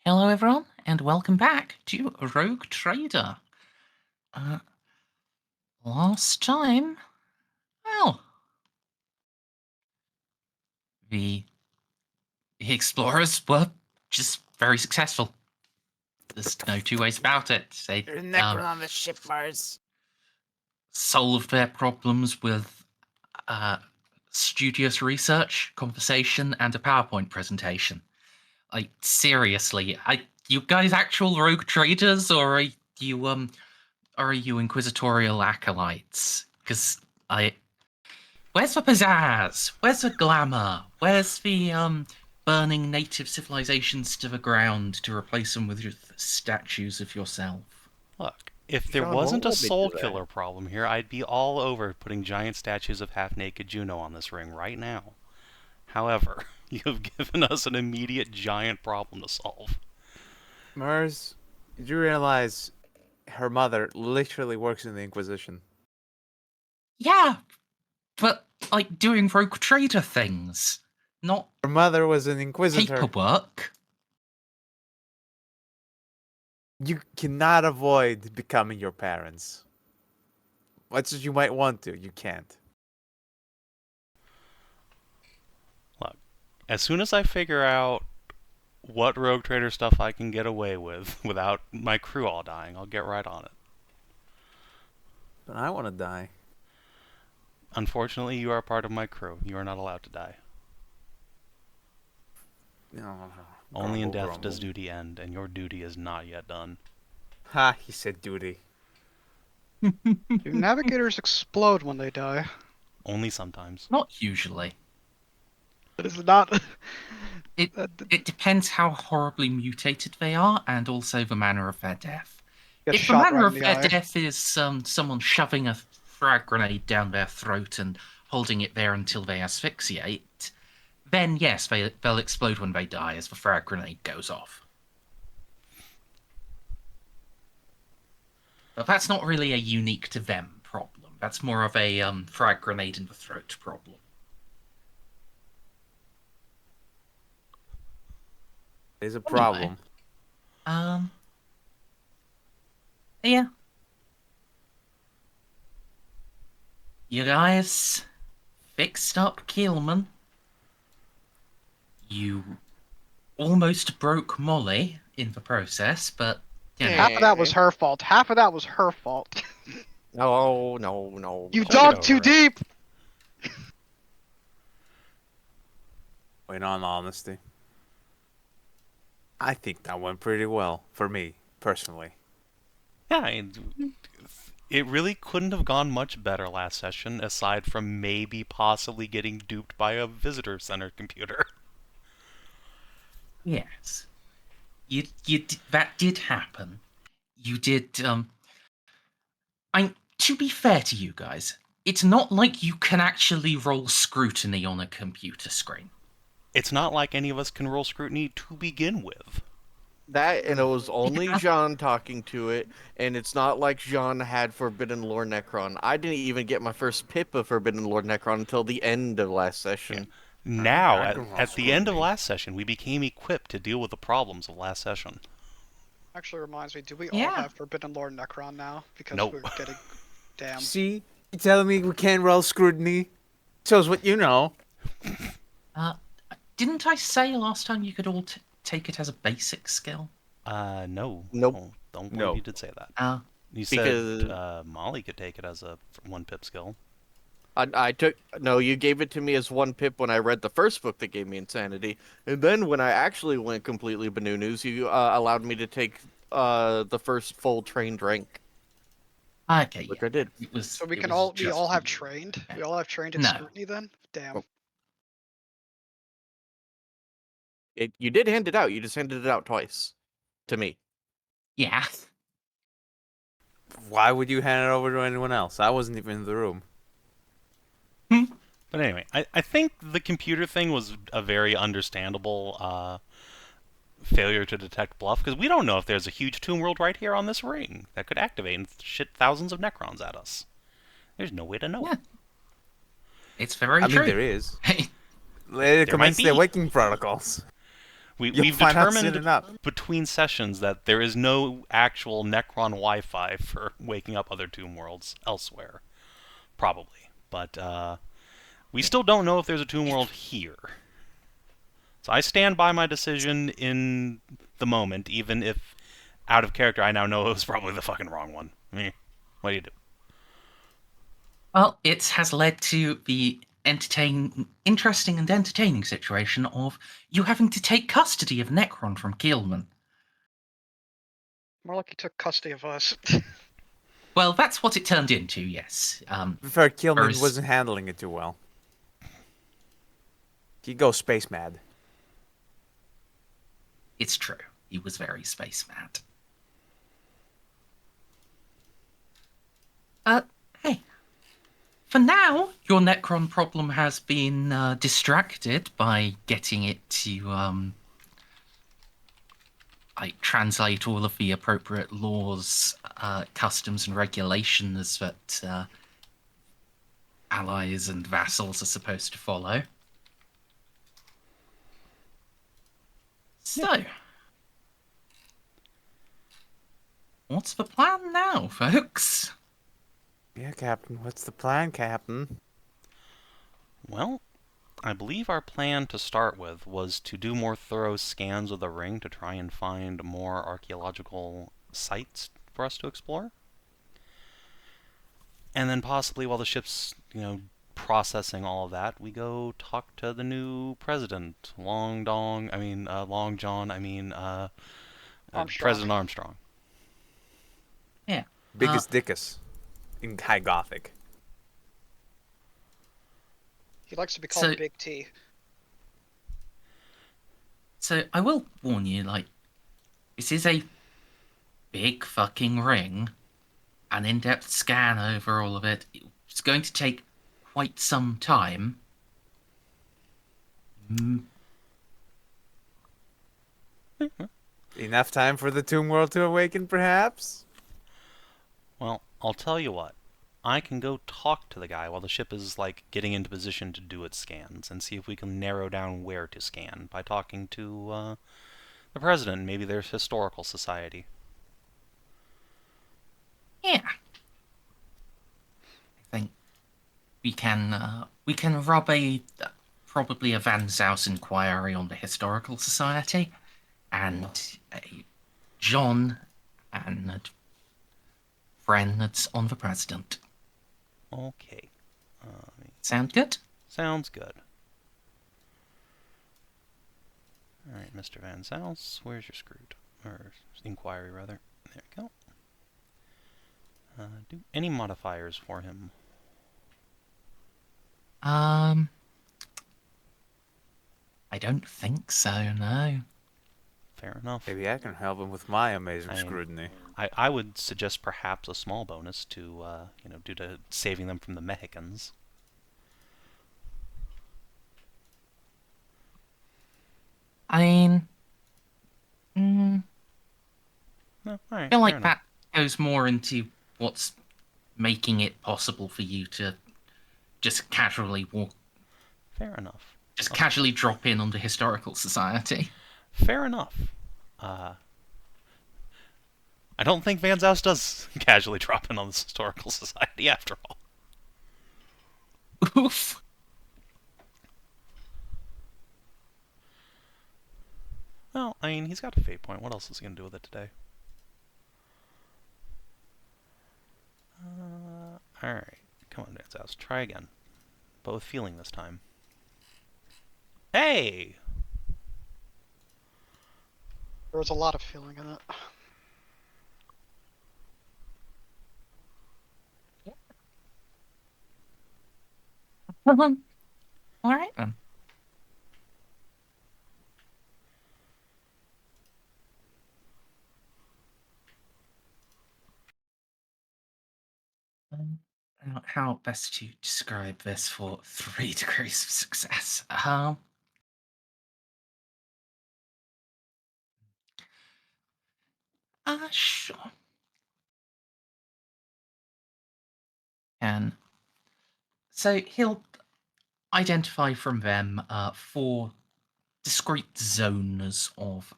Hello everyone, and welcome back to Rogue Trader. Last time, well, the explorers were just very successful. There's no two ways about it. They There's a Necron on the ship, Mars. solved their problems with studious research, conversation, and a PowerPoint presentation. Like, seriously, you guys actual rogue traders, or are you inquisitorial acolytes? Because where's the pizzazz? Where's the glamour? Where's the burning native civilizations to the ground to replace them with statues of yourself? Look, if there Jeanne, wasn't what a will we soul do killer problem here, I'd be all over putting giant statues of half-naked Juno on this ring right now. However, you have given us an immediate giant problem to solve. Mars, did you realize her mother literally works in the Inquisition? Yeah, but like doing rogue trader things, not Her mother was an Inquisitor. paperwork. You cannot avoid becoming your parents. Much as you might want to, you can't. Look, as soon as I figure out what rogue trader stuff I can get away with without my crew all dying, I'll get right on it. But I want to die. Unfortunately, you are part of my crew. You are not allowed to die. No. Only in death Grumble. does duty end, and your duty is not yet done. Ha, he said duty. Do navigators explode when they die? Only sometimes. Not usually. It is not. It depends how horribly mutated they are, and also the manner of their death. Get If the shot manner right of in the their eye. death is someone shoving a frag grenade down their throat and holding it there until they asphyxiate, then yes, they'll explode when they die as the frag grenade goes off. But that's not really a unique to them problem. That's more of a frag grenade in the throat problem. There's a problem. Yeah. You guys fixed up Keelman. You almost broke Molly in the process, but you know, Half of that was her fault. Half of that was her fault. No. You Hold dug it too over. deep! In all honesty, I think that went pretty well for me, personally. Yeah, it really couldn't have gone much better last session, aside from maybe possibly getting duped by a visitor center computer. yes, that did happen. You did. To be fair to you guys, it's not like you can actually roll scrutiny on a computer screen. It's not like any of us can roll scrutiny to begin with. That, and it was only Jeanne talking to it, and it's not like Jeanne had Forbidden Lore Necron. I didn't even get my first pip of Forbidden Lore Necron until the end of last session. Now, I at, can roll at the end of scrutiny. last session, we became equipped to deal with the problems of last session. Actually reminds me, do we Yeah. all have Forbidden Lord Necron now? Because Nope. we're getting... Damn. See? You telling me we can't roll scrutiny? Shows what you know. Didn't I say last time you could all take it as a basic skill? No. Nope. Oh, don't No. believe you did say that. You Because- said Molly could take it as a one pip skill. No, you gave it to me as one pip when I read the first book that gave me Insanity, and then when I actually went completely bananas, you allowed me to take the first full trained rank, Okay, which yeah. I did. It was, So we it can was all we just all have you. trained? Okay. We all have trained in No. scrutiny then? Damn. Oh. You did hand it out. You just handed it out twice to me. Yeah. Why would you hand it over to anyone else? I wasn't even in the room. But anyway, I think the computer thing was a very understandable failure to detect bluff, because we don't know if there's a huge tomb world right here on this ring that could activate and shit thousands of Necrons at us. There's no way to know. Yeah. It's very I true. mean, there is. Hey, They There might commence their be. waking protocols. We've find out soon determined enough. between sessions that there is no actual Necron Wi-Fi for waking up other tomb worlds elsewhere. Probably. But we still don't know if there's a tomb world here. So I stand by my decision in the moment, even if out of character I now know it was probably the fucking wrong one. I mean, what do you do? Well, it has led to the interesting and entertaining situation of you having to take custody of Necron from Keelman. More like he took custody of us. Well, that's what it turned into, yes. To be fair, Keelman Whereas- wasn't handling it too well. He goes space mad. It's true. He was very space mad. Hey. For now, your Necron problem has been distracted by getting it to translate all of the appropriate laws, customs, and regulations that allies and vassals are supposed to follow. So, what's the plan now, folks? Yeah, Captain. What's the plan, Captain? Well, I believe our plan to start with was to do more thorough scans of the ring to try and find more archaeological sites for us to explore. And then possibly while the ship's, processing all of that, we go talk to the new president, Long John, Armstrong. President Armstrong. Yeah. Biggest dickus in High Gothic. He likes to be called So- Big T. So I will warn you, this is a big fucking ring. An in-depth scan over all of it. It's going to take quite some time. Enough time for the Tomb World to awaken, perhaps? Well, I'll tell you what. I can go talk to the guy while the ship is, getting into position to do its scans and see if we can narrow down where to scan by talking to, the president and maybe their historical society. Yeah. I think we can rub probably a Van Zaus inquiry on the historical society and a John and a friend that's on the president. Okay. Sound good? Sounds good. Alright, Mr. Van Zaus, where's your screwed? Or inquiry, rather. There we go. Do any modifiers for him? I don't think so, no. Fair enough. Maybe I can help him with my amazing I mean- scrutiny. I would suggest perhaps a small bonus to, due to saving them from the Mexicans. I mean, No, alright, I feel fair like enough. that goes more into what's making it possible for you to just casually Fair enough. casually drop in on the historical society. Fair enough. I don't think Van Zaus does casually drop in on this historical society after all. Oof. Well, I mean, he's got a fate point. What else is he going to do with it today? Alright. Come on, Van Zaus. Try again. But with feeling this time. Hey! There was a lot of feeling in it. All right then. How best to describe this for 3 degrees of success? Sure. And so he'll identify from them 4 discrete zones of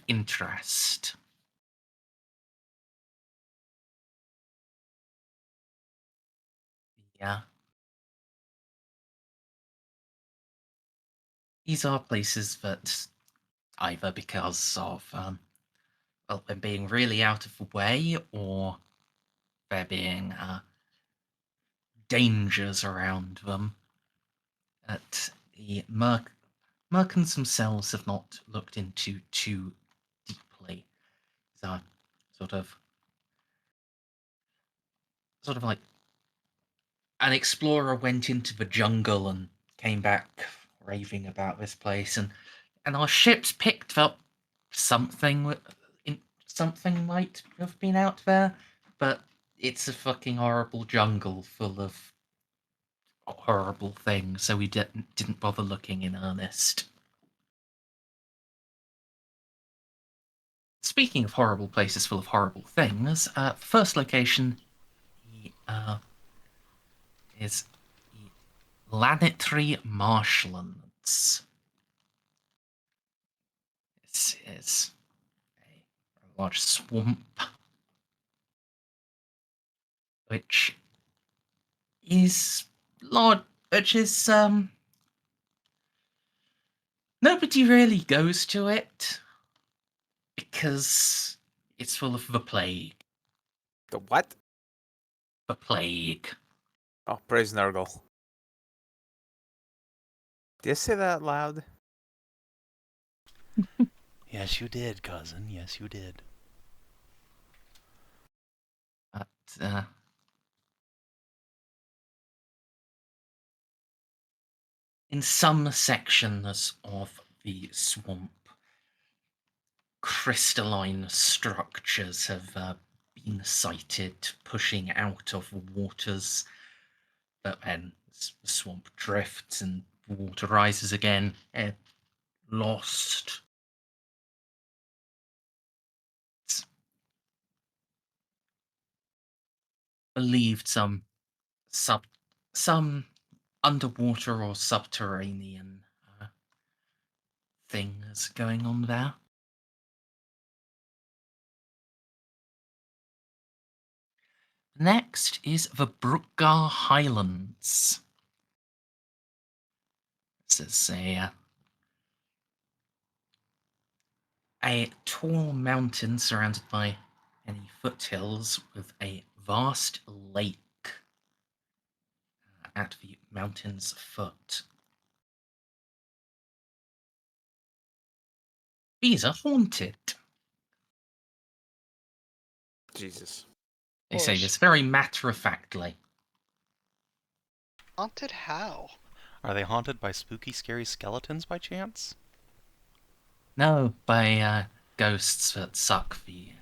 interest. Yeah. These are places that either because of them being really out of the way, or there being dangers around them, that the Merkins themselves have not looked into too deeply. So, sort of like an explorer went into the jungle and came back raving about this place, and our ships picked up something. Something might have been out there, but it's a fucking horrible jungle full of horrible things, so we didn't bother looking in earnest. Speaking of horrible places full of horrible things, first location is the planetary marshlands. This is a large swamp, which is nobody really goes to it because it's full of the plague. The what? The plague. Oh, praise Nurgle. Did you say that out loud? Yes, you did, cousin. Yes, you did. But in some sections of the swamp, crystalline structures have been sighted pushing out of the waters, but then the swamp drifts and the water rises again. Lost. It's believed some underwater or subterranean things going on there. Next is the Brookgar Highlands. This is a tall mountain surrounded by many foothills with a vast lake at the mountain's foot. These are haunted. Jesus. They say this very matter-of-factly. Haunted how? Are they haunted by spooky, scary skeletons by chance? No, by ghosts that suck the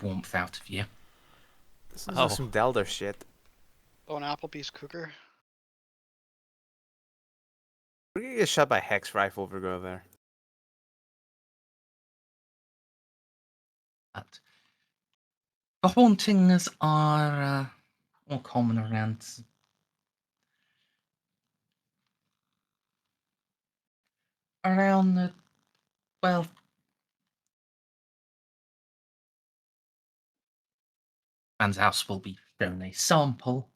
warmth out of you. This sounds like some Delder shit. Oh, an Applebee's cougar? We're gonna get shot by Hex Rifle if we go there. But the hauntings are more common around the, well, man's house will be shown a sample.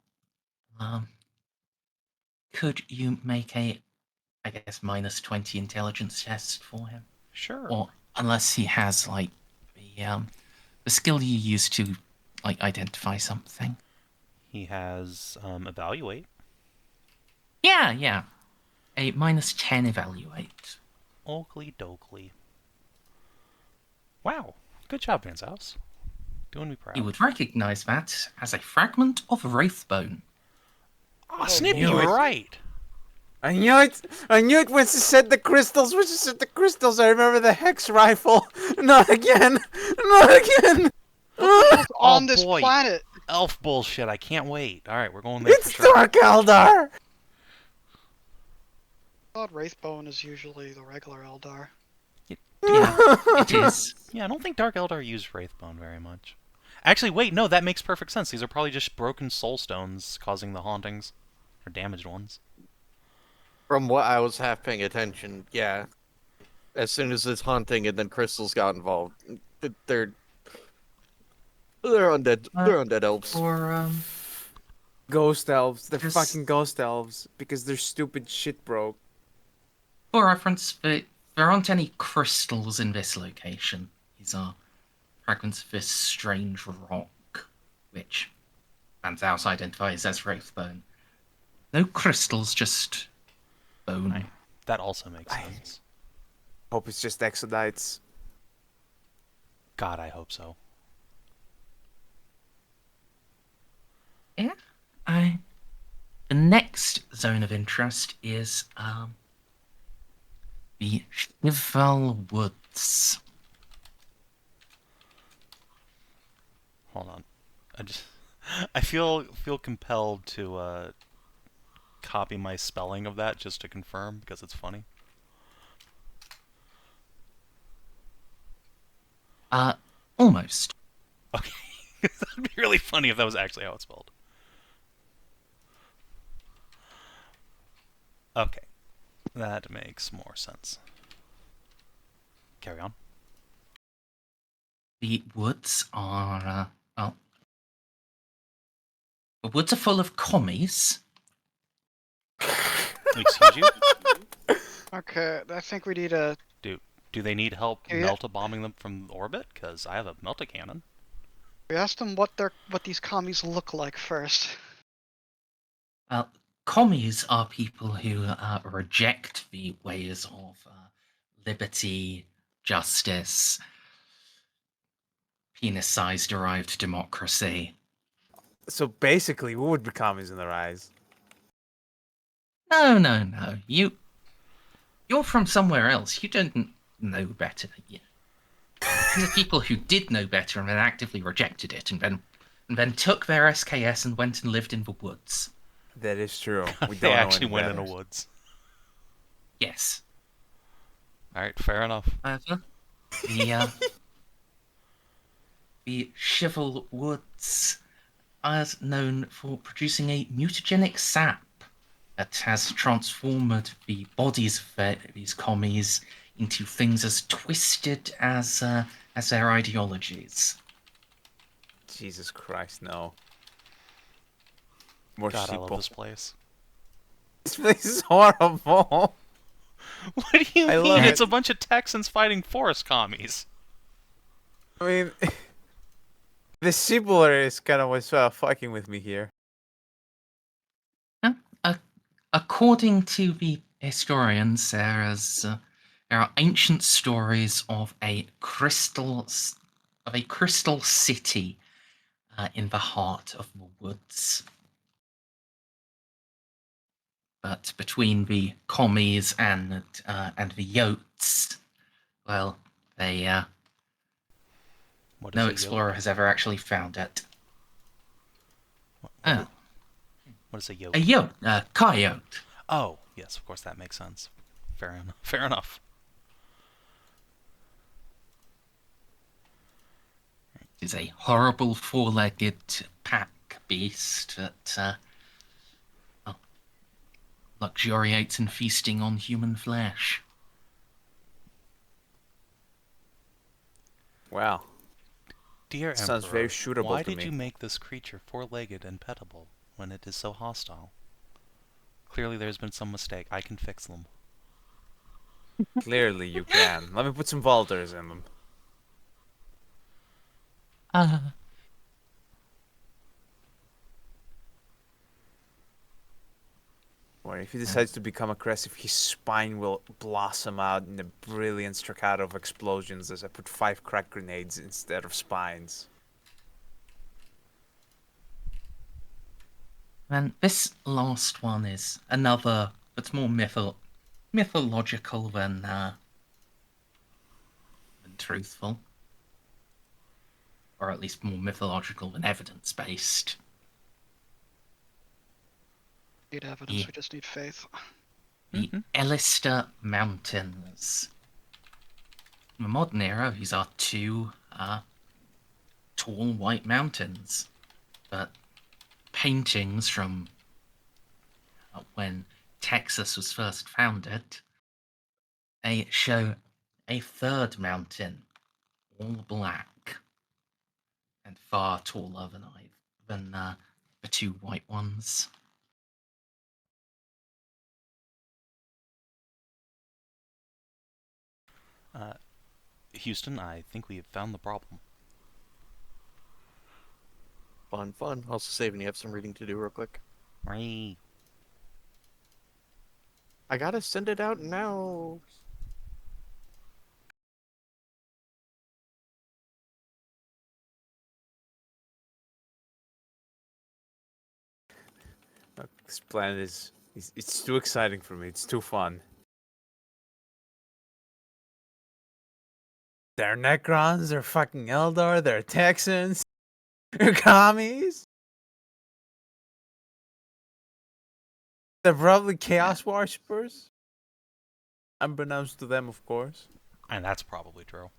Could you make a, I guess, -20 intelligence test for him? Sure. Or unless he has like the skill you use to like identify something. He has evaluate. Yeah. A -10 evaluate. Oakley dokley. Wow. Good job, Man's House. Doing me proud. You would recognize that as a fragment of wraithbone. Oh, Snippy, you were right. I knew it! I knew it when she said the crystals! When she said the crystals, I remember the Hex Rifle! Not again! Not again! On this planet! Elf bullshit, I can't wait. Alright, we're going there It's for sure. Dark Eldar! I thought Wraithbone is usually the regular Eldar. Yeah, it is. Yeah, I don't think Dark Eldar used Wraithbone very much. Actually, wait, no, that makes perfect sense. These are probably just broken soul stones causing the hauntings. Or damaged ones. From what I was half paying attention, yeah. As soon as it's haunting and then crystals got involved, they're undead. They're undead elves. Or Ghost elves. They're Just- fucking ghost elves because their stupid shit broke. for reference, there aren't any crystals in this location. These are fragments of this strange rock, which Man's House identifies as wraith bone. No crystals, just bone. Right. That also makes sense. Hope it's just exodites. God, I hope so. Yeah. The next zone of interest is the Xiph Woods. Hold on. I feel compelled to copy my spelling of that just to confirm because it's funny. Almost. Okay. That'd be really funny if that was actually how it's spelled. Okay. That makes more sense. Carry on. The woods are, well, the woods are full of commies. Excuse you? Okay, I think we need a. Do they need help Yeah. melta-bombing them from orbit? Because I have a melta-cannon. We asked them what these commies look like first. Well, commies are people who reject the ways of liberty, justice, penis-sized derived democracy. So basically, we would be commies in their eyes. No. You're from somewhere else. You don't know better than you. These are people who did know better and then actively rejected it, and then took their SKS and went and lived in the woods. That is true. We They don't know actually any went in better. the woods. Yes. Alright, fair enough. However, the Xiph Woods are known for producing a mutagenic sap that has transformed the bodies of these commies into things as twisted as their ideologies. Jesus Christ, no. More God, I love sheeple. this place. This place is horrible. What do you I mean? love It's it. a bunch of Texans fighting forest commies. I mean, the sheeple is kind of what's fucking with me here. According to the historians, there are ancient stories of a crystal city in the heart of the woods. But between the commies and the yotes, well, What is no a explorer yoke? has ever actually found it. What, Oh, what is a yoke? a yote, a coyote. Oh, yes, of course that makes sense. Fair enough. Fair enough. Is a horrible four-legged pack beast that luxuriates in feasting on human flesh. Wow. Dear Sounds Emperor, very shootable why to did me. you make this creature four-legged and pettable when it is so hostile? Clearly there's been some mistake. I can fix them. Clearly you can. Let me put some Valters in them. Or if he decides to become aggressive, his spine will blossom out in a brilliant staccato of explosions as I put 5 crack grenades instead of spines. And this last one is another that's more mythological than truthful. Or at least more mythological than evidence-based. Need evidence, Yeah. we just need faith. The Ellister Mountains. In the modern era, these are two tall white mountains. But paintings from when Texas was first founded, they show a third mountain, all black and far taller than the two white ones. Houston, I think we have found the problem. Fun, fun. Also, Savin, you have some reading to do real quick. Right. I gotta send it out now. Look, this planet is it's too exciting for me. It's too fun. They're Necrons, they're fucking Eldar, they're Texans, they're commies. They're probably Chaos Worshippers. Unbeknownst to them, of course. And that's probably true.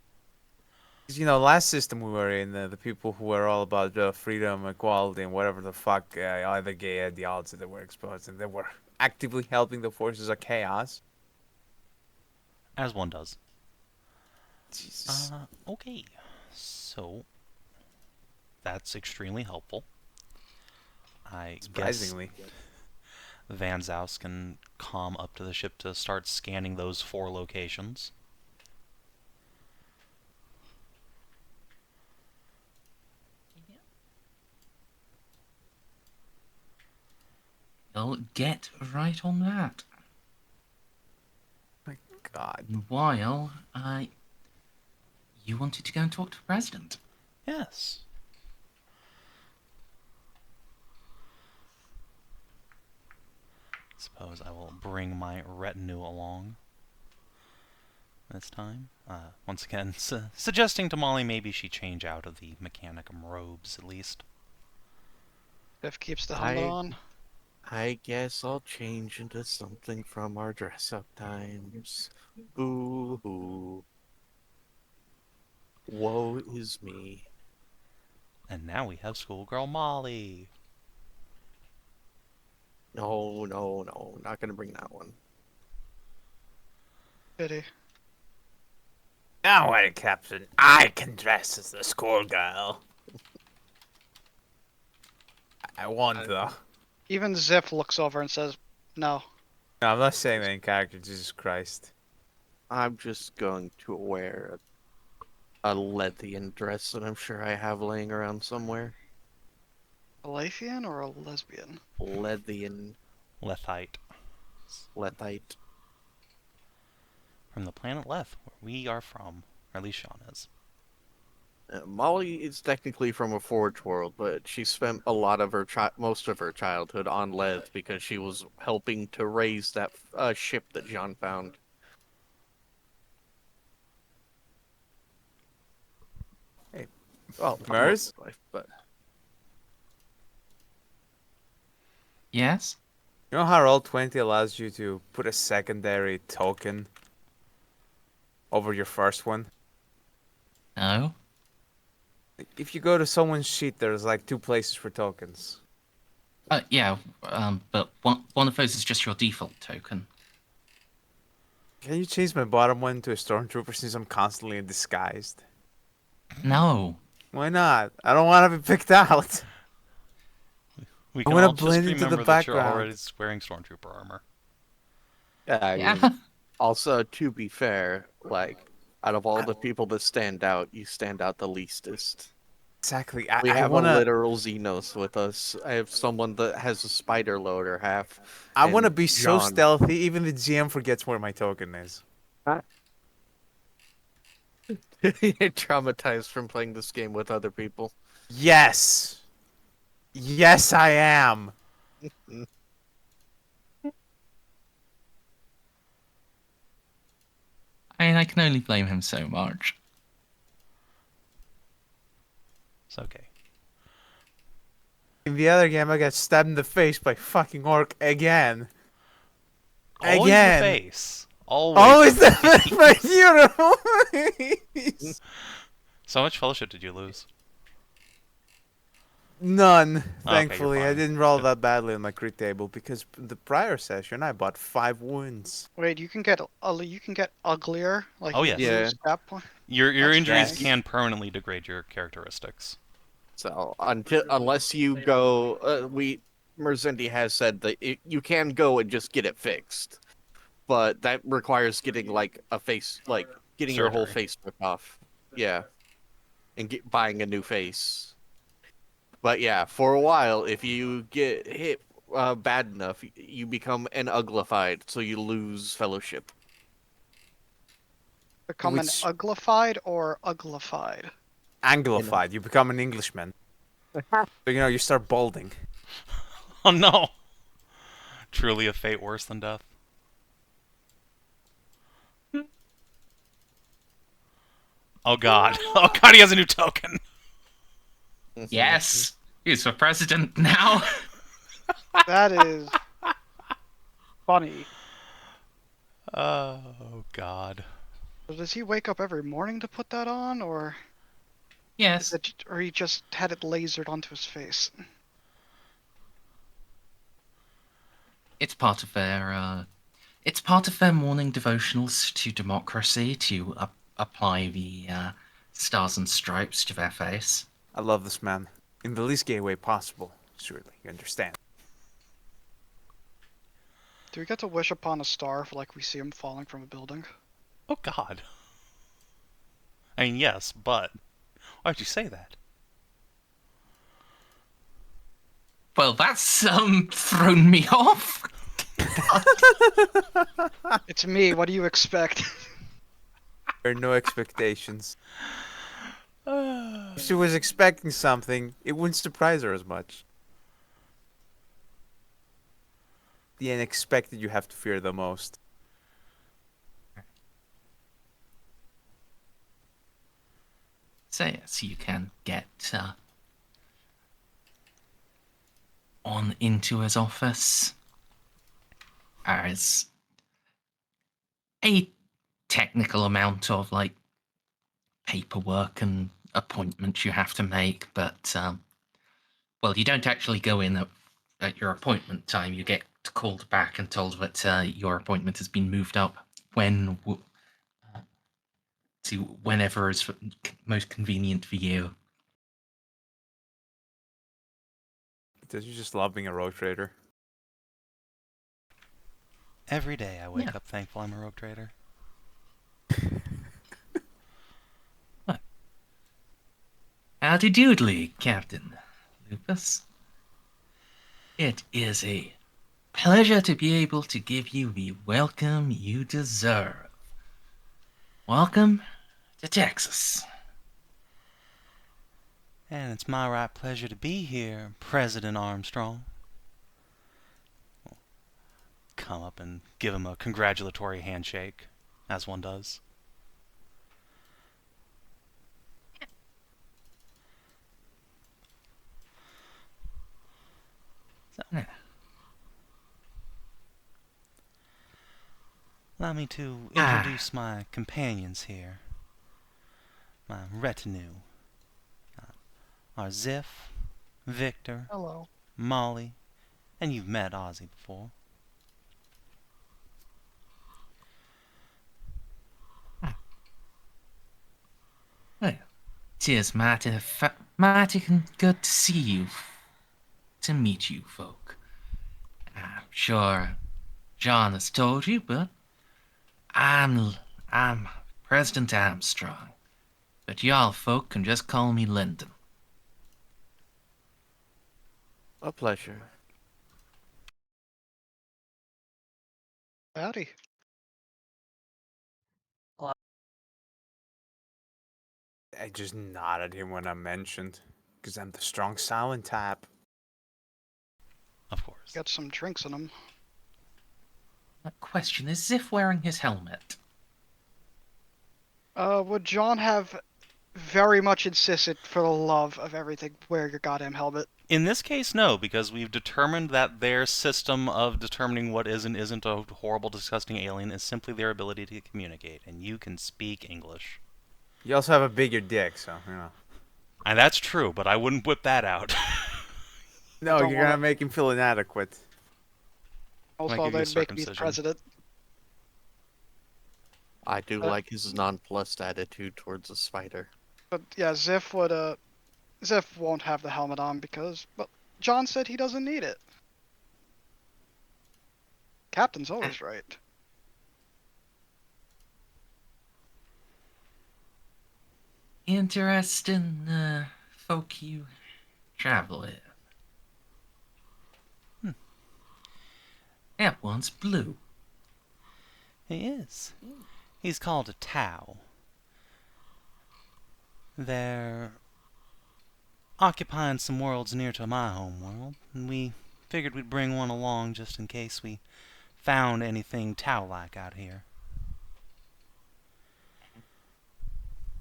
'Cause, you know, last system we were in, the people who were all about freedom, equality, and whatever the fuck other gay ideology they were exposing, they were actively helping the forces of chaos. As one does. Jesus. Okay. So, that's extremely helpful. I guess Surprisingly. Van Zaus can come up to the ship to start scanning those 4 locations. I'll get right on that. My God. And while you wanted to go and talk to the president. Yes. Suppose I will bring my retinue along this time. Once again, suggesting to Molly maybe she change out of the Mechanicum robes at least. Xiph keeps the helmet on. I guess I'll change into something from our dress-up times. Boo hoo. Woe is me. And now we have schoolgirl Molly. No, no, no. Not gonna bring that one. Pity. Now, wait, Captain. I can dress as the schoolgirl. I want, though. Even Xiph looks over and says, no. No, I'm not saying that in character, Jesus Christ. I'm just going to wear a Lethian dress that I'm sure I have laying around somewhere. A Lathian or a lesbian? Lethian. Lethite. Lethite. From the planet Leth, where we are from. Or at least Jeanne is. Molly is technically from a Forge world, but she spent a lot of her most of her childhood on Leth because she was helping to raise that ship that Jeanne found. Hey, well, Merz? But Yes? You know how Roll20 allows you to put a secondary token over your first one? No? If you go to someone's sheet, there's like 2 places for tokens. Yeah, but one of those is just your default token. Can you change my bottom one to a stormtrooper since I'm constantly disguised? No. Why not? I don't want to be picked out. We I can wanna all just blend into the remember that you're background. already wearing stormtrooper armor. I Yeah. mean, also, to be fair, like, out of all the people that stand out, you stand out the leastest. Exactly. We I have wanna. a literal Xenos with us. I have someone that has a spider loader half. I want to and be so Jeanne. stealthy, even the GM forgets where my token is. Traumatized from playing this game with other people. Yes. Yes, I am. I mean, I can only blame him so much. It's okay. In the other game, I got stabbed in the face by fucking orc again. Always Again. the face. Always. Always the my hero. So much fellowship did you lose? None, you're thankfully. I fine. didn't roll that badly on my crit table because the prior session I bought 5 wounds. Wait, you can get uglier. Like Oh, you yes. Yeah. lose that point. Your That's injuries nice. can permanently degrade your characteristics. So unless you go, Merzendi has said that you can go and just get it fixed, but that requires getting like a face, like getting your whole Surgery. face ripped off. Yeah, and buying a new face. But yeah, for a while, if you get hit bad enough, you become an uglified, so you lose fellowship. Become an Which- uglified or uglified. Anglified, you become an Englishman. So, you start balding. Oh no! Truly a fate worse than death. Oh god. Oh god, he has a new token! Yes, he's for president now. That is funny. Oh god. So does he wake up every morning to put that on, or Yes, or he just had it lasered onto his face? it's part of their morning devotionals to democracy to apply the stars and stripes to their face. I love this man. In the least gay way possible, surely. You understand. Do we get to wish upon a star if, like, we see him falling from a building? Oh god. I mean, yes, but why'd you say that? Well, that's thrown me off. It's me. What do you expect? There are no expectations. If she was expecting something, it wouldn't surprise her as much. The unexpected you have to fear the most. So yes, you can get on into his office. As a technical amount of like paperwork and appointments you have to make, but well, you don't actually go in at your appointment time. You get called back and told that your appointment has been moved up to whenever is most convenient for you. Does you just love being a rogue trader? Every day I wake Yeah. up thankful I'm a rogue trader. Howdy doodly, Captain Lupus. It is a pleasure to be able to give you the welcome you deserve. Welcome to Texas. And it's my right pleasure to be here, President Armstrong. Come up and give him a congratulatory handshake, as one does. So, Allow me to introduce my companions here. My retinue. Our Xiph, Victor, Hello. Molly, and you've met Ozzy before. well, it is mighty good to see you, to meet you folk. I'm sure John has told you, but I'm President Armstrong. But y'all folk can just call me Lyndon. A pleasure. Howdy. I just nod at him when I'm mentioned. Because I'm the strong silent type. Of course. Got some drinks in him. Question, is Xiph wearing his helmet? Would John have very much insisted, for the love of everything, wear your goddamn helmet? In this case, no, because we've determined that their system of determining what is and isn't a horrible, disgusting alien is simply their ability to communicate, and you can speak English. You also have a bigger dick, so, And that's true, but I wouldn't whip that out. No, don't you're gonna wanna- make him feel inadequate. Might Also, give you a they'd make me circumcision. president. I do Uh, like his nonplussed attitude towards the spider. But yeah, Xiph would Xiph won't have the helmet on because, well, John said he doesn't need it. Captain's always right. Interesting folk you travel with. That one's blue. He is. He's called a Tau. They're occupying some worlds near to my home world, and we figured we'd bring one along just in case we found anything Tau-like out here.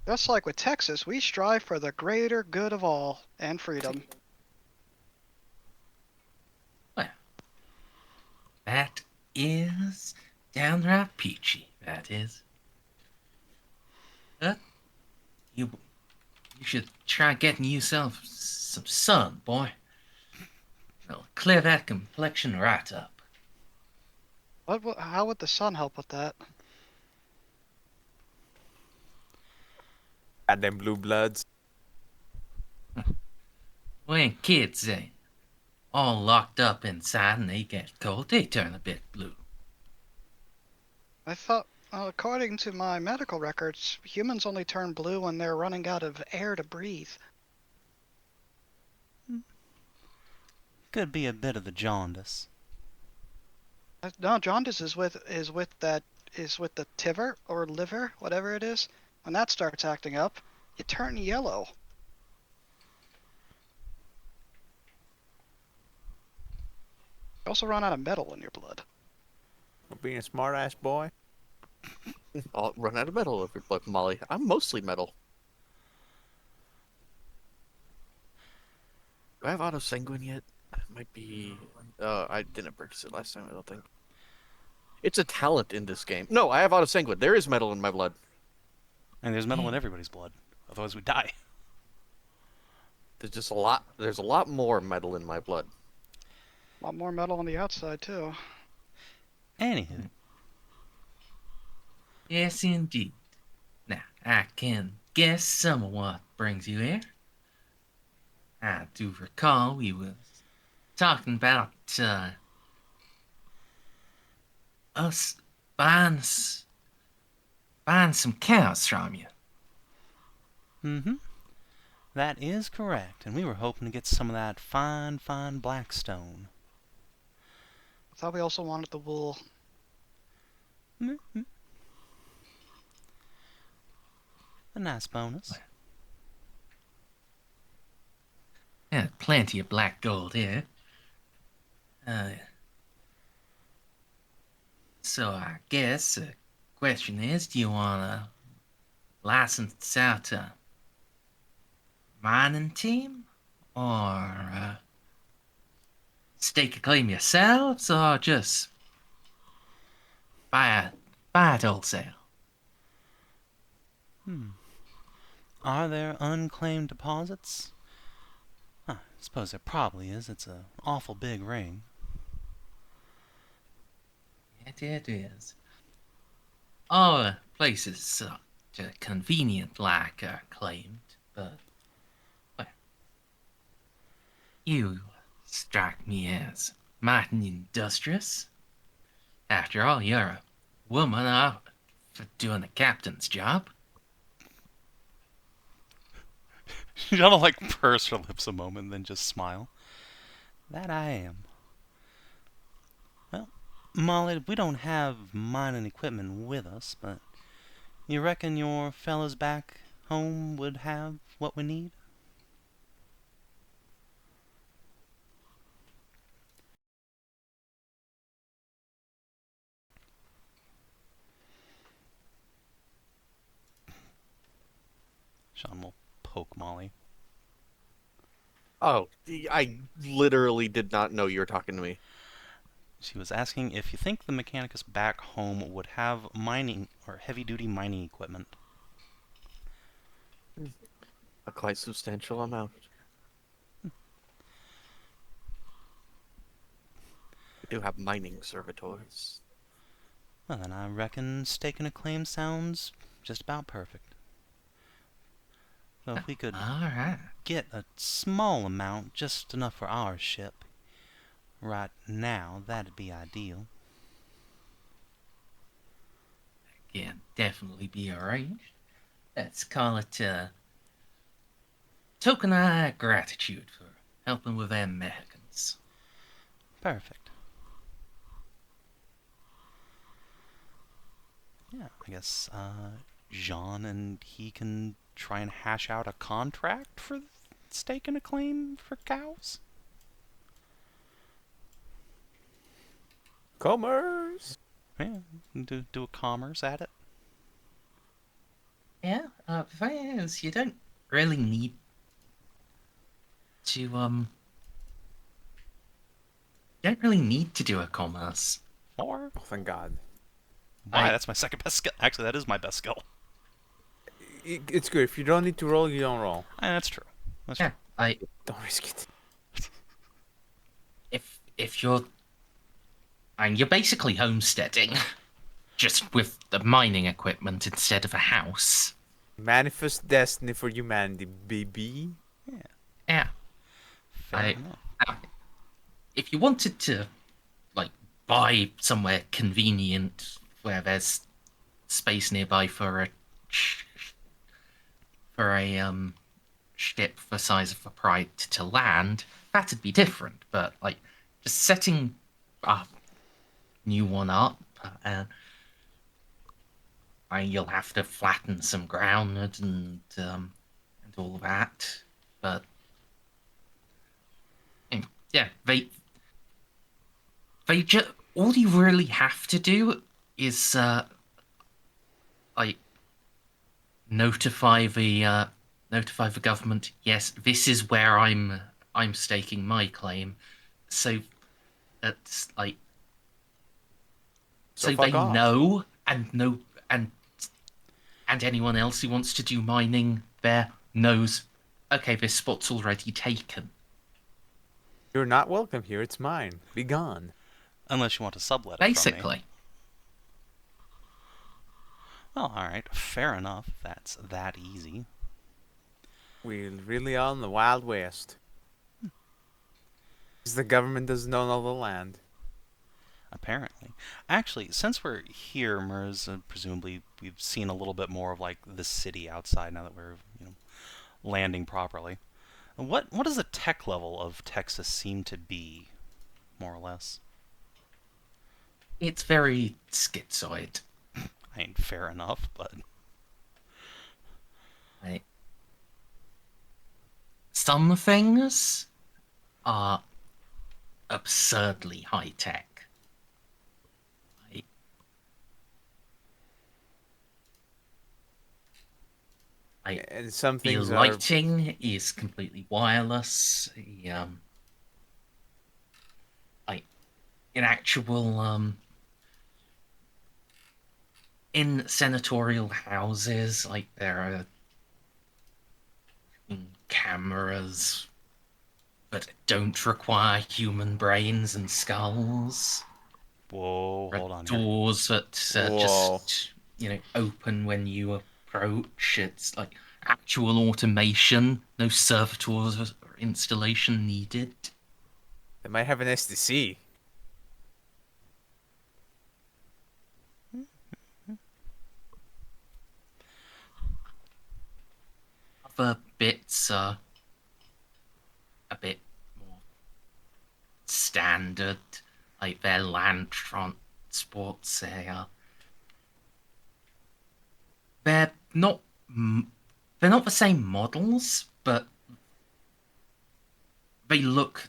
Just like with Texas, we strive for the greater good of all and freedom. Well, that is downright peachy, that is. But you should try getting yourself some sun, boy. It'll clear that complexion right up. How would the sun help with that? Goddamn blue bloods. When kids all locked up inside and they get cold, they turn a bit blue. I thought, according to my medical records, humans only turn blue when they're running out of air to breathe. Could be a bit of the jaundice. No, jaundice is with the tiver or liver, whatever it is. When that starts acting up, you turn yellow. You also run out of metal in your blood. For being a smart ass boy. I'll run out of metal every blood, Molly. I'm mostly metal. Do I have auto sanguine yet? It might be. I didn't purchase it last time. I don't think. It's a talent in this game. No, I have auto sanguine. There is metal in my blood. And there's metal in everybody's blood. Otherwise we die. There's just a lot. There's a lot more metal in my blood. A lot more metal on the outside too. Anywho. Yes, indeed. Now, I can guess some of what brings you here. I do recall we was talking about us buying some cows from you. Mm-hmm. That is correct, and we were hoping to get some of that fine, fine blackstone. I thought we also wanted the wool. Mm-hmm. A nice bonus. Yeah, plenty of black gold here. So I guess the question is, do you want to license out a mining team? Or stake a claim yourselves? Or just buy it wholesale? Are there unclaimed deposits? I suppose there probably is. It's an awful big ring. It is. All places convenient like are claimed, but well, you strike me as mighty industrious. After all, you're a woman out for doing the captain's job. Jeanne will like purse her lips a moment and then just smile. That I am. Well, Molly, we don't have mining equipment with us, but you reckon your fellows back home would have what we need? Jeanne will poke Molly. Oh, I literally did not know you were talking to me. She was asking if you think the Mechanicus back home would have mining or heavy-duty mining equipment. A quite substantial amount. do have mining servitors. Well, then I reckon staking a claim sounds just about perfect. So if we could All right. get a small amount, just enough for our ship, right now, that'd be ideal. Can definitely be arranged. Let's call it token of gratitude for helping with them Mexicans. Perfect. Yeah, I guess Jeanne and he can try and hash out a contract for staking a claim for cows. Commerce. Yeah, do a commerce at it. Yeah, the thing is, you don't really need to you don't really need to do a commerce. Or Oh, thank God. why? That's my second best skill. Actually, that is my best skill. It's good. If you don't need to roll, you don't roll. That's true. That's Yeah, true. Don't risk it. if you're, and you're basically homesteading, just with the mining equipment instead of a house. Manifest destiny for humanity, baby. Yeah. Fair enough. If you wanted to, like, buy somewhere convenient where there's space nearby for a ship the size of a pride to land, that'd be different. But like, just setting a new one up, you'll have to flatten some ground and all that. But yeah, they just, all you really have to do is like notify the government. Yes, this is where I'm staking my claim. So that's like, so fuck they off. know and anyone else who wants to do mining there knows. Okay, this spot's already taken. You're not welcome here. It's mine. Be gone. Unless you want to sublet it from me. Basically. Well, alright, fair enough. That's that easy. We really are in the Wild West. Because the government doesn't own all the land. Apparently. Actually, since we're here, Merz, presumably we've seen a little bit more of like the city outside now that we're, landing properly. What does the tech level of Texas seem to be, more or less? It's very schizoid. I mean, fair enough, but Right. Some things are absurdly high tech. Right. And some The things are... lighting is completely wireless. Like in actual in senatorial houses, like there are cameras that don't require human brains and skulls. whoa, There are hold on here. doors that Whoa. just open when you approach. It's like actual automation, no servitors or installation needed. They might have an SDC. Other bits are a bit more standard, like their land transports. They're not the same models, but they look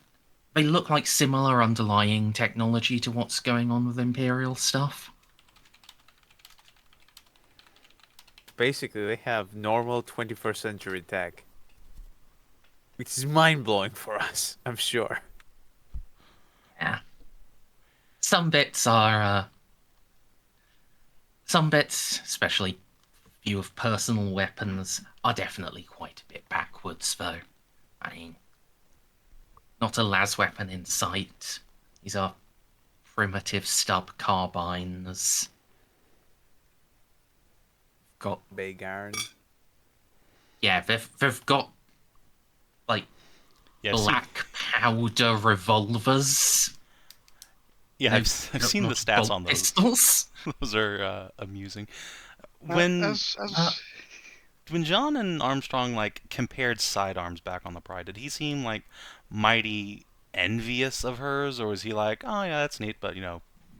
like similar underlying technology to what's going on with Imperial stuff. Basically, they have normal 21st century tech. Which is mind-blowing for us, I'm sure. Yeah. Some bits, especially view of personal weapons, are definitely quite a bit backwards, though. I mean, not a las weapon in sight. These are primitive stub carbines. Got Big iron. yeah, they've got like Yeah, black powder revolvers. yeah, No, I've seen the not stats bolt on those. pistols. Those are amusing. Uh, When as when John and Armstrong like compared sidearms back on the Pride, did he seem like mighty envious of hers, or was he like, oh yeah, that's neat, but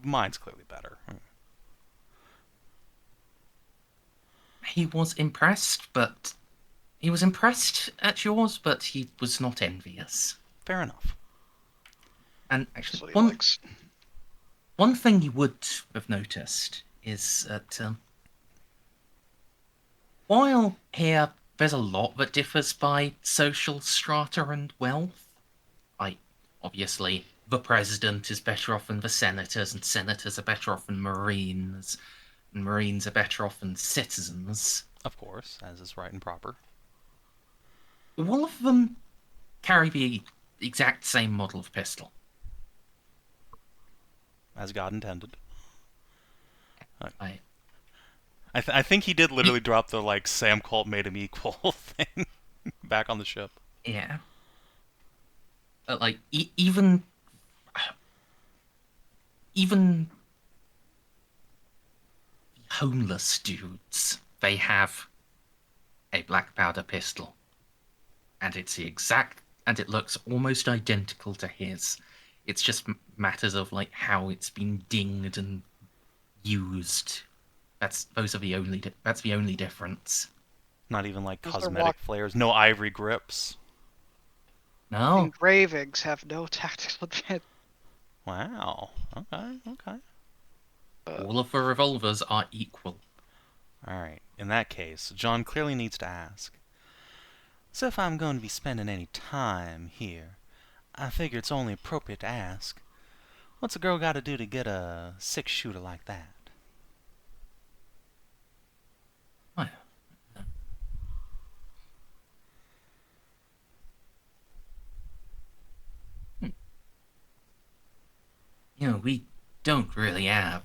mine's clearly better? He was impressed, but he was impressed at yours, but he was not envious. Fair enough. And that's actually, what he likes. one thing you would have noticed is that while here there's a lot that differs by social strata and wealth, like obviously the president is better off than the senators, and senators are better off than marines, and marines are better off than citizens. Of course, as is right and proper. All of them carry the exact same model of pistol. As God intended. I I think he did literally drop the like Sam Colt made him equal thing back on the ship. Yeah. Like even homeless dudes, they have a black powder pistol, and it's the exact, and it looks almost identical to his. It's just matters of like how it's been dinged and used. That's the only difference. Not even like Those are cosmetic flares. No ivory grips. No, Engravings have no tactical advantage. Wow. Okay. all of the revolvers are equal. Alright. In that case, John clearly needs to ask. So if I'm going to be spending any time here, I figure it's only appropriate to ask, what's a girl got to do to get a 6-shooter like that? Well, we don't really have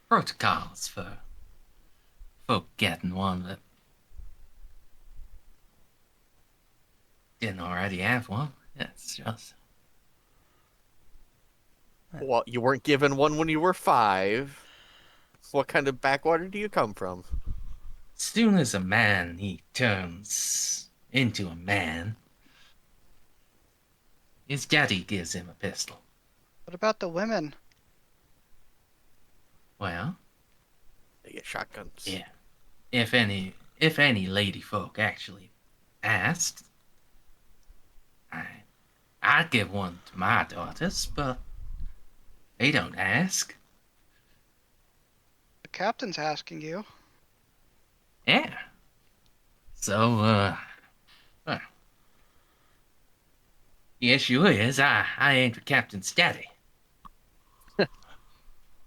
protocols for getting one that didn't already have one. It's just Well, you weren't given one when you were 5. What kind of backwater do you come from? as soon as a man he turns into a man, his daddy gives him a pistol. What about the women? Well, They get shotguns. yeah. If any lady folk actually asked, I'd give one to my daughters, but they don't ask. The captain's asking you. Yeah. So, well, the issue is I ain't the captain's daddy.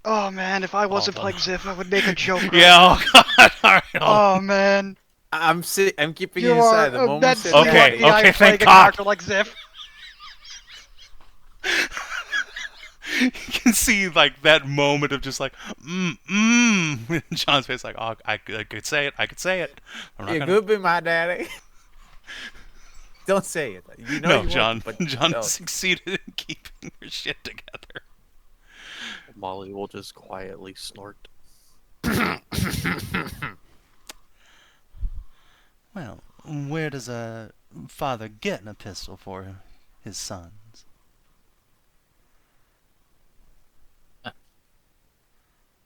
Oh man, if I wasn't done. playing Xiph, I would make a joke. Right Yeah, now. oh god. Alright. Oh man. I'm keeping You it inside. are The moment you immense. said Okay, daddy, lucky I am okay, playing thank a God. character like Xiph. You can see like that moment of just like John's face like, oh, I could say it, I'm not you gonna... could be my daddy. Don't say it. You know No, you want John. to, but John don't. succeeded in keeping her shit together. Molly will just quietly snort. Well, where does a father get a pistol for his sons?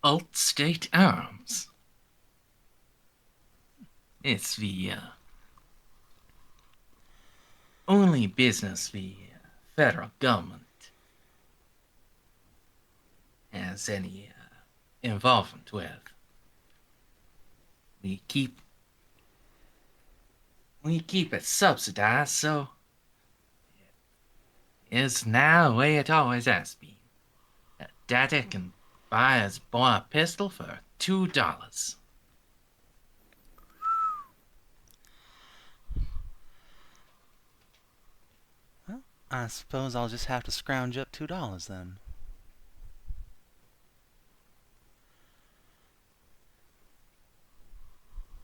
Alt State Arms. It's the only business the federal government has any involvement with. We keep it subsidized, so it's now the way it always has been. Daddy can buy his boy a pistol for $2. I suppose I'll just have to scrounge up $2 then.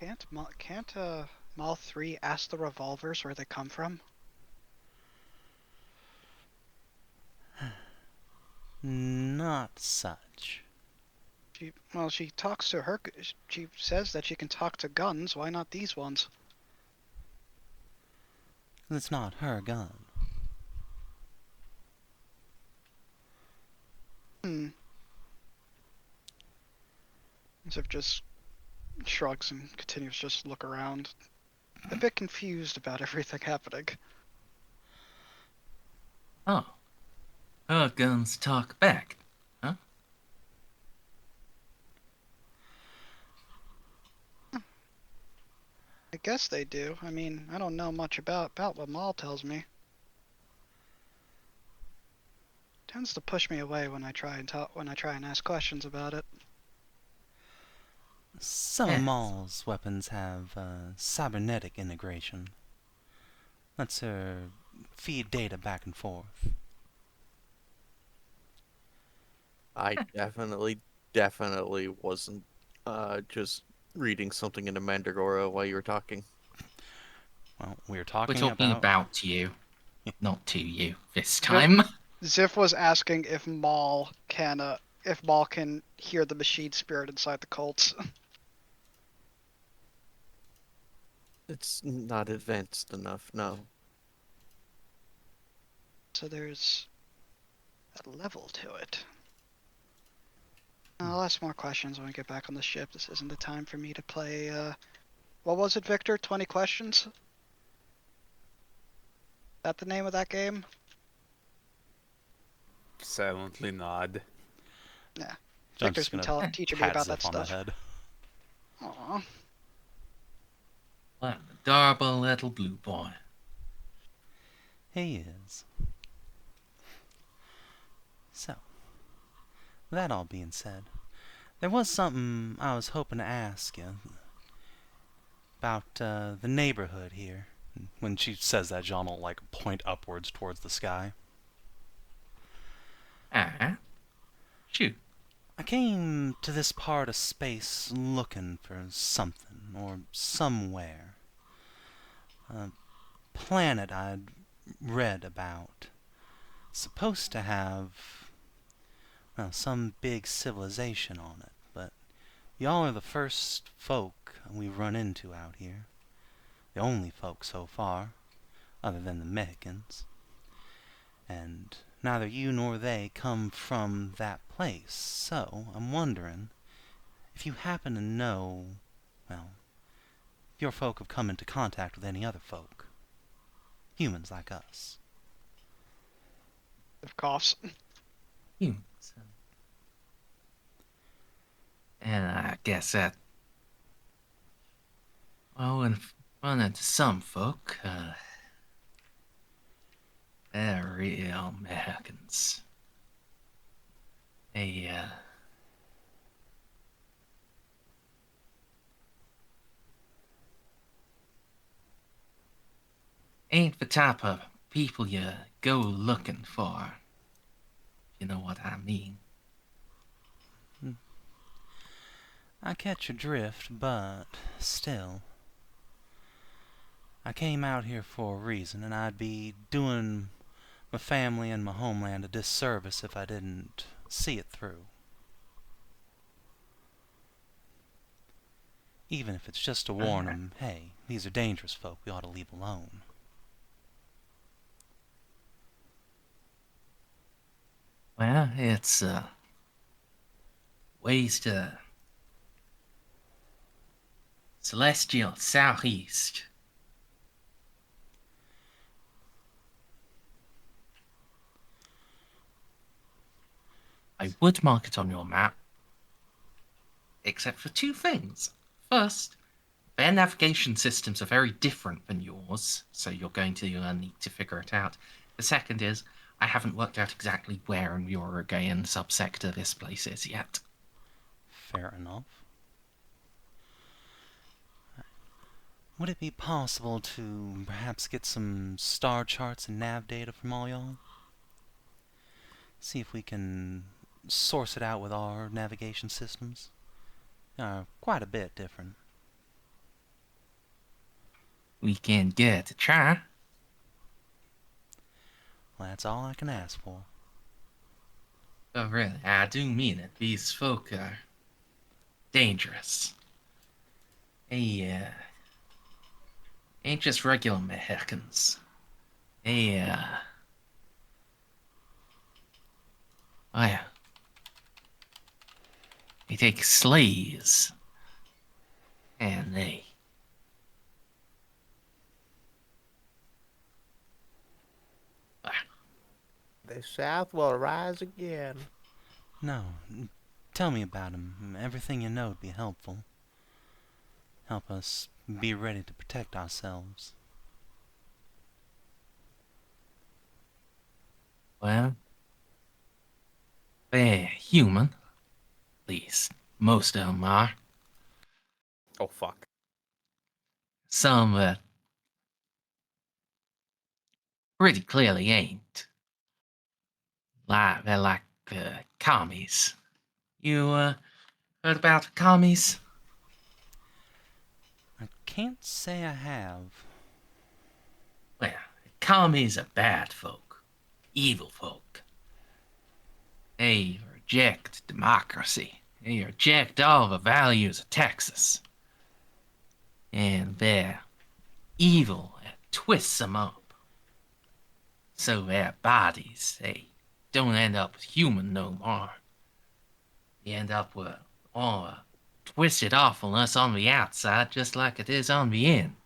Can't Mal 3 ask the revolvers where they come from? Not such. She talks to her. She says that she can talk to guns. Why not these ones? It's not her gun. Xiph just shrugs and continues to just look around, a bit confused about everything happening. Oh. Her guns talk back, huh? I guess they do. I mean, I don't know much about what Mal tells me. Tends to push me away when I try and ask questions about it. Some of Yes. Maul's weapons have cybernetic integration. Lets her feed data back and forth. I definitely wasn't just reading something into Mandragora while you were talking. Well, we're We're talking talking about... about you, not to you this time. Xiph was asking if Mal can hear the machine spirit inside the cults. It's not advanced enough, no. So there's a level to it. I'll ask more questions when we get back on the ship. This isn't the time for me to play, what was it, Victor? 20 questions? Is that the name of that game? Silently nod. Yeah. I'm Victor's just been gonna teaching me pat about that Xiph on the stuff. head. Aww. What an adorable little blue boy. He is. So, that all being said, there was something I was hoping to ask you about the neighborhood here. When she says that, Jeanne will like point upwards towards the sky. Shoot. I came to this part of space looking for something or somewhere. A planet I'd read about. Supposed to have, well, some big civilization on it, but y'all are the first folk we've run into out here. The only folk so far, other than the Mexicans. And neither you nor they come from that place, so I'm wondering if you happen to know, well, if your folk have come into contact with any other folk. Humans like us. Of course. Humans. And I guess that... Well, when run into some folk, they're real Americans. They, ain't the type of people you go looking for. You know what I mean. I catch your drift, but still. I came out here for a reason, and I'd be doing my family and my homeland a disservice if I didn't see it through. Even if it's just to warn them, hey, these are dangerous folk, we ought to leave alone. Well, it's, ways to Celestial Southeast. I would mark it on your map, except for two things. First, their navigation systems are very different than yours, so you're going to need to figure it out. The second is, I haven't worked out exactly where in the Uruguayan subsector this place is yet. Fair enough. Would it be possible to perhaps get some star charts and nav data from all y'all? See if we can source it out with our navigation systems. Quite a bit different. we can get a try. Well, that's all I can ask for. Oh, really, I do mean it. These folk are dangerous. They, ain't just regular Mexicans. They, well, they take slaves. And they... The South will rise again. No, tell me about him. Everything you know would be helpful. Help us be ready to protect ourselves. Well, they're human. At least, most of them are. Oh, fuck. Some, pretty clearly ain't. They're like, commies. You, heard about commies? I can't say I have. Well, commies are bad folk. Evil folk. They reject democracy. They reject all the values of Texas. And they're evil that twists them up. So their bodies, they don't end up human no more. They end up with all the twisted awfulness on the outside just like it is on the in.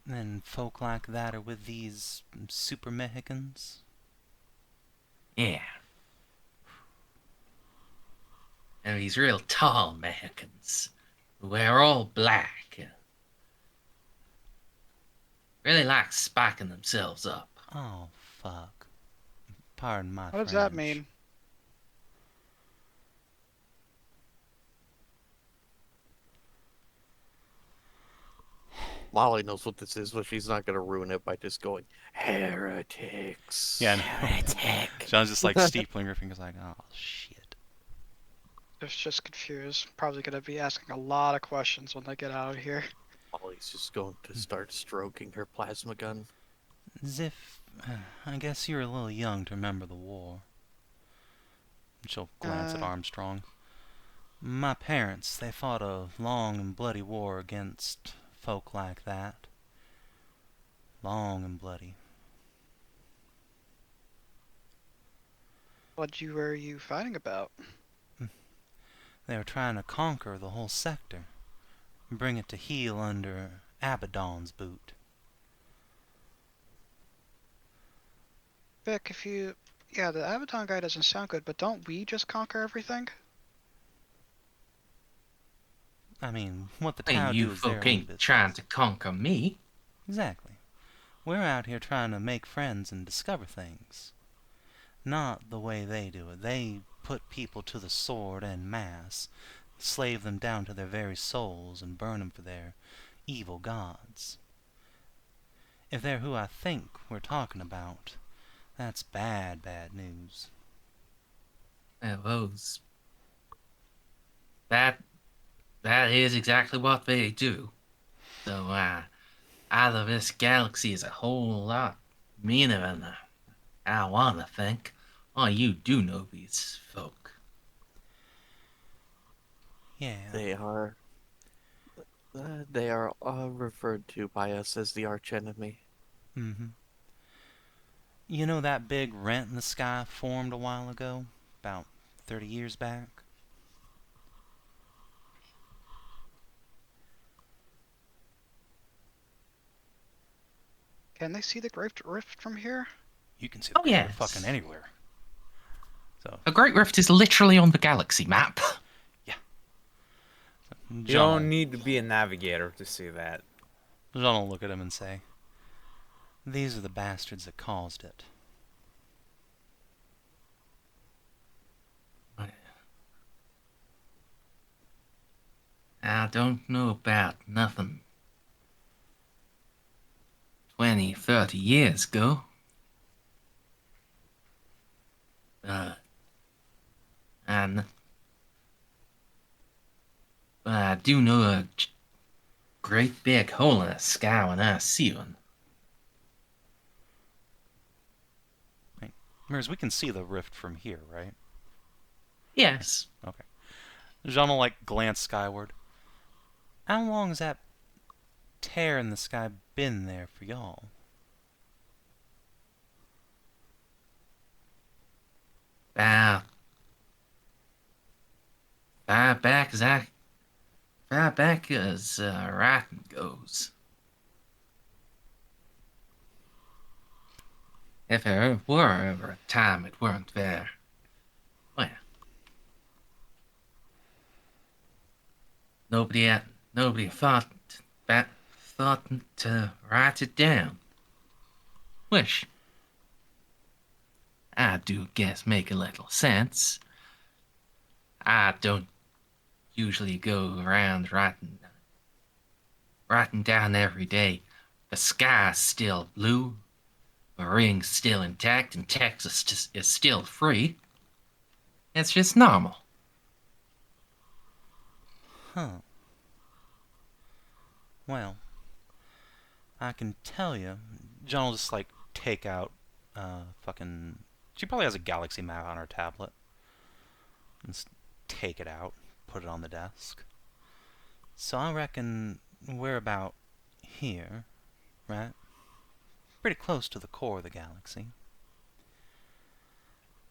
And folk like that are with these super Mexicans? Yeah. And these real tall Mexicans who wear all black and really like spiking themselves up. Oh, fuck. Pardon my What does that French. mean? Molly knows what this is, but she's not gonna ruin it by just going heretics. Yeah, no. Heretic. John's just like steepling her fingers like, oh, shit. They're just confused. Probably gonna be asking a lot of questions when they get out of here. Molly's just going to start stroking her plasma gun. Xiph, I guess you're a little young to remember the war. She'll glance at Armstrong. My parents, they fought a long and bloody war against folk like that. Long and bloody. What were you fighting about? They were trying to conquer the whole sector, and bring it to heel under Abaddon's boot. Vic, if you... Yeah, the Abaddon guy doesn't sound good, but don't we just conquer everything? I mean, what the Hey, Tau do you is their folk own ain't business. trying to conquer me. Exactly. We're out here trying to make friends and discover things. Not the way they do it. They put people to the sword en masse, slave them down to their very souls, and burn them for their evil gods. If they're who I think we're talking about, that's bad, bad news. Those... That is exactly what they do. So, either this galaxy is a whole lot meaner than I wanna think, or you do know these folk. Yeah. They are referred to by us as the archenemy. Mm-hmm. You know that big rent in the sky formed a while ago? About 30 years back? Can they see the Great Rift from here? You can see the Oh, Great yes. Rift fucking anywhere. So, A Great Rift is literally on the galaxy map. You John don't need to be a navigator to see that. will look at him and say, "These are the bastards that caused it." I don't know about nothing 20, 30 years ago. And But I do know a great big hole in the sky when I see one. Mers, we can see the rift from here, right? Yes. Okay. Jeanne will, like, glance skyward. How long has that tear in the sky been there for y'all? About far back as writing goes. If there were ever a time it weren't there, well, nobody thought to write it down. Which I do guess make a little sense. I don't usually go around writing down every day. The sky's still blue, the ring's still intact, and Texas is still free. It's just normal. Huh. Well, I can tell you, Jeanne will just, like, take out, fucking... She probably has a galaxy map on her tablet. And just take it out, put it on the desk. So I reckon we're about here, right? Pretty close to the core of the galaxy.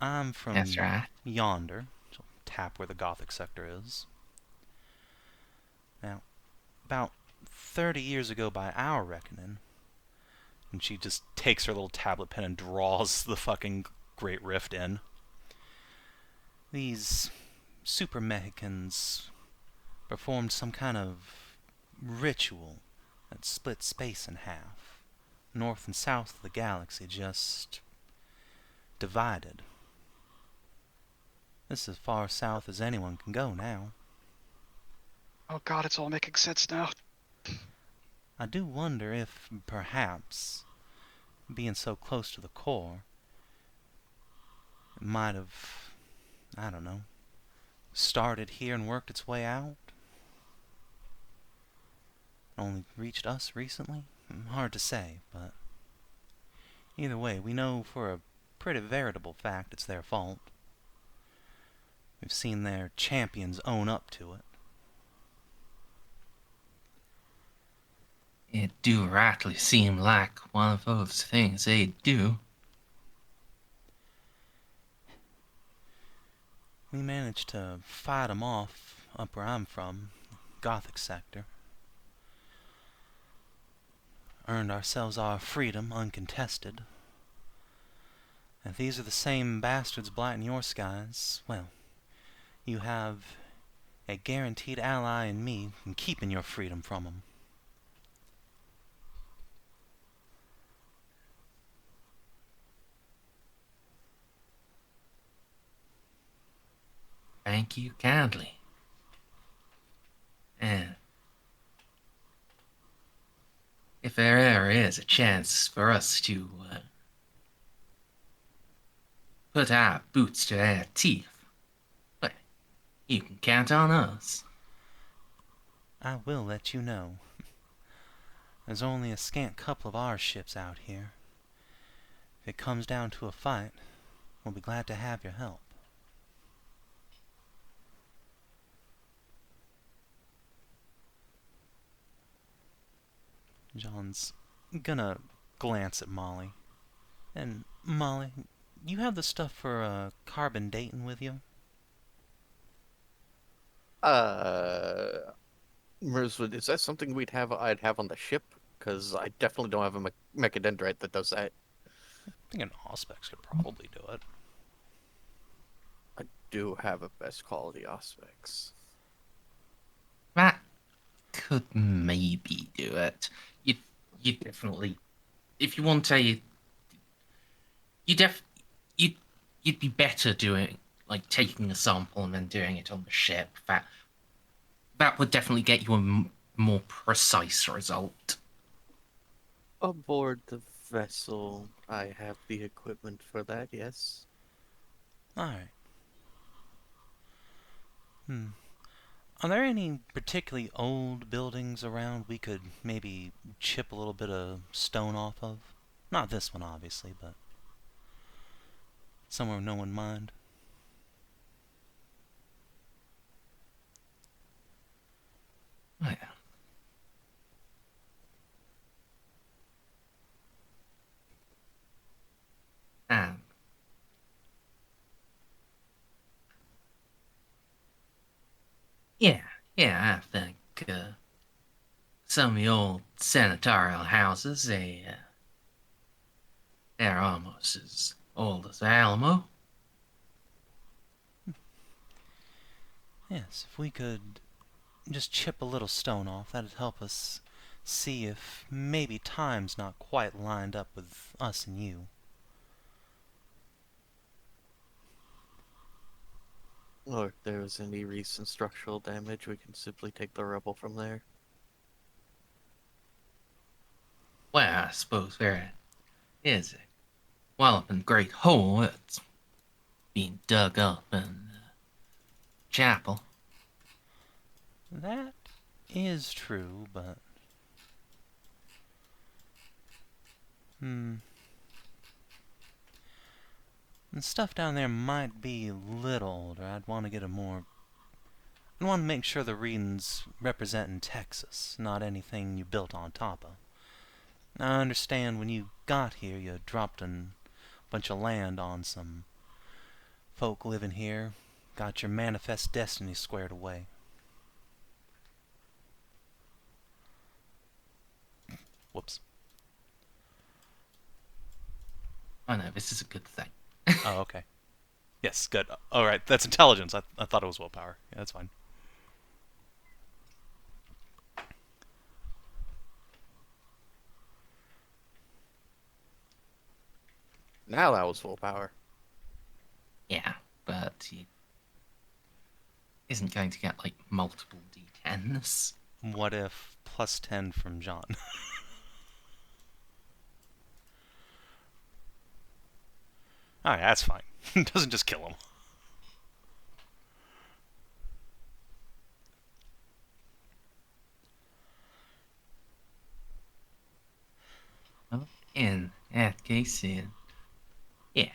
I'm from That's right. yonder, so tap where the Gothic sector is. Now, about 30 years ago by our reckoning, and she just takes her little tablet pen and draws the fucking Great Rift in. These super Mexicans performed some kind of ritual that split space in half. North and south of the galaxy just divided. This is as far south as anyone can go now. Oh god, it's all making sense now. I do wonder if, perhaps, being so close to the core, it might have, I don't know, started here and worked its way out? Only reached us recently? Hard to say, but either way, we know for a pretty veritable fact it's their fault. We've seen their champions own up to it. It do rightly seem like one of those things they do. We managed to fight 'em off up where I'm from, Gothic sector. Earned ourselves our freedom uncontested. If these are the same bastards blighting your skies, well, you have a guaranteed ally in me in keeping your freedom from 'em. Thank you kindly. And if there ever is a chance for us to put our boots to their teeth, well, you can count on us. I will let you know. There's only a scant couple of our ships out here. If it comes down to a fight, we'll be glad to have your help. Jeanne's gonna glance at Molly. And, Molly, you have the stuff for carbon dating with you? Merswood, is that something I'd have on the ship? Because I definitely don't have a mechadendrite that does that. I think an Auspex could probably do it. I do have a best quality Auspex. That could maybe do it. You definitely, if you want a, you'd be better doing like taking a sample and then doing it on the ship. That would definitely get you a more precise result. Aboard the vessel, I have the equipment for that, yes. Alright. Are there any particularly old buildings around we could maybe chip a little bit of stone off of? Not this one, obviously, but somewhere no one mind. Well, um, yeah, yeah, I think some of the old senatorial houses, they're almost as old as Alamo. Yes, if we could just chip a little stone off, that'd help us see if maybe time's not quite lined up with us and you. Or if there was any recent structural damage, we can simply take the rubble from there. Well, I suppose there is a walloping great hole that's being dug up in the chapel. That is true, but... The stuff down there might be a little older. I'd want to get a more... I'd want to make sure the readings representing Texas, not anything you built on top of. I understand when you got here, you dropped a bunch of land on some folk living here, got your manifest destiny squared away. Whoops. Oh no, this is a good thing. Oh, okay. Yes, good. Alright, that's intelligence. I thought it was willpower. Yeah, that's fine. Now that was full power. Yeah, but he isn't going to get like multiple D10s. What if plus 10 from Jeanne? Alright, that's fine. It doesn't just kill him. Well, in that case, yeah,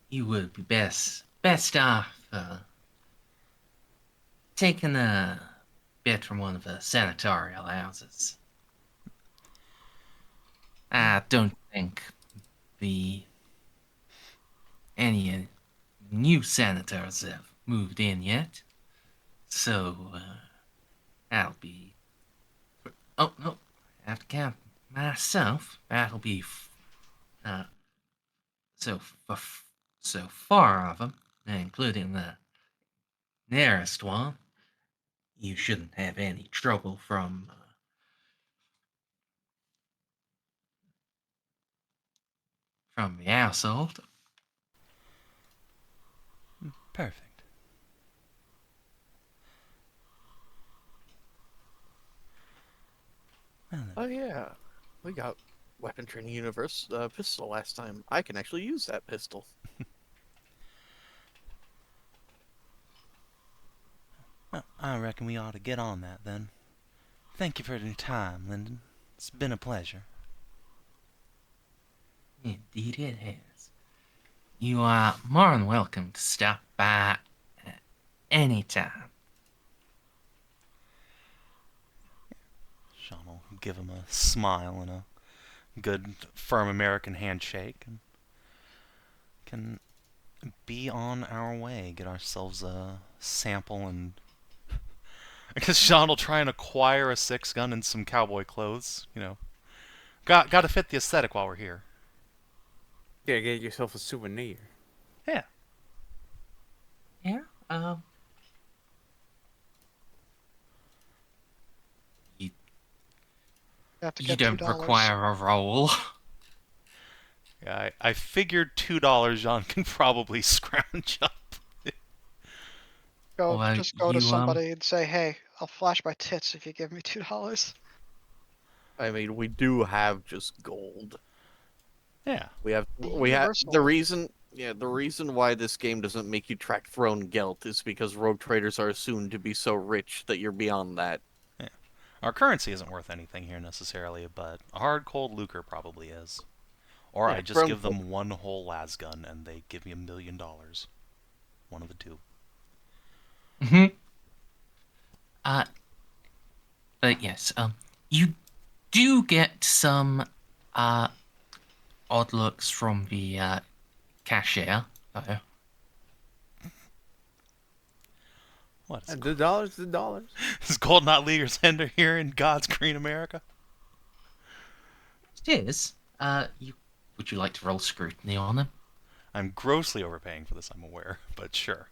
you would be best off taking a bit from one of the senatorial houses. I don't think any new senators have moved in yet, so that'll be. Oh no, I have to count myself. That'll be so far of them, including the nearest one. You shouldn't have any trouble from the household. Perfect. Well, then. Oh yeah, we got Weapon Training Universe pistol last time. I can actually use that pistol. Well, I reckon we ought to get on that then. Thank you for your time, Lyndon. It's been a pleasure. Indeed it has. You are more than welcome to stop by at any time. Jeanne will give him a smile and a good, firm American handshake, and can be on our way. Get ourselves a sample, and I guess Jeanne will try and acquire a 6-gun and some cowboy clothes. You know, got to fit the aesthetic while we're here. Yeah, get yourself a souvenir. Yeah. Yeah, You have to you get don't $2. require a roll. Yeah, I figured $2 Jeanne can probably scrounge up. Go, just go to you, somebody and say, "Hey, I'll flash my tits if you give me $2." I mean, we do have just gold. Yeah. We have Universal. the reason Yeah, the reason why this game doesn't make you track throne gelt is because rogue traders are assumed to be so rich that you're beyond that. Yeah. Our currency isn't worth anything here necessarily, but a hard cold lucre probably is. Or Yeah, I just throne give them one whole lasgun and they give me $1 million. One of the two. Hmm. But yes, you do get some odd looks from the cashier, though. What is, The dollars, the dollars. is gold not legal tender here in God's green America? It is. Would you like to roll scrutiny on them? I'm grossly overpaying for this, I'm aware, but sure.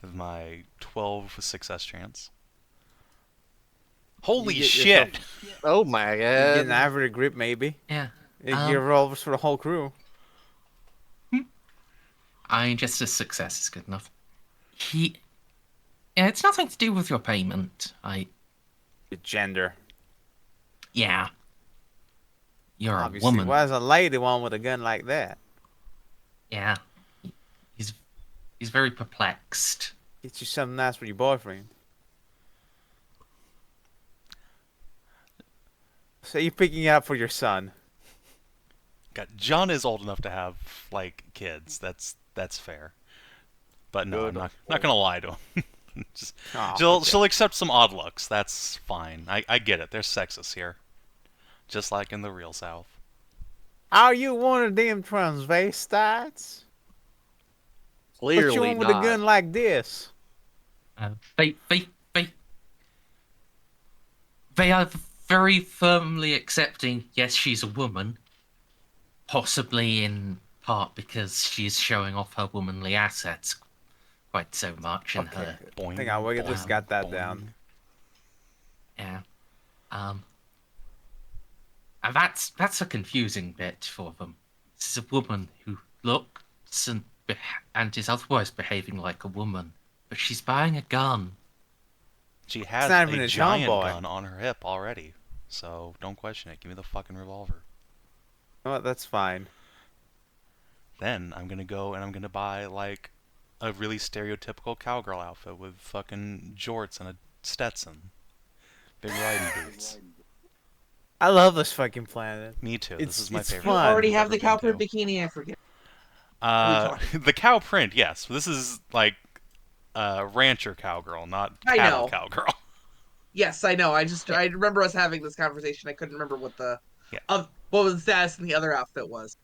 With my 12 success chance. Holy get shit! Oh my You get an god. average grip, maybe. Yeah. You get revolvers for the whole crew. I mean, just a success is good enough. Yeah, it's nothing to do with your payment. The gender. Yeah. You're Obviously, a woman. why is a lady one with a gun like that? Yeah. He's very perplexed. Get you something nice for your boyfriend. So you're picking it up for your son. God, John is old enough to have, like, kids. That's fair. But no, I'm not gonna lie to him. Just, Aw, she'll accept some odd looks. That's fine. I get it. There's sexist here. Just like in the real South. Are you one of them transvestites? What Clearly you want with not. a gun like this? They are very firmly accepting, yes, she's a woman. Possibly in part because she's showing off her womanly assets quite so much in her. Boing, I think I just boing, got that boing. down. Yeah. And that's a confusing bit for them. This is a woman who looks and is otherwise behaving like a woman, but she's buying a gun. She has not even a a giant tomboy. gun on her hip already. So don't question it. Give me the fucking revolver. Oh, that's fine. Then I'm gonna go and I'm gonna buy like a really stereotypical cowgirl outfit with fucking jorts and a Stetson. Big riding boots. I love this fucking planet. Me too. It's- This is my it's favorite. fun. You planet already I've have the ever been cowprint to. bikini, I forget. The cow print, yes. This is like rancher cowgirl, not I cattle know. cowgirl. Yes, I know. I remember us having this conversation. I couldn't remember what the Yeah. what was the status in the other outfit was.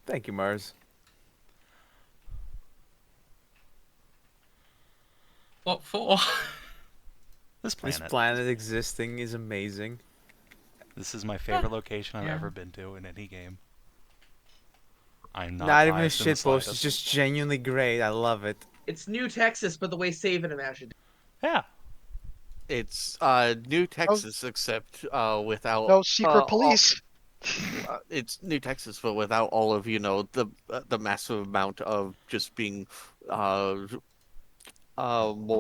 Thank you, Mers. What for? This This planet. planet existing is amazing. This is my favorite location I've Yeah. ever been to in any game. I'm not, Not even a biased in the shitpost. It's slightest. just genuinely great. I love it. It's New Texas, but the way Savin imagined it. Yeah. It's New Texas, except without No secret all- police. it's New Texas, but without all of the massive amount of just being more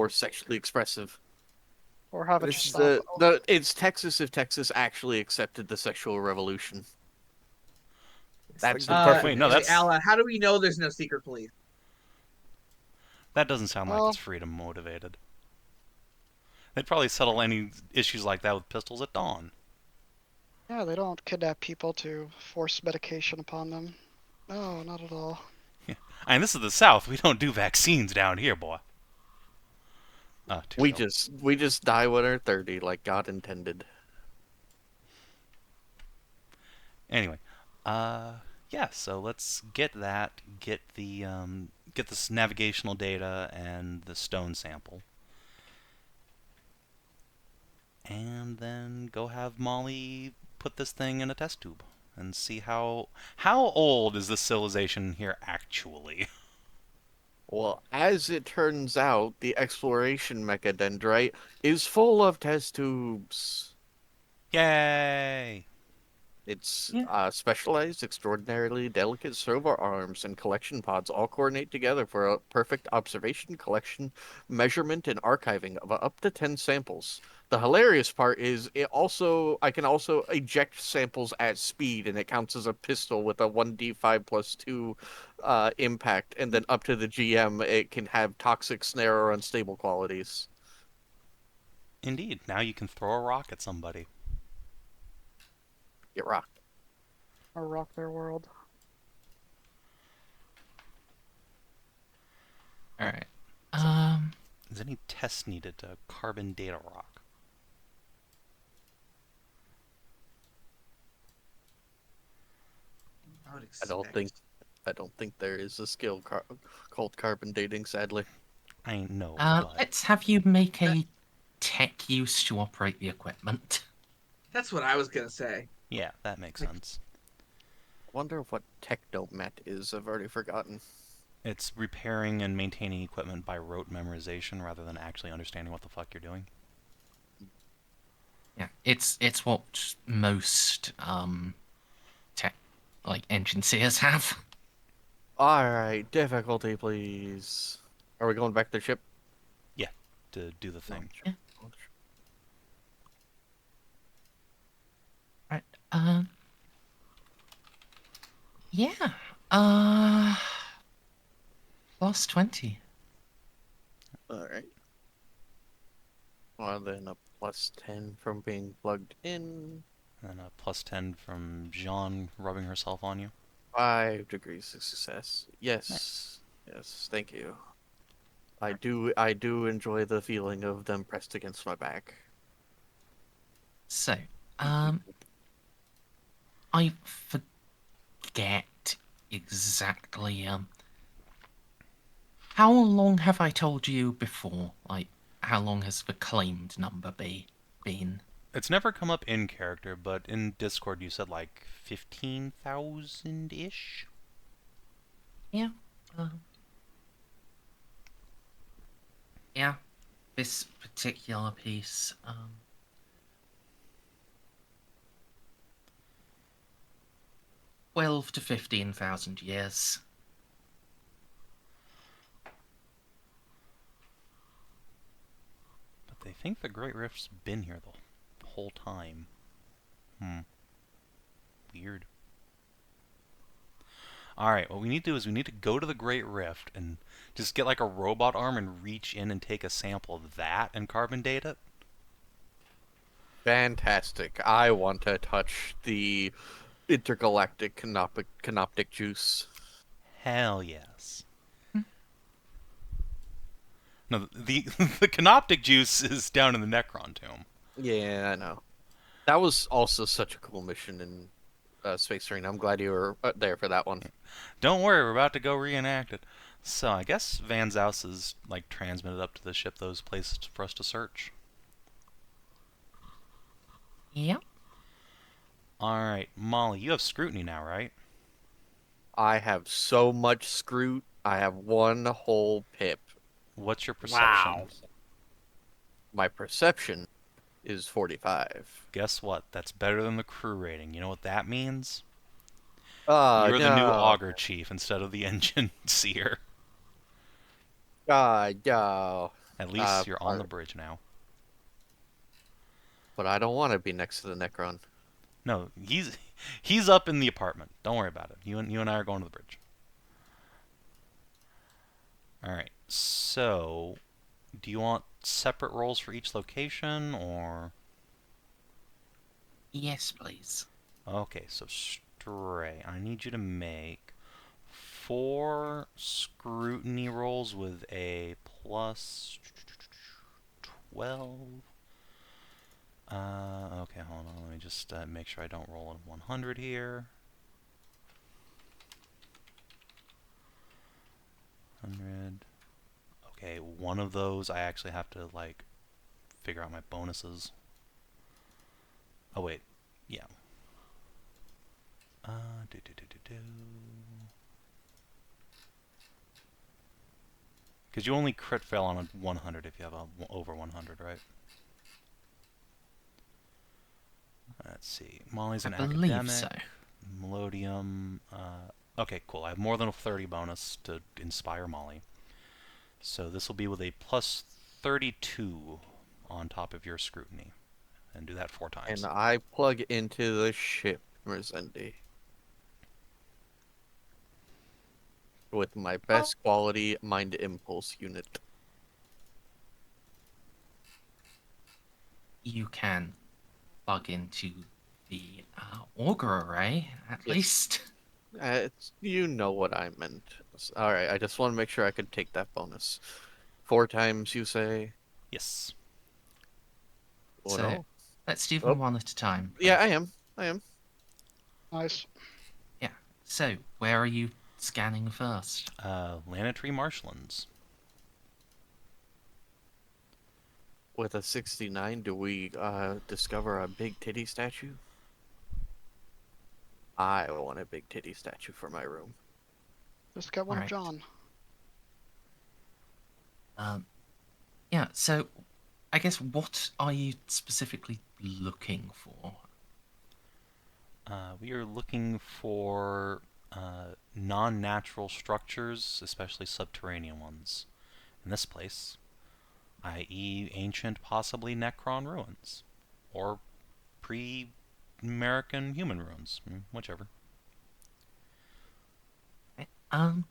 sexually expressive. Or have it It's just stop. it's Texas if Texas actually accepted the sexual revolution. It's That's like the the perfect- Wait, no, that's- Alan, how do we know there's no secret police? That doesn't sound like Well- it's freedom motivated. They'd probably settle any issues like that with pistols at dawn. Yeah, they don't kidnap people to force medication upon them. No, not at all. I mean, this is the South. We don't do vaccines down here, boy. We just die when we're 30, like God intended. Anyway, yeah. So let's get this navigational data and the stone sample, and then go have Molly put this thing in a test tube and see how old is this civilization here actually. Well, as it turns out, the exploration mechadendrite is full of test tubes. Yay! It's Yeah. specialized, extraordinarily delicate servo arms and collection pods all coordinate together for a perfect observation, collection, measurement, and archiving of up to 10 samples. The hilarious part is I can also eject samples at speed, and it counts as a pistol with a 1d5 plus 2 impact, and then up to the GM, it can have toxic, snare, or unstable qualities. Indeed. Now you can throw a rock at somebody. Get rocked. Or rock their world. All right. Is any test needed to carbon data rock? I would I don't expect. think I don't think there is a skill called carbon dating, sadly. I know, but Let's have you make a tech use to operate the equipment. That's what I was gonna say. yeah, that makes sense. Wonder what technomet is. I've already forgotten. It's repairing and maintaining equipment by rote memorization rather than actually understanding what the fuck you're doing. Yeah, it's what most tech like engine seers have. Alright, difficulty, please. Are we going back to the ship? To do the thing. Yeah. Right. Yeah. Plus 20. Alright. Well, then a plus 10 from being plugged in. And a plus 10 from Jeanne rubbing herself on you. 5 degrees of success. Yes. Yes, thank you. I do enjoy the feeling of them pressed against my back. So, I forget exactly, how long have I told you before? Like, how long has the claimed number been? It's never come up in character, but in Discord you said like 15,000-ish? Yeah. Yeah. This particular piece, 12 to 15,000 years. But they think the Great Rift's been here the whole time. Weird. Alright, what we need to do is we need to go to the Great Rift and just get like a robot arm and reach in and take a sample of that and carbon date it. Fantastic. I want to touch the intergalactic canoptic juice. Hell yes. No, the the canoptic juice is down in the Necron tomb. Yeah, I know. That was also such a cool mission in Space Marine. I'm glad you were there for that one. Don't worry, we're about to go reenact it. So I guess Van Zaus is like transmitted up to the ship those places for us to search. Yep. Alright, Molly, you have scrutiny now, right? I have so much scroot. I have one whole pip. What's your perception? Wow. My perception is 45. Guess what? That's better than the crew rating. You know what that means? You're You're the new Augur Chief instead of the Engine Seer. No. At least you're on the bridge now. But I don't want to be next to the Necron. No, he's up in the apartment. Don't worry about it. You and I are going to the bridge. Alright, so do you want separate rolls for each location, or? Yes, please. Okay, so Stray, I need you to make 4 scrutiny rolls with a plus 12. Okay, hold on. Let me just make sure I don't roll a 100 here. 100. Okay, one of those I actually have to, like, figure out my bonuses. Oh, wait. Yeah. Because you only crit fail on a 100 if you have a over 100, right? Let's see. Molly's I an believe academic. so. Melodium. Okay, cool. I have more than a 30 bonus to inspire Molly. So this will be with a plus 32 on top of your scrutiny. And do that 4 times. And I plug into the ship, Merzendi. With my best quality mind impulse unit. You can plug into the auger array, at Yes. least. You know what I meant. Alright, I just want to make sure I could take that bonus. 4 times, you say? Yes. Oh, So, no. let's do Oh. them one at a time. Yeah, I am. Nice. Yeah. So, where are you scanning first? Lanatree Marshlands. With a 69, do we discover a big titty statue? I want a big titty statue for my room. Just got one of Alright. John. Yeah, so I guess what are you specifically looking for? We are looking for non-natural structures, especially subterranean ones. In this place, i.e. ancient, possibly Necron ruins. Or pre-American human ruins. Whichever. And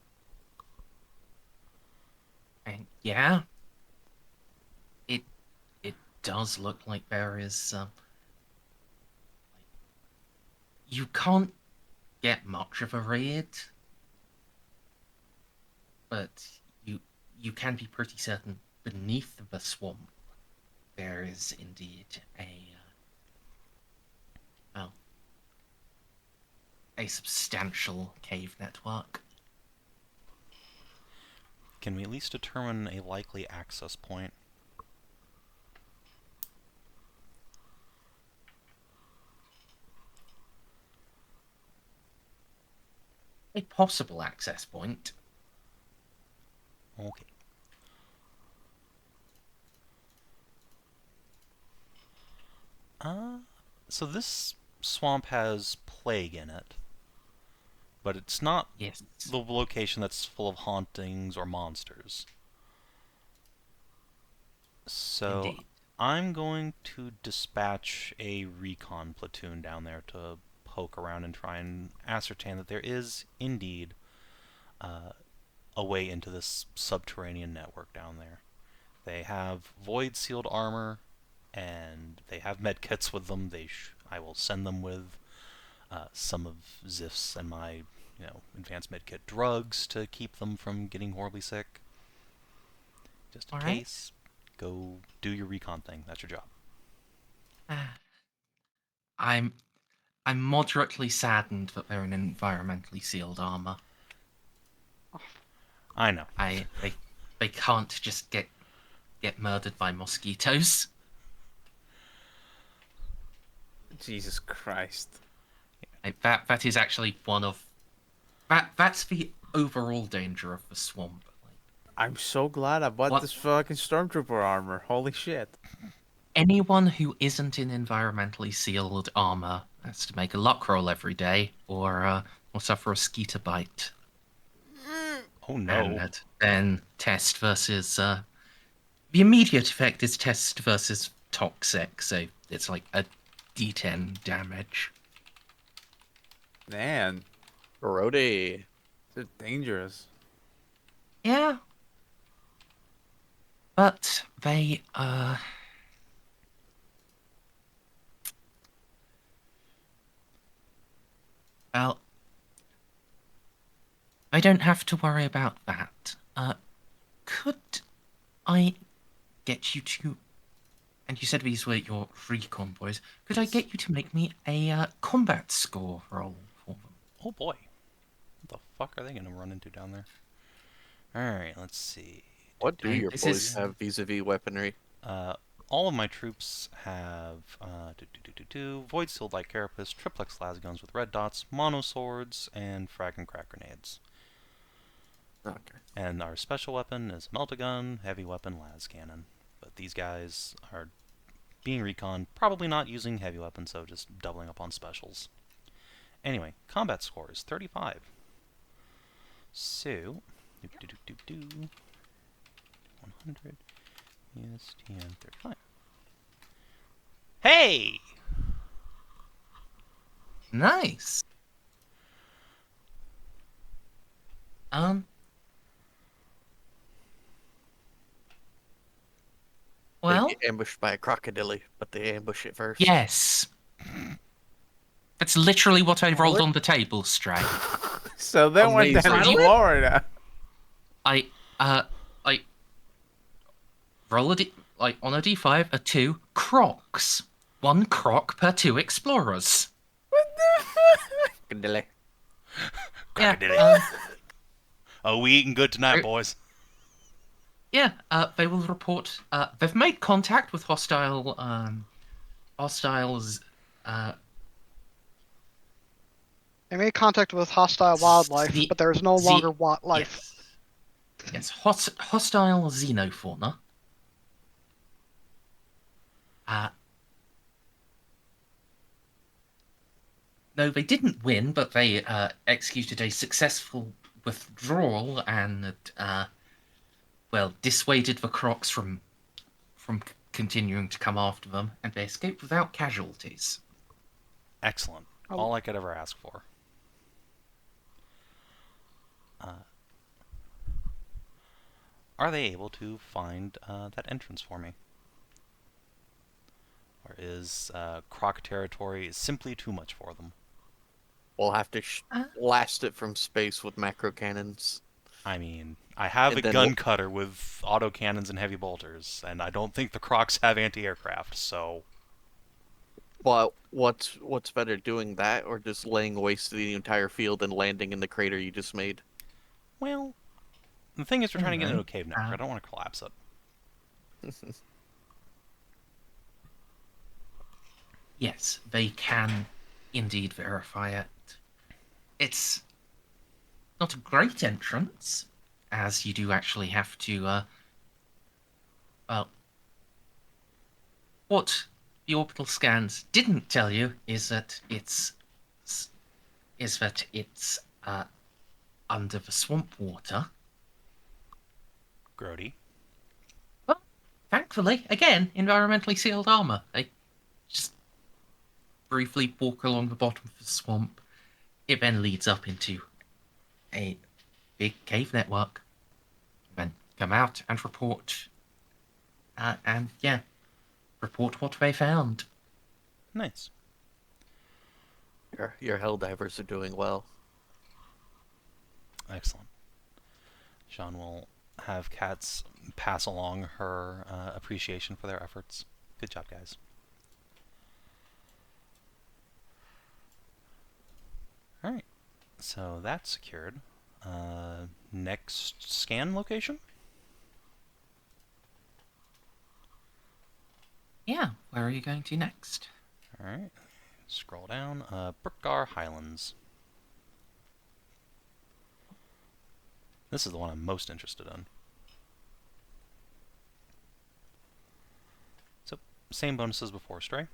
yeah, it does look like there is you can't get much of a read, but you can be pretty certain beneath the swamp there is indeed a substantial cave network. Can we at least determine a likely access point? A possible access point. Okay. So this swamp has plague in it. But it's not Yes. the location that's full of hauntings or monsters. So Indeed. I'm going to dispatch a recon platoon down there to poke around and try and ascertain that there is indeed a way into this subterranean network down there. They have void sealed armor and they have medkits with them. I will send them with some of Xip's and my advanced medkit drugs to keep them from getting horribly sick. Just in Alright. case, go do your recon thing. That's your job. I'm moderately saddened that they're in environmentally sealed armor. I know. They can't just get murdered by mosquitoes. Jesus Christ. That is actually one of that's the overall danger of the swamp. I'm so glad I bought What? this fucking Stormtrooper armor. Holy shit. Anyone who isn't in environmentally sealed armor has to make a luck roll every day, or suffer a skeeter bite. Oh no. And then test versus the immediate effect is test versus toxic, so it's like a D10 damage. Man, Brody. they're dangerous. Yeah. But they well, I don't have to worry about that. Could I get you to... And you said these were your recon boys. Could I get you to make me a combat score roll for them? Oh boy. What the fuck are they going to run into down there? Alright, let's see. What do your This boys is- have vis-a-vis weaponry? All of my troops have void sealed light carapace, triplex las guns with red dots, mono swords, and frag and crack grenades. Okay. And our special weapon is melt-a-gun, heavy weapon, las cannon. But these guys are being recon, probably not using heavy weapons, so just doubling up on specials. Anyway, combat score is 35. So, 100 is 35. Hey! Nice. Well, They get ambushed by a crocodile, but they ambush it first. yes. That's literally what I rolled on the table, Stray. So they went down to Amazing. Florida. I roll on a d5, a 2, crocs. 1 croc per 2 explorers. Crocodile. Yeah, Oh, we eating good tonight, boys. yeah, they will report, they've made contact with hostiles, They made contact with hostile wildlife, the- but there is no longer wildlife. Yes, hostile xenofauna. No, they didn't win, but they executed a successful withdrawal and, well, dissuaded the crocs from continuing to come after them, and they escaped without casualties. Excellent. Oh. All I could ever ask for. Are they able to find that entrance for me? Or is croc territory simply too much for them? We'll have to blast it from space with macro cannons. I mean, I have And a then gun cutter with autocannons and heavy bolters, and I don't think the crocs have anti-aircraft, so... But what's better, doing that or just laying waste to the entire field and landing in the crater you just made? Well, the thing is we're trying to get into a Alright, cave network. I don't want to collapse it. Yes, they can indeed verify it. It's not a great entrance, as you do actually have to, well, what the orbital scans didn't tell you is that it's under the swamp water. Grody. Well, thankfully, again, environmentally sealed armor. They just briefly walk along the bottom of the swamp. It then leads up into a big cave network. Then come out and report. Report what they found. Nice. Your Helldivers are doing well. Excellent. Jeanne will have Cats pass along her appreciation for their efforts. Good job, guys. Alright, so that's secured. Next scan location? Yeah, where are you going to next? Alright, scroll down. Brookgar Highlands. This is the one I'm most interested in. So, same bonuses before, Stray?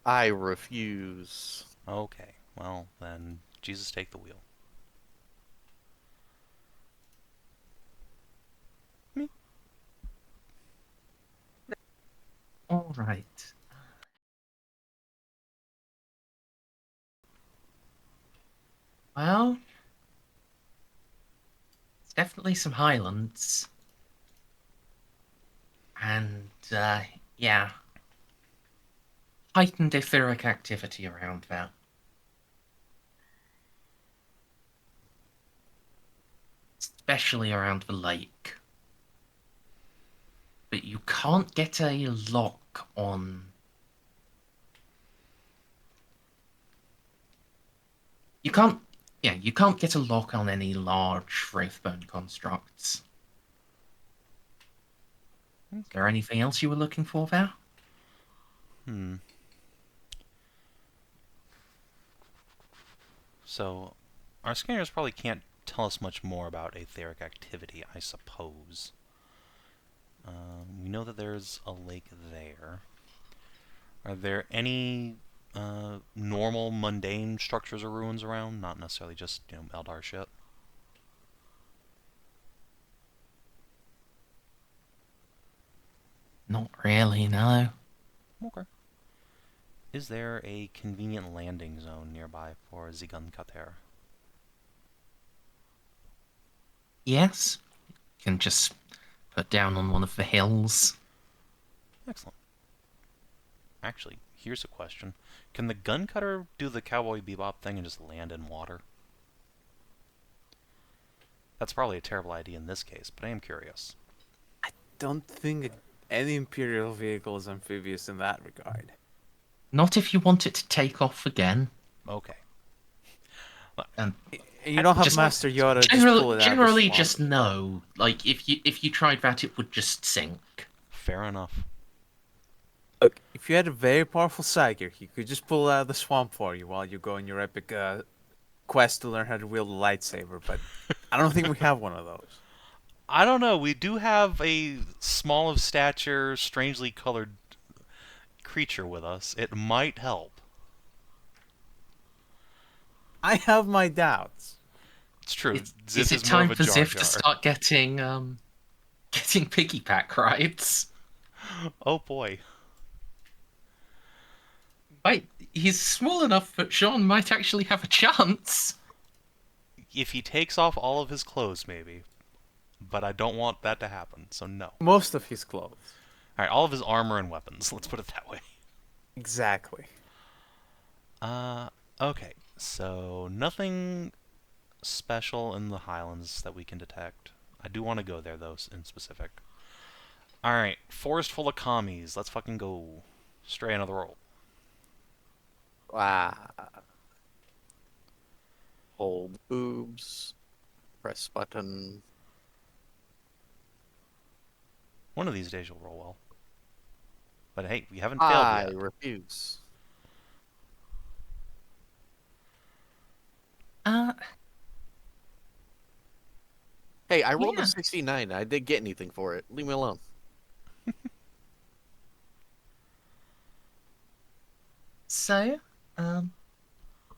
I refuse. Okay, well, then, Jesus take the wheel. Me? All right. Well, it's definitely some highlands. And, yeah. Heightened etheric activity around there. Especially around the lake. But you can't get a lock on... You can't get a lock on any large Wraithbone constructs. Is there anything else you were looking for there? So, our scanners probably can't tell us much more about etheric activity, I suppose. We know that there's a lake there. Are there any normal, mundane structures or ruins around? Not necessarily just, Eldar shit. Not really, no. Okay. Is there a convenient landing zone nearby for Zigun-Kater? Yes. You can just put down on one of the hills. Excellent. Actually, here's a question. Can the gun cutter do the Cowboy Bebop thing and just land in water? That's probably a terrible idea in this case, but I am curious. Don't think any Imperial vehicle is amphibious in that regard. Not if you want it to take off again. Okay. And And you don't have just- Master Yoda just pull it out of the generally swamp. just know. Like, if you tried that, it would just sink. Fair enough. Look, if you had a very powerful Psyker, he could just pull it out of the swamp for you while you go on your epic quest to learn how to wield a lightsaber, but I don't think we have one of those. I don't know. We do have a small of stature, strangely colored creature with us. It might help. I have my doubts. It's true. Xiph Is it more time of a for Jar Xiph to Jar. start getting piggyback rides? Oh boy. Wait, he's small enough that Jeanne might actually have a chance. If he takes off all of his clothes, maybe. But I don't want that to happen, so no. Most of his clothes. Alright, all of his armor and weapons. Let's put it that way. Exactly. Okay. So, nothing special in the highlands that we can detect. I do want to go there, though, in specific. Alright, forest full of commies. Let's fucking go. Stray another roll. Hold boobs. Press button. One of these days you'll roll well. But hey, we haven't failed I yet. refuse. Hey, I rolled Yeah. a 69. I didn't get anything for it. Leave me alone. So,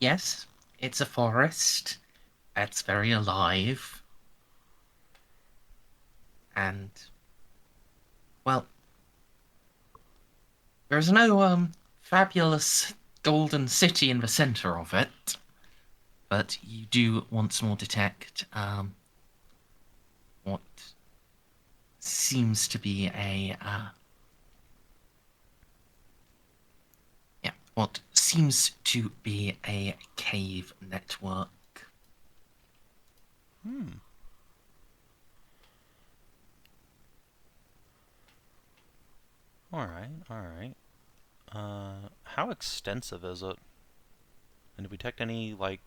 yes, it's a forest. It's very alive. And, well, there's no, fabulous golden city in the center of it. But you do once more detect, what seems to be what seems to be a cave network. Alright. How extensive is it? And did we detect any, like,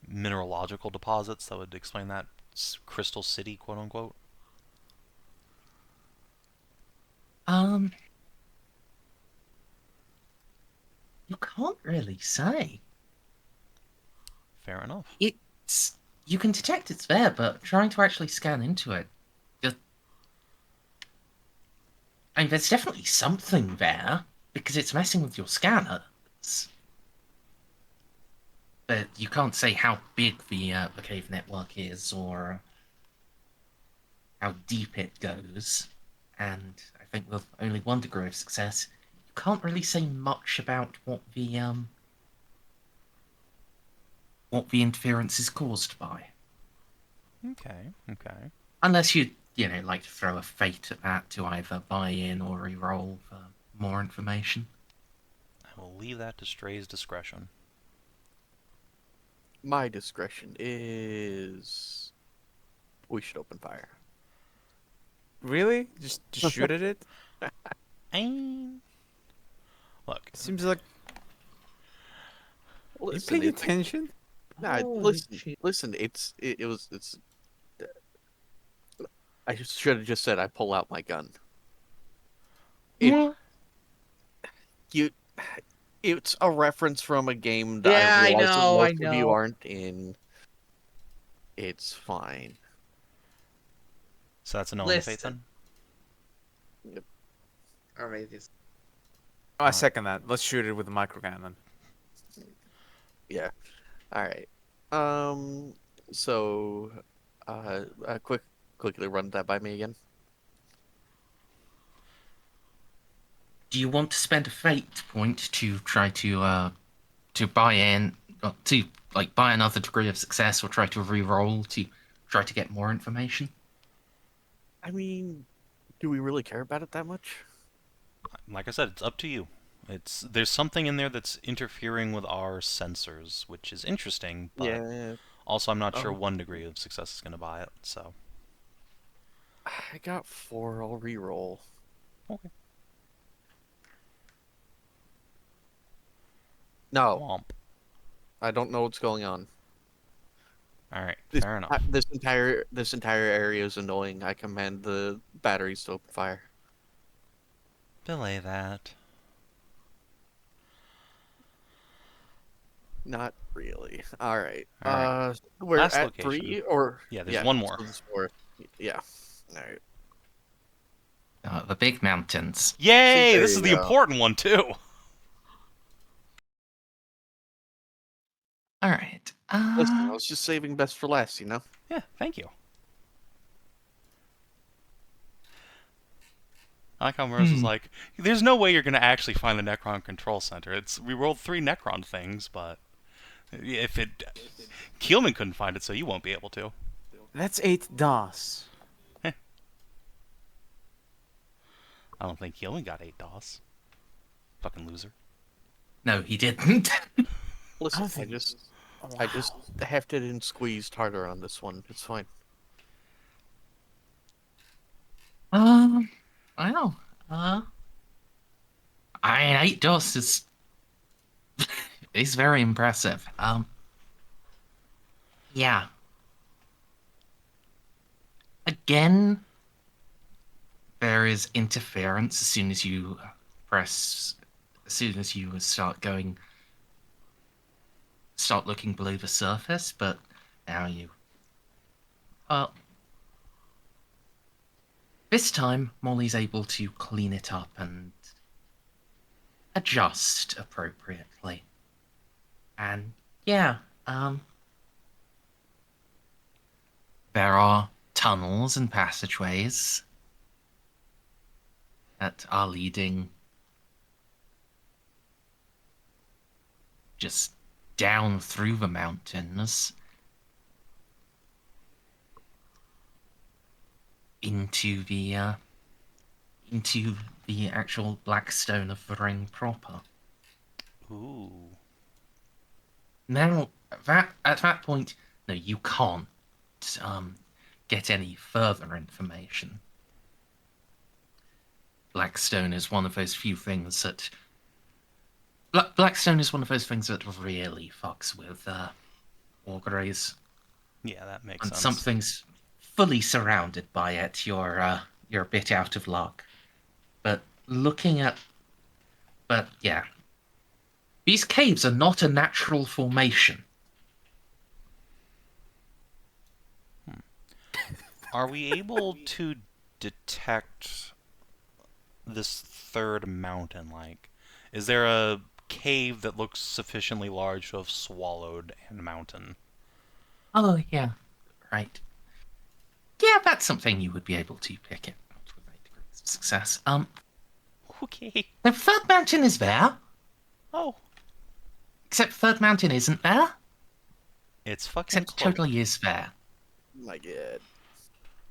mineralogical deposits that would explain that crystal city, quote-unquote? You can't really say. Fair enough. You can detect it's there, but trying to actually scan into it, I mean, there's definitely something there because it's messing with your scanners. But you can't say how big the cave network is or how deep it goes. And I think with only one degree of success, you can't really say much about what the interference is caused by. Okay. Unless you like to throw a fate at that to either buy in or re-roll for more information. I will leave that to Stray's discretion. My discretion is... We should open fire. Really? Just shoot at it? Look, Seems like... you Listen, paying it's... attention? Nah, Holy listen, shit. listen, it's... I should have just said I pull out my gun. It's a reference from a game that Yeah, I I realize know, I most of you know. aren't in. It's fine. so that's a no on the fate Listen. then? Or maybe it's... Oh, I second that. Let's shoot it with a microcannon. Yeah. All right. So, quickly run that by me again. Do you want to spend a fate point to try to buy in, to like buy another degree of success, or try to re-roll to try to get more information? I mean, do we really care about it that much? Like I said, it's up to you. There's something in there that's interfering with our sensors, which is interesting, but Yeah. also I'm not sure 1 degree of success is going to buy it, so... I got 4. I'll re-roll. Okay. No, Womp. I don't know what's going on. Alright, This, fair enough. this entire area is annoying. I command the batteries to open fire. Belay that. Not really. All right. All right. We're Last at location. 3, or Yeah, there's one more. So there's 4. Yeah. All right. The big mountains. Yay! there This you is the go. important one, too! All right. Listen, I was just saving best for last, you know. Yeah, thank you. I like how Merz like, there's no way you're going to actually find the Necron Control Center. We rolled 3 Necron things, but if Keelman couldn't find it, so you won't be able to. That's 8 DOS. I don't think Keelman got 8 DOS. Fucking loser. No, he didn't. Listen, think- I just hefted and squeezed harder on this one. It's fine. I know. I mean, 8 DOS is very impressive. Yeah. Again, there is interference as soon as you start looking below the surface, but now this time, Molly's able to clean it up and adjust appropriately. And yeah, there are tunnels and passageways that are leading just down through the mountains into the actual black stone of the ring proper. Ooh. Now, at that point, no, you can't get any further information. Blackstone is one of those few things that Blackstone is one of those things that really fucks with Wargrays. Yeah, that makes And sense. something's fully surrounded by it, you're a bit out of luck. But yeah, these caves are not a natural formation. Are we able to detect this third mountain? Like, is there a cave that looks sufficiently large to have swallowed a mountain? Oh yeah, right. Yeah, that's something you would be able to pick it up with 8 degrees of success. Okay. The third mountain is there, Oh. except third mountain isn't there. It's fucking Except close. totally is there. My God.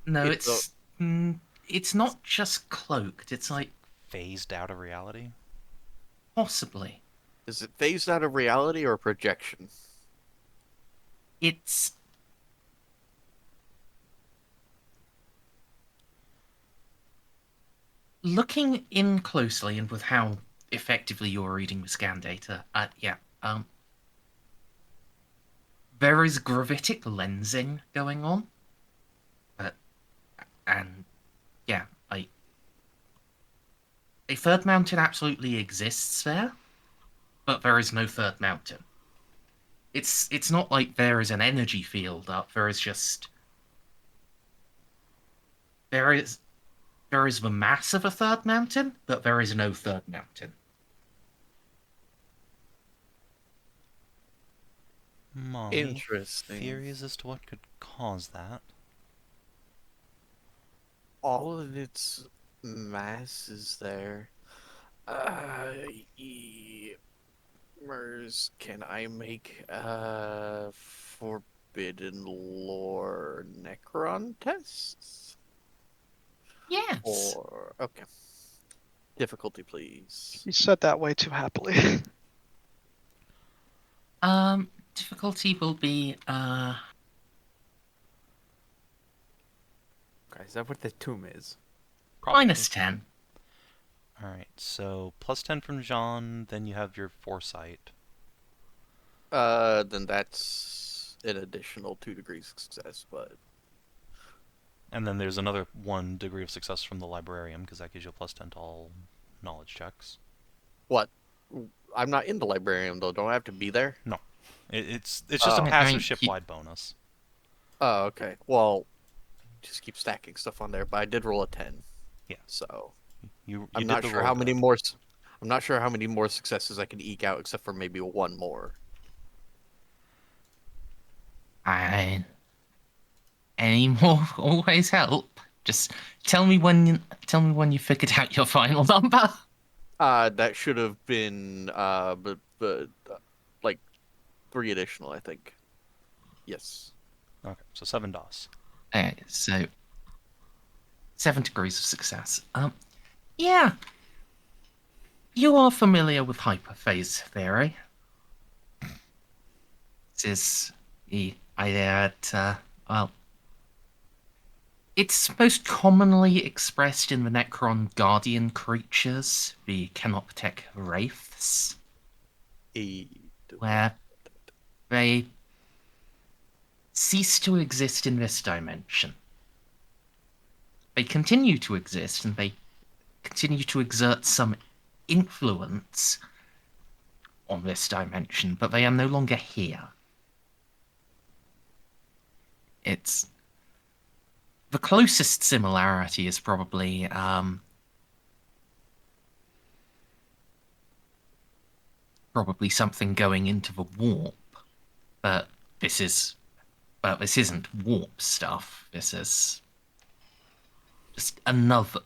No, It's it's not just cloaked. It's like Phased out of reality? possibly. Is it phased out of reality or projection? It's looking in closely and with how effectively you're reading the scan data. There is gravitic lensing going on. And yeah, a third mountain absolutely exists there, but there is no third mountain. It's not like there is an energy field up. There is There is the mass of a third mountain, but there is no third mountain. Molly, Interesting. theories as to what could cause that? All of its mass is there. Mers, can I make a Forbidden Lore Necron tests? Yes. Or okay. Difficulty, please. You said that way too happily. Difficulty will be Okay, is that what the tomb is? -10. Alright, so +10 from Jeanne, then you have your foresight. Then that's an additional 2 degrees of success, but And then there's another 1 degree of success from the librarian, because that gives you a +10 to all knowledge checks. what? I'm not in the librarian though. Don't I have to be there? It's just a Oh. passive I mean, ship-wide bonus. Oh, okay. Well, just keep stacking stuff on there. But I did roll a 10. Yeah. So You I'm did not the sure roll how good. many more. I'm not sure how many more successes I can eke out, except for maybe 1 more. Any more always help. Just tell me when you figured out your final number. That should have been like 3 additional, I think. Yes. Okay, so 7 DOS. Okay, so 7 degrees of success. Yeah. You are familiar with hyperphase theory. This is the idea that, well, it's most commonly expressed in the Necron Guardian creatures, the Canoptek Wraiths, where they cease to exist in this dimension. They continue to exist, and they continue to exert some influence on this dimension, but they are no longer here. It's... The closest similarity is probably, probably something going into the warp, but this isn't warp stuff. This is just another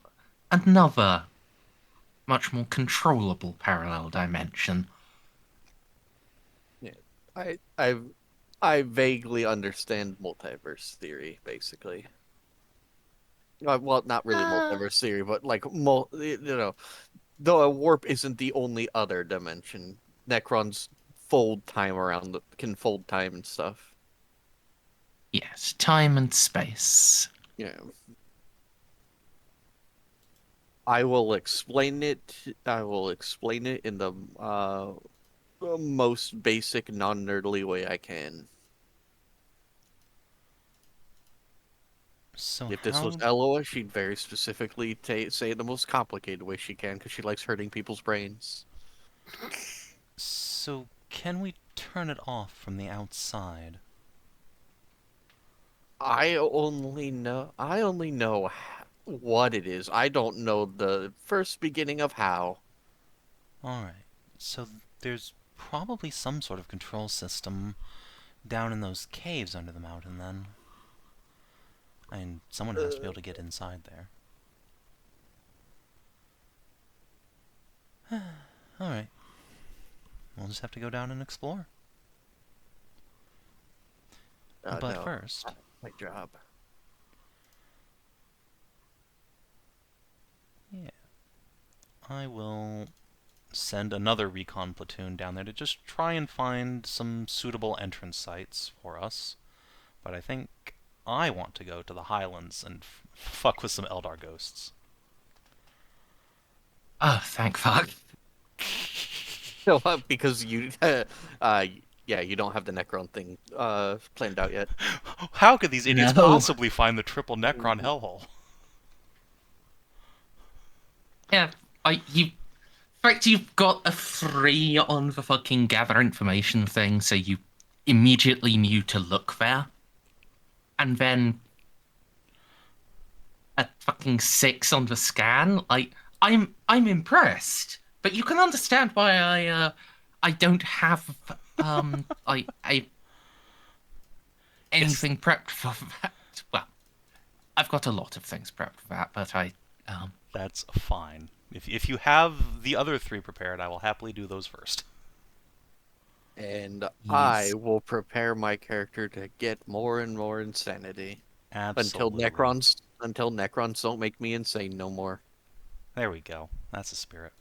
much more controllable parallel dimension. I vaguely understand multiverse theory, basically. Well, not really multiverse theory, but like though a warp isn't the only other dimension. Necrons can fold time and stuff. Yes, time and space. Yeah. I will explain it. I will explain it in the most basic, non-nerdly way I can. So If this was Eloa, she'd very specifically say it the most complicated way she can, because she likes hurting people's brains. So can we turn it off from the outside? I only know what it is. I don't know the first beginning of how. Alright, so there's probably some sort of control system down in those caves under the mountain, then. I mean, someone has to be able to get inside there. Alright. We'll just have to go down and explore. But No, first... my job. Yeah. I will send another recon platoon down there to just try and find some suitable entrance sites for us. But I think I want to go to the highlands and fuck with some Eldar ghosts. Oh, thank fuck. No, because you, yeah, you don't have the Necron thing planned out yet. How could these idiots No. possibly find the triple Necron hellhole? Yeah, in fact, you've got a 3 on the fucking gather information thing, so you immediately knew to look there. And then a fucking 6 on the scan. I'm impressed, but you can understand why I don't have I anything prepped for that. Well, I've got a lot of things prepped for that, but That's fine. If you have the other 3 prepared, I will happily do those first. And Yes. I will prepare my character to get more and more insanity Absolutely. until Necrons don't make me insane no more. There we go. That's the spirit.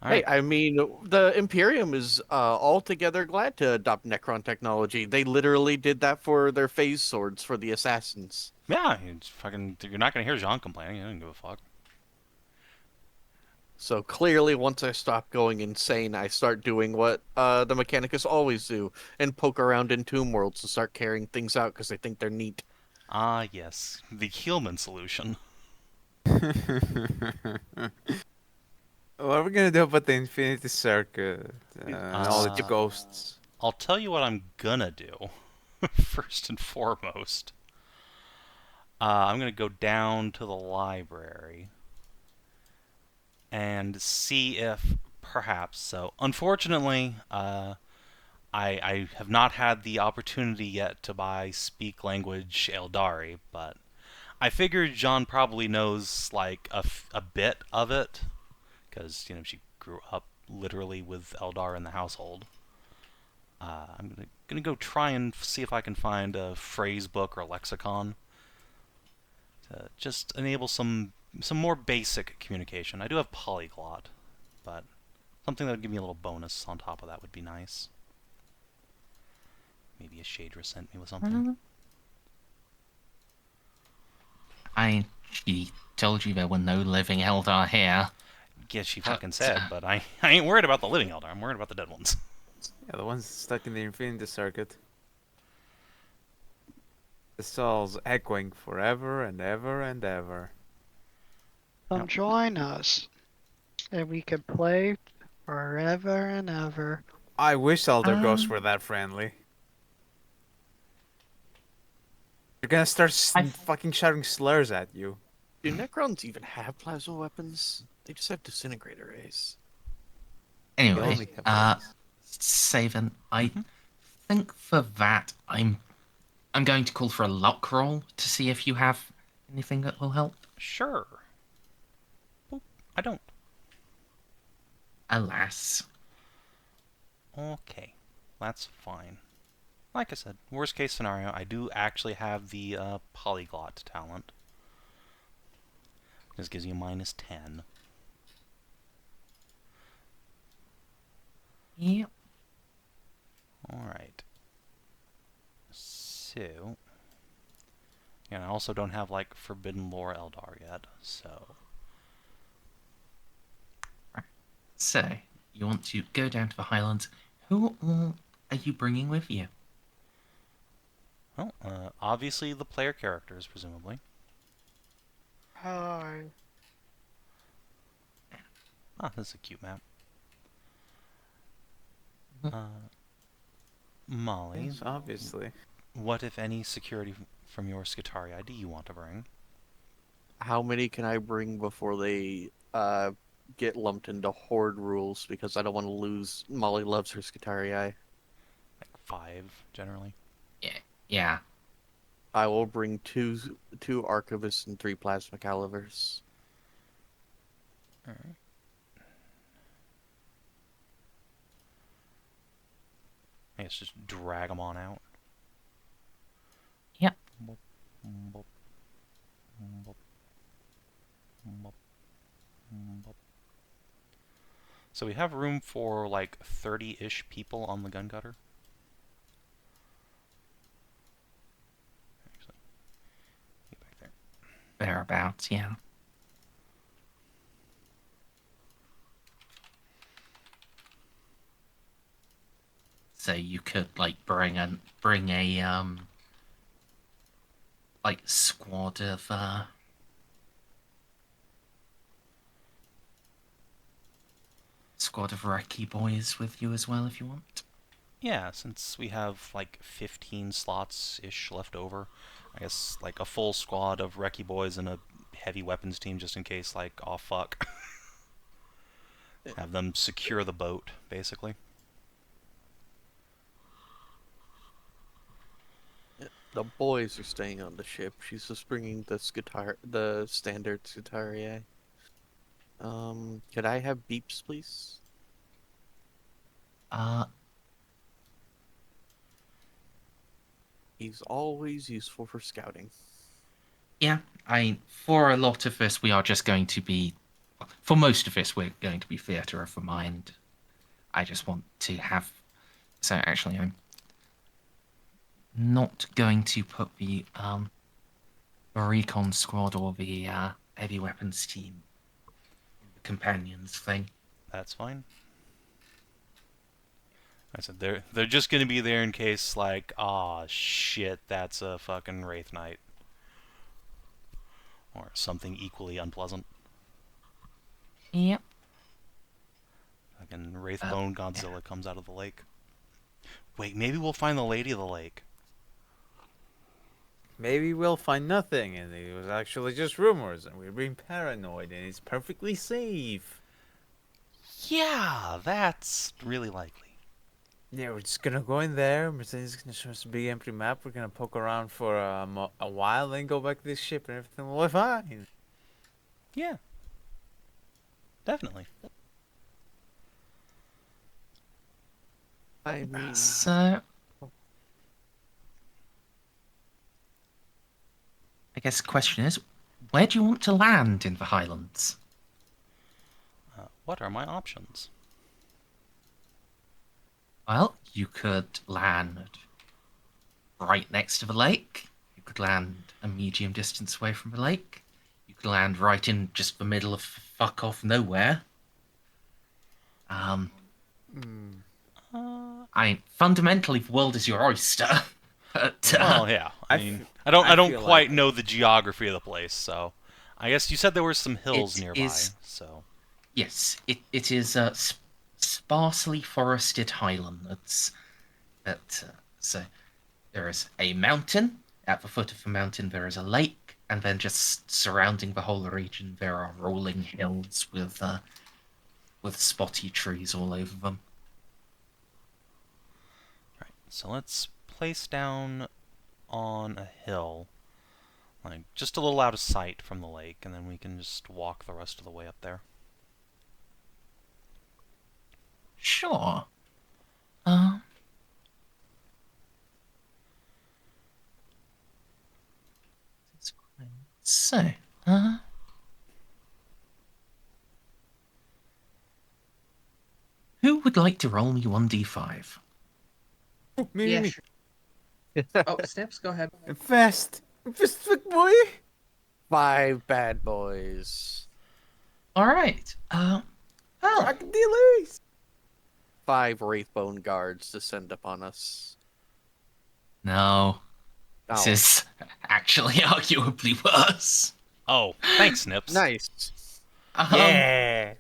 All Hey, right. I mean, the Imperium is altogether glad to adopt Necron technology. They literally did that for their phase swords for the assassins. Yeah, you're not gonna hear Jeanne complaining. He doesn't give a fuck. So clearly, once I stop going insane, I start doing what the Mechanicus always do and poke around in Tomb Worlds and start carrying things out because they think they're neat. Ah, yes, the Heelman solution. What are we gonna do about the Infinity Circuit and all its Uh, ghosts? I'll tell you what I'm gonna do. First and foremost, I'm gonna go down to the library and see if perhaps. So, unfortunately, I have not had the opportunity yet to buy Speak Language Eldari, but I figured Jeanne probably knows like a bit of it, because she grew up literally with Eldar in the household. I'm gonna go try and see if I can find a phrase book or lexicon to just enable some more basic communication. I do have polyglot, but something that would give me a little bonus on top of that would be nice. Maybe a Shadra sent me with something. She told you there were no living Eldar here. Yes, she fucking said, but I ain't worried about the living Eldar. I'm worried about the dead ones. Yeah, the ones stuck in the Infinity Circuit. The souls echoing forever and ever and ever. Come join us, and we can play forever and ever. I wish Elder Ghosts were that friendly. You're gonna start fucking shouting slurs at you. Do Necrons even have plasma weapons? They just have disintegrator rays. They Anyway, only have those. Savin, I think for that I'm going to call for a luck roll to see if you have anything that will help. Sure. Well, I don't. Alas. Okay, that's fine. Like I said, worst case scenario, I do actually have the polyglot talent. This gives you -10. Yep. Alright. So... and I also don't have, like, Forbidden Lore Eldar yet, so... So, you want to go down to the highlands. Who all are you bringing with you? Well, obviously the player characters, presumably. Hi. Ah, this is a cute map. Molly, Yes, obviously. what, if any, security from your Skitarii do you want to bring? How many can I bring before they get lumped into horde rules? Because I don't want to lose. Molly loves her Skitarii. Like 5, generally. Yeah. I will bring two archivists and 3 plasma calivers. Alright. I guess just drag them on out. Yep. Bop, bop, bop, bop, bop. So we have room for like 30-ish people on the gun cutter. Actually, get back there. Thereabouts, yeah. So you could like bring a like squad of recce boys with you as well if you want. Yeah, since we have like 15 slots-ish left over, I guess like a full squad of recce boys and a heavy weapons team just in case, like, oh fuck. Have them secure the boat, basically. The boys are staying on the ship. She's just bringing the standard Scutarier. Could I have beeps, please? He's always useful for scouting. Yeah, for a lot of this, we are just going to be, for most of this, we're going to be theatre of the mind. I just want to have, so actually I'm not going to put the recon squad or the heavy weapons team in the companions thing. That's fine. I said they're just gonna be there in case, like, ah, shit, that's a fucking Wraith Knight. Or something equally unpleasant. Yep. Fucking Wraithbone Godzilla comes out of the lake. Wait, maybe we'll find the Lady of the Lake. Maybe we'll find nothing, and it was actually just rumors, and we're being paranoid, and it's perfectly safe. Yeah, that's really likely. Yeah, we're just gonna go in there. Merzendi's gonna show us a big empty map. We're gonna poke around for a while, then go back to this ship, and everything will be fine. Yeah. Definitely. I mean, So, I guess the question is, where do you want to land in the Highlands? What are my options? Well, you could land right next to the lake. You could land a medium distance away from the lake. You could land right in just the middle of fuck off nowhere. Fundamentally, the world is your oyster. But, Well, yeah. I mean, I don't feel quite like- know the geography of the place, so I guess you said there were some hills It nearby, is- so yes, it is sparsely forested highlands. But so there is a mountain. At the foot of the mountain, there is a lake, and then just surrounding the whole region, there are rolling hills with spotty trees all over them. right. So let's place down on a hill, like just a little out of sight from the lake, and then we can just walk the rest of the way up there. Sure. So, who would like to roll me 1d5? Me, Yeah, me. sure. Oh, Snips, go ahead. Fast, fuck boy. 5 bad boys. All right. Well, Crocodiles. 5 Wraithbone guards descend upon us. no. This Oh, is actually arguably worse. Oh, thanks, Snips. nice. Yeah.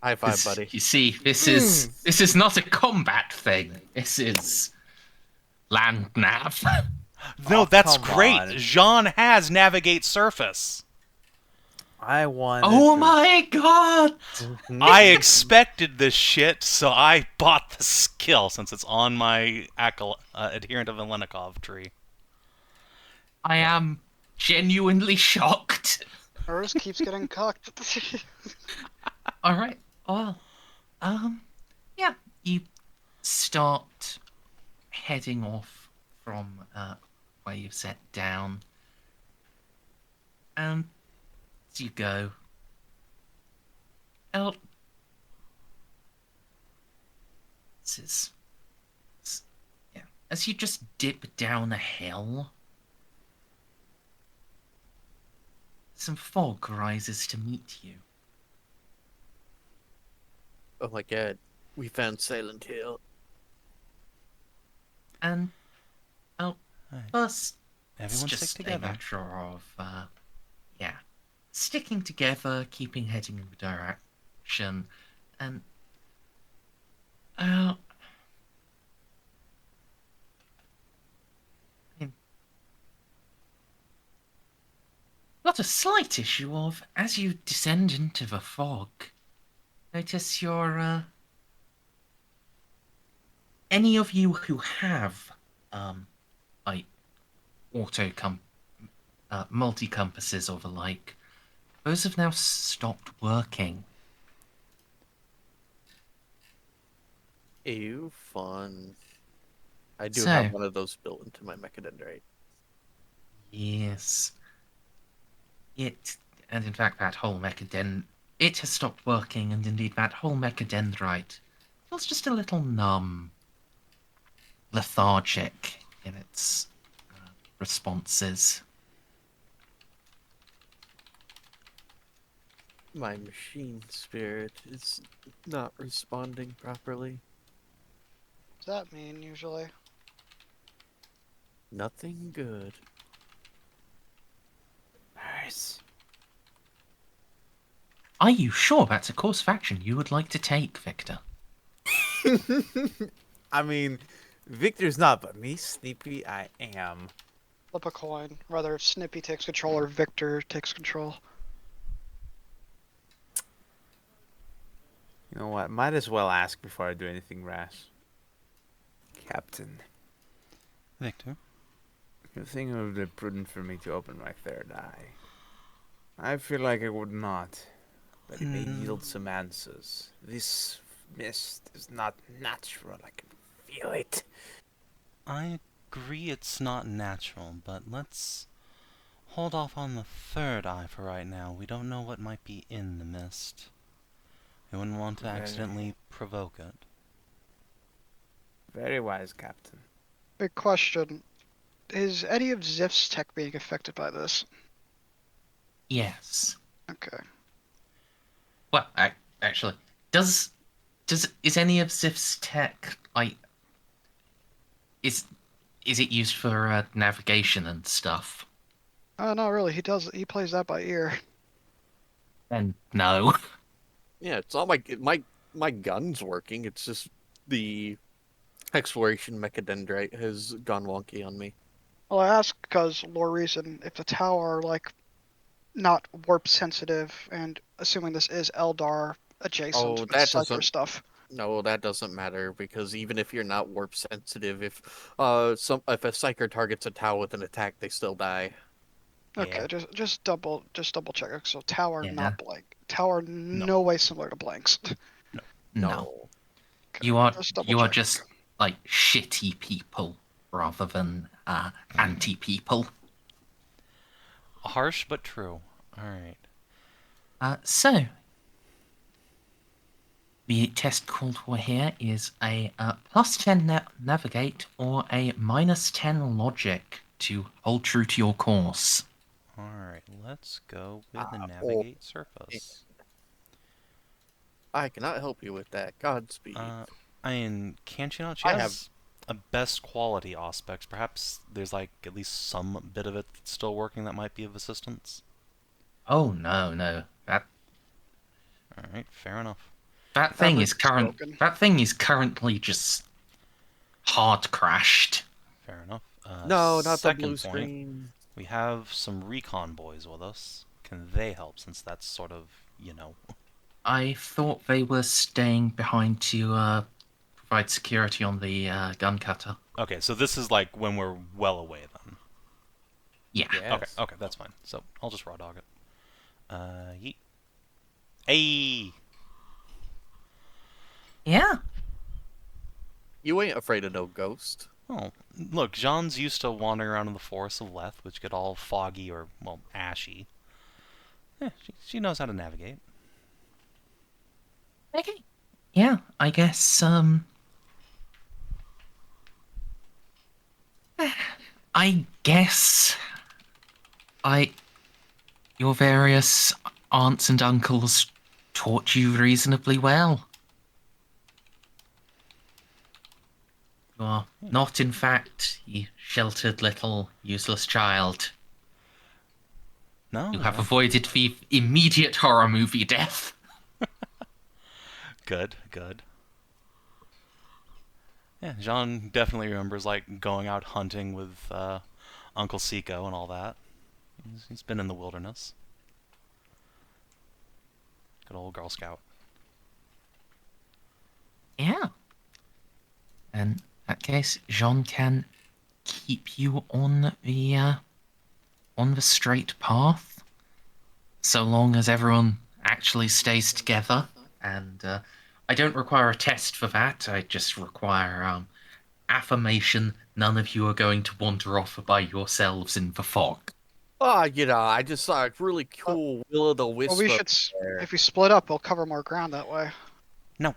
High five, 'Cause buddy. You see, this is not a combat thing. This is land nav. No, Oh, that's come great. on. Jeanne has navigate surface. I wanted Oh to- my god! I expected this shit, so I bought the skill since it's on my adherent of Elenikov tree. I am genuinely shocked. Hers keeps getting cocked. All right. Well, yeah. You start heading off from where you've set down, and as you go, oh, yeah. As you just dip down a hill, some fog rises to meet you. Oh my god. We found Silent Hill. And first, Everyone it's stick just a together. matter of sticking together, keeping heading in the direction, and I mean, got a slight issue of, as you descend into the fog, notice any of you who have, like, multi-compasses or the like, those have now stopped working. Ew, fun. I do So- have one of those built into my mechadendrite. Yes. And in fact, it has stopped working, and indeed that whole mechadendrite feels just a little numb, lethargic in its responses. My machine spirit is not responding properly. What does that mean usually? Nothing good. Nice. Are you sure that's a course of action you would like to take, Victor? I mean, Victor's not, but me, Snippy, I am. Flip a coin. Whether Snippy takes control or Victor takes control. You know what? Might as well ask before I do anything rash. Captain, Victor? you think it would be prudent for me to open my third eye? I feel like I would not, but it may yield some answers. This mist is not natural. I can feel it. I agree it's not natural, but let's hold off on the third eye for right now. We don't know what might be in the mist. We wouldn't want to accidentally provoke it. Very wise, Captain. Big question. Is any of Xip's tech being affected by this? Yes. Okay. Well, actually, is any of Xip's tech, like, is it used for navigation and stuff? Not really. He plays that by ear. Then no. Yeah, it's not like my gun's working. It's just the exploration mechadendrite has gone wonky on me. Well, I ask because lore reason, if the tower are like not warp sensitive, and assuming this is Eldar adjacent Oh, with that Cypher doesn't- stuff. No, that doesn't matter because even if you're not warp sensitive, if if a psyker targets a Tau with an attack, they still die. Okay, Yeah. just double check. So tower Yeah. not blank. Tower no way similar to blanks. No. Okay, You are double checking. just like shitty people rather than anti-people. Harsh but true. Alright. So the test called for here is a +10 navigate or a -10 logic to hold true to your course. Alright, let's go with the or- navigate surface. I cannot help you with that. Godspeed. Can't you not? She I has a best quality aspects. Perhaps there's like at least some bit of it that's still working that might be of assistance. Oh no, Alright, fair enough. that thing is Fabric's broken. That thing is currently just hard crashed. Fair enough. No, not the second blue point, screen. we have some recon boys with us. Can they help since that's sort of, you know... I thought they were staying behind to provide security on the gun cutter. Okay, so this is like when we're well away then. Yeah. Yes. Okay, that's fine. So I'll just raw dog it. Yeet. Hey! Yeah. You ain't afraid of no ghost. Oh, look, Jeanne's used to wandering around in the forests of Leth, which get all foggy or, well, ashy. Yeah, she knows how to navigate. Okay. Yeah, I guess I guess your various aunts and uncles taught you reasonably well. You are not, in fact, you sheltered little useless child. No, You have no. avoided the immediate horror movie death. Good. Yeah, Jeanne definitely remembers, like, going out hunting with Uncle Ceiko and all that. He's been in the wilderness. Good old Girl Scout. Yeah. In that case, Jeanne can keep you on the straight path, so long as everyone actually stays together. And I don't require a test for that. I just require affirmation. None of you are going to wander off by yourselves in the fog. I just saw a really cool will-o'-the-wisp Well, we up should. there. If we split up, we'll cover more ground that way. No.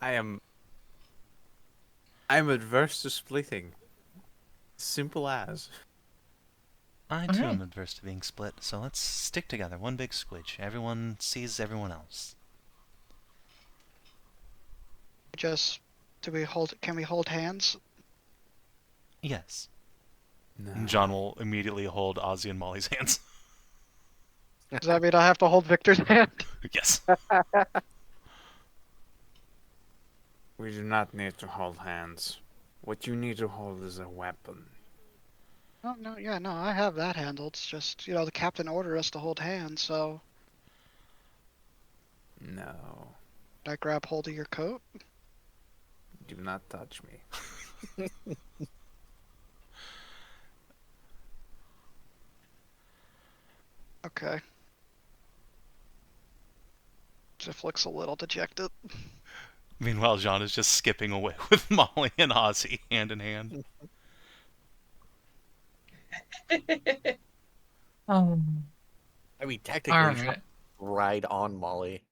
I'm adverse to splitting. Simple as. I too Alright. am adverse to being split, so let's stick together. One big squidge. Everyone sees everyone else. Just do we hold? Can we hold hands? Yes. No. And John will immediately hold Ozzy and Molly's hands. Does that mean I have to hold Victor's hand? Yes. We do not need to hold hands. What you need to hold is a weapon. Oh no, yeah, no, I have that handled. It's just the captain ordered us to hold hands, so No. I grab hold of your coat. Do not touch me. Okay. Xiph looks a little dejected. Meanwhile, John is just skipping away with Molly and Ozzy hand in hand. Oh. I mean, technically, Alright. ride on Molly.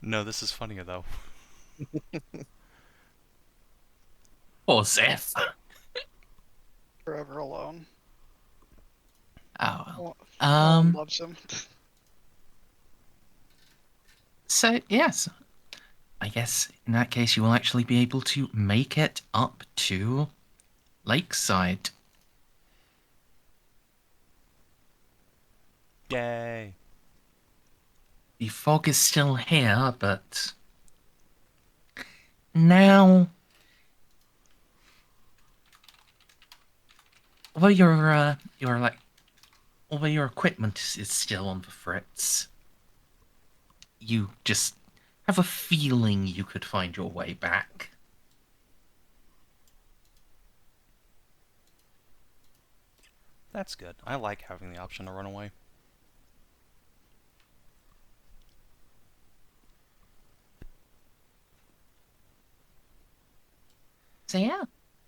No, this is funnier though. Poor Xiph. Forever alone. Oh No well. one loves him. So yes, I guess in that case you will actually be able to make it up to Lakeside. Yay. The fog is still here, but now, although although your equipment is still on the fritz, you just have a feeling you could find your way back. That's good. I like having the option to run away. So yeah,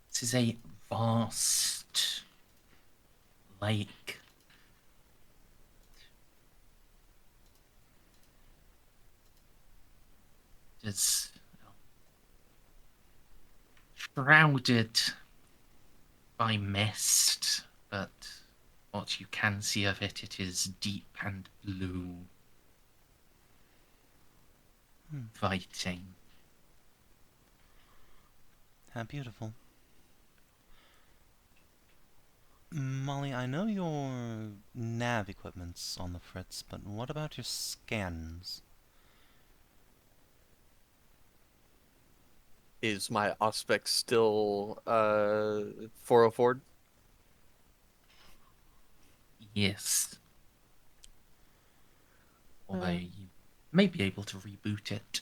this is a vast lake. It's shrouded by mist, but what you can see of it, it is deep and blue. Inviting. How beautiful. Molly, I know your nav equipment's on the fritz, but what about your scans? Is my Auspex still 404? Yes. Although you may be able to reboot it.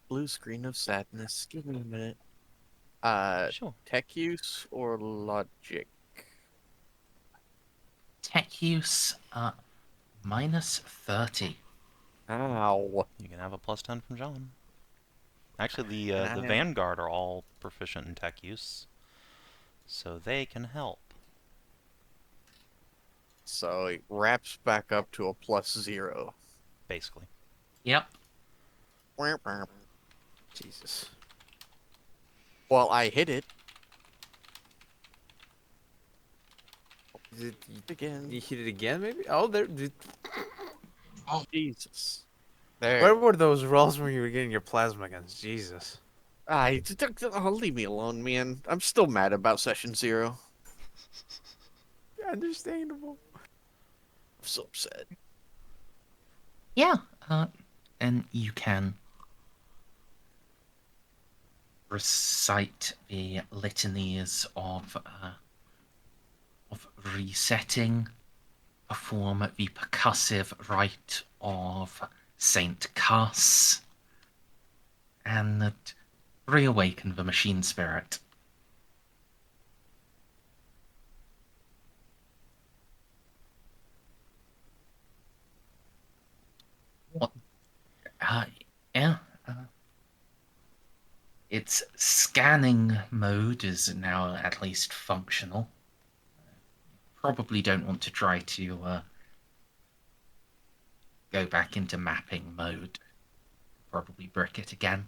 Blue screen of sadness. Give me a minute. Sure. Tech use or logic? Tech use, minus 30. Ow. You can have a +10 from John. Actually, And the I- Vanguard are all proficient in tech use, so they can help. So it wraps back up to a +0. Basically. Yep. Jesus. Well, I hit it Did again. you hit it again, maybe? Oh, there. Oh, Jesus. There. Where were those rolls when you were getting your plasma guns? Jesus. Leave me alone, man. I'm still mad about session 0. Understandable. I'm so upset. Yeah. And you can recite the litanies of resetting, perform the percussive rite of Saint Cuss, and reawaken the machine spirit. What? Yeah. Its scanning mode is now at least functional. Probably don't want to try to go back into mapping mode. Probably brick it again.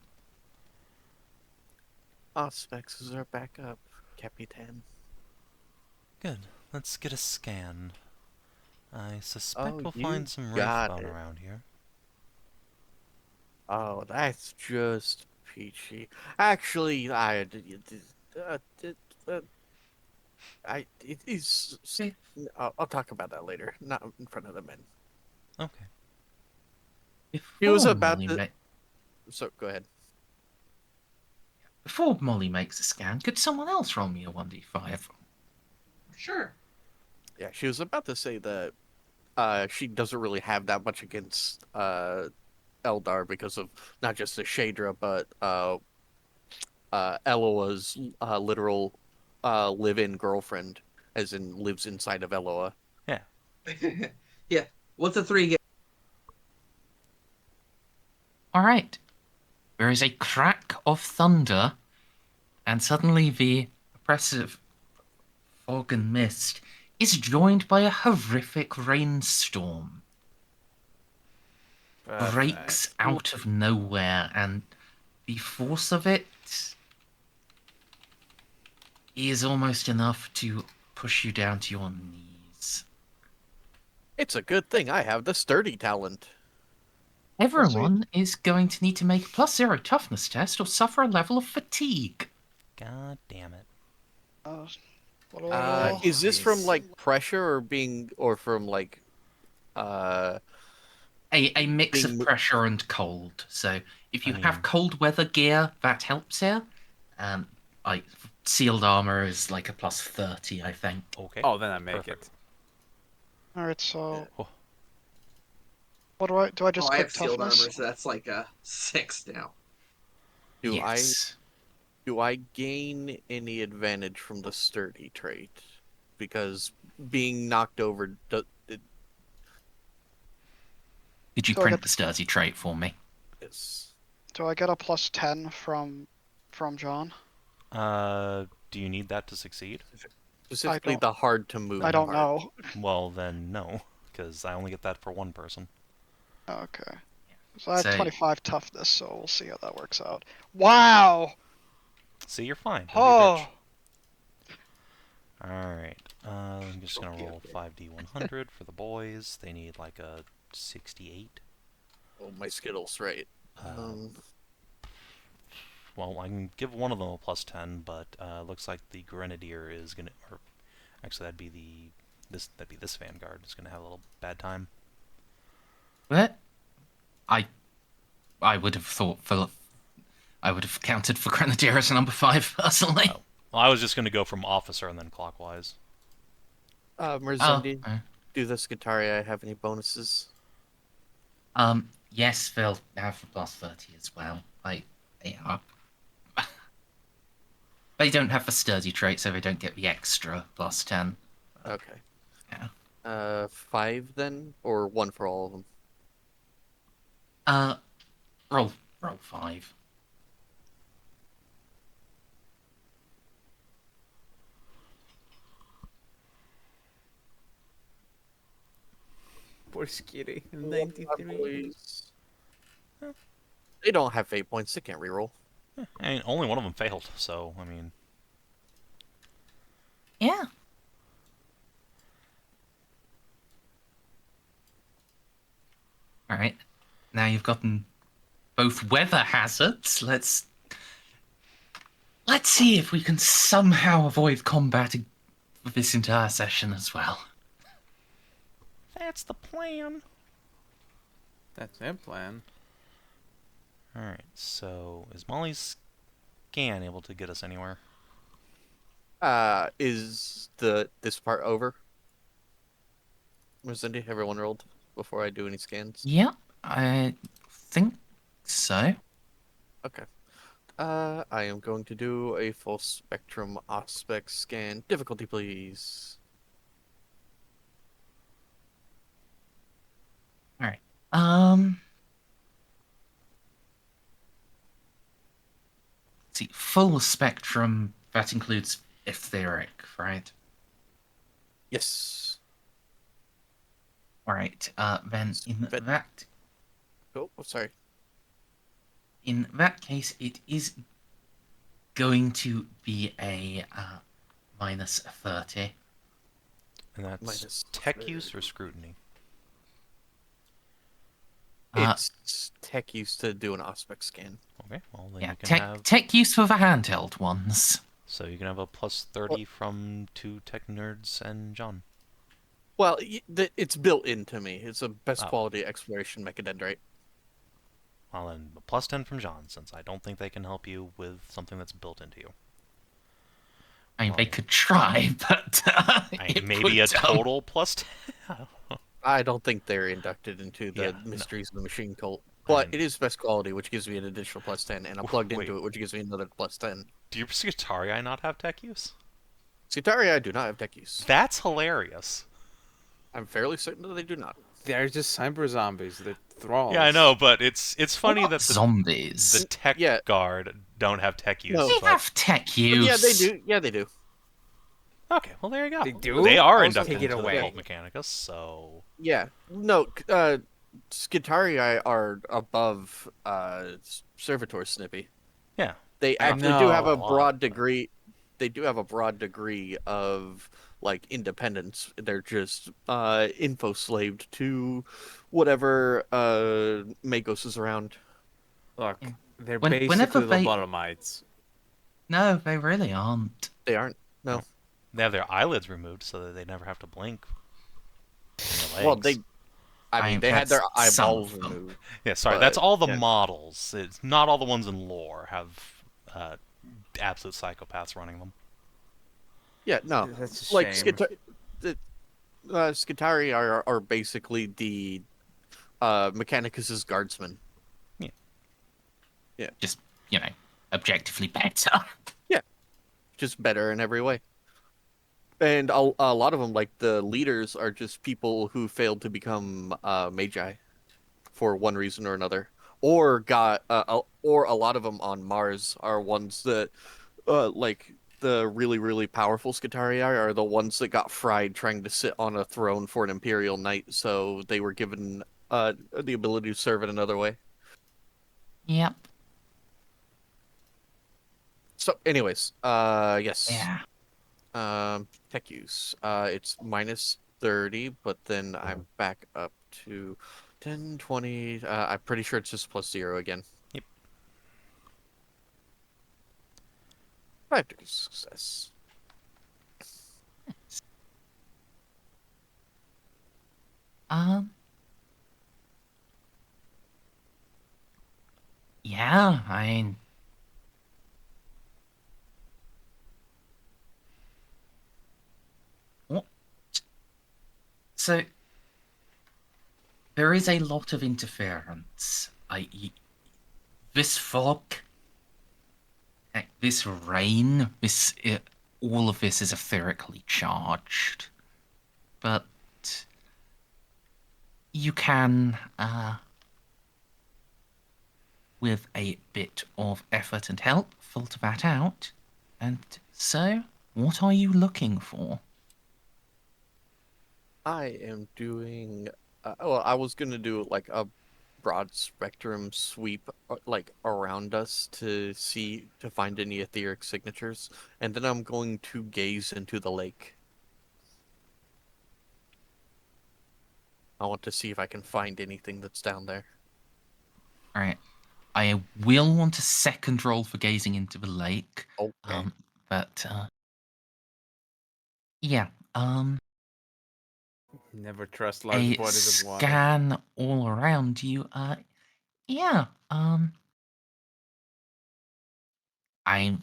Specs are back up, Capitan. Good. Let's get a scan. I suspect Oh, we'll you find some got wraithbone it. around here. Oh, that's just peachy. Actually, it is. I'll talk about that later. Not in front of the men. Okay. He was Before about Molly to. So go ahead. Before Molly makes a scan, could someone else roll me a 1d5? Sure. Yeah, she was about to say that she doesn't really have that much against Eldar because of not just the Shadra, but Eloa's literal live-in girlfriend, as in lives inside of Eloa. Yeah. Yeah. What's a 3 get? All right. There is a crack of thunder, and suddenly the oppressive fog and mist is joined by a horrific rainstorm. Breaks Perfect. out of nowhere, and the force of it is almost enough to push you down to your knees. It's a good thing I have the sturdy talent. Everyone is going to need to make a +0 toughness test or suffer a level of fatigue. God damn it. What do I roll? Is this from Nice. like pressure or from like A mix Being of mo- pressure and cold. So if you I have mean- cold weather gear, that helps here. Like sealed armor is like a +30, I think. Okay. Oh, then I make Perfect. it. All right, so Oh. what do I do? I just I click have sealed toughness. armor, so that's like a 6 now. Yes. do I gain any advantage from the sturdy trait? Because being knocked over Could you So I print get- the sturdy trait for me? is Do I get a +10 from John? Do you need that to succeed? specifically don't- the hard to move. I don't part. know. Well, then no, because I only get that for one person. Okay. So I have So- 25 toughness, so we'll see how that works out. Wow! See, you're fine. Don't be a bitch. Oh! Alright. I'm just gonna roll 5d100 for the boys. They need like a 68. Oh, my Skittles, right? Well, I can give one of them a +10, but looks like the Grenadier is gonna, or actually that'd be this Vanguard is gonna have a little bad time. What? I would have thought I would have counted for Grenadier as a number 5 personally. Oh. Well, I was just gonna go from officer and then clockwise. Merzendi, Oh, do this Guitaria have any bonuses? yes, they'll have the +30 as well. They don't have the sturdy trait, so they don't get the extra +10. Okay. Yeah. 5 then, or 1 for all of them? Roll 5. Poor Skitty. 93. Boys. They don't have fate points. They can't reroll. I mean, only one of them failed, so I mean, Yeah. All right. Now you've gotten both weather hazards. Let's see if we can somehow avoid combat for this entire session as well. that's the plan. That's their plan. All right. So is Molly's scan able to get us anywhere? Is this part over? Merzendi, everyone rolled before I do any scans. Yeah, I think so. Okay. I am going to do a full spectrum aspect scan. Difficulty, please. All right. See, full spectrum, that includes etheric, right? Yes. All right. Then But- Oh, sorry. in that case, it is going to be a minus 30. And that's Minus tech use 30. or scrutiny? It's tech used to do an aspect scan. Okay, well then Yeah, you can have. tech use for the handheld ones. So you can have a plus 30 from 2 tech nerds and John. Well, it's built into me. It's a best Oh. quality exploration mechadendrite. Well, then a plus 10 from John, since I don't think they can help you with something that's built into you. I mean, Well, they yeah. could try, but Maybe a total plus 10. I don't think they're inducted into the Yeah, no. mysteries of the machine cult. But mean- it is best quality, which gives me an additional plus 10, and I'm plugged Wait. into it, which gives me another plus 10. Do your Skitarii not have tech use? Citaria, I do not have tech use. That's hilarious. I'm fairly certain that they do not. They're just cyber zombies. They're thralls. Yeah, I know, but it's funny that the zombies. tech Yeah. guard don't have tech use. No. They but- have tech But use. yeah, they do. Yeah, they do. Okay, well there you go. They do? They are I'll inducted take it into the away. Cult Mechanicus, so Yeah. No, Skitarii are above Servitor Snippy. yeah. They I actually do have a know. broad degree. They do have a broad degree of like independence. They're just info slaved to whatever Magos is around. Look, they're Whenever basically they- lobotomites. No, they really aren't. They aren't. No. They have their eyelids removed so that they never have to blink. And their Well, legs. I mean, they had their that's some eyeballs of them. removed. Yeah, sorry, but, that's all the yeah. models. It's not all the ones in lore have absolute psychopaths running them. Yeah, no. That's a Like shame. Skitarii are basically the Mechanicus's guardsmen. Just, objectively better. Just better in every way. And a lot of them, like the leaders, are just people who failed to become magi for one reason or another, or or a lot of them on Mars are ones that, like the really really powerful Skitarii are the ones that got fried trying to sit on a throne for an Imperial knight, so they were given the ability to serve in another way. Yep. So, anyways, yes. Yeah. Tech use. It's minus 30, but then I'm back up to 10, 20. I'm pretty sure it's just plus 0 again. Yep. 5 degrees success. Yeah, I mean, what? So there is a lot of interference. This fog, this rain, all of this is etherically charged, but you can, with a bit of effort and help, filter that out. And so, what are you looking for? I am doing. Well, I was gonna do like a broad spectrum sweep, like around us to find any etheric signatures, and then I'm going to gaze into the lake. I want to see if I can find anything that's down there. All right. I will want a second roll for gazing into the lake. Okay. But yeah. Never trust large A bodies of water. scan all around you. Yeah.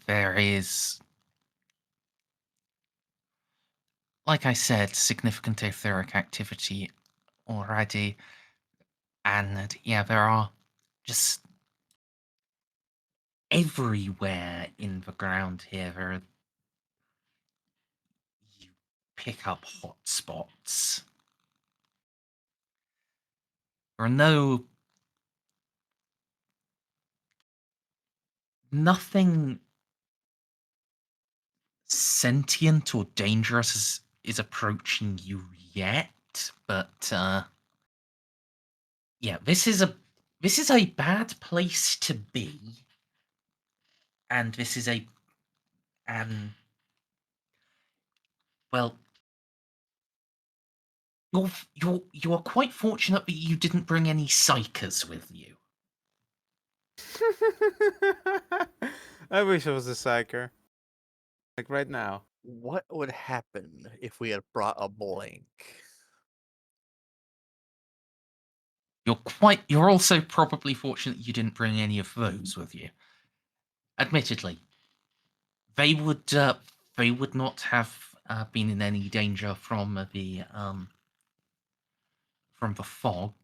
There is, like I said, significant etheric activity already. And yeah, there are just everywhere in the ground here. You pick up hotspots. There are nothing sentient or dangerous is approaching you yet, but yeah, this is a bad place to be, and this is well, you're quite fortunate that you didn't bring any psychers with you. I wish I was a psyker. Like right now. What would happen if we had brought a blank? You're also probably fortunate you didn't bring any of those with you. Admittedly, they would not have been in any danger from the fog.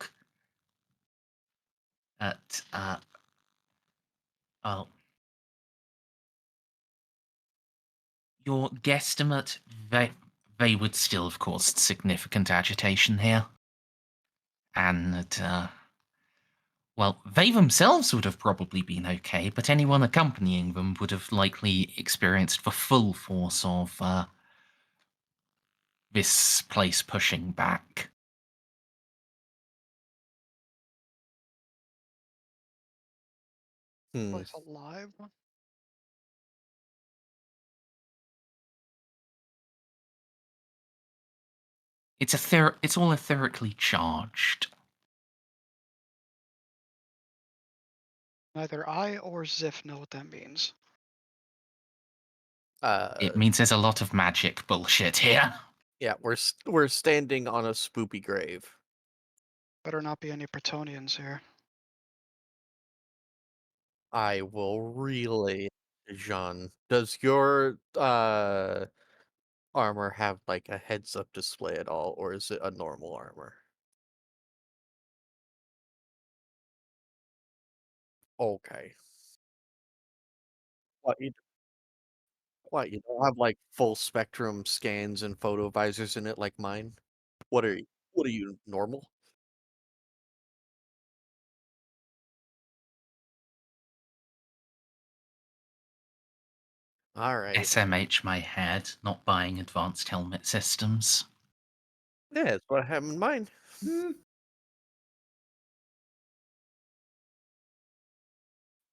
At well, your guesstimate, they would still have caused significant agitation here, and well, they themselves would have probably been okay, but anyone accompanying them would have likely experienced the full force of this place pushing back. Place alive. It's all etherically charged. Neither I or Xiph know what that means. It means there's a lot of magic bullshit here. Yeah, we're standing on a spoopy grave. Better not be any Bretonians here. I will relay to Jeanne. Does your armor have like a heads-up display at all, or is it a normal armor? Okay. What, you don't have like full spectrum scans and photo visors in it like mine? What are you normal? All right. SMH my head, not buying advanced helmet systems. Yeah, that's what I have in mind.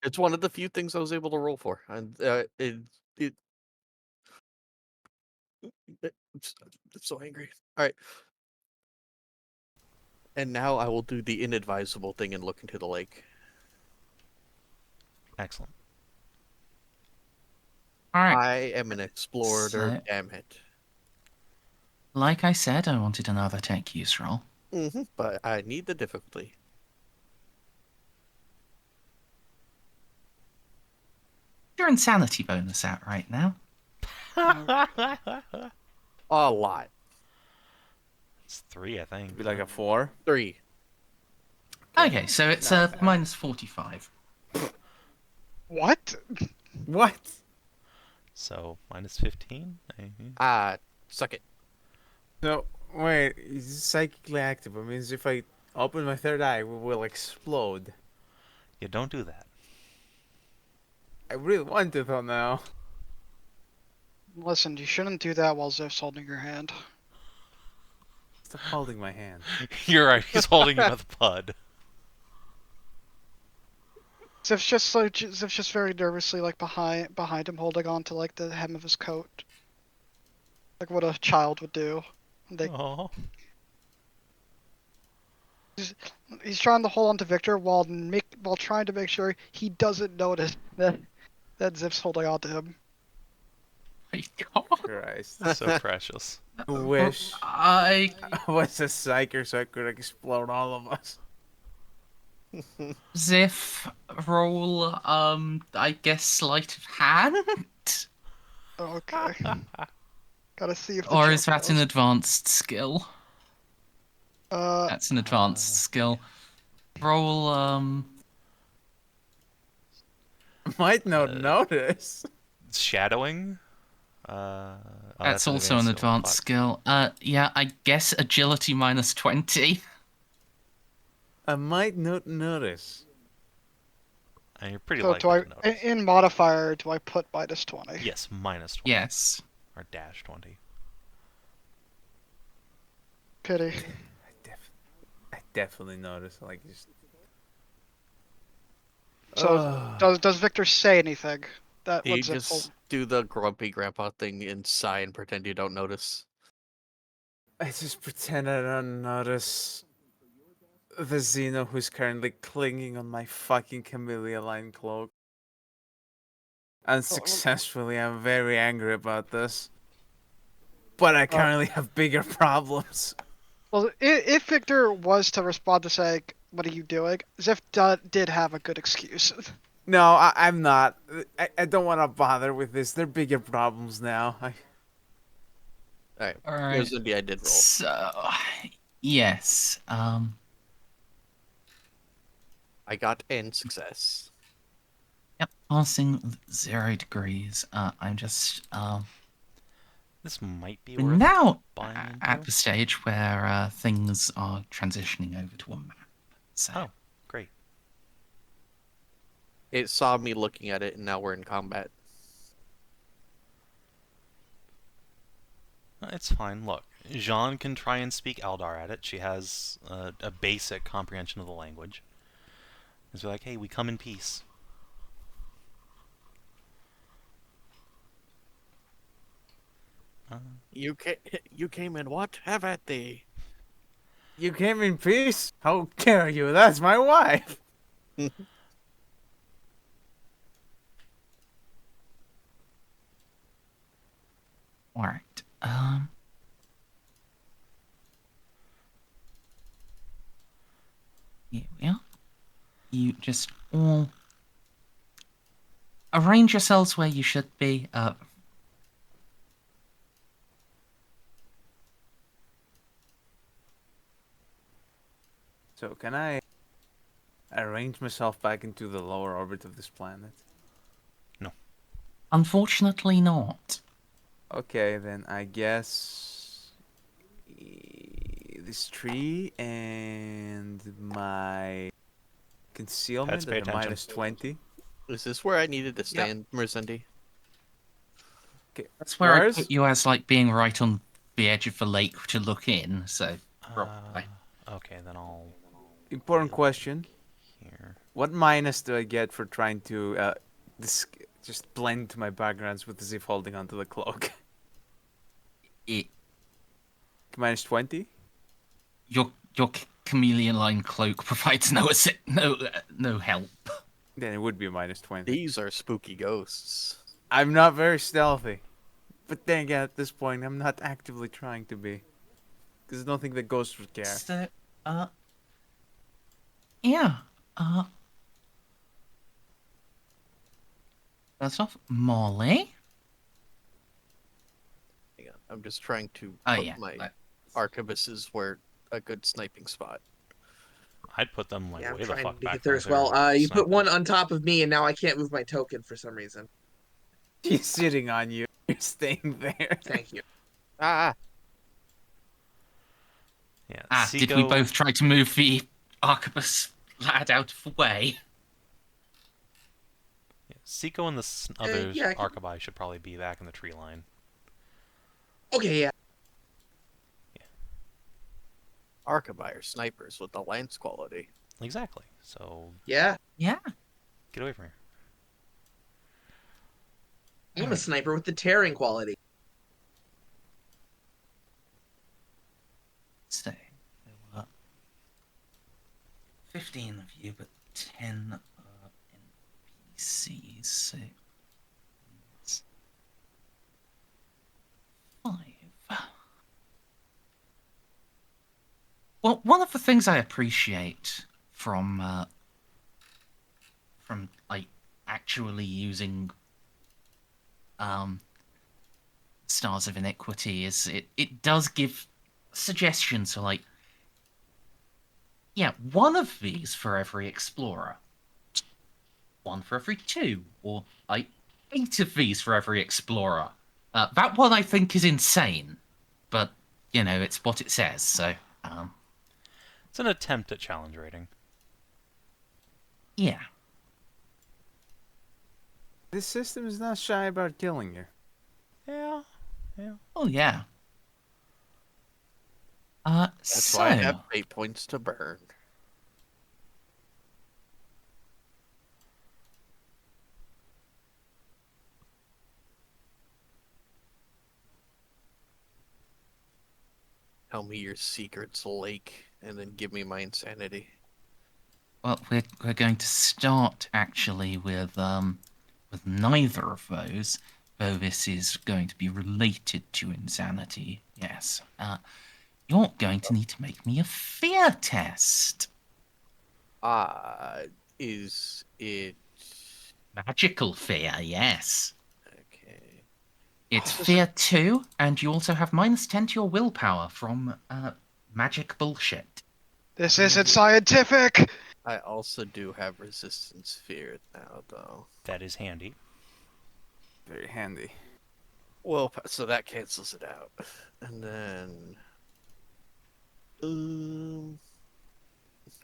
It's one of the few things I was able to roll for, and it I'm so angry. All right. And now I will do the inadvisable thing and look into the lake. Excellent. All right. I am an explorer, So- damn it. Like I said, I wanted another tech use roll. But I need the difficulty. Your insanity bonus out right now. A lot. It's 3, I think. Be like a 4. 3. Okay, so it's minus 45. What? What? So minus 15. Suck it. No, wait. It's psychically active. It means if I open my third eye, we will explode. Yeah, don't do that. I really want to though now. Listen, you shouldn't do that while Xiph's holding your hand. Stop holding my hand. You're right. He's holding you by the pud. Xiph's just very nervously like behind him, holding on to like the hem of his coat, like what a child would do. Oh. He's trying to hold on to Victor while trying to make sure he doesn't notice that Xiph's holding on to him. My God. Christ. So precious. I wish I I was a psyker so I could explode all of us. Xiph, roll, I guess sleight of hand? Okay. Gotta see if the Or joke is that an goes. advanced skill? That's an advanced skill. Roll, Might not Uh, notice. Shadowing. Oh, that's an also an advanced Fuck. skill. Yeah, I guess agility minus 20. I might not notice. And you're pretty So do likely I, to notice. in modifier, do I put minus 20? Yes, minus 20. Yes. Or dash 20. Pity. I definitely notice. Like just. So does Victor say anything? That You would Xiph just do the grumpy grandpa thing and sigh and pretend you don't notice. I just pretend I don't notice the Xeno who's currently clinging on my fucking camellia line cloak. Unsuccessfully, I'm very angry about this. But I currently have bigger problems. Well, if Victor was to respond to say, "What are you doing?" Xiph did have a good excuse. No, I'm not. I don't want to bother with this. They're bigger problems now. Alright, Alright. Merzendi, I did roll. So, yes, I got N success. yep, passing with 0 degrees. I'm just, This might be we're worth now buying at into. the stage where things are transitioning over to a map. So, Oh, great. It saw me looking at it, and now we're in combat. It's fine. Look, Jeanne can try and speak Eldar at it. She has a basic comprehension of the language. It's like, hey, we come in peace. You came in what? Have at thee. You came in peace? How dare you? That's my wife. alright, here we are. You just all arrange yourselves where you should be. So can I arrange myself back into the lower orbit of this planet? Unfortunately not. Okay, then I guess this tree and my concealment pay at a attention. minus 20. Is this where I needed to stand, Merzendi? Okay, That's where I where's- put you as like being right on the edge of the lake to look in. So probably. Okay, then I'll Important question. here. What minus do I get for trying to just blend my backgrounds with as if holding onto the cloak? It, Minus 20? your chameleon line cloak provides no help. Then it would be minus 20. These are spooky ghosts. I'm not very stealthy. But then again, at this point, I'm not actively trying to be. Because I don't think the ghosts would care. So, yeah, first off, Molly. Hang on, I'm just trying to Oh put yeah, my arquebuses where a good sniping spot. I'd put them like Yeah, I'm way the trying fuck to back get there there. as well. You put one Snipers. on top of me, and now I can't move my token for some reason. He's sitting on you. You're staying there. Thank you. Ah! Yeah. Did we Ceiko- both try to move the arquebus lad out of the way? Yeah, Ceiko and the other yeah, I can- arquebuy should probably be back in the tree line. Okay, yeah. Arquebuy are snipers with the lance quality. Exactly. So Yeah. Yeah. get away from here. I'm a sniper with the tearing quality. So, there were 15 of you, but 10 NPCs, so it's 5. Well, one of the things I appreciate from from like actually using Stars of Iniquity is it does give suggestions. So like, yeah, one of these for every explorer, one for every two, or like 8 of these for every explorer. That one I think is insane, but you know it's what it says. So It's an attempt at challenge rating. yeah. This system is not shy about killing you. Yeah, yeah. Oh yeah. That's why I have fate points to burn. Tell me your secrets, Lake, and then give me my insanity. Well, we're going to start actually with neither of those, though this is going to be related to insanity. Yes. You're going to need to make me a fear test. Is it Magical fear, yes. okay? It's fear 2, and you also have -10 to your willpower from magic bullshit. This isn't scientific. I also do have resistance fear now, though. That is handy. Very handy. Well, so that cancels it out, and then,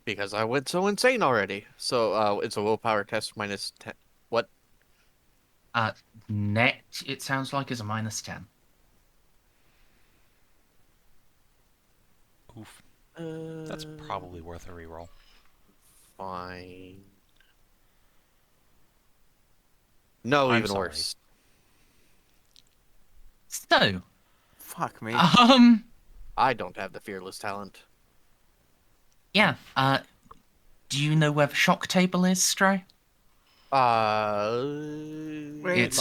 because I went so insane already. So it's a willpower test -10. What? Net, it sounds like, is a -10. Oof. That's probably worth a reroll. Fine. No, I'm even sorry. worse. So, Fuck me. I don't have the fearless talent. yeah, do you know where the shock table is, Stray? It's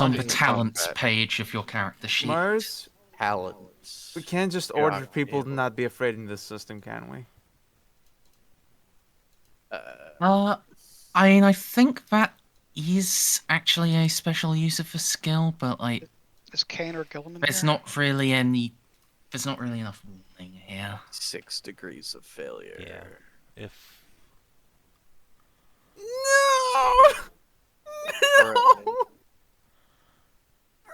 on not the in talents combat. page of your character sheet. Mars, Talents. we can't just You're order not people to able- not be afraid in this system, can we? I mean, I think that is actually a special use of a skill, but like, Is Kane or Gilman there's here? not really enough warning here. 6 degrees of failure. Yeah. If No! Alright.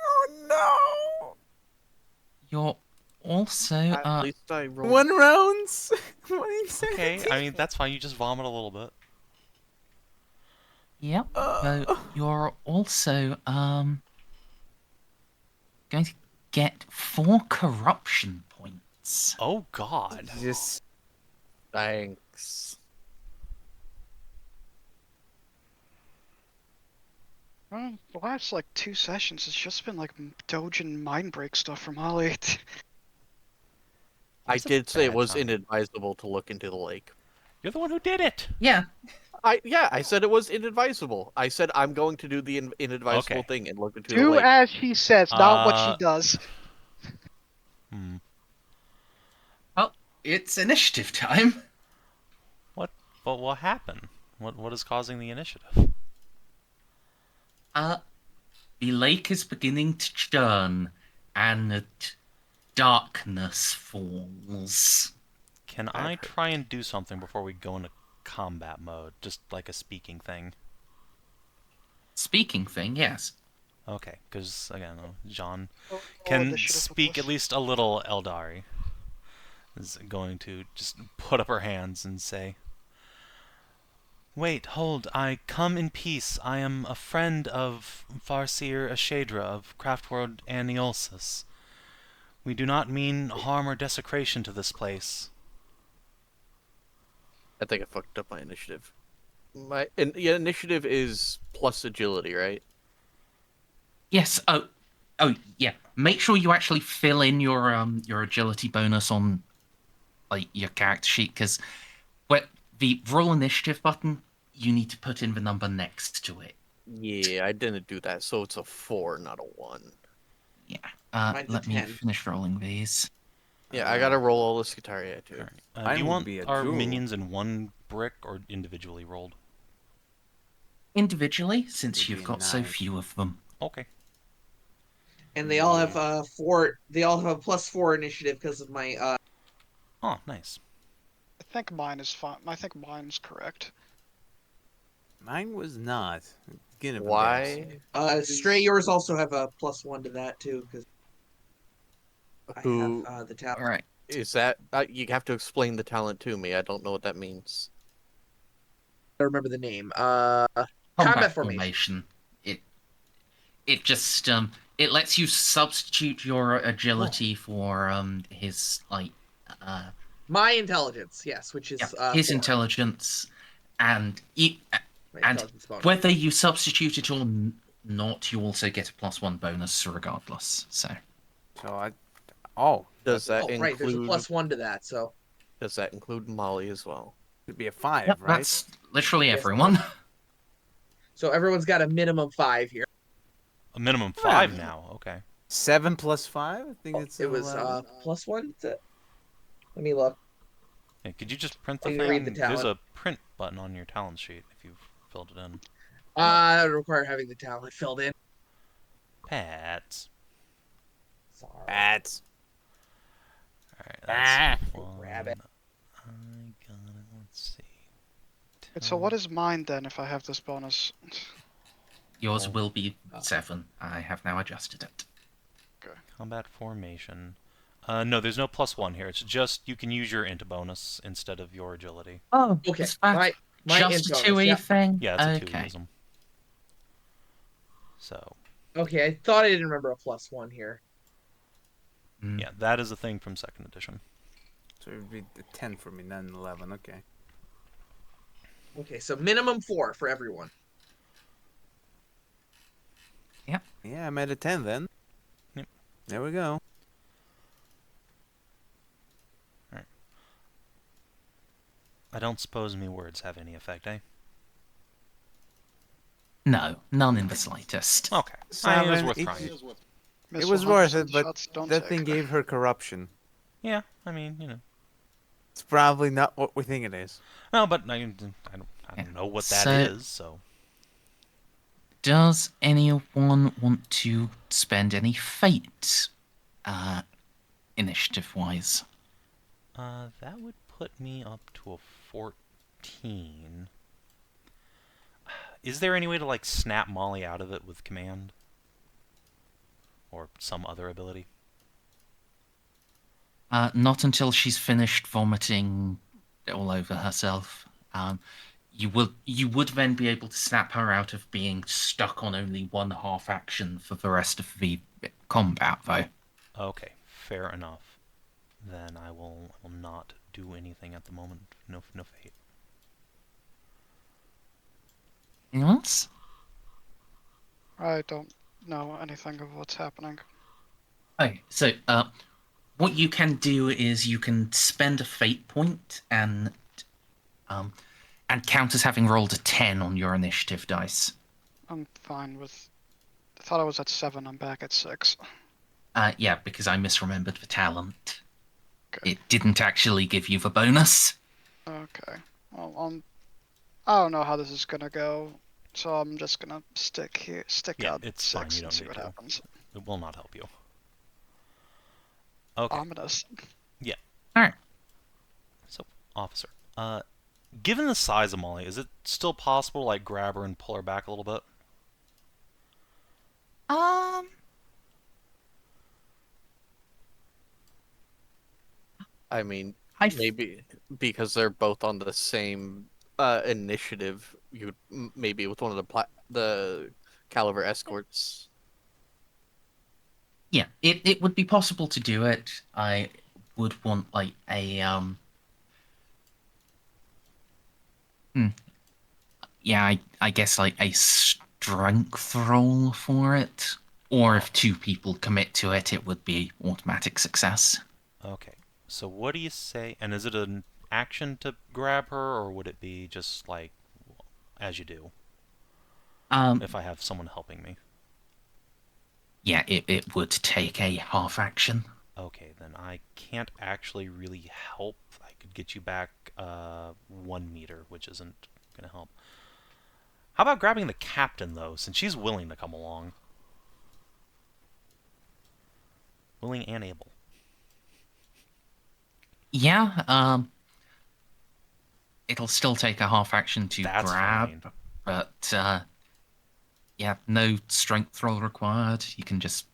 Oh no! You're also At least I rolled. 1 rounds? What okay, insanity? I mean that's fine. You just vomit a little bit. yep. So you're also going to get 4 corruption points. Oh God. Just Thanks. Well, the last like 2 sessions, it's just been like Doge and mind break stuff from Holly. I It's a did say it bad was time. inadvisable to look into the lake. You're the one who did it. Yeah. I said it was inadvisable. I said I'm going to do the inadvisable Okay. thing and look into the Do lake. as she says, not what she Uh, does. Hmm. Well, it's initiative time. But what happened? What is causing the initiative? The lake is beginning to churn, and darkness falls. Can I try and do something before we go into combat mode? Just like a speaking thing. Speaking thing, yes. Okay, because again, Jeanne Roll can initiative with speak us. at least a little Eldari. Is going to just put up her hands and say, "Wait, hold, I come in peace. I am a friend of Farseer Ashadra of Craftworld Aniolsus. We do not mean harm or desecration to this place." I think I fucked up my initiative. My initiative is plus agility, right? Yes. Oh, yeah. Make sure you actually fill in your agility bonus on like your character sheet, because the roll initiative button, you need to put in the number next to it. Yeah, I didn't do that, so it's a 4, not a 1. Yeah. Mine's a Let me 10. finish rolling these. Yeah, I gotta roll all the Scutaria too. Alright. Mine Do you would want be a our 2. minions in one brick or individually rolled? Individually, since Would you've be got so nice. few of them. Okay. And they all have They all have a +4 initiative because of my. Oh, nice. I think mine is fine. I think mine's correct. Mine was not. Get it from Why? Stray, yours also have a +1 to that too because I Who have the talent. All right. is that? You have to explain the talent to me. I don't know what that means. I remember the name. Combat formation. formation. It just it lets you substitute your agility for his like My intelligence, yes, which is his 4. intelligence, and My and intelligence bonus. whether you substitute it or not, you also get a +1 bonus regardless. So So oh, Does that right, there's a include? +1 to that. So Does that include Molly as well? Could be a 5, yep, right? that's literally Yes, everyone. everyone's got a minimum 5 here. A minimum Yeah. 5 now. Okay. 7 plus 5. I think it's. It was 11. +1. Let me look. Yeah, could you just print the You thing? read the There's talent. a print button on your talent sheet if you've filled it in. It would require having the talent filled in. Pats. Sorry. Bats. Alright, that's one. Grab it. I got it. Let's see. Wait, so what is mine then if I have this bonus? Yours will be 7. I have now adjusted it. Combat formation. No, there's no +1 here. It's just you can use your int bonus instead of your agility. Oh, Okay, is that my just a int bonus, 2e yeah. thing? Yeah, it's a okay. 2-ism. So, Okay, I thought I didn't remember a +1 here. Mm. yeah, that is a thing from 2nd edition. So it would be a 10 for me, not an 11. Okay. Okay, so minimum 4 for everyone. Yeah, I'm at a 10 then. Yep. There we go. I don't suppose me words have any effect, eh? No, none in the slightest. Okay. It was Simon, worth it- trying. It was worth it, but Shots don't that take. thing gave her corruption. Yeah, I mean, you know. It's probably not what we think it is. No, but I don't know what that is, so... Does anyone want to spend any fate, initiative-wise? That would put me up to a 14. Is there any way to, like, snap Molly out of it with command? Or some other ability? Not until she's finished vomiting all over herself. You would then be able to snap her out of being stuck on only one half action for the rest of the combat, though. Okay, fair enough. Then I will not do anything at the moment. No fate. Anyone else? I don't know anything of what's happening. Okay, so what you can do is you can spend a fate point and count as having rolled a 10 on your initiative dice. I'm fine with. I thought I was at 7. I'm back at 6. Yeah, because I misremembered the talent. Okay. It didn't actually give you the bonus. Okay. Well, I don't know how this is gonna go, so I'm just gonna stick Yeah, out it's 6 fine, you and don't see need what to. happens. It will not help you. Okay. Ominous. Alright. So, officer. Given the size of Molly, is it still possible to, like, grab her and pull her back a little bit? I mean, I maybe because they're both on the same initiative, you would maybe with one of the caliber escorts. Yeah, it would be possible to do it. I would want like a yeah, I guess like a strength roll for it. Or if 2 people commit to it, it would be automatic success. Okay. So what do you say? And is it an action to grab her, or would it be just, like, as you do? If I have someone helping me. Yeah, it would take a half action. Okay, then I can't actually really help. I could get you back 1 meter, which isn't going to help. How about grabbing the captain, though, since she's willing to come along? Willing and able. Yeah, it'll still take a half action to That's grab, fine. but yeah, no strength roll required. You can just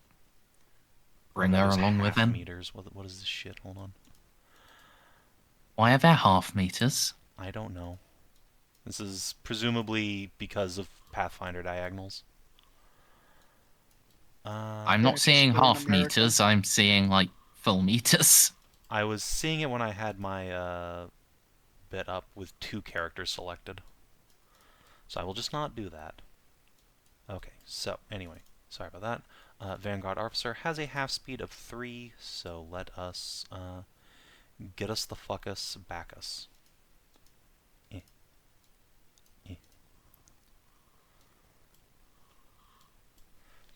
bring her along with him. Meters. What is this shit? Hold on. Why are there half meters? I don't know. This is presumably because of Pathfinder diagonals. I'm Yeah, not just seeing for an half American. meters. I'm seeing like full meters. I was seeing it when I had my bit up with 2 characters selected. So I will just not do that. Okay, so anyway, sorry about that. Vanguard Officer has a half speed of 3, so let us get us the fuckus back us.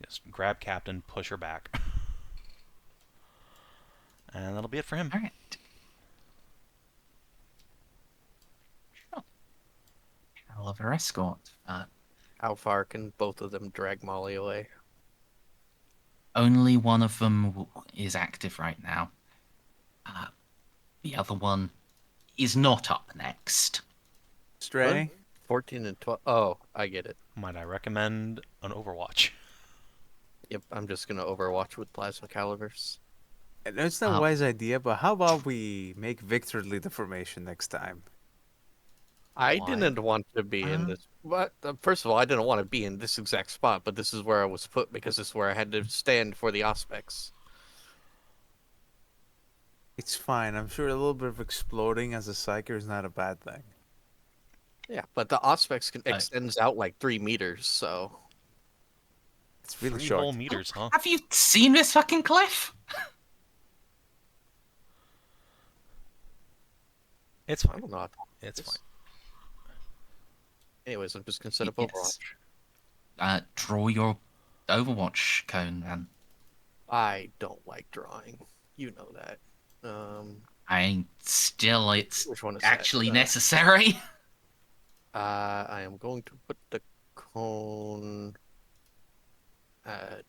Just grab Captain, push her back. And that'll be it for him. All right. Sure. Hell of a escort. How far can both of them drag Molly away? Only one of them is active right now. The other one is not up next. Stray. 14 and 12. Oh, I get it. Might I recommend an Overwatch? Yep, I'm just gonna Overwatch with plasma calibers. And it's not a wise idea, but how about we make Victor lead the formation next time? I Why? didn't want to be in this. But first of all, I didn't want to be in this exact spot, but this is where I was put because this is where I had to stand for the Auspex. It's fine. I'm sure a little bit of exploding as a psyker is not a bad thing. Yeah, but the Auspex extends out like 3 meters, so It's really 3 short. whole meters, huh? Have you seen this fucking cliff? It's I fine. don't know. It's fine. Anyways, I'm just gonna set up Yes. Overwatch. Draw your Overwatch cone, then. I don't like drawing. You know that. Still, it's Which one is actually that? necessary. I am going to put the cone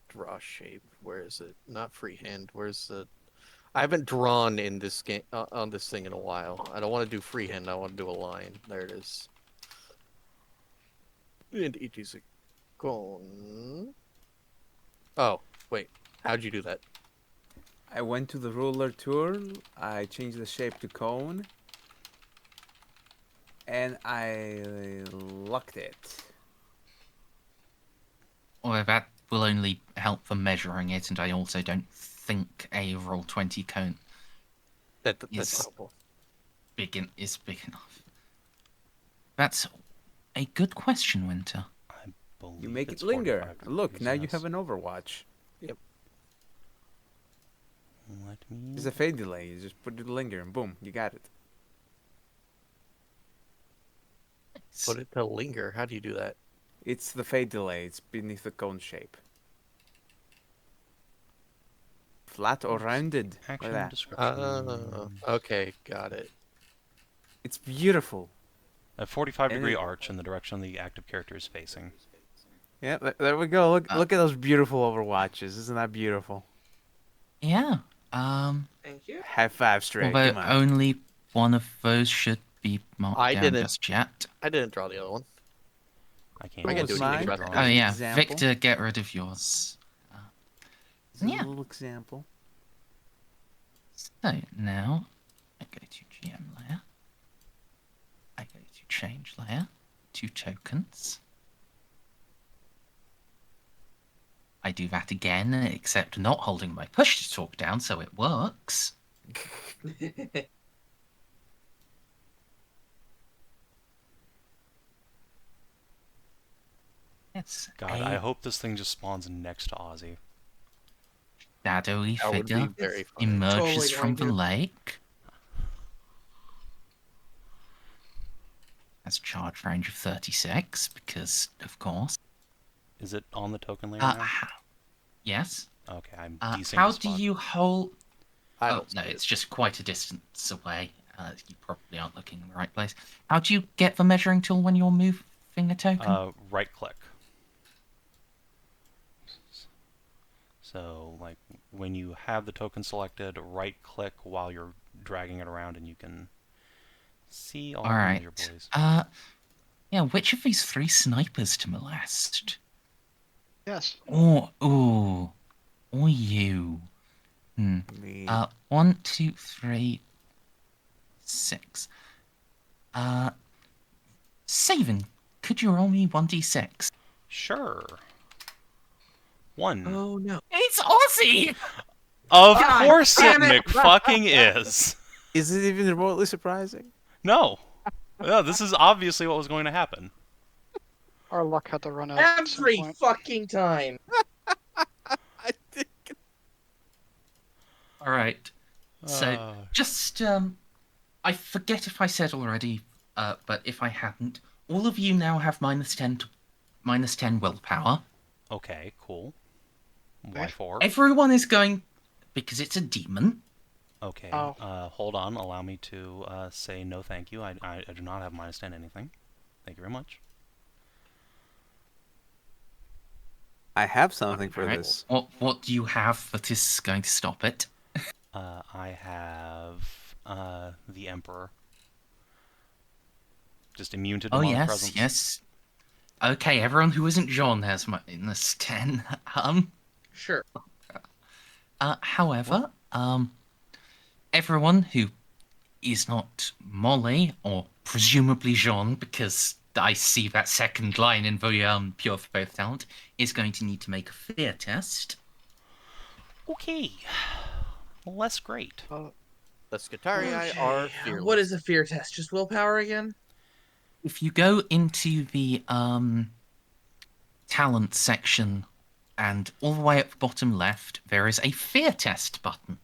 draw shape. Where is it? Not freehand. Where's the? I haven't drawn in this game on this thing in a while. I don't want to do freehand. I want to do a line. There it is. And it is a cone. Oh wait, how'd you do that? I went to the ruler tool. I changed the shape to cone. And I locked it. Or that will only help for measuring it, and I also don't think a roll 20 cone That's Yes. helpful. is big enough. That's a good question, Winter. I believe You make it's it linger. 45 Look, degrees, now you yes. have an Overwatch. Let me... There's a fade delay. You just put it linger and boom, you got it. Put it to linger. How do you do that? It's the fade delay. It's beneath the cone shape. Flat or rounded. Like Action that. description. Okay, got it. It's beautiful. A 45-degree And it- arch in the direction the active character is facing. Yeah, there we go. Look at those beautiful Overwatches. Isn't that beautiful? Yeah. Thank you. High five, Stray. Although Come on. only one of those should be marked I down didn't- just yet. I didn't draw the other one. I can't I can even do see anything the about drawing. Oh yeah, Example. Victor, get rid of yours. It's a yeah. little example. So now I go to GM layer. I go to change layer, 2 tokens. I do that again, except not holding my push to talk down, so it works. It's God, a I hope this thing just spawns next to Ozzy. shadowy That would be figure very funny. emerges Totally from going the to. lake. Has charge range of 36, because of course. Is it on the token layer Uh, now? ho- yes. Okay, I'm How desynced do spot. you hold? I Oh don't no, see it's it. just quite a distance away. You probably aren't looking in the right place. How do you get the measuring tool when you're debriefing a token? Right click. So, like, when you have the token selected, right click while you're dragging it around and you can see all All your right. boys. Yeah, which of these 3 snipers to molest? Yes. Or you. Me. 1, 2, 3, 6. Savin, could you roll me 1d6? Sure. 1. Oh no. It's Aussie! Of God course it damn it! McFucking is! Is it even remotely surprising? No. No, this is obviously what was going to happen. Our luck had to run out at some Every point. fucking time. I think All right. So, just, I forget if I said already, but if I hadn't, all of you now have minus 10 willpower. Okay, cool. Why 4? Everyone is going, because it's a demon. Okay, Oh. hold on. Allow me to say no thank you. I do not have minus 10 anything. Thank you very much. I have something for Alright, this. What do you have that is going to stop it? I have the Emperor. Just immune to Oh, demonic presence. yes. Okay, everyone who isn't Jeanne has minus 10. Sure. However, everyone who is not Molly, or presumably Jeanne, because I see that second line in the Pure for Both talent, is going to need to make a fear test. Okay. Less great. the Scutarii are fearless. What is a fear test? Just willpower again? If you go into the talent section and all the way at the bottom left, there is a fear test button.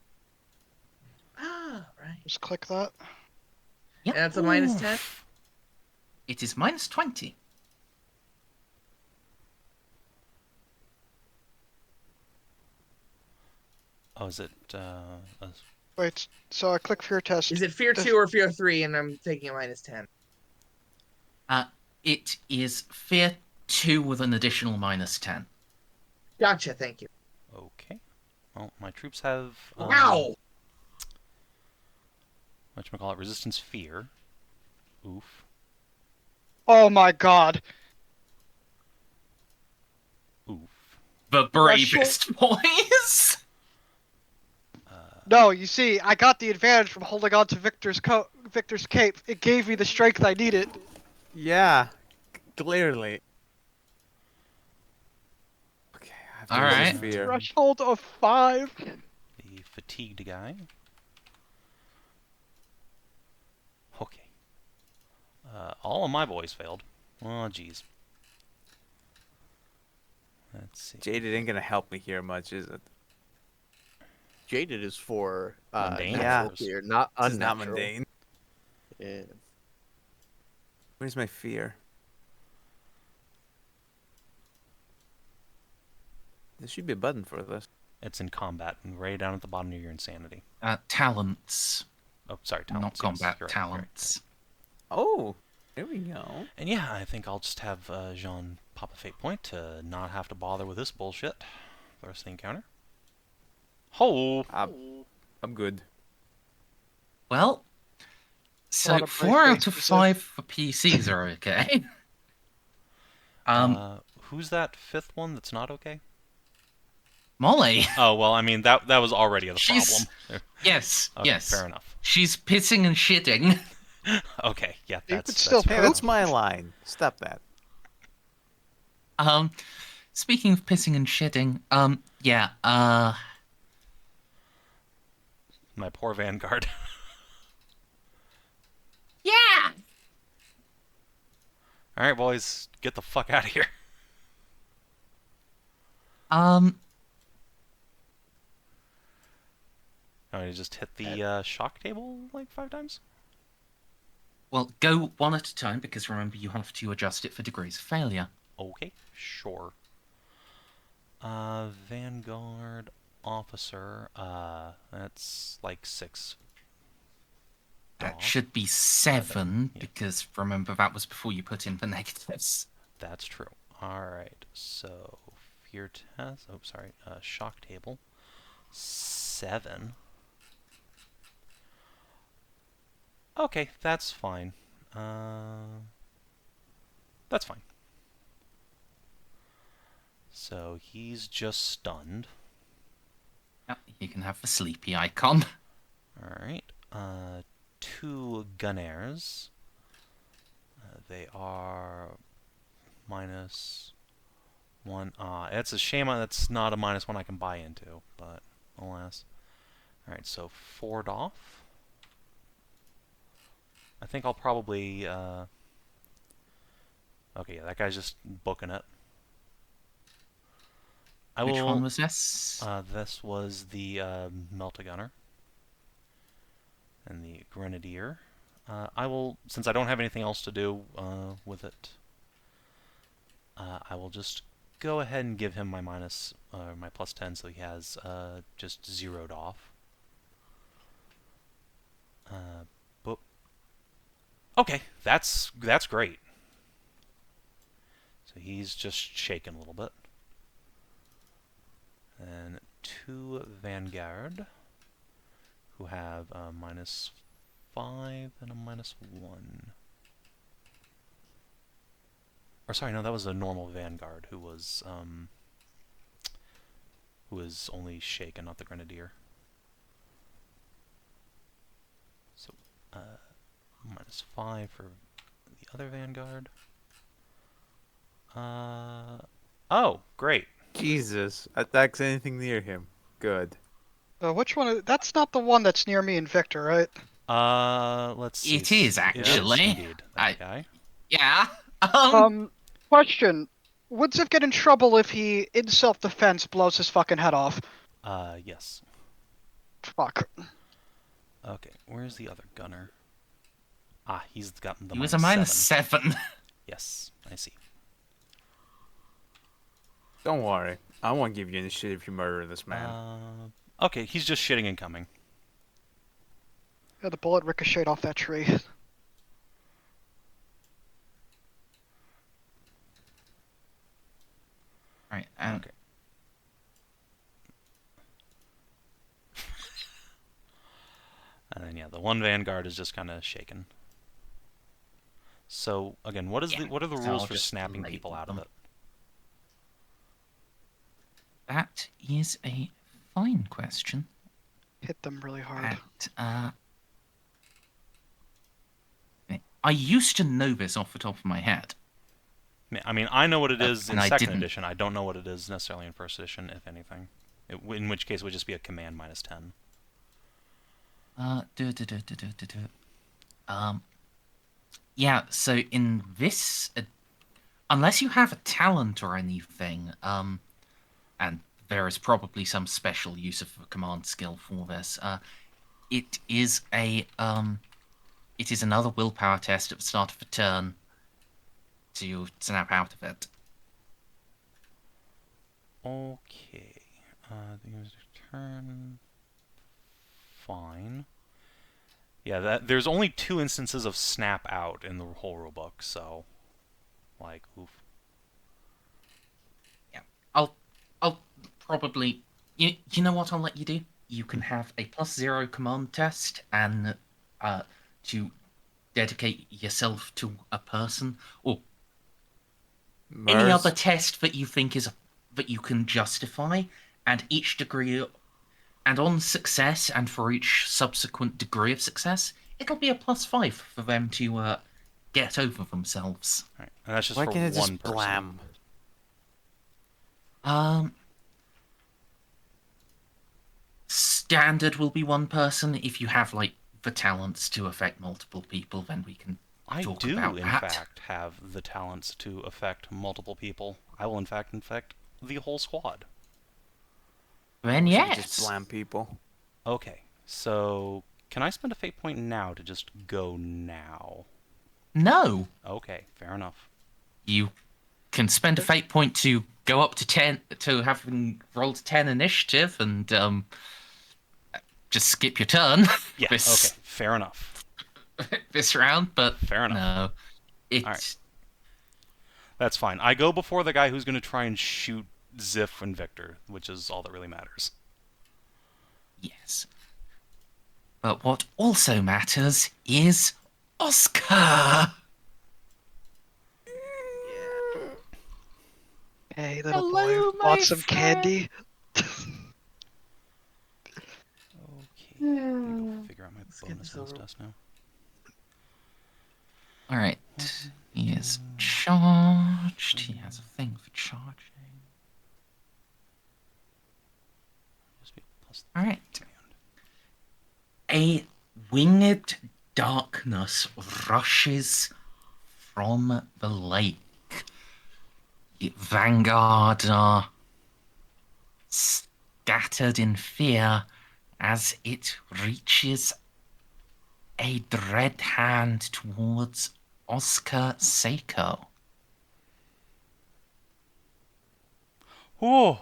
Ah, right. Just click that. Yep. And it's a minus 10? It is minus 20. Oh, is it? Wait, so I click fear test. Is it fear 2 or fear 3 and I'm taking a minus 10? It is fear 2 with an additional minus 10. Gotcha, thank you. Okay. Well, my troops have. Wow! Whatchamacallit? Resistance fear. Oof. Oh my god. Oof. The bravest boys! No, you see, I got the advantage from holding on to Victor's cape. It gave me the strength I needed. Yeah, clearly. Okay, I have to Alright. resist fear. Threshold of 5. The fatigued guy. Okay. All of my boys failed. Oh, jeez. Let's see. Jaded ain't gonna help me here much, is it? Jaded is for Mundane natural fears. fear, not This is unnatural. not mundane. Yeah. Where's my fear? There should be a button for this. It's in combat, and right down at the bottom of your insanity. Talents. Oh, sorry, Not talents. combat, yes, you're right, you're right. talents. Oh, there we go. And yeah, I think I'll just have Jeanne pop a fate point to not have to bother with this bullshit the rest of the encounter. Ho! I'm good. Well, lot so of 4 brave out of faces. 5 for PCs are okay. Who's that fifth one that's not okay? Molly. Oh, well, I mean, that was already the She's- problem. Yes, Okay, yes. fair enough. She's pissing and shitting. Okay, yeah, You that's could still fair Hey, poop. that's my line. Stop that. Speaking of pissing and shitting, yeah, My poor Vanguard. yeah! Alright, boys, get the fuck out of here. Oh, you just hit the shock table like 5 times? Well, go one at a time, because remember you have to adjust it for degrees of failure. Okay, sure. Vanguard officer, that's like 6. That off. should be 7, yeah. because remember that was before you put in the negatives. That's true. Alright, so fear test. Oh, sorry. Shock table. 7. Okay, that's fine. That's fine. So he's just stunned. Yeah, you can have the sleepy icon. Alright. 2 Gunners. They are -1. It's a shame that's not a -1 I can buy into, but alas. Alright, so 4'd off. I think I'll probably, okay, yeah, that guy's just booking it. Which one was this? This was the Melt-A-Gunner and the Grenadier. I will, since I don't have anything else to do with it, I will just go ahead and give him my my +10, so he has just 0'd off. Boop. Okay, that's great. So he's just shaking a little bit. And 2 Vanguard, who have a -5 and a -1. Or sorry, no, that was a normal Vanguard who was only shaken, not the Grenadier. So -5 for the other Vanguard. Oh, great. Jesus, attacks anything near him. Good. Which one? That's not the one that's near me and Victor, right? Let's see. It is, actually. Indeed, that guy. Yeah. Question. Would Xiph get in trouble if he, in self-defense, blows his fucking head off? Yes. Fuck. Okay, where's the other gunner? Ah, he's got the He was a -7. -7. Yes, I see. Don't worry. I won't give you any shit if you murder this man. Okay, he's just shitting and coming. Yeah, the bullet ricocheted off that tree. Right, Okay. And then yeah, the one Vanguard is just kind of shaken. So again, what are the so rules I'll for just snapping label people out of them. it? That is a fine question. Hit them really hard. I used to know this off the top of my head. I mean, I know what it is in and I second didn't. edition. I don't know what it is necessarily in first edition, if anything. In which case, it would just be a command -10. Yeah, so in this, unless you have a talent or anything, and there is probably some special use of a command skill for this, it is another willpower test at the start of the turn to snap out of it. Okay. The user's turn. Fine. Yeah, there's only 2 instances of snap out in the whole rulebook, so like, oof. Yeah, I'll probably you know what I'll let you do. You can have a +0 command test and to dedicate yourself to a person, or any other test that you think that you can justify, and each degree, and on success, and for each subsequent degree of success, it'll be a +5 for them to get over themselves. Right. And that's just Why for can't it one just person. blam? Standard will be one person. If you have like the talents to affect multiple people, then we can I talk do, about in that. fact, have the talents to affect multiple people. I will, in fact, infect the whole squad. Then We should yes. just blam people. Okay, so can I spend a fate point now to just go now? No. Okay, fair enough. You can spend a fate point to go up to 10, to having rolled 10 initiative, and just skip your turn. Yeah, This- okay, fair enough. this round, but Fair enough. no. It's Alright. That's fine. I go before the guy who's going to try and shoot Xiph and Victor, which is all that really matters. yes. But what also matters is Ozcar. Hey, little Hello, boy, my want some friend. candy? Okay. Let me go figure out my bonus and stuff now. All right. He is charged. He has a thing for charging. Just be plus All right. 3. A winged darkness rushes from the lake. The vanguard are scattered in fear as it reaches a dread hand towards Ozcar Ceiko. Oh!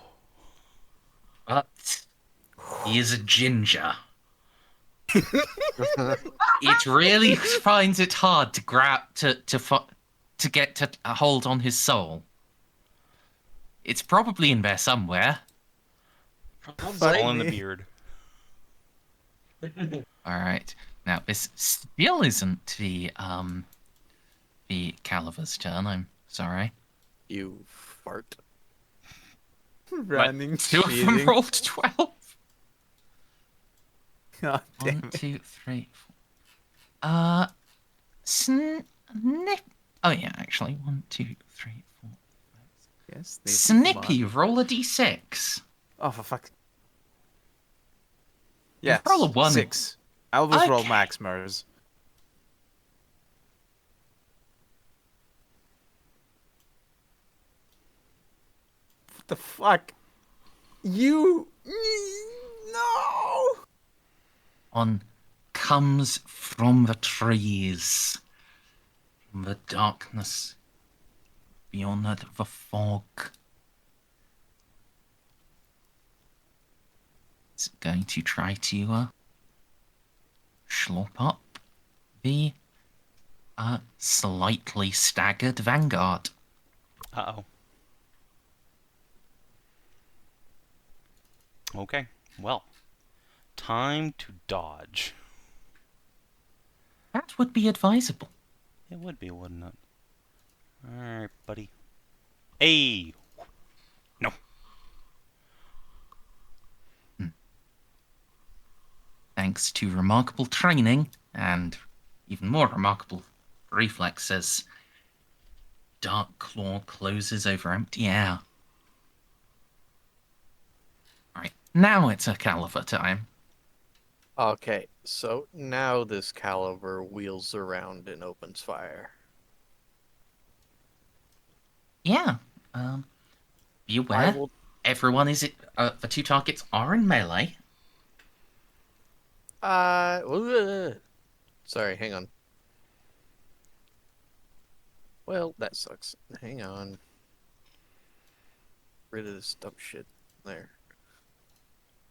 But he is a ginger. It really finds it hard to grab to get to hold on his soul. It's probably in there somewhere. It's all in the beard. All right. Now this still isn't the Caliver's turn. I'm sorry. You fart. Running, Two of them speeding. rolled 12. God damn 1, it. 2, 3, 4. Snip. Oh yeah, actually 1, 2, 3, 4. Yes, Snippy, roll a d6. Oh, for fuck. Yes. roll a 1. 6. I always roll Okay. max, Merz. What the fuck? You. No! One comes from the trees, from the darkness, beyond the fog. It's going to try to slop up the slightly staggered vanguard. Uh-oh. Okay, well. Time to dodge. That would be advisable. It would be, wouldn't it? Alright, buddy. Hey! No. Thanks to remarkable training and even more remarkable reflexes, Dark Claw closes over empty air. Alright, now it's a caliver time. Okay, so now this caliber wheels around and opens fire. Yeah, be aware, I will. everyone is the 2 targets are in melee. Sorry, hang on. Well, that sucks. Hang on. Rid of this dumb shit. There.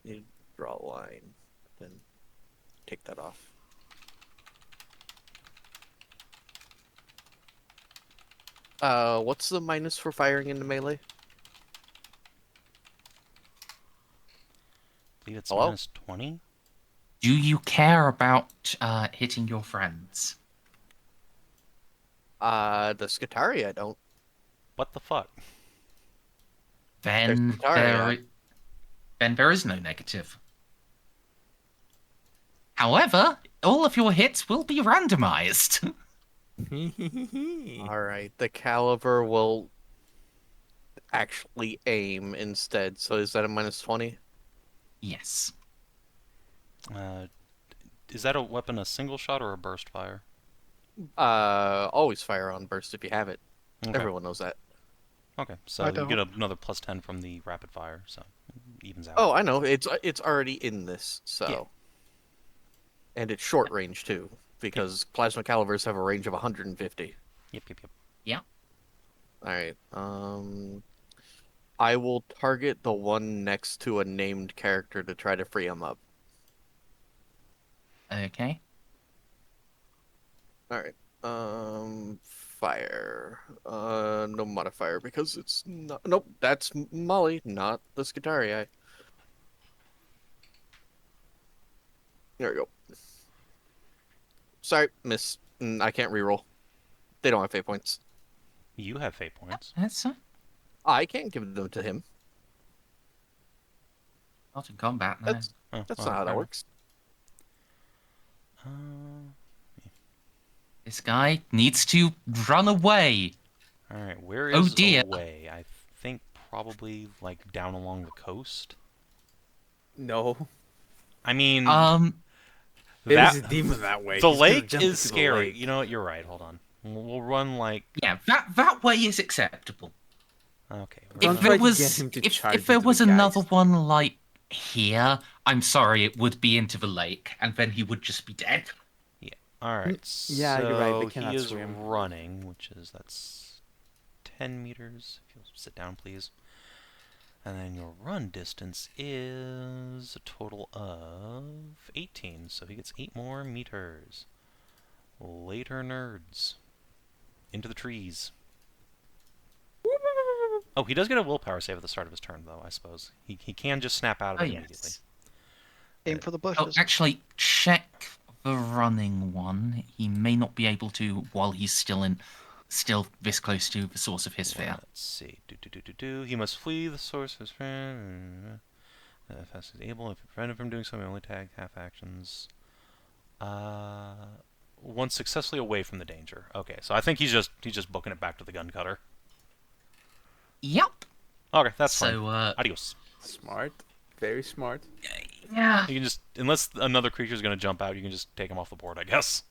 Need to draw a line. Then take that off. What's the minus for firing into melee? I believe it's Hello? minus 20? Do you care about hitting your friends? The Skitarii I don't. What the fuck? Then Skitarii. there is no negative. However, all of your hits will be randomized. Alright, the caliber will actually aim instead, so is that a minus 20? Yes. Is that a weapon a single shot or a burst fire? Always fire on burst if you have it. Okay. Everyone knows that. Okay, so I you get don't. another plus 10 from the rapid fire, so it evens out. Oh, I know. It's already in this, so. Yeah. And it's short range too, because plasma calibers have a range of 150. Yep, yep, yep. Yeah. Alright, I will target the one next to a named character to try to free him up. Okay. All right. Fire. No modifier because it's not. Nope, that's Molly, not the Skitarii. There we go. Sorry, miss. I can't reroll. They don't have fate points. You have fate points. That's I can't give them to him. not in combat. No. That's Oh, that's well, not how fair that enough. works. This guy needs to run away. All right, where Oh, is dear. away? I think probably like down along the coast. No. I mean, There's a that demon that way. the He's gonna lake jump is into the scary. lake. You know what? You're right. Hold on. We'll run like. Yeah, that way is acceptable. Okay. we're Don't If try there to was get him to charge if there into was the another Geist. one like here, I'm sorry, it would be into the lake, and then he would just be dead. All right. Yeah, you're right, they So cannot he is swim. running, which is that's 10 meters. If you'll sit down, please. And then your run distance is a total of 18, so he gets 8 more meters. Later, nerds. Into the trees. Oh, he does get a willpower save at the start of his turn, though, I suppose. He can just snap out of Oh it immediately. yes. Aim for the Oh, bushes. actually, check the running one. He may not be able to while he's still this close to the source of his fear. Let's see. He must flee the source of his fear. If he's able, if prevented from doing so, he only tag half actions. Once successfully away from the danger. Okay, so I think he's just booking it back to the gun cutter. Yep. Okay, that's fine. So Adios. Smart. Very smart. yeah, You can just, unless another creature's gonna jump out, you can just take him off the board, I guess.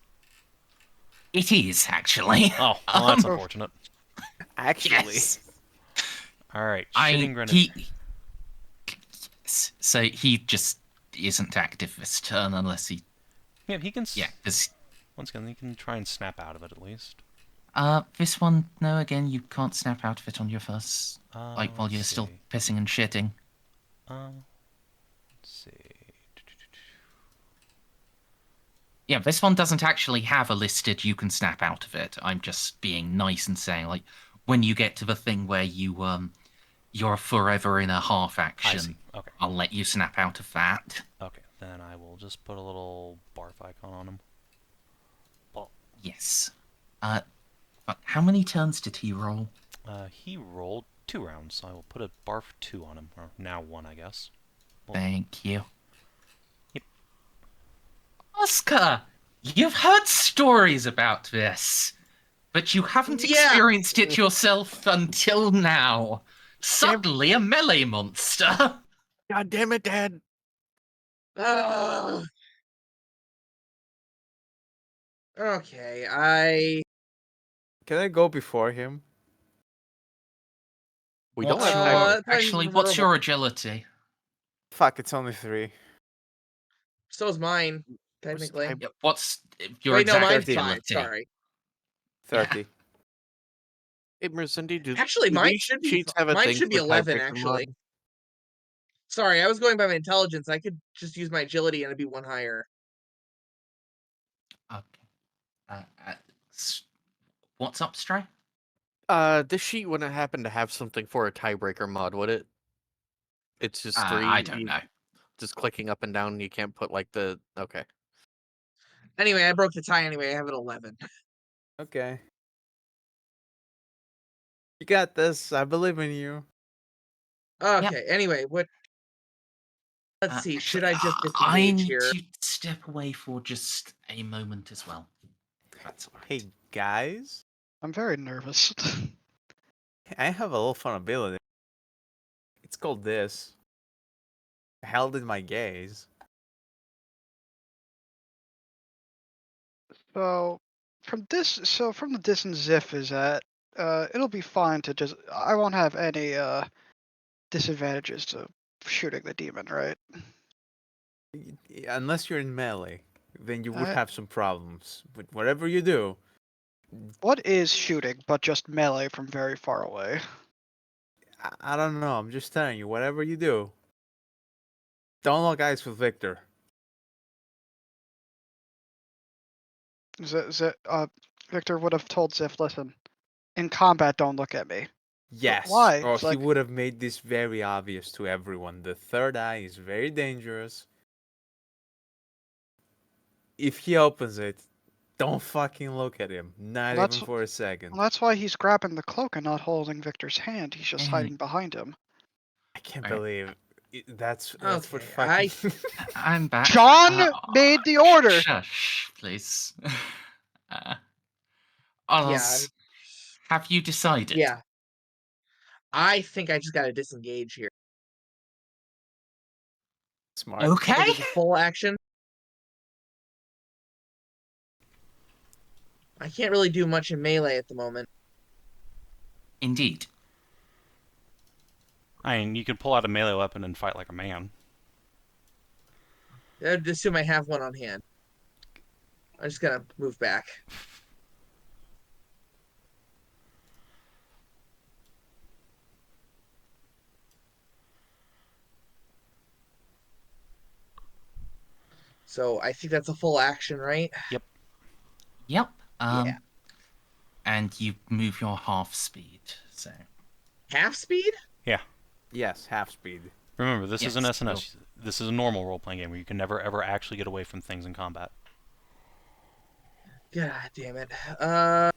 it is actually. Oh, well, that's unfortunate. Actually. Yes. All right, shitting grenade. So he just isn't active this turn unless he. Yeah, he can. Yeah, because Once again, he can try and snap out of it at least. this one, no, again, you can't snap out of it on your first, like while Let's you're still see. pissing and shitting. Let's see. Yeah, this one doesn't actually have a listed you can snap out of it. I'm just being nice and saying, like, when you get to the thing where you're forever in a half I action, see. Okay. I'll let you snap out of that. Okay. Then I will just put a little barf icon on him. Yes. But how many turns did he roll? He rolled 2 rounds, so I will put a barf 2 on him, or now 1, I guess. Well, Thank you. Yep. Ozcar, you've heard stories about this, but you haven't Yeah. experienced it yourself until now. Suddenly a melee monster. God damn it, Dad! Ugh. Okay, Can I go before him? We don't What's have your- time. it's not Actually, even what's verbal. your agility? Fuck, it's only 3. So is mine, Where's technically. time? Yeah, what's your Wait, no, exact mine's 5. agility? Sorry. 30. Hey, Merzendi, do Actually, do mine these should be cheats have a mine thing should be for 11. tiebreaker Actually, mod? sorry, I was going by my intelligence. I could just use my agility and it'd be 1 higher. Okay. What's up, Stray? This sheet wouldn't happen to have something for a tiebreaker mod, would it? It's just 3. I don't know. Just clicking up and down. You can't put like the okay. Anyway, I broke the tie. Anyway, I have an 11. Okay. You got this. I believe in you. Okay. Anyway, what? Let's see. Should I just I disengage need here? to step away for just a moment as well. That's all right. Hey, guys. I'm very nervous. I have a little fun ability. It's called this. Held in my gaze. So from the distance Xiph is at, it'll be fine to just. I won't have any disadvantages to shooting the demon, right? Unless you're in melee, then you would I- have some problems. But whatever you do, What is shooting but just melee from very far away? I don't know. I'm just telling you, whatever you do, don't lock eyes with Victor. Victor would have told Xiph, listen, in combat, don't look at me. Yes. Why? Or It's he like- would have made this very obvious to everyone. The third eye is very dangerous. If he opens it, don't fucking look at him. Not Well, even for a second. Well, that's why he's grabbing the cloak and not holding Victor's hand. He's just Mm. hiding behind him. I can't Right. believe that's what Okay, fucking. I'm back. John made the order. Shush, please. Oz, have you decided? Yeah. I think I just gotta disengage here. Smart. I Okay. think it's a full action. I can't really do much in melee at the moment. Indeed. I mean, you could pull out a melee weapon and fight like a man. I'd assume I have one on hand. I'm just gonna move back. So I think that's a full action, right? Yep. Yeah. And you move your half speed. So Half speed? Yes, half speed. Remember, this is an Yes, SNS. This is a normal role-playing game where you can never, ever actually get away from things in combat. God damn it. I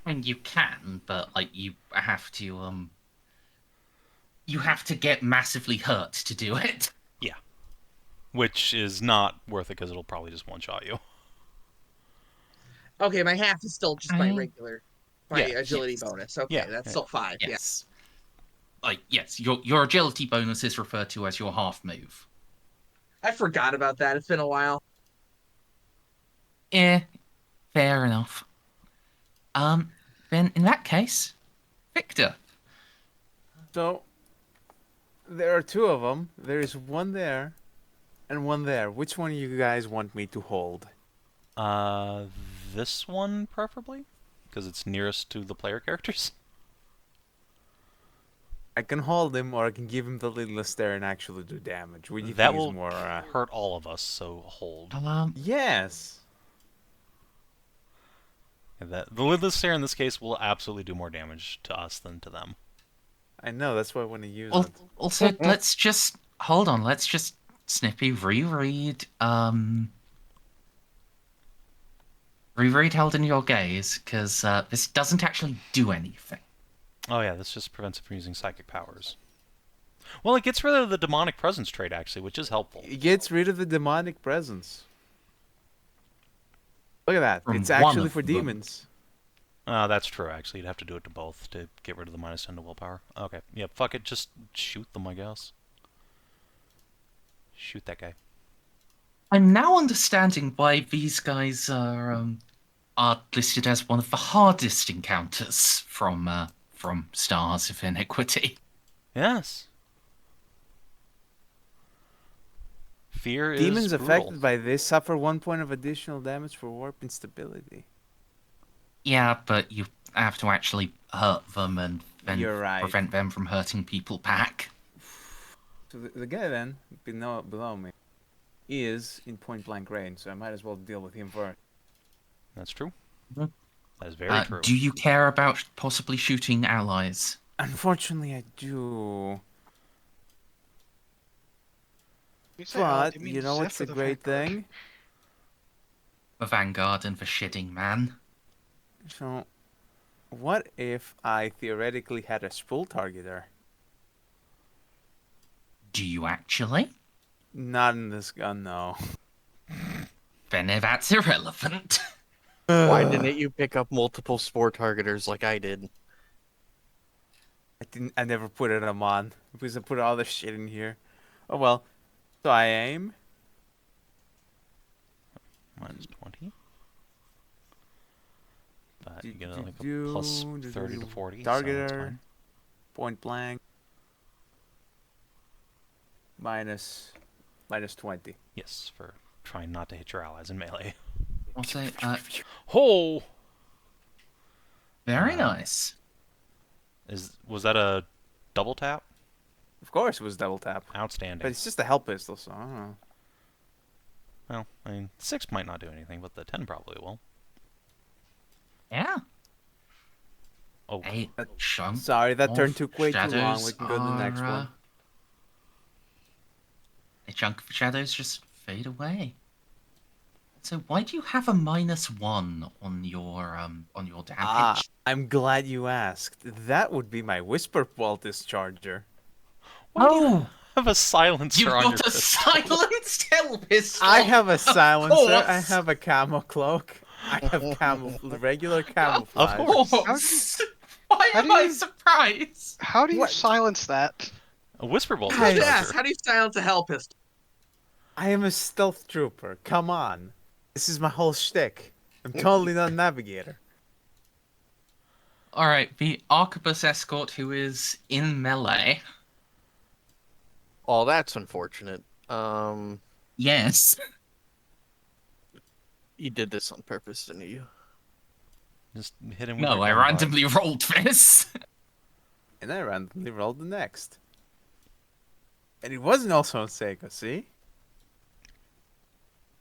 mean, you can, but like you have to get massively hurt to do it. Which is not worth it because it'll probably just one-shot you. Okay, my half is still just my I- regular, my Yeah, agility yes. bonus. Okay, Yeah, that's yeah. still 5. Yes. Like yes, your agility bonus is referred to as your half move. Yeah. I forgot about that. It's been a while. Yeah, fair enough. Then in that case, Victor. So there are two of them. There is one there, and one there. Which one you guys want me to hold? This one preferably, because it's nearest to the player characters. I can hold him, or I can give him the little stare and actually do damage. What do you That think is will more? hurt all of us, so hold. Yes. The lidless stare in this case will absolutely do more damage to us than to them. I know. That's why I want to use Well, it. also, let's just hold on. Let's just Snippy reread. Reread Held in Your Gaze, because this doesn't actually do anything. Oh yeah, this just prevents it from using psychic powers. Well, it gets rid of the demonic presence trait actually, which is helpful. It gets rid of the demonic presence. Look at that. From It's one actually of for them. demons. That's true, actually. You'd have to do it to both to get rid of the -10 to willpower. Okay, yeah, fuck it, just shoot them, I guess. Shoot that guy. I'm now understanding why these guys are listed as one of the hardest encounters from Stars of Iniquity. Yes. Fear is Demons brutal. affected by this suffer 1 point of additional damage for warp instability. Yeah, but you have to actually hurt them and then You're right. prevent them from hurting people back. So the guy then, below me, is in point blank range, so I might as well deal with him first. That's true. Mhm. That is very true. Do you care about possibly shooting allies? Unfortunately, I do. You say, But, do mean you know Xiph what's or a the great Vanguard? thing? The Vanguard and the shitting man. So, what if I theoretically had a spool targeter? Do you actually? Not in this gun, no. Then that's irrelevant. Why didn't you pick up multiple spore targeters like I did? I never put it on because I put all the shit in here. Oh well. So I aim. -20. But Do- you get do- like a do- plus do- 30 to do- 40. So that's Targeter. fine. Point blank. Minus 20. Yes, for trying not to hit your allies in melee. Also, Oh! very nice. Was that a double tap? Of course it was double tap. Outstanding. But it's just a hell pistol, so I don't know. Well, I mean, 6 might not do anything, but the 10 probably will. Yeah. Oh, A chunk Sorry, that of turn took way too long. shadows We can go to the next are, one. A chunk of shadows just fade away. So why do you have a -1 on your damage? I'm glad you asked. That would be my Whisper Ball Discharger. why do you Oh, have a silencer you've on your got a pistol? silenced hell pistol. I have a silencer. I course. have a camo cloak. I have regular Of camouflage. course. Why How am do I you- surprised? How do you What? silence that? A whisper bolt I- Yes. discharger. How do you silence a hell pistol? I am a stealth trooper. Come on. This is my whole shtick. I'm totally not a navigator. All right, the arquebus escort who is in melee. Oh, that's unfortunate. Yes. You did this on purpose, didn't you? Just hit him with No, your I gun butt. randomly rolled this. And I randomly rolled the next. And it wasn't also on Ceiko, see?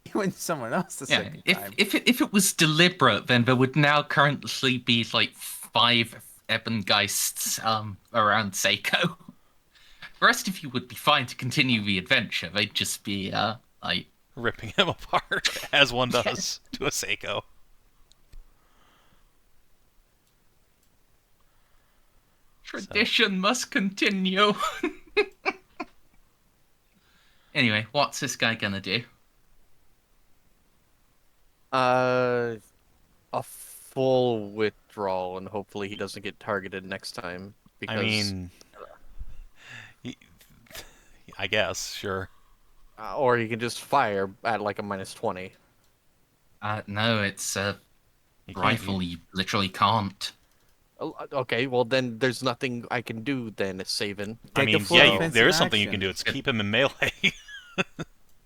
He went to someone else the Yeah, second if time. if it was deliberate, then there would now currently be like 5 Eben Geists around Ceiko. The rest of you would be fine to continue the adventure. They'd just be like Ripping him apart, as one does to a Ceiko. tradition must continue. Anyway, what's this guy gonna do? A full withdrawal, and hopefully he doesn't get targeted next time. Because, I mean, I guess, sure. or he can just fire at like a -20. No, it's a You can't- rifle. You literally can't. Okay, well then there's nothing I can do then, Savin. I Take a mean, full yeah, offensive there is something you action. can do. It's keep him in melee.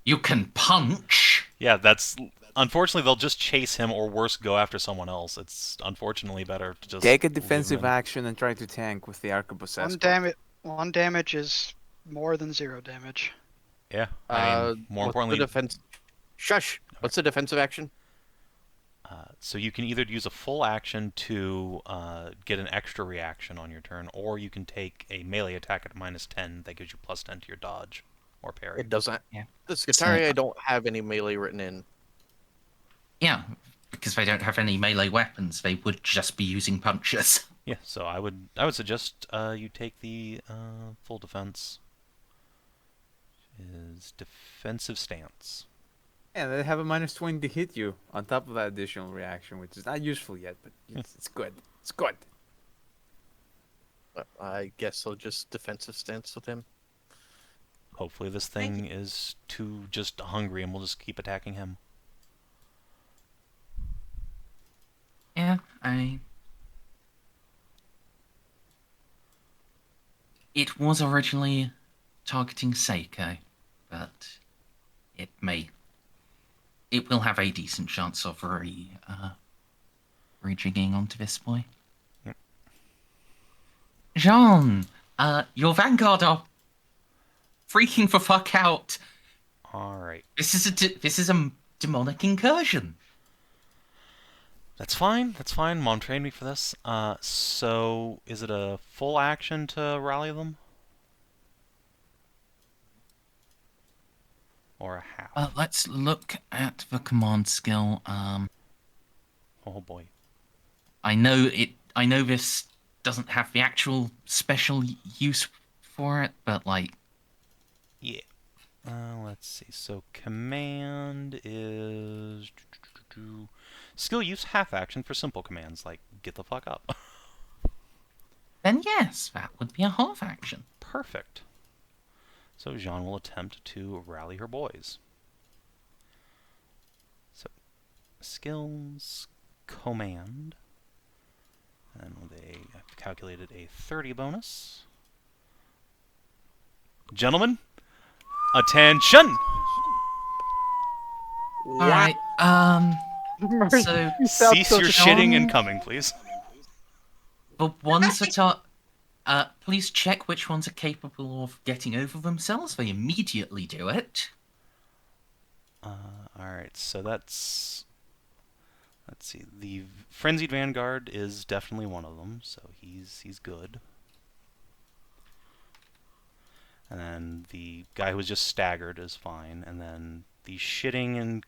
You can punch. Yeah, that's... Unfortunately, they'll just chase him, or worse, go after someone else. It's unfortunately better to just... Take a leave him defensive in. action and try to tank with the arquebus escort. One damage is more than 0 damage. Yeah, I mean, more What's importantly... the defense? Shush! What's the defensive action? So you can either use a full action to get an extra reaction on your turn, or you can take a melee attack at -10 that gives you +10 to your dodge or parry. It doesn't. Yeah. The Skitarii, I don't have any melee written in. Yeah, because they don't have any melee weapons. They would just be using punches. Yeah, so I would suggest you take the full defense. Is defensive stance. Yeah, they have a -20 to hit you on top of that additional reaction, which is not useful yet, but it's good. It's good. I guess I'll just defensive stance with him. Hopefully this thing is too just hungry and we'll just keep attacking him. Yeah, It was originally targeting Ceiko, but it will have a decent chance of rejigging onto this boy. Yep. Jeanne, your vanguard are freaking the fuck out. Alright. This is a demonic incursion. That's fine. Mom trained me for this. So is it a full action to rally them? Or a half? Let's look at the command skill. Oh boy. I know this doesn't have the actual special use for it, but like, Yeah. Let's see. So command is skill use half action for simple commands like get the fuck up. then yes, that would be a half action. Perfect. So Jeanne will attempt to rally her boys. So skills command, and I've calculated a 30 bonus. Gentlemen, attention! All right. So Cease your shitting and coming, please. the ones that are, please check which ones are capable of getting over themselves. They immediately do it. All Alright, so that's... Let's see. The Frenzied Vanguard is definitely one of them, so he's good. And then the guy who was just staggered is fine. And then the shitting and...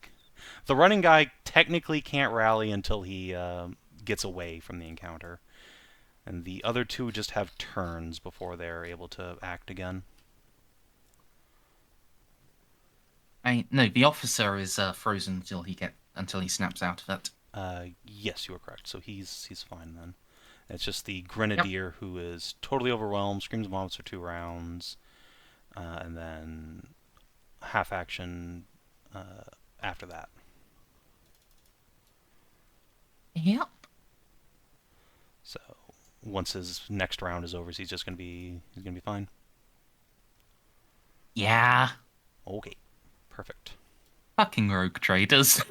The running guy technically can't rally until he gets away from the encounter. And the other two just have turns before they're able to act again. No, the officer is frozen until he snaps out of it. Yes, you are correct. So he's fine then. It's just the Grenadier who is totally overwhelmed, screams and vomits for 2 rounds, and then half action after that. Yep. So once his next round is over, he's gonna be fine. Yeah. Okay, perfect. Fucking rogue traders.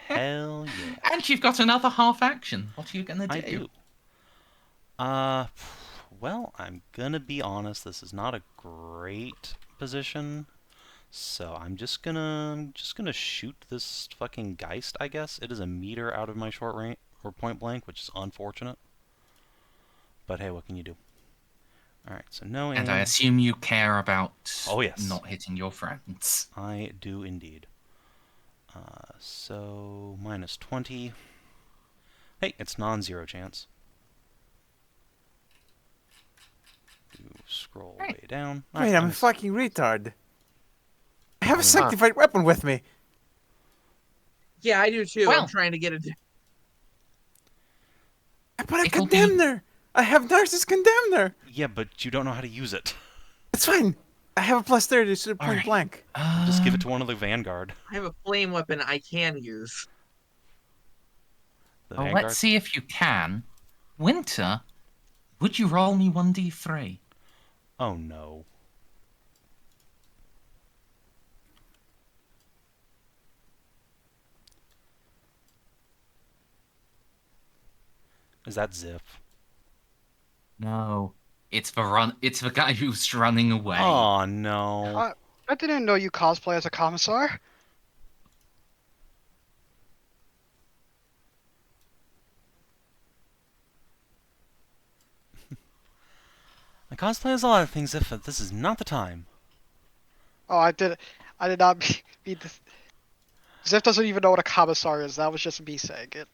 Hell yeah. And you've got another half action. What are you gonna do? I do. Well, I'm gonna be honest. This is not a great position, so I'm just gonna shoot this fucking Geist. I guess it is a meter out of my short range or point blank, which is unfortunate. But hey, what can you do? All right, so no aim. And I assume you care about yes. not hitting your friends. I do indeed. So minus 20. Hey, it's non-zero chance. You scroll way down. Wait, Alright, I'm a fucking retard. I have a sanctified weapon with me. Yeah, I do too. Well. I'm trying to get it. But I It'll be- condemner. I have Narcissus condemner. Yeah, but you don't know how to use it. It's fine. I have a plus 30 to point Alright. blank. Just give it to one of the Vanguard. I have a flame weapon I can use. The Well, Vanguard. let's see if you can. Winter, would you roll me 1d3? Oh no. Is that Xiph? No. It's the guy who's running away. Oh no. I didn't know you cosplay as a commissar. I cosplay as a lot of things, Xiph, but this is not the time. Oh, I did not be this. Xiph doesn't even know what a commissar is. That was just me saying it.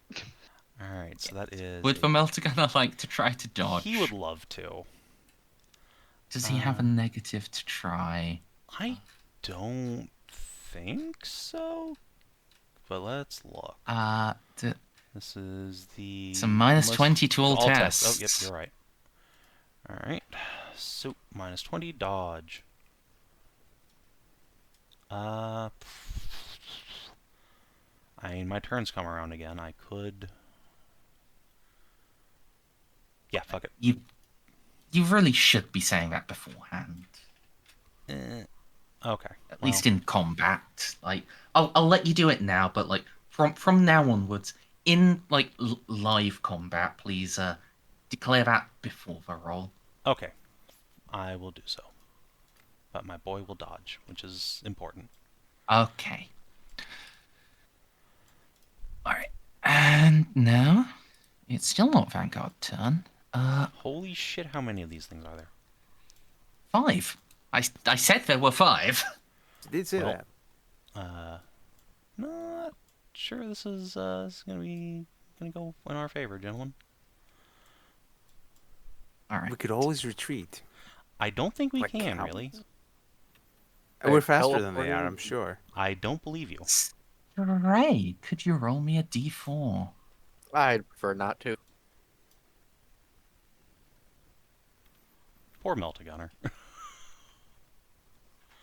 Alright, so that is... Would the Meltagunner like to try to dodge? He would love to. Does he have a negative to try? I don't think so. But let's look. This is the... It's a minus 20 to all Oh, tests. yep, you're right. Alright. So, minus 20, dodge. I mean, my turn's come around again. I could... Yeah, fuck it. You really should be saying that beforehand. Okay. At least in combat. Like, I'll let you do it now, but like from now onwards, in like live combat, please declare that before the roll. Okay. I will do so. But my boy will dodge, which is important. Okay. Alright. And now it's still not Vanguard turn. Holy shit, how many of these things are there? 5. I said there were 5. You did say Well, that. Not sure this is gonna go in our favor, gentlemen. Alright. We could always retreat. I don't think we Like can, cowards. really. We're faster than they teleporting. are, I'm sure. I don't believe you. Ray, could you roll me a d4? I'd prefer not to. Poor Meltagunner.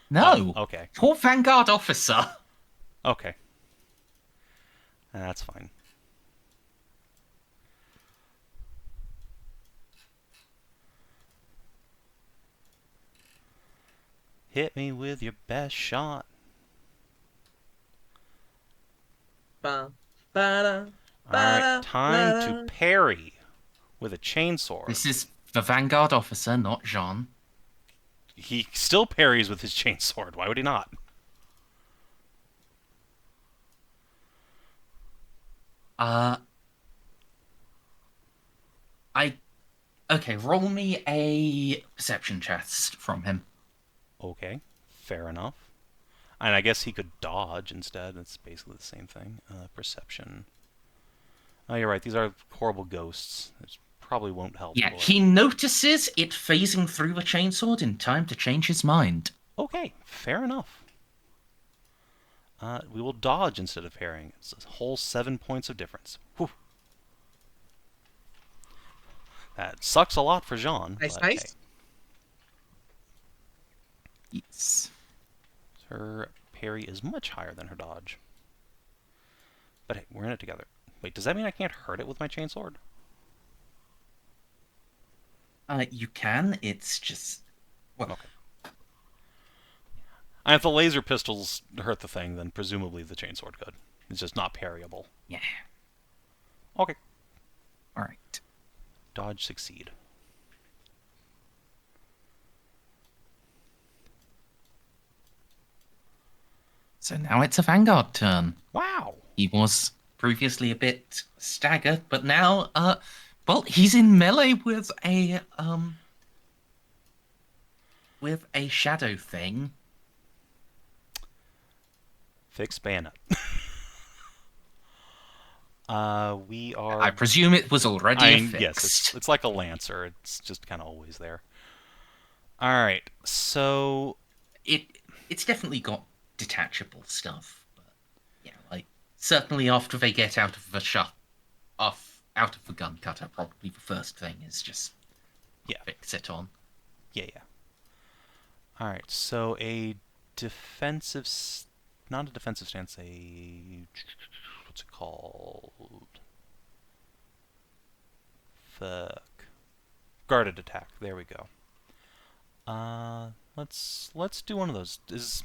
No. Oh, okay. Poor Vanguard officer. Okay. That's fine. Hit me with your best shot. Ba, ba-da, Alright, time to ba-da. parry with a chainsword. This is the Vanguard officer, not Jeanne. He still parries with his chainsword. Why would he not? I okay. Roll me a perception test from him. Okay, fair enough. And I guess he could dodge instead. It's basically the same thing. Perception. Oh, you're right. These are horrible ghosts. It probably won't help. Yeah, will it? he notices it phasing through the chainsword in time to change his mind. Okay, fair enough. We will dodge instead of parrying. It's a whole 7 points of difference. Whew. That sucks a lot for Jeanne. Nice, but nice. Hey, Yes. her parry is much higher than her dodge. But hey, we're in it together. Wait, does that mean I can't hurt it with my chainsword? You can. It's just well. Okay. And if the laser pistols hurt the thing, then presumably the chainsword could. It's just not parryable. Yeah. Okay. All right. Dodge succeed. So now it's a Vanguard turn. Wow. He was previously a bit staggered, but now, well, he's in melee with a shadow thing. Fix bayonet. We are... I presume it was already fixed. Yes, it's like a lancer. It's just kind of always there. Alright, so... It's definitely got detachable stuff, but yeah, like certainly after they get out of the out of the gun cutter, probably the first thing is just fix it on. Yeah. Alright, so a defensive... Not a defensive stance, what's it called? Fuck. Guarded attack. There we go. Let's do one of those. Is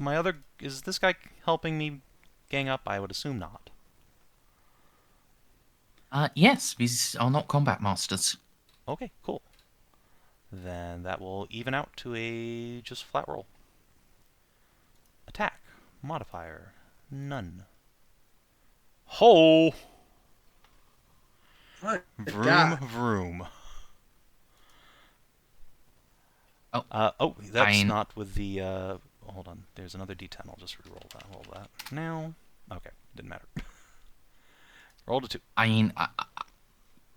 this guy helping me gang up? I would assume not. Yes, these are not combat masters. Okay, cool. Then that will even out to a just flat roll. Attack. Modifier. None. Ho! What? Vroom, God. vroom. Oh. That's Fine. not with the, hold on. There's another D10. I'll just re-roll that. Roll that. Now. Okay. Didn't matter. Rolled a 2. I mean,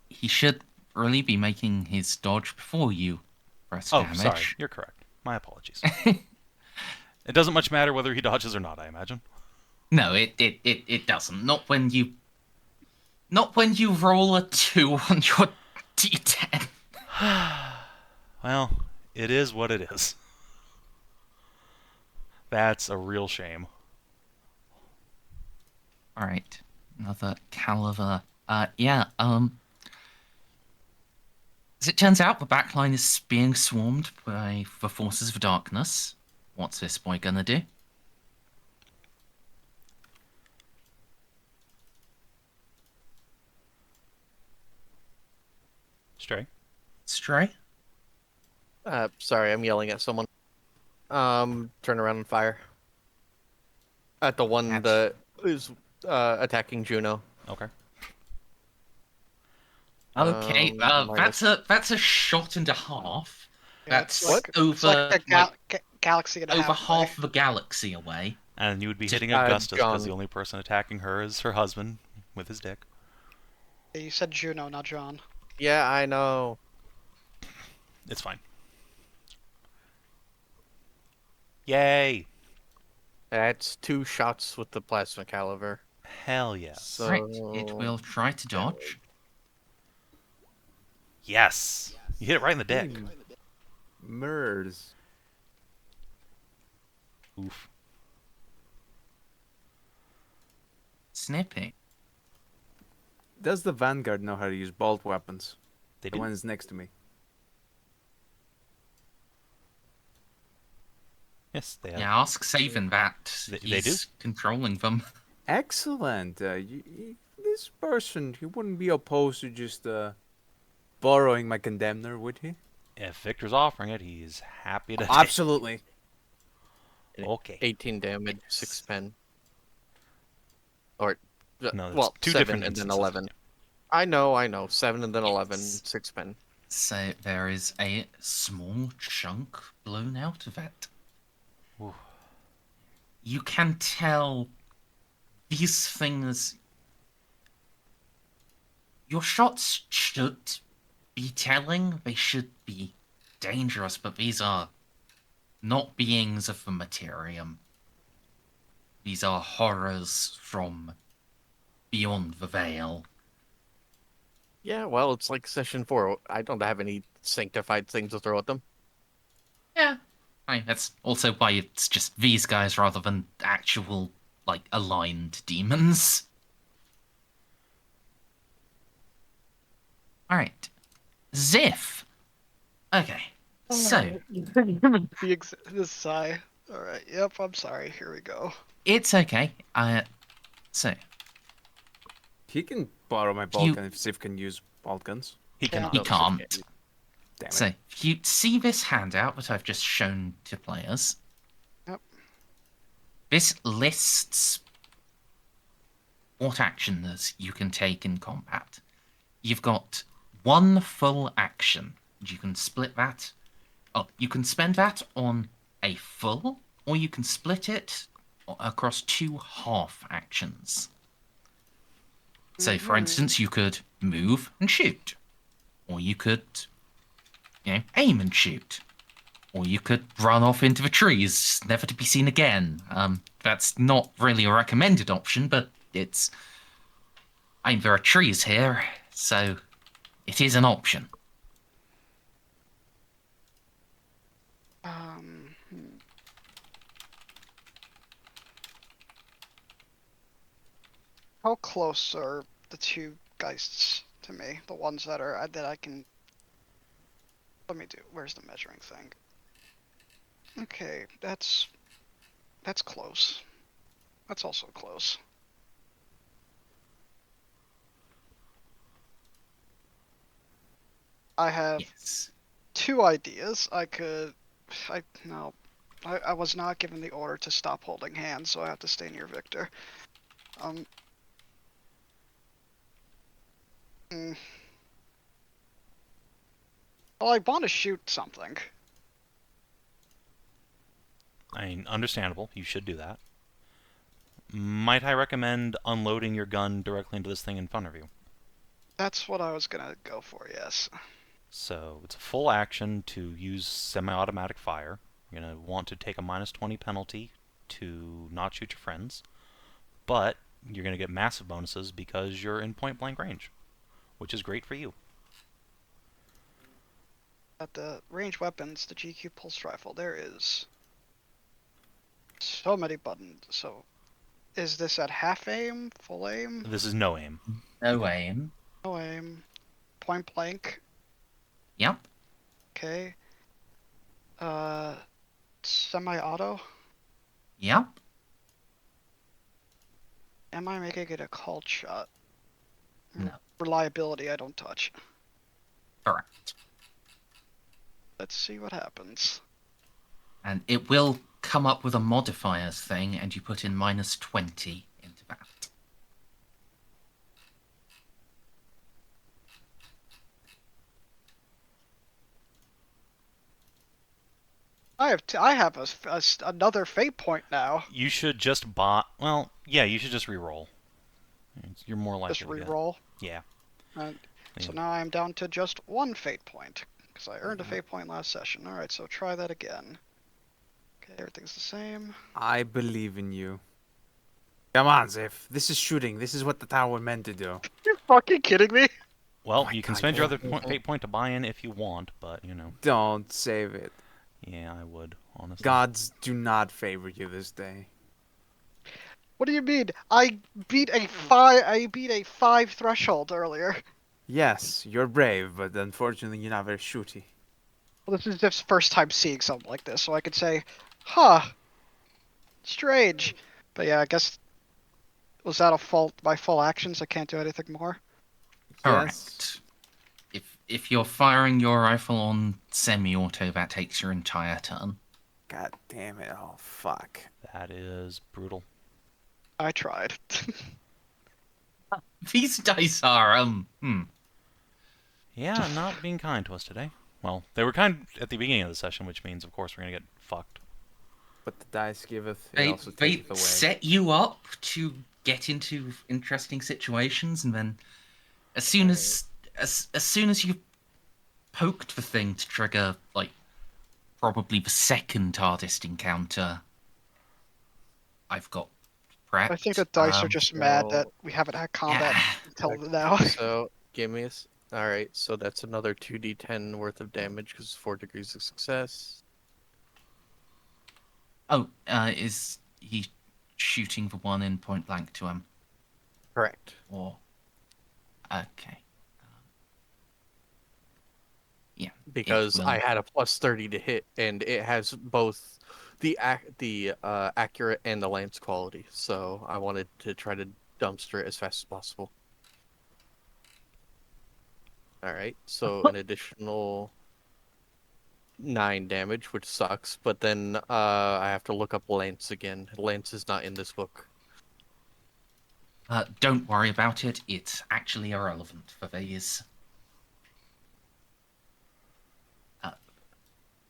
he should really be making his dodge before you press damage. Sorry. You're correct. My apologies. It doesn't much matter whether he dodges or not, I imagine. No, it doesn't. Not when you roll a 2 on your D10. Well, it is what it is. That's a real shame. All right, another caliber. As it turns out, the backline is being swarmed by the forces of darkness. What's this boy gonna do? Stray. Stray? Sorry, I'm yelling at someone. Turn around and fire. At the one that is attacking Juno. Okay. Okay, minus- that's a shot and a half. Yeah, That's it's like, over it's like a galaxy and a over half. away. half the galaxy away. And you would be Just, hitting Augustus because John. the only person attacking her is her husband with his dick. Yeah, you said Juno, not John. Yeah, I know. It's fine. Yay! That's 2 shots with the plasma caliber. Hell yes. So- Right, it will try to dodge. Yes! You hit it right in the dick. Merz. Oof. Snippy. Does the Vanguard know how to use bolt weapons? They The do. ones next to me. Yes, they have. Yeah, ask Savin that. They He's controlling them. Excellent. This person, he wouldn't be opposed to just borrowing my Condemner, would he? If Victor's offering it, he's happy to take Absolutely. it. Okay. 18 damage, 6 pen. Or No, that's well, two 7 different and then instances. 11. I know. 7 and then 11, Yes. 6 men. So there is a small chunk blown out of it. Ooh. You can tell these things. Your shots should be telling, they should be dangerous, but these are not beings of the materium. These are horrors from beyond the veil. Yeah, well, it's like session 4. I don't have any sanctified things to throw at them. Yeah. That's also why it's just these guys rather than actual, like, aligned demons. Alright. Xiph. Okay. So, The sigh. Alright, yep, I'm sorry. Here we go. it's okay. So, He can borrow my bolt gun if Xiph can use bolt guns. He Can't. cannot. he can't. Damn it. So, if you see this handout that I've just shown to players, Yep. this lists what actions you can take in combat. You've got one full action. You can split that. Oh, you can spend that on a full, or you can split it across 2 half actions. So, for instance, you could move and shoot, or you could, aim and shoot, or you could run off into the trees, never to be seen again. That's not really a recommended option, but it's. There are trees here, so it is an option. Hmm. How close are the 2 Geists to me? The ones that I can. Let me do. Where's the measuring thing? Okay, that's close. That's also close. I have Yes. 2 ideas. I was not given the order to stop holding hands, so I have to stay near Victor. Well, I want to shoot something. I mean, understandable. You should do that. Might I recommend unloading your gun directly into this thing in front of you? That's what I was gonna go for, yes. So it's a full action to use semi-automatic fire. You're going to want to take a -20 penalty to not shoot your friends. But you're going to get massive bonuses because you're in point-blank range, which is great for you. At the range weapons, the GQ pulse rifle, there is so many buttons. So, is this at half aim, full aim, This is no aim. No aim. no aim, point blank? Yep. Okay. Semi-auto. Yep. Am I making it a called shot? No. Reliability, I don't touch. Correct. Let's see what happens. And it will come up with a modifiers thing, and you put in -20 into that. I have another fate point now. You should just buy... Well, yeah, you should just re-roll. You're more likely Just to get... re-roll. Yeah. And so Yeah. now I'm down to just 1 fate point, because I earned a fate point last session. Alright, so try that again. Okay, everything's the same. I believe in you. Come on, Xiph. This is shooting. This is what the tower meant to do. You're fucking kidding me? Well, my you can God, spend your yeah. other fate point to buy in if you want, but, Don't save it. Yeah, I would, honestly. Gods do not favor you this day. What do you mean? I beat a 5 threshold earlier. Yes, you're brave, but unfortunately you're not very shooty. Well, this is just first time seeing something like this, so I could say, huh, strange. But yeah, I guess, was that my full actions? I can't do anything more? Correct. If you're firing your rifle on semi-auto, that takes your entire turn. God damn it. Oh, fuck. That is brutal. I tried. These dice are Yeah, not being kind to us today. Well, they were kind at the beginning of the session, which means, of course, we're gonna get fucked. But the dice giveth, it They also they taketh away. set you up to get into interesting situations, and then as soon as soon as you poked the thing to trigger like probably the second hardest encounter I've got prepped. I think the dice are just mad that we haven't had combat yeah. until now. So give me all right. So that's another 2d10 worth of damage because it's 4 degrees of success. Oh, is he shooting the one in point blank to him? Correct. Or okay. Yeah. Because will- I had a plus 30 to hit, and it has both the accurate and the lance quality. So I wanted to try to dumpster it as fast as possible. All right. So an additional 9 damage, which sucks. But then I have to look up lance again. Lance is not in this book. Don't worry about it. It's actually irrelevant for these.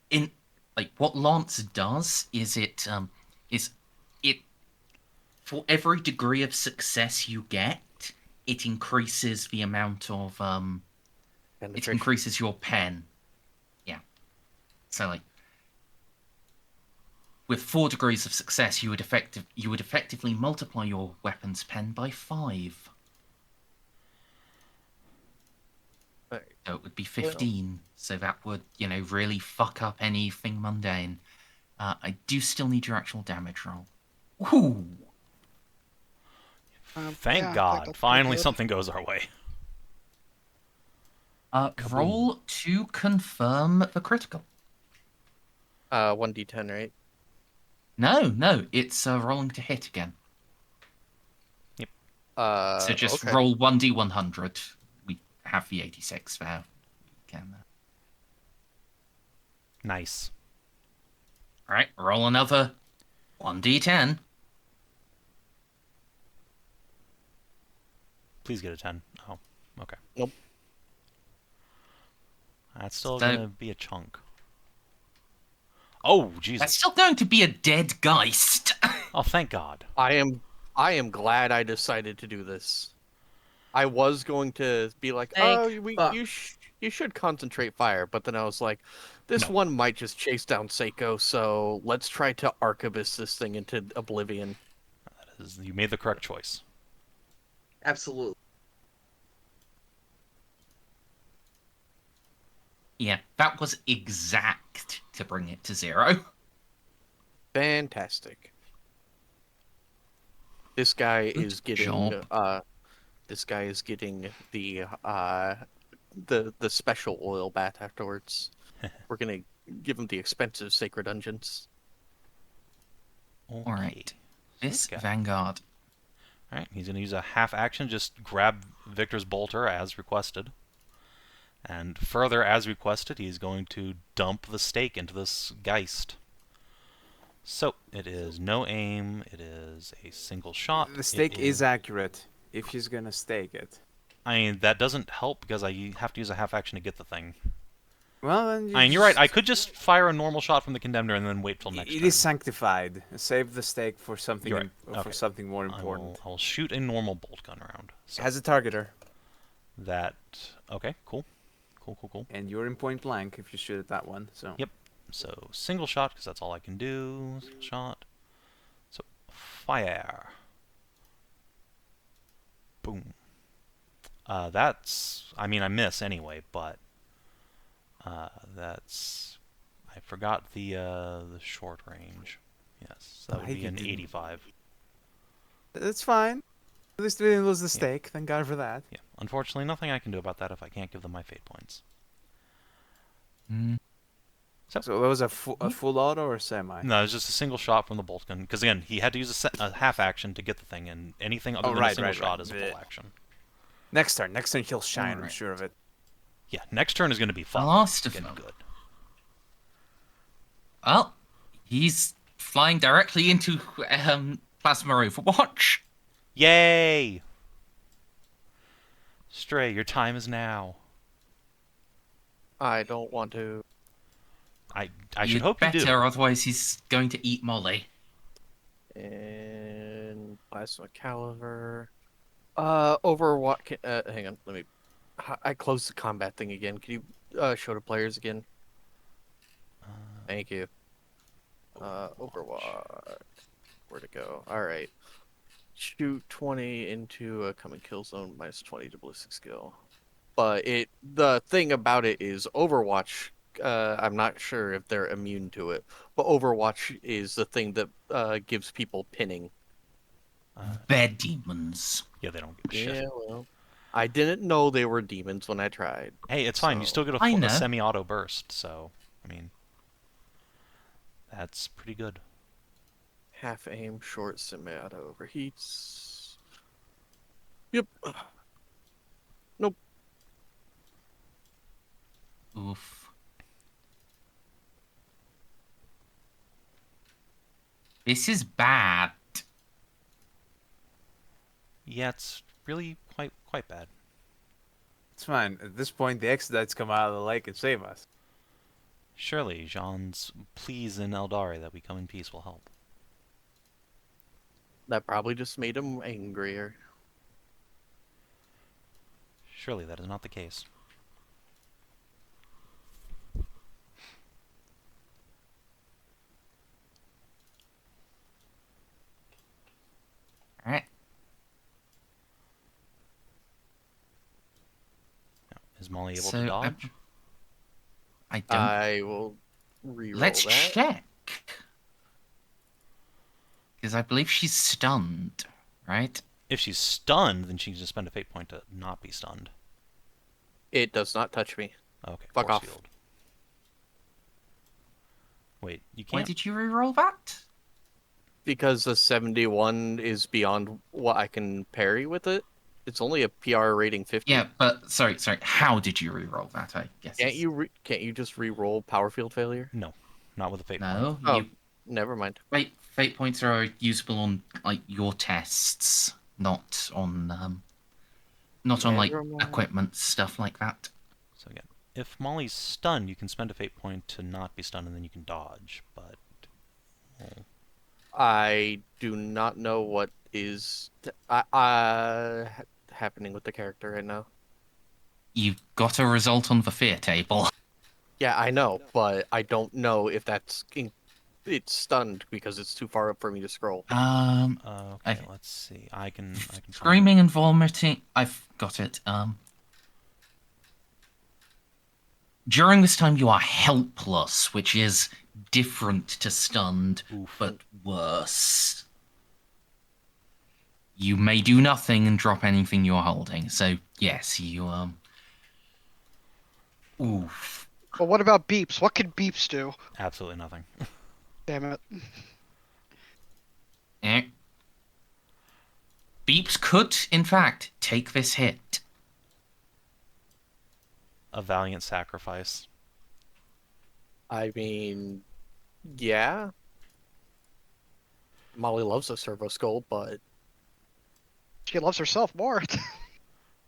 In like what Lance does is it for every degree of success you get, it increases the amount of it increases your pen. Yeah. So like with 4 degrees of success, you would effectively multiply your weapon's pen by 5. Right. So it would be 15. So that would, really fuck up anything mundane. I do still need your actual damage roll. Ooh. Thank yeah, I think God. that's Finally, pretty good. something goes our way. Roll to confirm the critical. 1d10, right? No, it's rolling to hit again. So just okay. roll 1d100. We have the 86 there. Nice. All right, roll another 1d10. Please get a 10. Oh, okay. Nope. That's still So- gonna be a chunk. Oh, Jesus. That's still going to be a dead Geist. Oh, thank God. I am glad I decided to do this. I was going to be like, Fuck. you should concentrate fire, but then I was like, this No. one might just chase down Ceiko, so let's try to arquebus this thing into oblivion. You made the correct choice. Absolutely. Yeah, that was exact to bring it to 0. Fantastic. This guy Good is getting job. this guy is getting the special oil bath afterwards. We're gonna give him the expensive sacred dungeons. Okay. All right. This Okay. Vanguard. All right, he's going to use a half action, just grab Victor's bolter as requested. And further, as requested, he's going to dump the stake into this Geist. So, it is no aim, it is a single shot. The stake is accurate if he's gonna stake it. I mean, that doesn't help because I have to use a half action to get the thing. Well, then I mean, you're right, I could just fire a normal shot from the Condemner and then wait till next It turn. is sanctified. Save the stake for something You're right. for Okay. something more important. I will shoot a normal bolt gun round. So Has a targeter, that... Okay, cool. Cool. and you're in point blank if you shoot at that one. So Yep. So, single shot, because that's all I can do. Single shot. So, fire. Boom. That's... I mean, I miss anyway, but... that's... I forgot the short range. Yes, that would I be an didn't- 85. That's fine. At least we didn't lose the Yeah. stake. Thank God for that. Yeah. Unfortunately, nothing I can do about that if I can't give them my fate points. Mm. So that was a full auto or semi? No, it was just a single shot from the bolt gun. Because again, he had to use a half action to get the thing, and anything other Oh, than a right, single right, shot right. is a Blech. full action. Next turn he'll shine. I'm Alright. sure of it. Yeah, next turn is going to be The fun. last of Getting them. good. Well, he's flying directly into Plasma Overwatch. Yay! Stray, your time is now. I don't want to. I You'd should hope better, you do. otherwise he's going to eat Molly. And plasma caliber. Overwatch. Hang on. Let me. I closed the combat thing again. Can you show the players again? Thank you. Overwatch. Where'd it go? All right. Shoot 20 into a coming kill zone, minus 20 to ballistic skill. But the thing about it is Overwatch. I'm not sure if they're immune to it, but Overwatch is the thing that gives people pinning. They're demons. Yeah, they don't give a shit. Yeah, well, I didn't know they were demons when I tried. Hey, it's fine. You So- still get I a know. semi-auto burst, so I mean, that's pretty good. Half aim, short, semi-auto overheats. Yep. Nope. Oof. This is bad. Yeah, it's really quite bad. It's fine. At this point, the Exodites come out of the lake and save us. Surely, Jeanne's pleas in Eldari that we come in peace will help. That probably just made him angrier. Surely that is not the case. Alright. Is Molly able So, to dodge? I don't. I will reroll Let's that. check. Because I believe she's stunned, right? If she's stunned, then she can just spend a fate point to not be stunned. It does not touch me. Okay, Fuck force off. field. Wait, you Why can't. did you reroll that? Because the 71 is beyond what I can parry with it. It's only a PR rating 50. Yeah, but sorry. How did you reroll that? I guess. Can't you just re-roll power field failure? No, not with a fate point. No, Oh. you Never mind. fate points are usable on like your tests, not on like Never mind. equipment stuff like that. So again, if Molly's stunned, you can spend a fate point to not be stunned, and then you can dodge. But I do not know what is happening with the character right now. You've got a result on the fear table. Yeah, I know, but I don't know if it's stunned because it's too far up for me to scroll. okay, I- let's see. I can find it. Screaming and vomiting. I've got it. During this time, you are helpless, which is different to stunned, Oof. but worse. You may do nothing and drop anything you're holding. So yes, you Oof. But what about beeps? What could beeps do? Absolutely nothing. Damn it. Eh. Beeps could, in fact, take this hit. A valiant sacrifice. I mean, yeah. Molly loves a servo skull, but She loves herself more.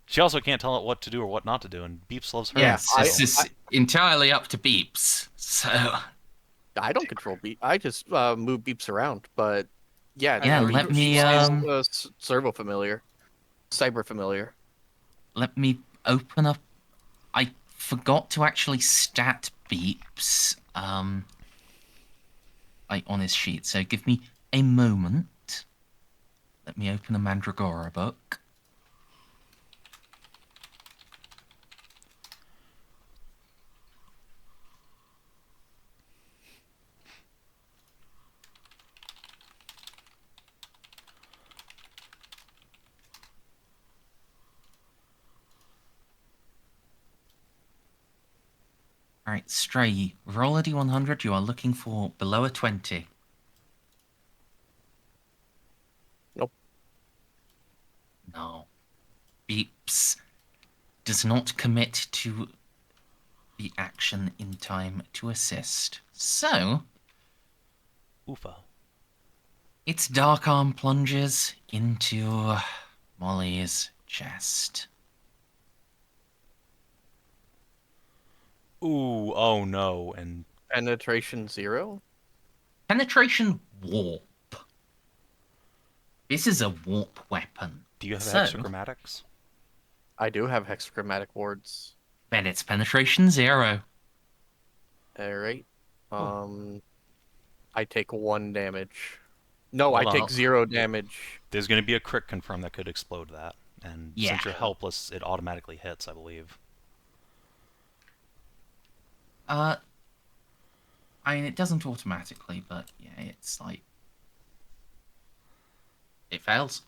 She also can't tell it what to do or what not to do, and Beeps loves her. Yes, I- this is entirely up to Beeps. So I don't control beep. I just move beeps around. But yeah, Yeah, no, let me, she's servo familiar, cyber familiar. let me open up. I forgot to actually stat Beeps like on his sheet. So give me a moment. Let me open a Mandragora book. Alright, Stray, roll a d100. You are looking for below a 20. Nope. No. Beeps does not commit to the action in time to assist. So, Oofa. its dark arm plunges into Molly's chest. Ooh, oh no, and Penetration 0? Penetration warp. This is a warp weapon. do you have So, hexachromatics? I do have hexachromatic wards. then it's penetration 0. Alright. I take 1 damage. No, I Hold take on. 0 damage. There's going to be a crit confirm that could explode that, and Yeah. since you're helpless, it automatically hits, I believe. I mean, it doesn't automatically, but yeah, it's like... It fails.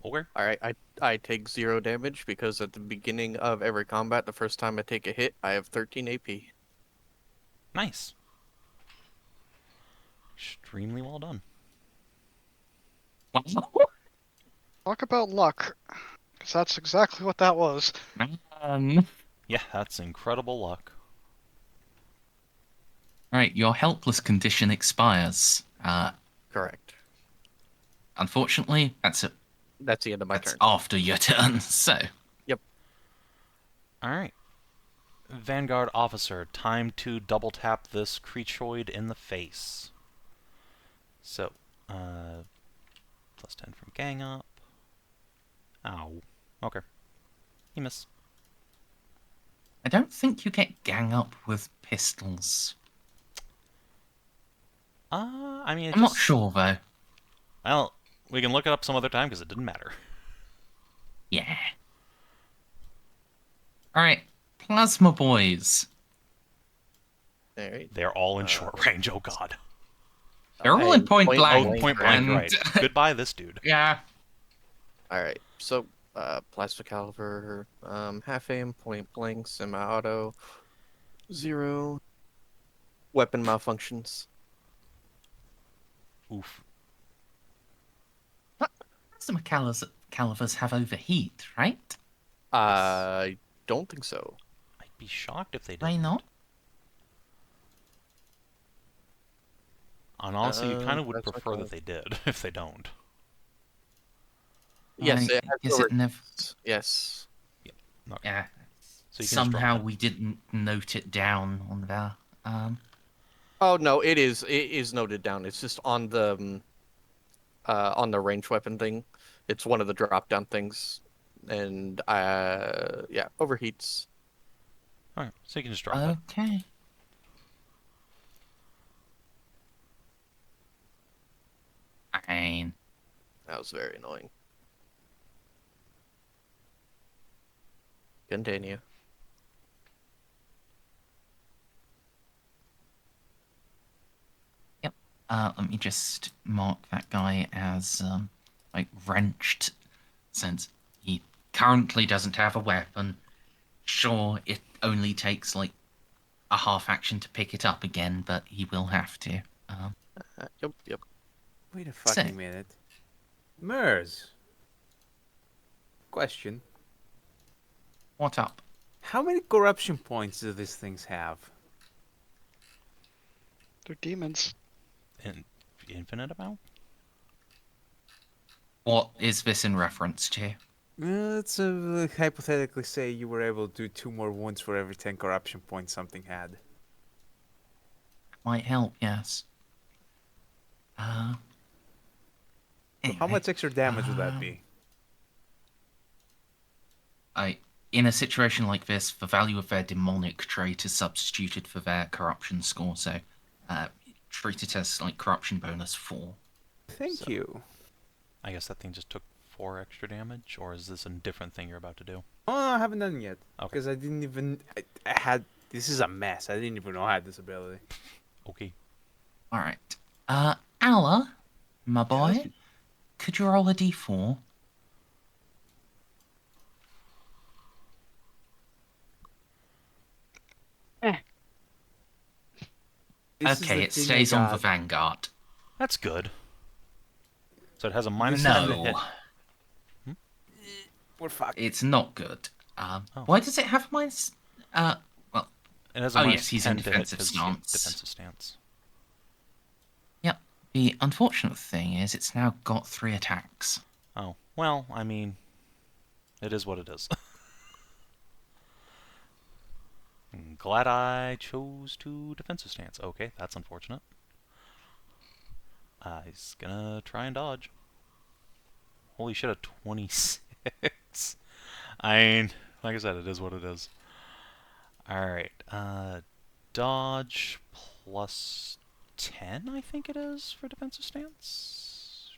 Okay. Alright, I take 0 damage because at the beginning of every combat, the first time I take a hit, I have 13 AP. Nice. Extremely well done. Talk about luck. Because that's exactly what that was. Yeah, that's incredible luck. Right, your helpless condition expires. Correct. Unfortunately, that's That's the end of my turn. after your turn, so... Alright. Vanguard Officer, time to double tap this creaturoid in the face. So, plus 10 from gang up. Ow. Okay. You miss. I don't think you get gang up with pistols. I mean, I'm not sure, though. Well, we can look it up some other time because it didn't matter. Yeah. Alright, Plasma Boys. Alright. They're all in short range, oh god. They're all in point blank. Oh, point blank, and- right. Goodbye, this dude. Yeah. Alright, so, plasma caliber, half aim, point blank, semi-auto, 0. Weapon malfunctions. Oof. Plasma calibers have overheat, right? I don't think so. I'd be shocked if they Why didn't. not? And honestly, you kind of would That's what prefer I- that they did, if they don't. Yes, I it has guess it never... Yes. Okay. Yeah. So you can just drop Somehow it. we didn't note it down on there. Oh no, it is noted down. It's just on the range weapon thing. It's one of the drop down things, and yeah, overheats. Alright, so you can just drop it. Okay. Fine. That was very annoying. Continue. Let me just mark that guy as, like, wrenched, since he currently doesn't have a weapon. Sure, it only takes, like, a half action to pick it up again, but he will have to. Yep. Wait a fucking Sick. minute. Merz. Question. What up? How many corruption points do these things have? They're demons. Infinite amount? What is this in reference to? Let's hypothetically say you were able to do 2 more wounds for every 10 corruption points something had. Might help, yes. So how Anyway, much extra damage would that be? in a situation like this, the value of their demonic trait is substituted for their corruption score, so treat it as like corruption bonus 4. Thank you. I guess that thing just took 4 extra damage, or is this a different thing you're about to do? Oh, no, I haven't done it yet. Okay. Because I didn't even... I had... This is a mess. I didn't even know I had this ability. Okay. Alright. Alla, my boy, could you roll a d4? This is Okay, the it thing I stays on the got. Vanguard. That's good. So it has a minus 10 to hit. No, We're fucked. it's not good. Oh. Why does it have minus... well, It has a Oh, minus yes, he's 10 in to hit defensive 'cause stance. defensive stance. yep. The unfortunate thing is it's now got 3 attacks. Oh, well, I mean, it is what it is. Glad I chose to defensive stance. Okay, that's unfortunate. He's gonna try and dodge. Holy shit, a 26. I mean, like I said, it is what it is. Alright, dodge plus 10, I think it is, for defensive stance.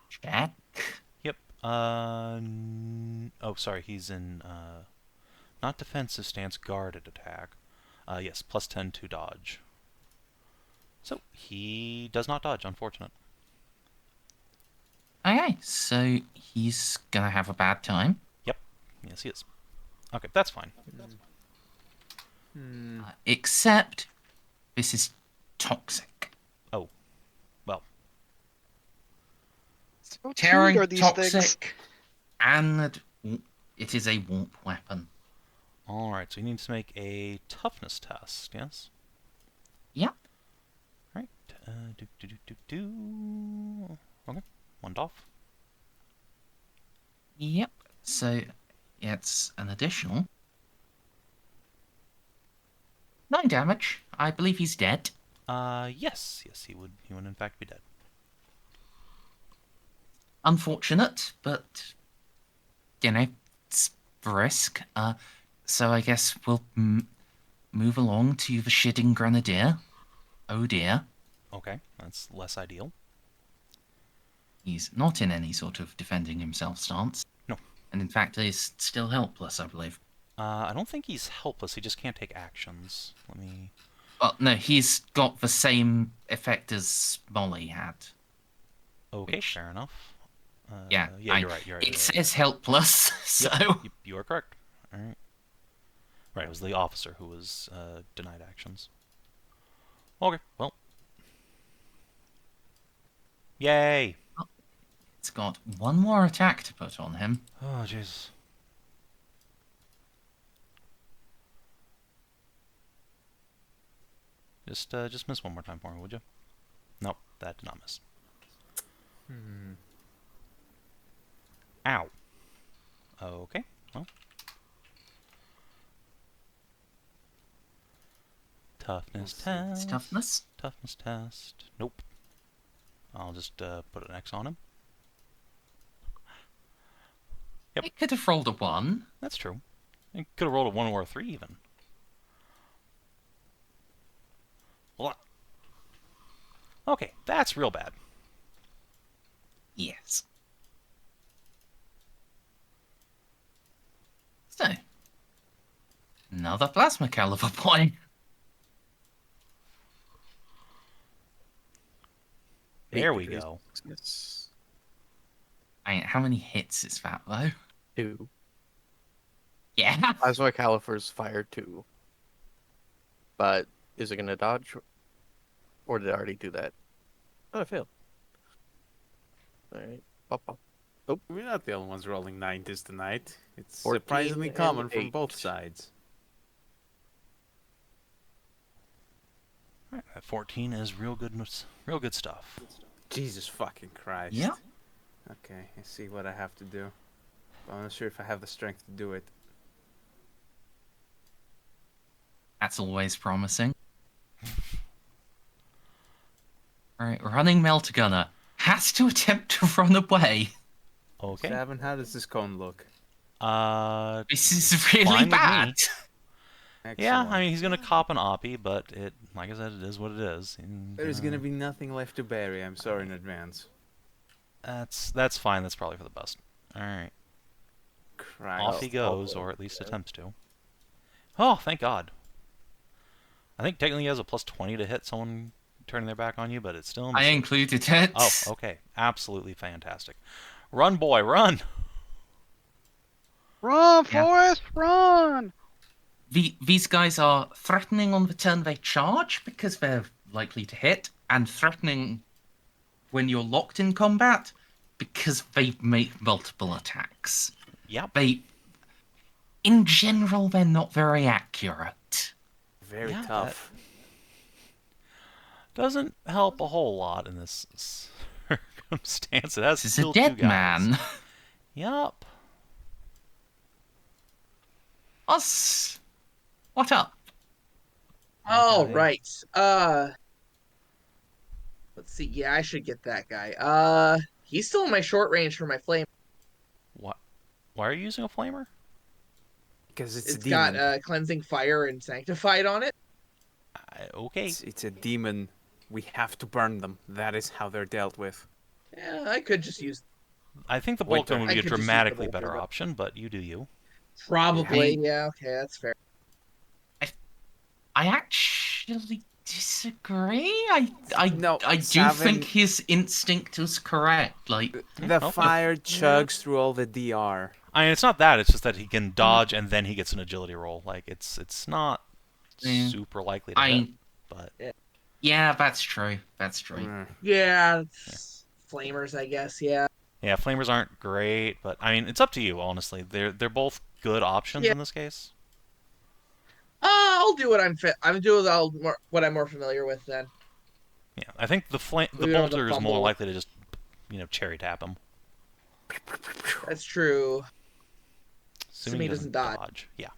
Check. Yep. Oh, sorry, he's in, not defensive stance, guarded attack. Yes, plus 10 to dodge. So, he does not dodge, unfortunate. Okay, so he's gonna have a bad time. Yep. Yes, he is. Okay, that's fine. Except this is toxic. Oh. Well. How Tearing, tuned are these toxic, things? and it is a warp weapon. Alright, so he needs to make a toughness test, yes? Yep. Alright. Okay, one off. Yep. So it's an additional 9 damage. I believe he's dead. Yes, he would in fact be dead. Unfortunate, but you know, it's brisk. So I guess we'll move along to the shitting grenadier. Oh dear. Okay, that's less ideal. He's not in any sort of defending himself stance. No. And in fact, he's still helpless, I believe. I don't think he's helpless, he just can't take actions. Let me... Well, no, he's got the same effect as Molly had. Okay, Which- fair enough. Yeah, you're right. It says helpless, so... Yep, you are correct. Alright. Right, it was the officer who was denied actions. Okay, well. Yay! It's got one more attack to put on him. Oh, jeez. Just miss one more time for me, would you? Nope, that did not miss. Ow. Okay, well. Toughness test. It's toughness. Toughness test. Nope. I'll just put an X on him. Yep. It could have rolled a 1. That's true. It could have rolled a 1 or a 3 even. What? Okay, that's real bad. Yes. So, another plasma caliber point. There we go. Yes. How many hits is that, though? 2. Yeah. Plasma calipers fire 2. But is it gonna dodge? Or did I already do that? Oh, I failed. Alright. Pop, pop. We're not the only ones rolling 90s tonight. It's 14 surprisingly and common from 8. both sides. Alright, that 14 is real good stuff. Jesus fucking Christ. Yeah. Okay, I see what I have to do. But I'm not sure if I have the strength to do it. That's always promising. Alright, running melt gunner has to attempt to run away. Okay. Savin, how does this cone look? This is really Fine with bad. me. Excellent. Yeah, I mean, he's gonna cop an oppie, but it, like I said, it is what it is. And, There's gonna be nothing left to bury, I'm sorry in advance. That's fine. That's probably for the best. All right, Christ. off he goes, or at least attempts to. Oh, thank God. I think technically he has a plus 20 to hit someone turning their back on you, but it's still. I included it. Oh, okay, absolutely fantastic. Run, boy, run! Run, Yeah. Forrest, run! These guys are threatening on the turn they charge because they're likely to hit, and threatening when you're locked in combat because they make multiple attacks. Yep. In general, they're not very accurate. Very Yeah, tough. Doesn't help a whole lot in this circumstance. It has This is still a dead two guys. man. Yup. Us. What up? Oh, Okay. right. Let's see. Yeah, I should get that guy. He's still in my short range for my flame. What? Why are you using a flamer? Because it's a It's got demon. cleansing fire and sanctified on it. Okay. It's a demon. We have to burn them. That is how they're dealt with. Yeah, I could just use. I think the Winter. bolter would I be a could just use the dramatically bolter, better but- option, but you do you. Probably. Yeah. Okay, that's fair. I actually disagree. No, I do Savin- think his instinct is correct. Like, The okay. fire chugs through all the DR. I mean, it's not that. It's just that he can dodge and then he gets an agility roll. Like, it's not Yeah. super likely to hit, but yeah, that's true. That's true. Mm. Yeah, it's flamers, I guess. Yeah. yeah, flamers aren't great. But I mean, it's up to you. Honestly, they're both good options Yeah. in this case. I'll do what I'm fit. I'm doing what I'm more familiar with then. Yeah, I think the We don't have to bolter is more fumble. likely to just, cherry tap him. That's true. Assuming he doesn't dodge. Yeah,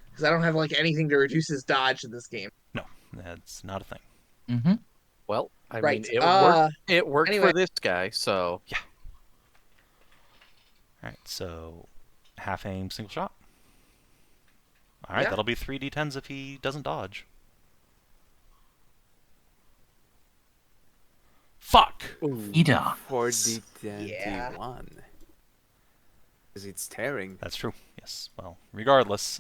Because I don't have like anything to reduce his dodge in this game. no, that's not a thing. Mm-hmm. Well, I Right, mean, it worked. It worked anyway. for this guy, so All right, so half aim, single shot. All right, Yeah. that'll be 3d10s if he doesn't dodge. Fuck! He does. 4d10 Yeah. T1. Because it's tearing. That's true. Yes. Well, regardless,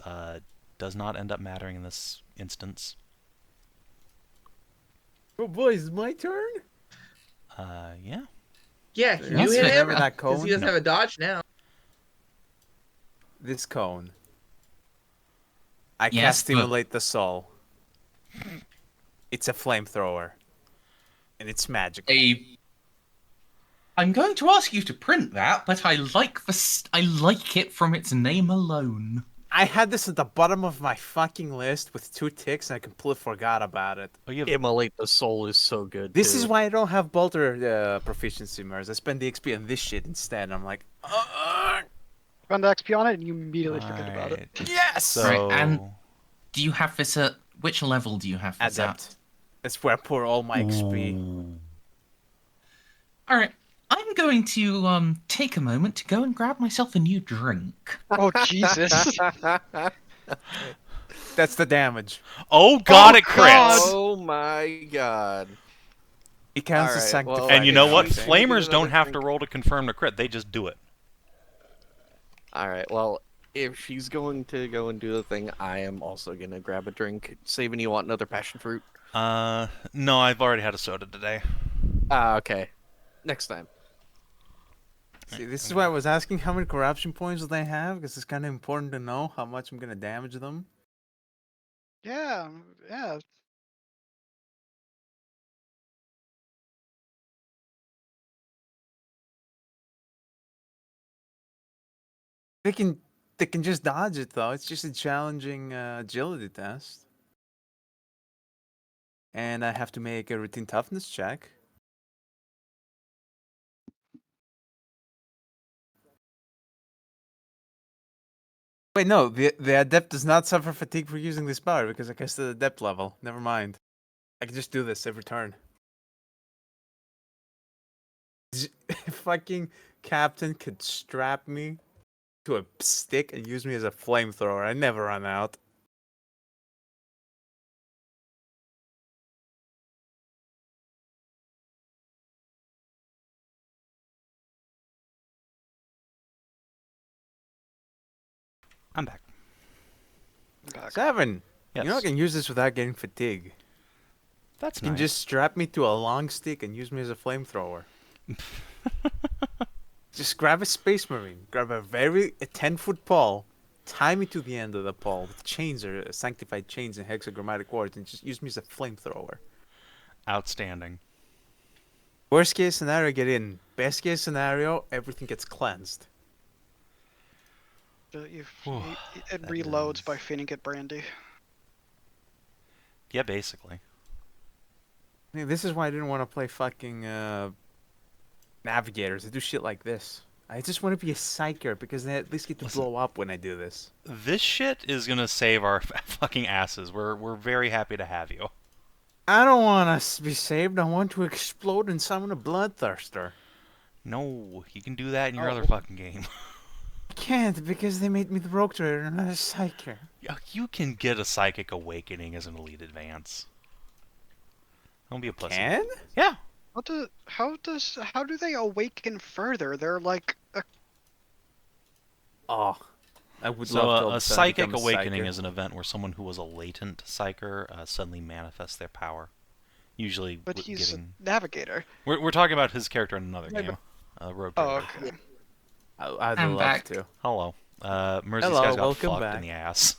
does not end up mattering in this instance. Oh boys, it's my turn? Yeah. Yeah, can Yes, you hit him? remember that Because cone? he doesn't have a dodge now. This cone. I Yes, cast but- Stimulate the Soul. It's a flamethrower. And it's magic. I'm going to ask you to print that, but I like I like it from its name alone. I had this at the bottom of my fucking list with 2 ticks and I completely forgot about it. Oh, you have Immolate the Soul is so good. This too. is why I don't have Bolter proficiency, Merz. I spend the XP on this shit instead. I'm like, Spend XP on it and you immediately forget about it. Alright, yes! So, Right, and- Do you have this at which level do you have this Adept. That's where I pour all my at? XP. All right, I'm going to take a moment to go and grab myself a new drink. Oh Jesus! That's the damage. oh god, Oh, it crits! God. Oh my god. It counts as Alright, sanctified. well, And you know Yeah, what? I think. Flamers Another don't have to drink. roll to confirm the crit. They just do it. Alright, well, if she's going to go and do the thing, I am also going to grab a drink. Saving, you want another passion fruit? No, I've already had a soda today. Ah, okay. Next time. See, this is why I was asking how many corruption points do they have, because it's kind of important to know how much I'm going to damage them. Yeah, yeah. They can just dodge it though. It's just a challenging agility test. And I have to make a routine toughness check. Wait, no, the adept does not suffer fatigue for using this power because I cast the adept level. Never mind. I can just do this every turn. Fucking captain could strap me to a stick and use me as a flamethrower. I never run out. I'm back. Back. 7. Yes. You know I can use this without getting fatigue. That's You can nice. just strap me to a long stick and use me as a flamethrower. Just grab a space marine, grab a 10-foot pole, tie me to the end of the pole with chains or sanctified chains and hexagrammatic words, and just use me as a flamethrower. Outstanding. Worst case scenario, get in. Best case scenario, everything gets cleansed. Whew, It that reloads is- by feeding it brandy. Yeah, basically. I mean, this is why I didn't want to play fucking Navigators. They do shit like this. I just want to be a psyker because they at least get to Listen. blow up when I do this. This shit is gonna save our fucking asses. We're very happy to have you. I don't want us to be saved. I want to explode and summon a bloodthirster. No, you can do that in your Oh. other fucking game. I can't because they made me the rogue trader and not a psyker. You can get a psychic awakening as an elite advance. Don't be a pussy. Can? Yeah. How do they awaken further? They're like Oh, I would So love to. a psychic become a awakening psyker. is an event where someone who was a latent psyker suddenly manifests their power. Usually, but he's getting... a navigator. We're talking about his character in another Yeah, game. Rogue Oh, Trader. okay. I'd I'm love back. to. Hello. Merzy's Hello, guys got welcome fucked back. in the ass.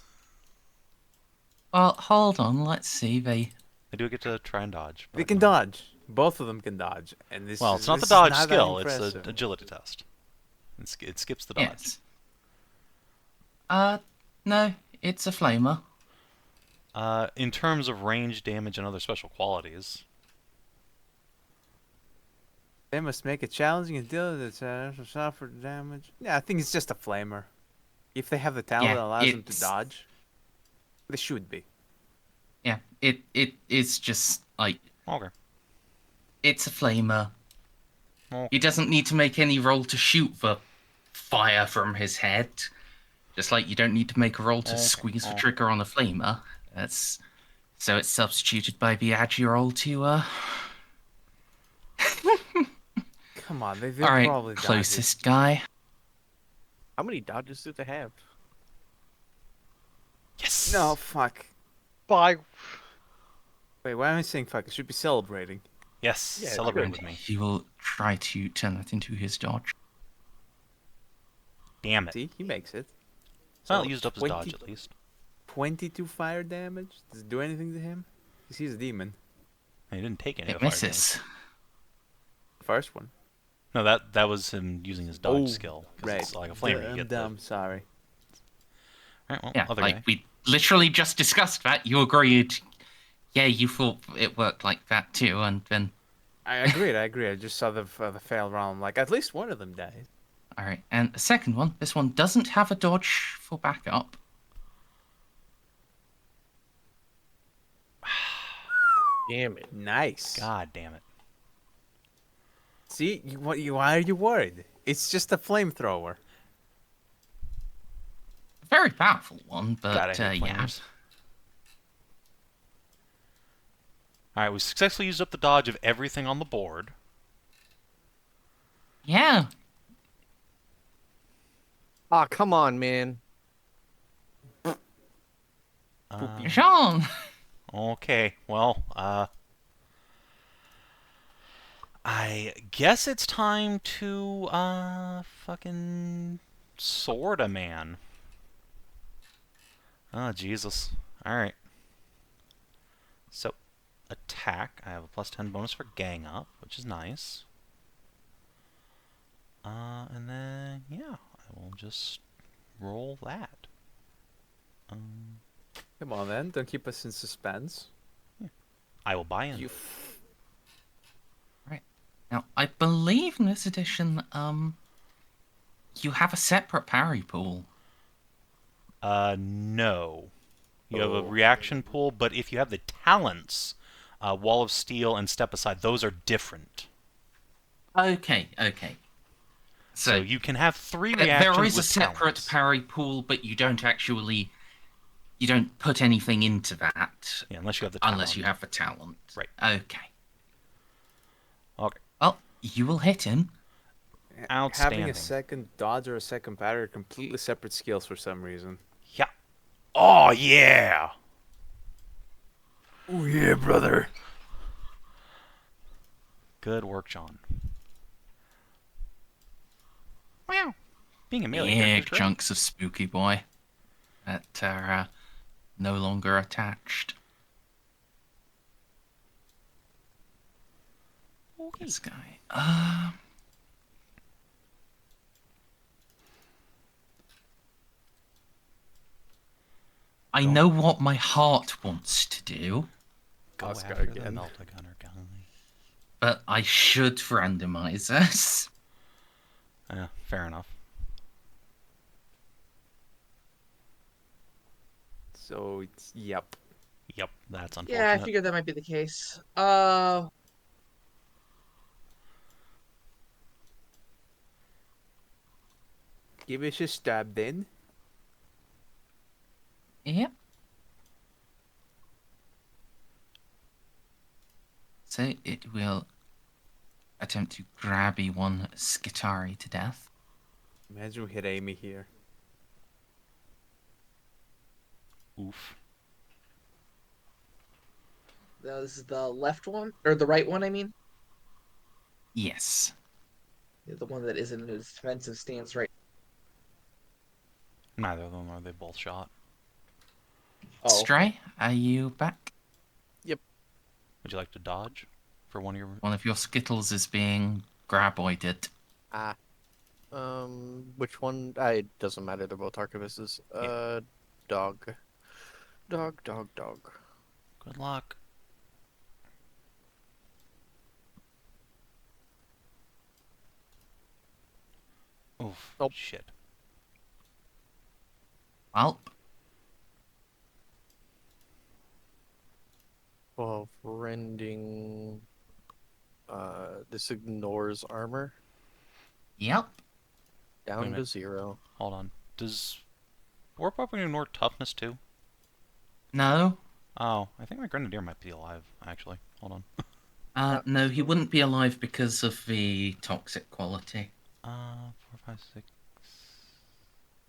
Well, hold on. Let's see. They do get to try and dodge. They but, can dodge. Both of them can dodge, and this. Well, is, it's not the this is dodge not that skill, it's impressive. the agility test. It skips the dodge. Yes. No, it's a flamer. In terms of range, damage, and other special qualities, They must make it challenging and deal with it. Suffer damage. Yeah, I think it's just a flamer. If they have the talent Yeah, that allows them to it's- dodge, they should be. Yeah, it is just like okay. it's a flamer. Okay. He doesn't need to make any roll to shoot the fire from his head. Just like you don't need to make a roll to Okay, squeeze the okay. trigger on a flamer. That's so it's substituted by the agi roll to Come on, they're all right, probably dodging. closest guy. How many dodges do they have? Yes. No, fuck. Bye. Wait, why am I saying fuck? I should be celebrating. Yes. Yeah, Celebrate good. with me. He will try to turn that into his dodge. Damn it. See, he makes it. Well, So, used up his 20 dodge at least. 22 fire damage. Does it do anything to him? 'Cause he's a demon. And he didn't take any It of the fire damage. misses. First one. No, that was him using his dodge Oh, skill. 'Cause right. It's like a flamer. You I'm get dumb. Sorry. Alright, well, Yeah, other like guy. we literally just discussed that. You agreed. Yeah, you thought it worked like that too, and then I agreed. I agree. I just saw the fail round. I'm like, at least one of them died. all right. And the second one, this one doesn't have a dodge for backup. Damn it. Nice. God damn it. See, why are you worried? It's just a flamethrower. Very powerful one, but God, I hate yeah. flamers. Alright, we successfully used up the dodge of everything on the board. Yeah. Ah, come on, man. Jeanne. Okay, well, I guess it's time to, fucking sword a man. Oh, Jesus. Alright. So, attack. I have a plus 10 bonus for gang up, which is nice. And then, yeah, I will just roll that. Come on, then. Don't keep us in suspense. I will buy in. You Now, I believe in this edition, you have a separate parry pool. No. You have a Oh. reaction pool, but if you have the talents, Wall of Steel and Step Aside, those are different. Okay. So you can have 3 there reactions is a with separate talents. parry pool, but you don't put anything into that Yeah, unless you have the talent. unless you have the talent. Right. Okay. Okay. Well, you will hit him. having Outstanding. a second dodge or a second parry are completely separate skills for some reason. Yeah. Oh, yeah! Oh yeah, brother. Good work, John. Wow. Being a melee Big character is great. chunks of spooky boy that are no longer attached. Okay. This guy. I know what my heart wants to do, Go Ozcar after the again. Melta Gunner guy. but I should randomize us. Fair enough. So it's yep. Yep, that's Yeah, I unfortunate. figured that might be the case. Give us a stab then. Yep. So it will attempt to grabby one Skitari to death. Imagine we hit Amy here. Oof. This is the left one or the right one, I mean. Yes. The one that isn't in its defensive stance, right? Neither of them are they both shot. Oh, Stray, are you back? Would you like to dodge for one of your? One of your Skittles is being graboided. Ah. Which one? It doesn't matter. They're both archivists. Dog. Dog. Good luck. Oof. Nope. Shit. Well, Well, rending. This ignores armor. yep. Wait a Down to minute. 0. Hold on. Does warp weapon ignore toughness too? No. Oh, I think my grenadier might be alive. Actually, hold on. No, he wouldn't be alive because of the toxic quality. 4, 5, 6.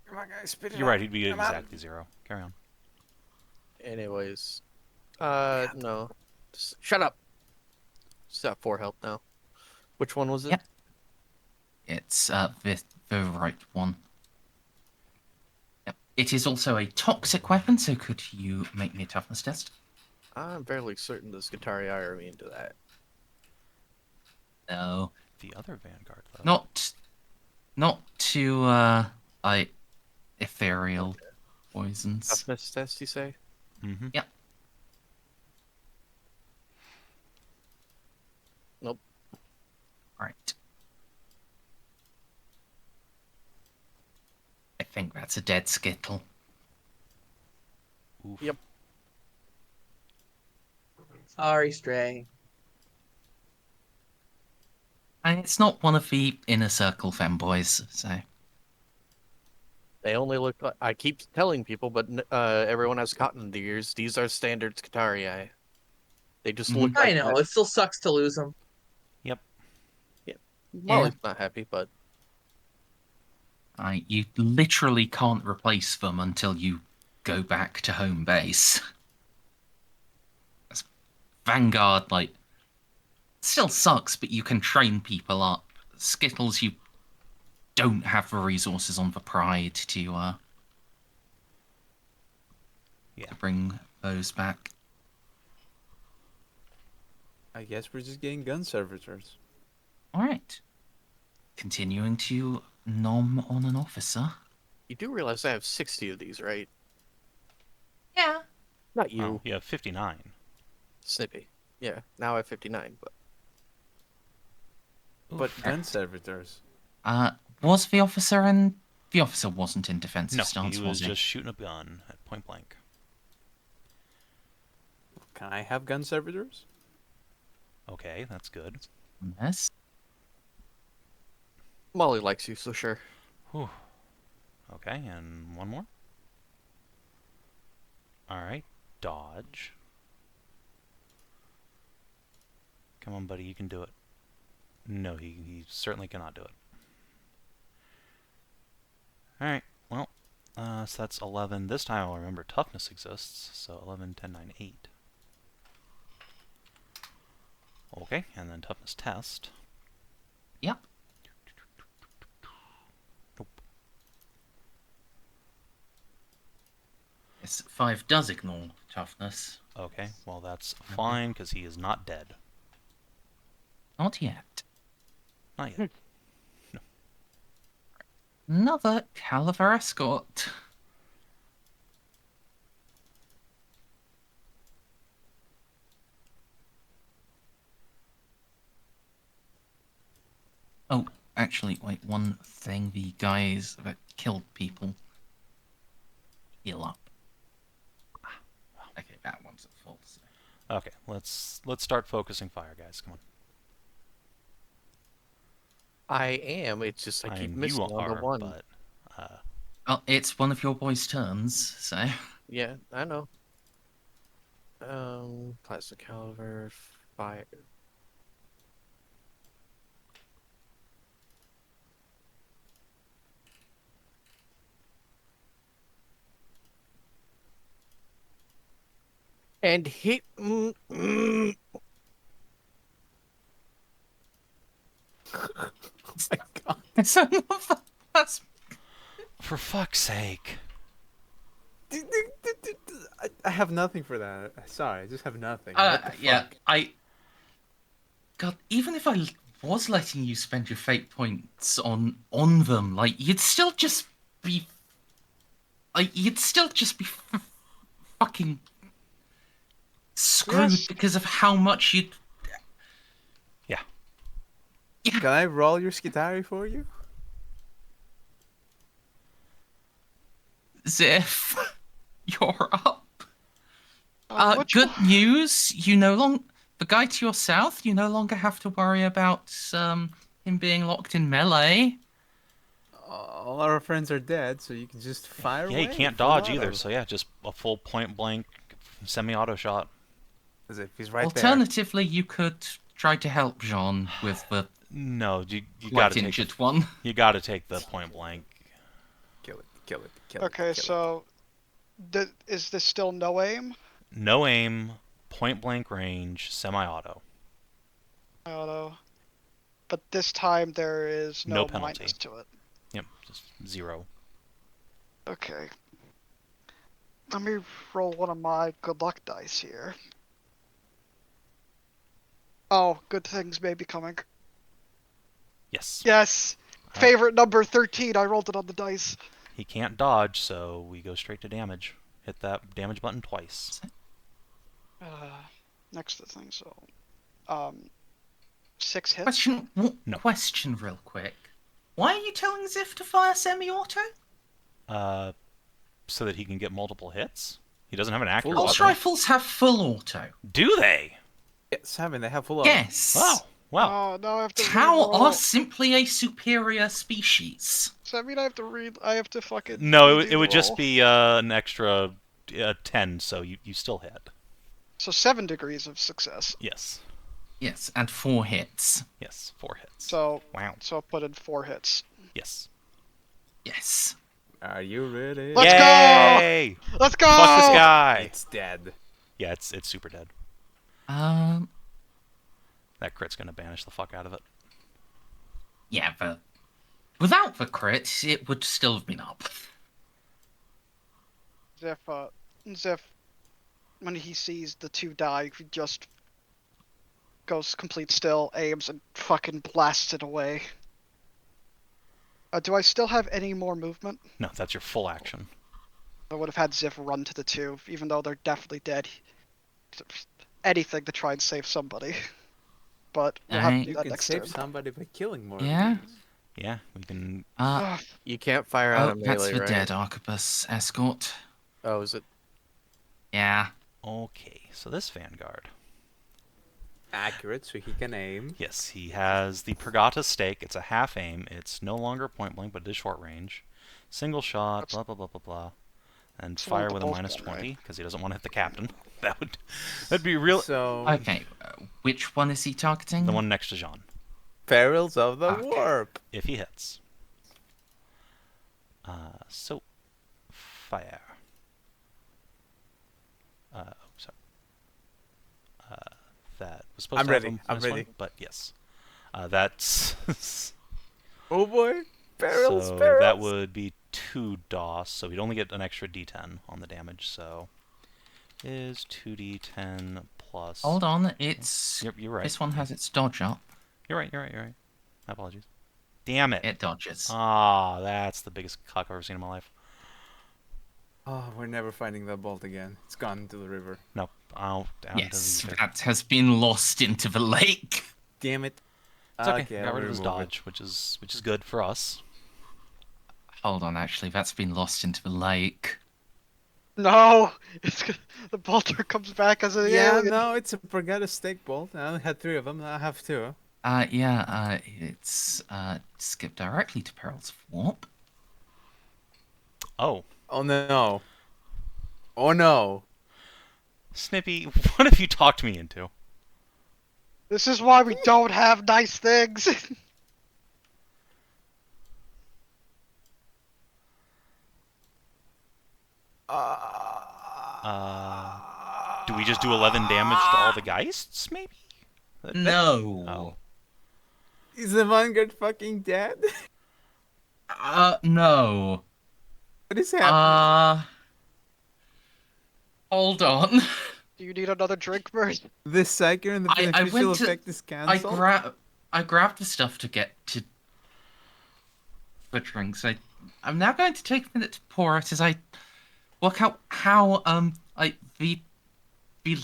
Come on, guys, spit it You're out. right. He'd be Come on. exactly 0. Carry on. Anyways. No. Shut up! It's at 4 health now. Which one was it? Yep. It's the right one. Yep. It is also a toxic weapon, so could you make me a toughness test? I'm fairly certain the Skitari are immune to that. No. The other Vanguard, though. Not to ethereal poisons. Toughness test, you say? Mm-hmm. Yep. Nope. Right. I think that's a dead Skittle. Oof. Yep. sorry, Stray. And it's not one of the inner circle femboys, so They only look like... I keep telling people, but everyone has cotton in the ears. These are standard Skitarii. They just look like I know, that. it still sucks to lose them. Yep. Molly's not happy, but... you literally can't replace them until you go back to home base. As Vanguard, still sucks, but you can train people up. Skittles, you don't have the resources on the Pride to bring those back. I guess we're just getting gun servitors. All right. Continuing to nom on an officer. You do realize I have 60 of these, right? Yeah. Not you, Oh, you have 59. Snippy. Yeah, now I have 59, but... But gun servitors. Was the officer in... The officer wasn't in defensive No, stance, he was he? just shooting a gun at point blank. Can I have gun servitors? Okay, that's good. Yes. Molly likes you, so sure. Whew. Okay, and one more. Alright, dodge. Come on, buddy, you can do it. No, he certainly cannot do it. Alright, well, so that's 11. This time I'll remember toughness exists, so 11, 10, 9, 8. Okay, and then toughness test. Yep. Nope. Yes, 5 does ignore toughness. Okay, well that's fine, because he is not dead. Not yet. Not yet. Another caliber escort. Oh, actually, wait, one thing. The guys that killed people. Heal up. Okay, that one's at full. So. Okay, let's start focusing fire, guys. Come on. I am. It's just I keep mean, missing you on the are, one. but Oh, it's one of your boys' turns, so. Yeah, I know. Plastic caliber, fire. And hit. Oh my god. It's another. That's for fuck's sake. I have nothing for that. Sorry, I just have nothing. What the yeah, fuck? God, even if I was letting you spend your fate points on them, like you'd still just be fucking screwed Yes. because of how much you'd. Yeah. Yeah. Can I roll your Skitari for you? Xiph, you're up. Which Good one? news. The guy to your south. You no longer have to worry about him being locked in melee. All our friends are dead, so you can just fire Yeah, away. you can't full dodge auto. either, so yeah, just a full point blank semi-auto shot. As if he's right Alternatively, you could try to help Jeanne with the No, you quite gotta take injured one. you gotta take the point blank. there. Kill it. Okay, kill it. so is this still no aim? No aim, point blank range, semi-auto. Auto. But this time there is No no penalty. minus to it. Yep, just 0. Okay. Let me roll one of my good luck dice here. Oh, good things may be coming. Yes. Yes! Favorite number 13, I rolled it on the dice. He can't dodge, so we go straight to damage. Hit that damage button twice. Next to the thing, so... 6 hits? Question. No. Question, real quick. Why are you telling Xiph to fire semi-auto? So that he can get multiple hits? He doesn't have an accurate Pulse weapon. rifles have full auto. Do they? Yeah, Savin, they have full auto. Yes. Oh, wow. Oh, now I have to Tau re-roll. are simply a superior species. Does that mean I have to fucking... No, redo it would the just roll? be an extra 10, so you still hit. So 7 degrees of success. Yes. Yes, and 4 hits. Yes, 4 hits. So Wow. I'll put in 4 hits. Yes. Yes. Are you ready? Let's go! Yay! Let's go! Fuck this guy! It's dead. Yeah, it's super dead. Um. That crit's gonna banish the fuck out of it. Yeah, but without the crit, it would still have been up. Xiph, when he sees the 2 die, he just goes complete still, aims, and fucking blasts it away. Do I still have any more movement? No, that's your full action. I would have had Xiph run to the 2, even though they're definitely dead. Anything to try and save somebody. But we'll have to do You that can next save turn. somebody by killing more. Yeah. Of these. Yeah, we can... You can't fire out Oh, of that's melee, the right? dead Arquebus escort. Oh, is it? Yeah. Okay, so this Vanguard. Accurate, so he can aim. Yes, he has the Pergata stake. It's a half aim. It's no longer point blank, but it is short range. Single shot, blah, blah, blah, blah, blah. And It's the one fire with with the a bolt gun, -20, right? because he doesn't want to hit the captain. That'd be real... So, Okay, which one is he targeting? The one next to Jeanne, Perils of the Okay. Warp. if he hits. So, fire. Sorry. That was supposed I'm to have ready, a I'm -1, ready. but yes. That's... Oh boy. Perils, so perils. that would be 2 DOS, so we'd only get an extra D10 on the damage, so... Is 2D10 plus... Hold on, it's... You're right. This one has its dodge up. You're right. My apologies. Damn it. It dodges. Ah, that's the biggest cock I've ever seen in my life. Oh, we're never finding that bolt again. It's gone into the river. Nope. Down Yes, to the... that has been lost into the lake. Damn it. It's okay. Okay, I got I'll rid of his remove it. dodge, which is good for us. Hold on, actually, that's been lost into the lake. No, the bolter comes back as an Yeah, alien. no, it's a Brigada stake bolt. I only had 3 of them. Now I have 2. It's skip directly to Perils of Warp. Oh, Oh no. Oh no. Snippy, what have you talked me into? This is why we don't have nice things. Do we just do 11 damage to all the Geists, maybe? No. Oh. Is the Vanguard fucking dead? No. What is happening? Hold on. Do you need another drink, Merz? The Ceiko and the I beneficial went to- effect is I cancelled? grabbed the stuff to get to for drinks. I'm now going to take a minute to pour it as I work out how the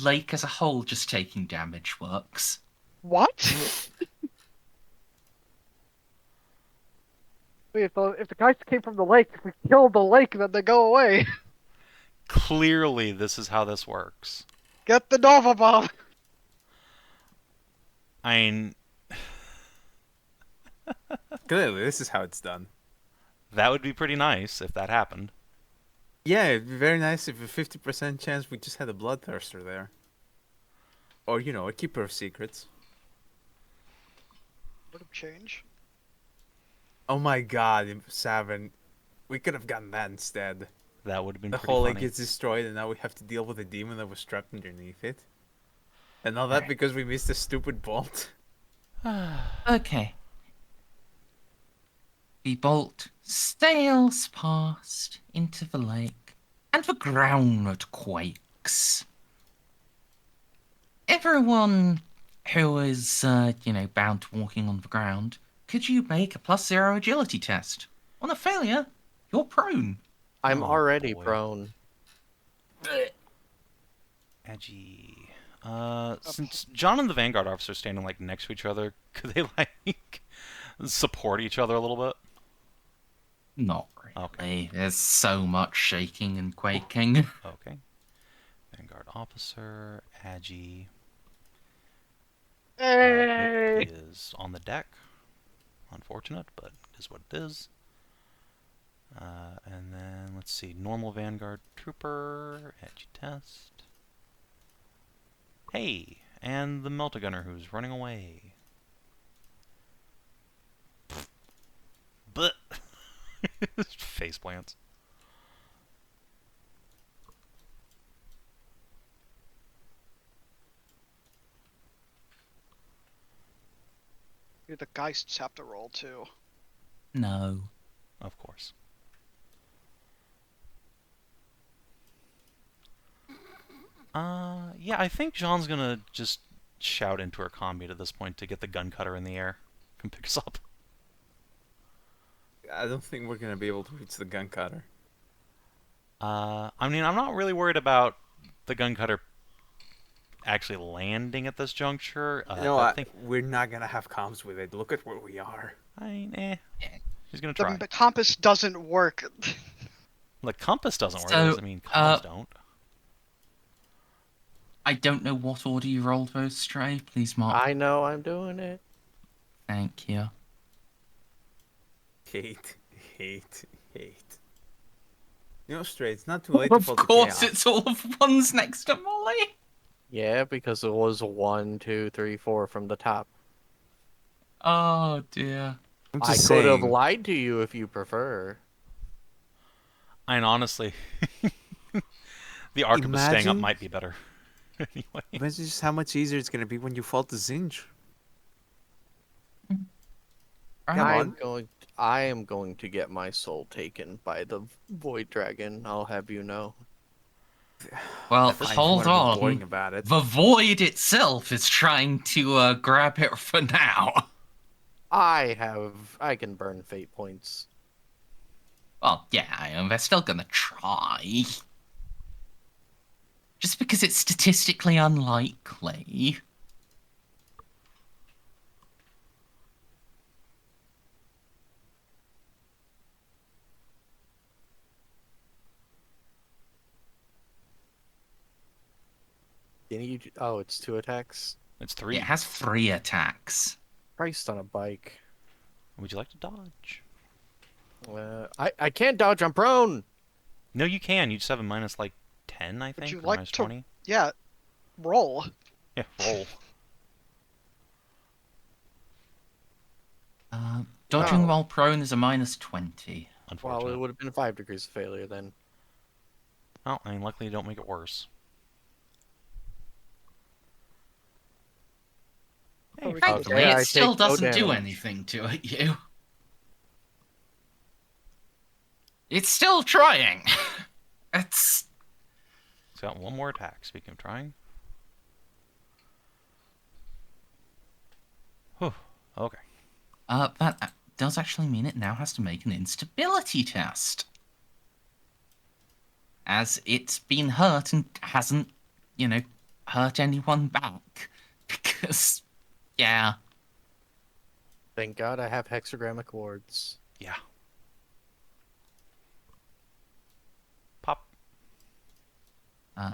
lake as a whole just taking damage works. What? Wait, if the guys came from the lake, if we kill the lake, then they go away. Clearly, this is how this works. Get the Nova Bomb. I mean, Clearly, this is how it's done. that would be pretty nice if that happened. Yeah, it'd be very nice if a 50% chance we just had a Bloodthirster there. Or, you know, a Keeper of Secrets. Would have changed. Oh my god, Savin. We could have gotten that instead. That would have been The pretty whole lake funny. gets destroyed and now we have to deal with a demon that was trapped underneath it. And all that Right. because we missed a stupid bolt. Okay. The bolt sails past into the lake, and the ground quakes. Everyone who is, bound to walking on the ground, could you make a +0 agility test? On a failure, you're prone. I'm Oh, already boy. prone. Edgy. Since John and the Vanguard officer are standing like next to each other, could they like support each other a little bit? Not really. Okay. There's so much shaking and quaking. Okay. Vanguard officer, Agi. Hey! He is on the deck. Unfortunate, but it is what it is. And then let's see, normal Vanguard trooper, Edgy test. Hey, and the Meltagunner who's running away. But face plants. The Geists have to roll too. No. Of course. Yeah, I think Jeanne's gonna just shout into her combi at this point to get the gun cutter in the air. Come pick us up. I don't think we're gonna be able to reach the gun cutter. I mean, I'm not really worried about the gun cutter actually landing at this juncture. I think, we're not gonna have comms with it. Look at where we are. She's gonna try. The compass doesn't work. The compass doesn't work. So, Doesn't mean comms don't. I don't know what order you rolled those, Stray. Please mark. I know I'm doing it. Thank you. Hate. You know, Stray, it's not too late to Of fall to course, chaos. it's all the ones next to Molly. Yeah, because it was 1, 2, 3, 4 from the top. Oh dear. I'm I just could have saying. lied to you if you prefer. And honestly, the arquebus staying up Imagine- might be better. Anyway. Imagine just how much easier it's gonna be when you fall to Zinj. Come on. I am going to get my soul taken by the Void Dragon, I'll have you know. Well, I hold just wanna be boring on. about it. The void itself is trying to grab it for now. I can burn fate points. Well, yeah, they're still gonna try. Just because it's statistically unlikely. Can you? Oh, it's 2 attacks. It's 3. It has 3 attacks. Christ on a bike. Would you like to dodge? I can't dodge. I'm prone. No, you can. You just have a minus like 10, I think, you or like minus to- 20. Yeah, roll. Yeah, roll. Dodging Oh. while prone is a minus 20. Unfortunate. Well, it would have been 5 degrees of failure then. Well, I mean, luckily you don't make it worse. Hey, we fuck could- them. Thankfully, Yeah, I it still take no doesn't do damage. anything to you. It's still trying. It's It's got 1 more attack, speaking of trying. Whew. Okay. that does actually mean it now has to make an instability test, as it's been hurt and hasn't, hurt anyone back. Because, yeah, Thank God I have hexagrammic wards. Yeah. Pop.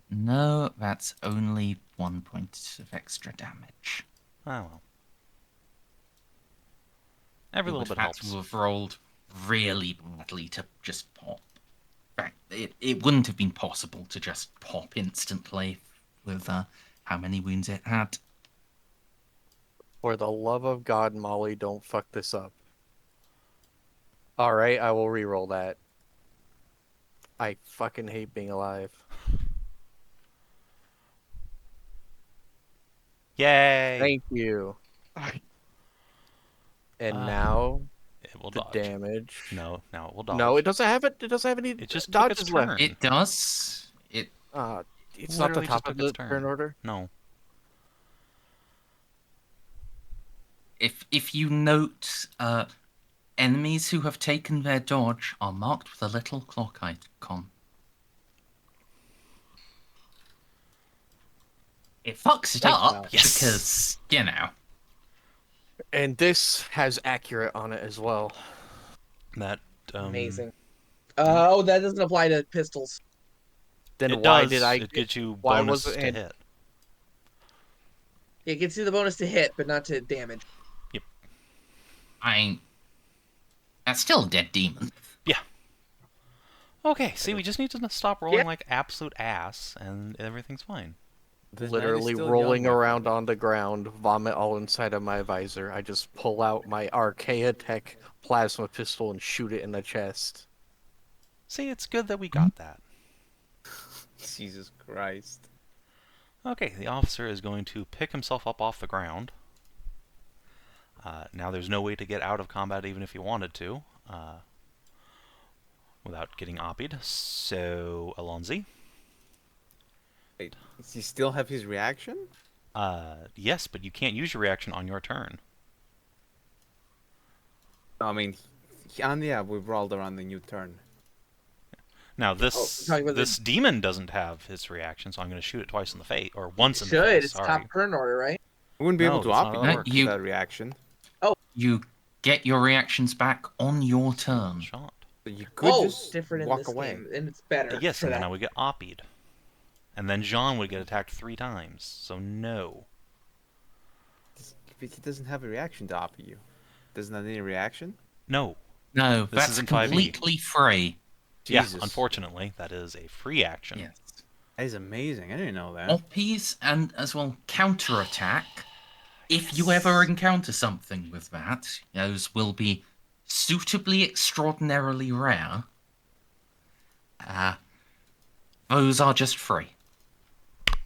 no, that's only 1 point of extra damage. Oh, well. Every You little would bit have helps. had to have rolled really badly to just pop. In fact, it wouldn't have been possible to just pop instantly with how many wounds it had. For the love of God, Molly, don't fuck this up. Alright, I will re-roll that. I fucking hate being alive. Yay! Thank you. And Ah, now It will the dodge. damage. No, now it will dodge. No, it doesn't have it. It doesn't have any It just took dodges its left. turn. It does. It's not the Literally top just of took its the turn turn. order. No. If you note, enemies who have taken their dodge are marked with a little clock icon. It fucks it Thank up God. Yes. because, And this has accurate on it as well. That, Amazing. Oh, that doesn't apply to pistols. Then It why does. did I? It gives you why bonus was it to in- hit. It gets you the bonus to hit, but not to damage. that's still a dead demon. Okay, see, we just need to stop rolling Yeah. like absolute ass, and everything's fine. The night is Literally still rolling young, my around friend. on the ground, vomit all inside of my visor. I just pull out my Archaea Tech plasma pistol and shoot it in the chest. See, it's good that we got that. Jesus Christ. Okay, the officer is going to pick himself up off the ground. Now there's no way to get out of combat even if he wanted to, without getting oppied. So, Alonzi. Wait, does he still have his reaction? Yes, but you can't use your reaction on your turn. No, I mean, we've rolled around the new turn. Now this talking about this demon doesn't have his reaction, so I'm going to shoot it twice in the face, or once in the Should. face. It's Sorry. top turn order, right? We wouldn't be No, able to that's not op how it it works. with that reaction. You get your reactions back on your turn. Shot. So you could Oh, just different in walk this away. game, and it's better. Yes, for and then that. I would get oppied. And then Jeanne would get attacked 3 times, so no. But he doesn't have a reaction to op you. Doesn't have any reaction? No. No, This that's isn't 5e. completely free. Jesus. Yeah, unfortunately, that is a free action. Yes. That is amazing. I didn't know that. Oppies and as well counterattack. If you ever encounter something with that, those will be suitably extraordinarily rare. Those are just free.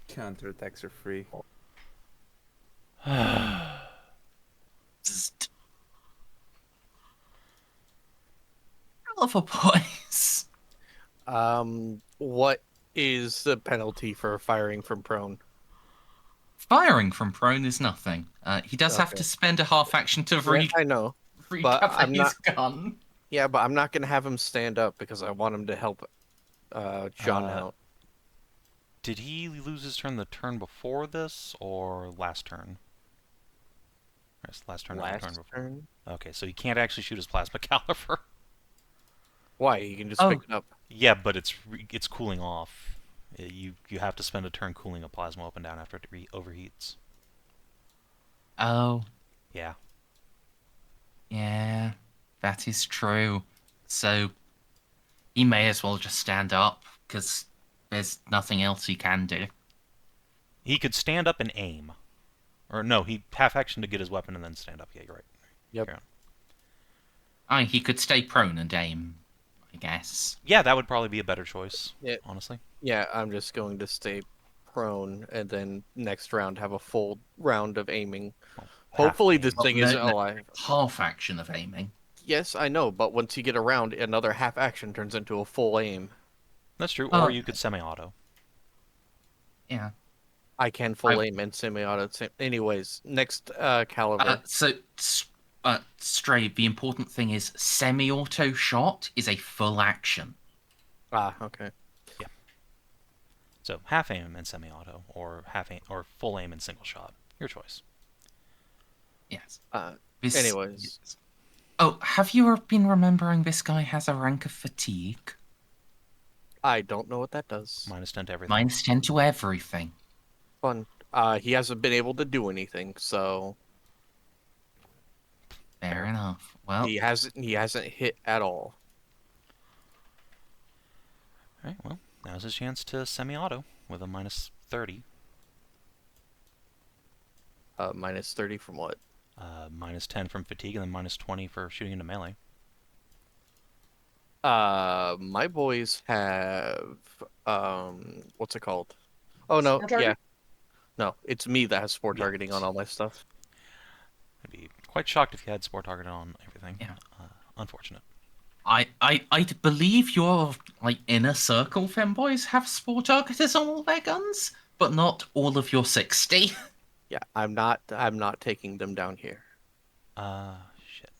Counterattacks are free. Zzzt. Hello, boys. What is the penalty for firing from prone? Firing from prone is nothing. He does have Okay. to spend a half action to Yeah, I know. recover I'm his not- gun. Yeah, but I'm not gonna have him stand up because I want him to help John out. Did he lose his turn the turn before this, or last turn? Last turn or the turn Last before? turn. Okay, so he can't actually shoot his plasma caliber. Why? You can just Oh. pick it up. Yeah, but it's cooling off. You have to spend a turn cooling a plasma weapon down after it overheats. Oh, Yeah. yeah, that is true. So he may as well just stand up, because there's nothing else he can do. He could stand up and aim. Or no, he half action to get his weapon and then stand up. Yeah, you're right. Yep. Carry on. He could stay prone and aim, I guess. Yeah, that would probably be a better choice, Yeah. honestly. Yeah, I'm just going to stay prone, and then next round have a full round of aiming. Hopefully this Well, thing no, isn't no. alive. Half action of aiming. Yes, I know, but once you get around, another half action turns into a full aim. That's true. Oh. Or you could semi-auto. Yeah. I can full aim and semi-auto. Anyways, next caliber. Stray, the important thing is semi-auto shot is a full action. Okay. So half aim and semi-auto, or half aim or full aim and single shot. Your choice. Yes. Anyways. Oh, have you been remembering this guy has a rank of fatigue? I don't know what that does. -10 to everything. -10 to everything. Fun. He hasn't been able to do anything, so Fair enough. Well, he hasn't hit at all. Alright, well, now's his chance to semi-auto with a -30. -30 from what? -10 from fatigue, and then -20 for shooting into melee. My boys have what's it called? Oh no, Spore target? yeah. No, it's me that has spore Yeah. targeting on all my stuff. I'd be quite shocked if you had spore target on everything. Yeah. Unfortunate. I believe your inner circle femboys have spore targeters on all their guns, but not all of your 60. Yeah, I'm not taking them down here. Shit.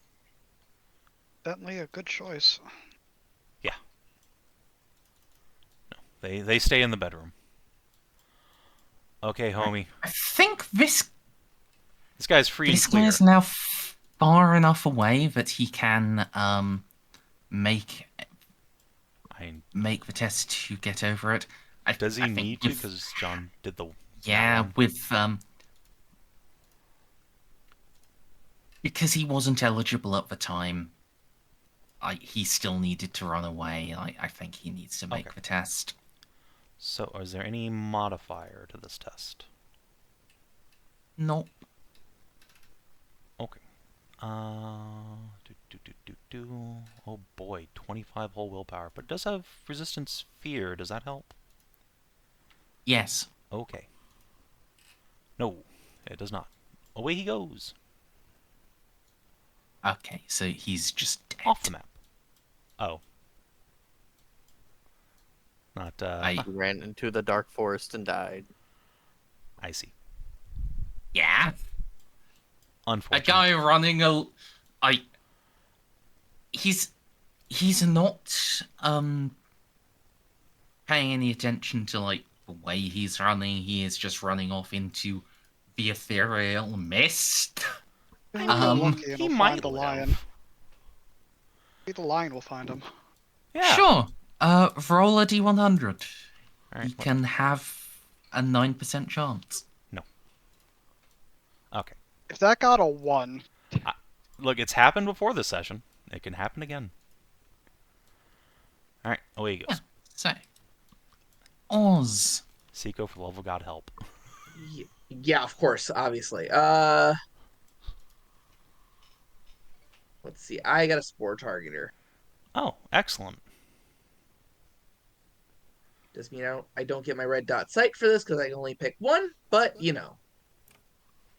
Definitely a good choice. No, they stay in the bedroom. Okay, homie. I think this This guy's free and guy clear. is now far enough away that he can make the test to get over it. Does he I think need to? with- Because John did the... Yeah, one. with because he wasn't eligible at the time. He still needed to run away. I think he needs to make Okay. the test. So, is there any modifier to this test? Nope. Okay. Oh boy, 25 whole willpower, but it does have resistance fear. Does that help? Yes. Okay. No, it does not. Away he goes. Okay, so he's just dead. Off the map. Oh. Not, He ran into the dark forest and died. I see. Yeah. A Unfortunate. guy running he's not paying any attention to the way he's running. He is just running off into the ethereal mist. He'll get lucky and he he'll might find the live. lion. Maybe the lion will find him. Yeah. Sure. Roll a d100. All right, You can have a 9% chance. Okay. If that got a 1, Look, it's happened before this session. It can happen again. All right, away he goes. So, Oz. Ceiko, for the love of God, help. Yeah, of course, obviously. Let's see. I got a spore targeter. Oh, excellent. Does mean I don't get my red dot sight for this because I can only pick one, but you know.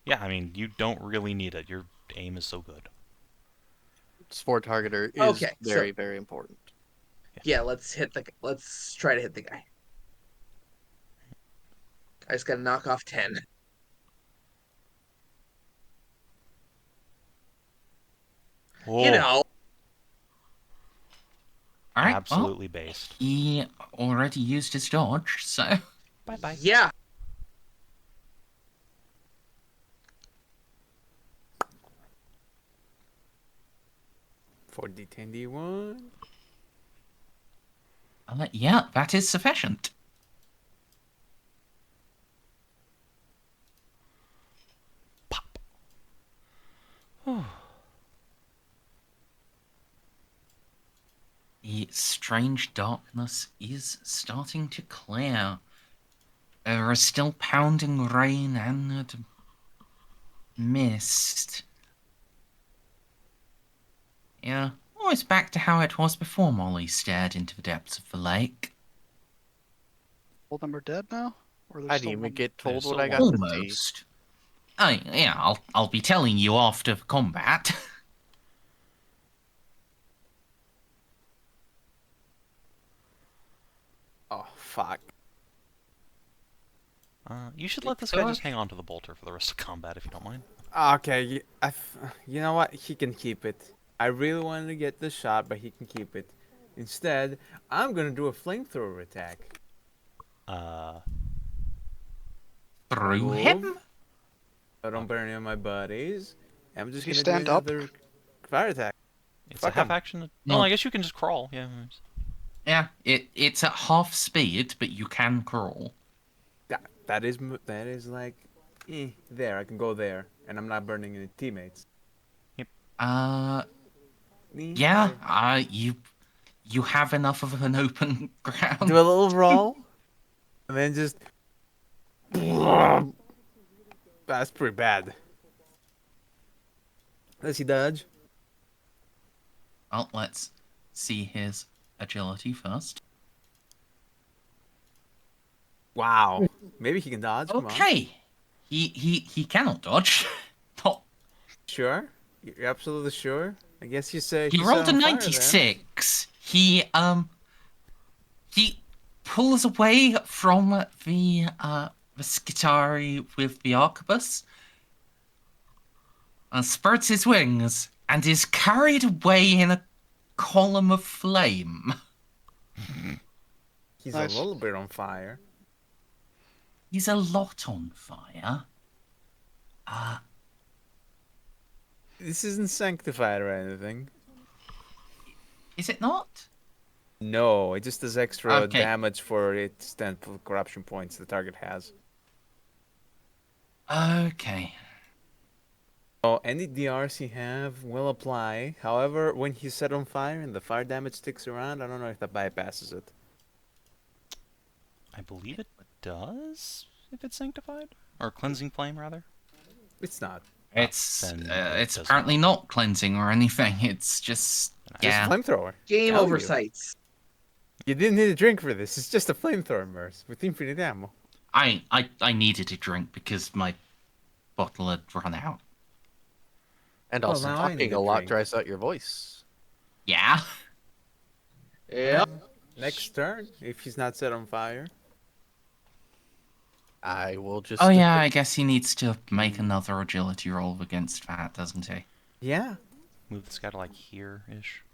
Yeah, I mean, you don't really need it. Your aim is so good. Spore targeter is Okay, very, very important. Yeah, let's try to hit the guy. I just gotta knock off 10. Whoa. You know. All right. Absolutely based. Well, he already used his dodge, so. Bye-bye. Yeah. For D10D1. Yeah, that is sufficient. the strange darkness is starting to clear. There is still pounding rain and mist. Yeah, almost back to how it was before Molly stared into the depths of the lake. All of them are dead now? Or I there's didn't still even one? get told There's what still I got one. to see. Almost. Oh, yeah, I'll be telling you after the combat. Oh, fuck. You should let this guy just hang on to the bolter for the rest of combat if you don't mind. Okay, you know what? He can keep it. I really wanted to get the shot, but he can keep it. Instead, I'm gonna do a flamethrower attack. Through Move. him? I don't burn any of my buddies. I'm just He gonna stand do up? another fire attack. It's Fuck a half 'em. action. No. No, I guess you can just crawl. Yeah. Yeah, it's at half speed, but you can crawl. That is like, there. I can go there, and I'm not burning any teammates. Yeah, There. you have enough of an open ground. Do a little roll, and then just. That's pretty bad. Does he dodge? Well, let's see his agility first. Wow. Maybe he can dodge. Come on. Okay, he cannot dodge. Not. Sure. You're absolutely sure. I guess you say He he's rolled a on fire, then. 96. He pulls away from the Skitari with the arquebus, spurts his wings, and is carried away in a column of flame. He's Nice. a little bit on fire. He's a lot on fire. This isn't sanctified or anything. Is it not? No, it just does extra Okay. damage for its 10 corruption points the target has. Okay. Oh, any DRs you have will apply. However, when he's set on fire and the fire damage sticks around, I don't know if that bypasses it. I believe it does if it's sanctified or cleansing flame rather. It's not. It's then it it's does apparently not cleansing or anything. It's just Just yeah. a flamethrower. Game Tell you. oversights. You didn't need a drink for this. It's just a flamethrower, Merz, with infinite ammo. I needed a drink because my bottle had run out. And Well, also now I need talking a a lot drink. dries out your voice. Yeah. Yep. Next turn, if he's not set on fire. I will just. Oh yeah, I guess he needs to make another agility roll against that, doesn't he? Yeah. Move this guy to like here-ish.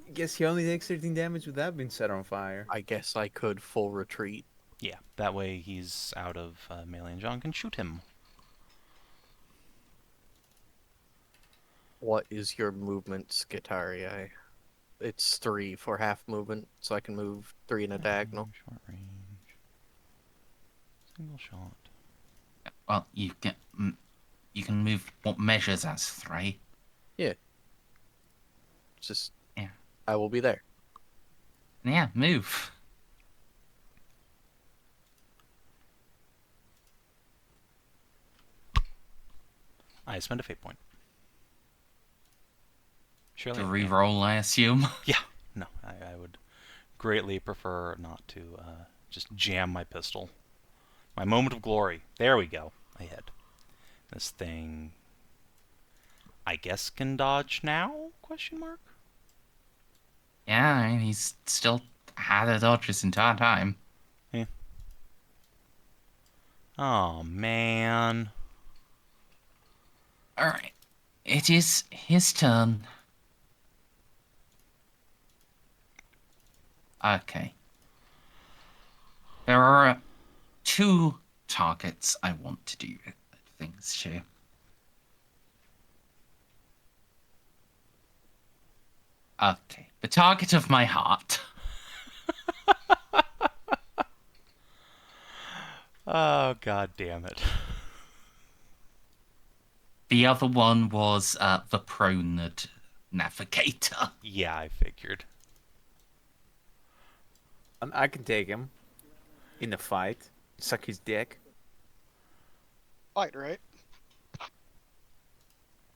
I guess he only takes 13 damage without being set on fire. I guess I could full retreat. Yeah, that way he's out of melee and Jeanne can shoot him. What is your movement, Skitari? It's 3 for half movement, so I can move 3 in a diagonal. Short range. Single shot. Well, you can move what measures as 3. It's just. Yeah. I will be there. Yeah, move. I spend a fate point. Surely. To yeah. re-roll, I assume. Yeah, no, I would greatly prefer not to just jam my pistol. My moment of glory. There we go. I hit. This thing, I guess, can dodge now? Question mark. Yeah, I mean, he's still had a dodge this entire time. Oh man. Alright. It is his turn. Okay. There are 2 targets I want to do things to. Okay. The target of my heart. Oh god damn it. The other one was the proned Navigator. Yeah, I figured. I can take him in a fight. Suck his dick. Fight, right?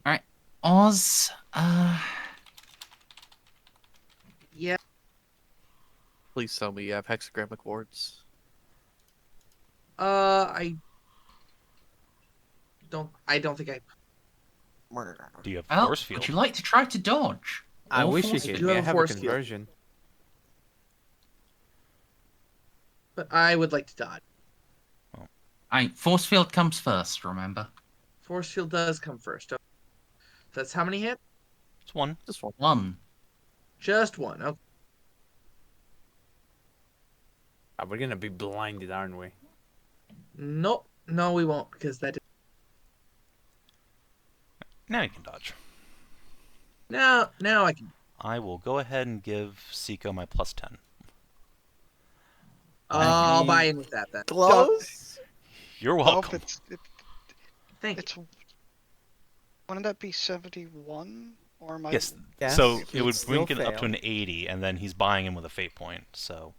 Alright. Oz, Yeah. Please tell me you have hexagrammic wards. I don't think I. Do you have well, force field? would you like to try to dodge? I Or wish you force could. field? do I have a have a force field. conversion. But I would like to dodge. Force field comes first, remember? Force field does come first. That's how many hit? It's one. This one. 1. Just one. Okay. We're gonna be blinded, aren't we? Nope. No, we won't because that. Now you can dodge. Now I can. I will go ahead and give Ceiko my +10. I'll buy in with that then. Close. You're I hope welcome. Thank you. it's. Wouldn't that be 71? Or am I? Yes. Yes, So he'd it would still bring it up to fail. an 80, and then he's buying him with a fate point. So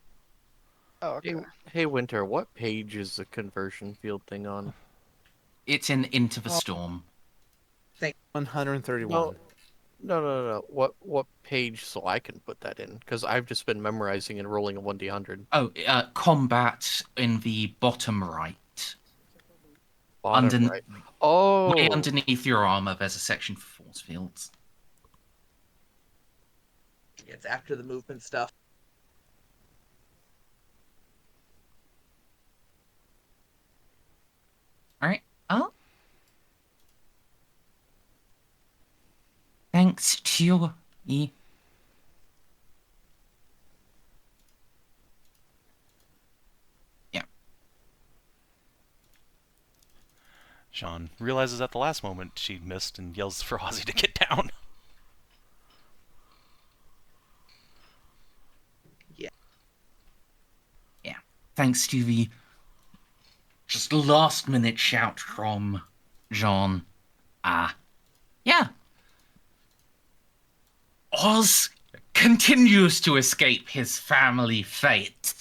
Oh, okay. Hey, Winter, what page is the conversion field thing on? It's in Into the Storm. 131. No. What page so I can put that in? Because I've just been memorizing and rolling a 1d100. Oh, combat in the bottom right. Bottom Undern- right. Oh. Way underneath your armor, there's a section for force fields. It's after the movement stuff. Alright. Oh. Thanks to you. Yeah. Jeanne realizes at the last moment she missed and yells for Ozzy to get down. Thanks to the just last minute shout from Jeanne. Yeah. Oz continues to escape his family fate.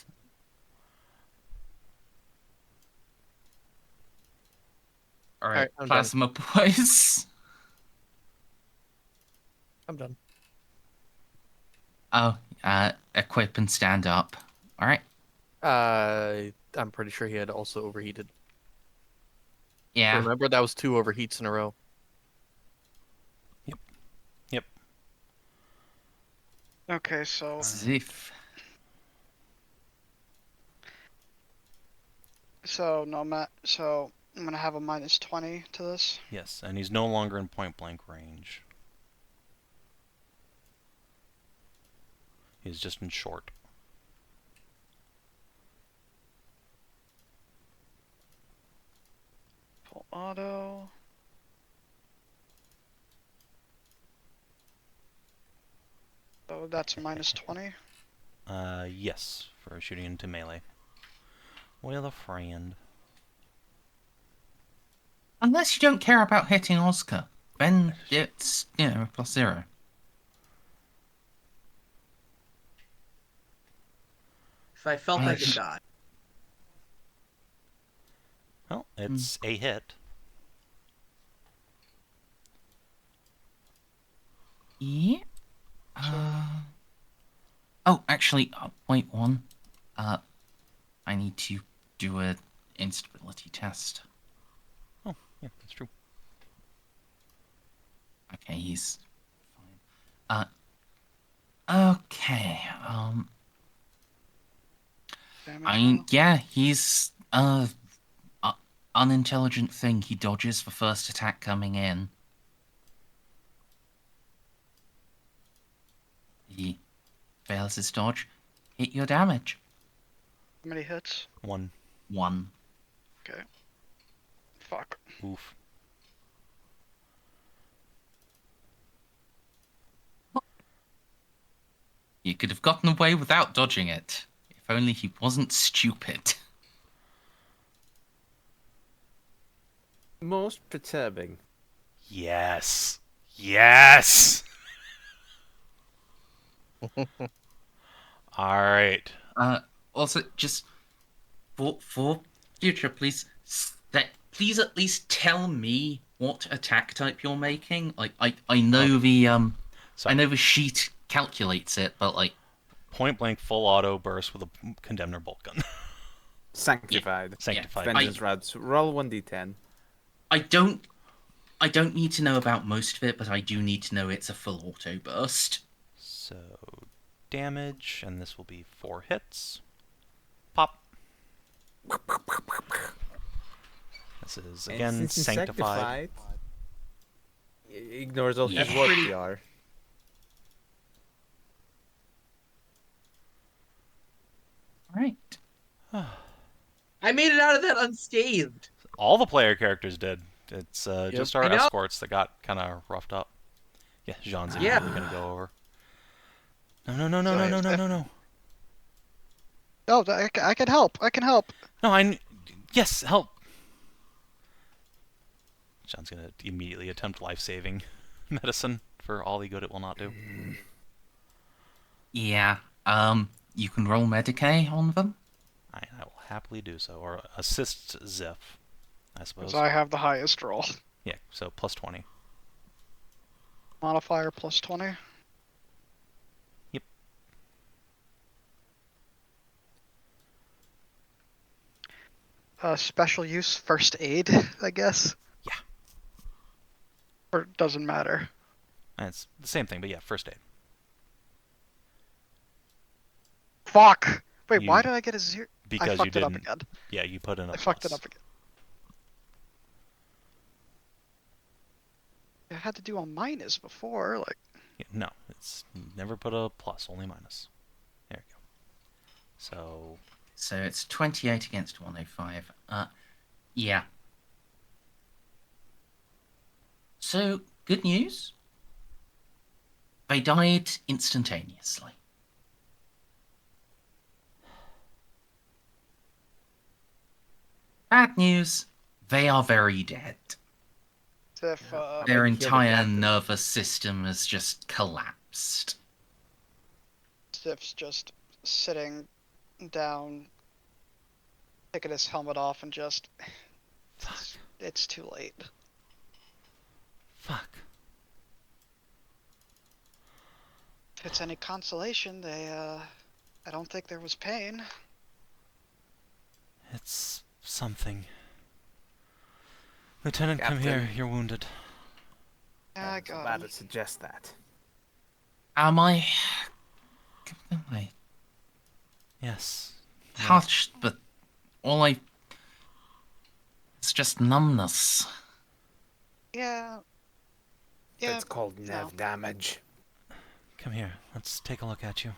Alright, Alright, I'm done. Plasma Boys. I'm done. Oh, equip and stand up. Alright. I'm pretty sure he had also overheated. Yeah. Remember, that was 2 overheats in a row. Yep. Okay, so Xiph. so I'm gonna have a -20 to this. Yes, and he's no longer in point blank range. He's just in short. Full auto. So that's -20. Yes, for shooting into melee. Well, a friend. Unless you don't care about hitting Ozcar, then it's, +0. If I felt I could dodge. Well, it's a hit. Yeah. Oh, actually, wait one. I need to do a instability test. Oh, yeah, that's true. Okay, he's fine. Okay. Yeah, he's unintelligent thing. He dodges the first attack coming in. He fails his dodge. Hit your damage. How many hits? 1. 1. Okay. Fuck. Oof. You could have gotten away without dodging it. If only he wasn't stupid. Most perturbing. Yes. Yes! All right. Also, just for future, please, please at least tell me what attack type you're making. Like, I know Okay. I know the sheet calculates it, but like, Point blank, full auto burst with a condemner bolt gun. Sanctified. Sanctified. Vengeance rods. Roll 1d10. I don't I don't need to know about most of it, but I do need to know it's a full auto burst. So damage, and this will be 4 hits. Pop. This is And again since it's sanctified. it ignores all his Yeah. what they are. Right. I made it out of that unscathed. All the player characters did. It's just our I know. escorts that got kind of roughed up. Yeah, Jeanne's Yeah. immediately going to go over. No. Oh, I can help. I can help. No, yes, help. Jeanne's going to immediately attempt life-saving medicine for all the good it will not do. Yeah. You can roll Medicae on them. I will happily do so, or assist Xiph, I suppose. Because I have the highest roll. Yeah, so plus 20. Modifier plus 20. Yep. Special use first aid, I guess. Yeah. Or it doesn't matter. And it's the same thing, but yeah, first aid. Fuck! Wait, You- why did I get a 0? I Because you fucked it up didn't. again. Yeah, you put in a I fucked it plus. up again. I had to do a minus before, like... Yeah, no, it's never put a plus, only minus. There we go. So, So it's 28 against 105. Yeah. So, good news. They died instantaneously. Bad news. They are very dead. If, Their Maybe heal the entire captain. nervous system has just collapsed. Xip's just sitting down, taking his helmet off and just... It's too late. fuck. If it's any consolation, I don't think there was pain. It's something. Lieutenant, come here. Captain. You're wounded. Yeah, I was got about him. to suggest that. Am I Yes. touched, but all I... It's just numbness. Yeah. Yeah. That's called no. nerve damage. Come here. Let's take a look at you.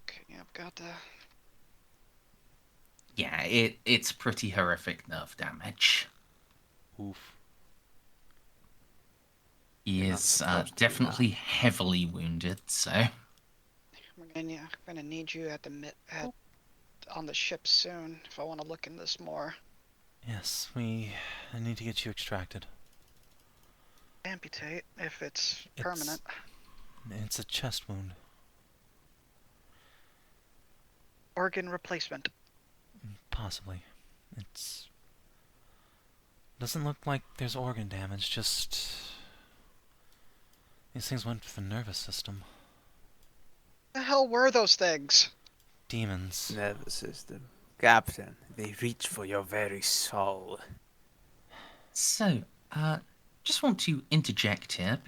Okay, yeah, I've got the... Yeah, it's pretty horrific nerve damage. Oof. He You're not is supposed to do definitely heavily wounded, so... We're gonna need you at on the ship soon if I want to look in this more. Yes, I need to get you extracted. Amputate if it's It's- permanent. It's a chest wound. Organ replacement. Possibly. It's... doesn't look like there's organ damage, just... these things went for the nervous system. The hell were those things? Demons. Nervous system. Captain, they reach for your very soul. So, just want to interject here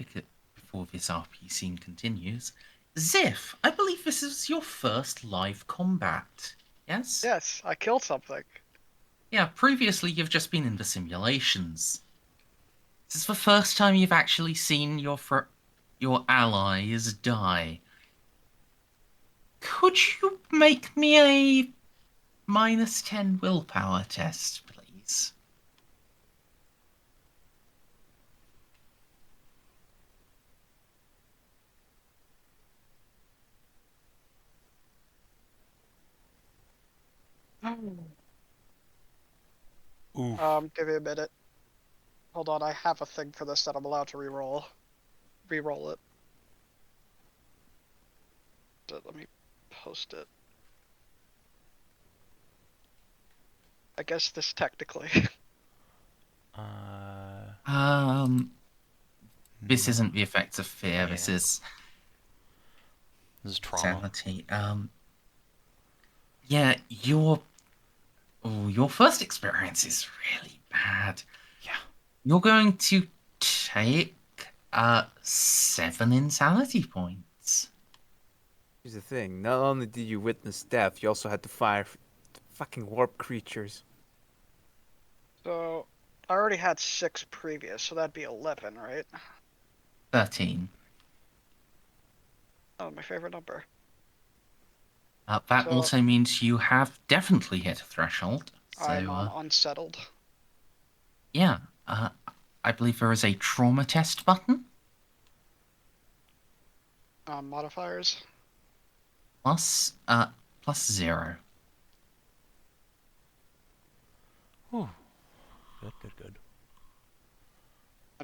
before this RP scene continues. Xiph, I believe this is your first live combat. Yes? Yes, I killed something. Yeah, previously you've just been in the simulations. This is the first time you've actually seen your allies die. Could you make me a -10 willpower test, please? Oof. Give me a minute. Hold on, I have a thing for this that I'm allowed to reroll. Reroll it. Let me post it. I guess this technically. This No. isn't the effects of fear. This Yeah. is This is trauma. sanity. Yeah, your first experience is really bad. Yeah. You're going to take 7 insanity points. Here's the thing. Not only did you witness death, you also had to fire fucking warp creatures. So I already had 6 previous, so that'd be 11, right? 13. Oh, my favorite number. That So- also means you have definitely hit a threshold. So, I'm on unsettled. yeah, I believe there is a trauma test button. Modifiers. Plus 0. Whew. Good.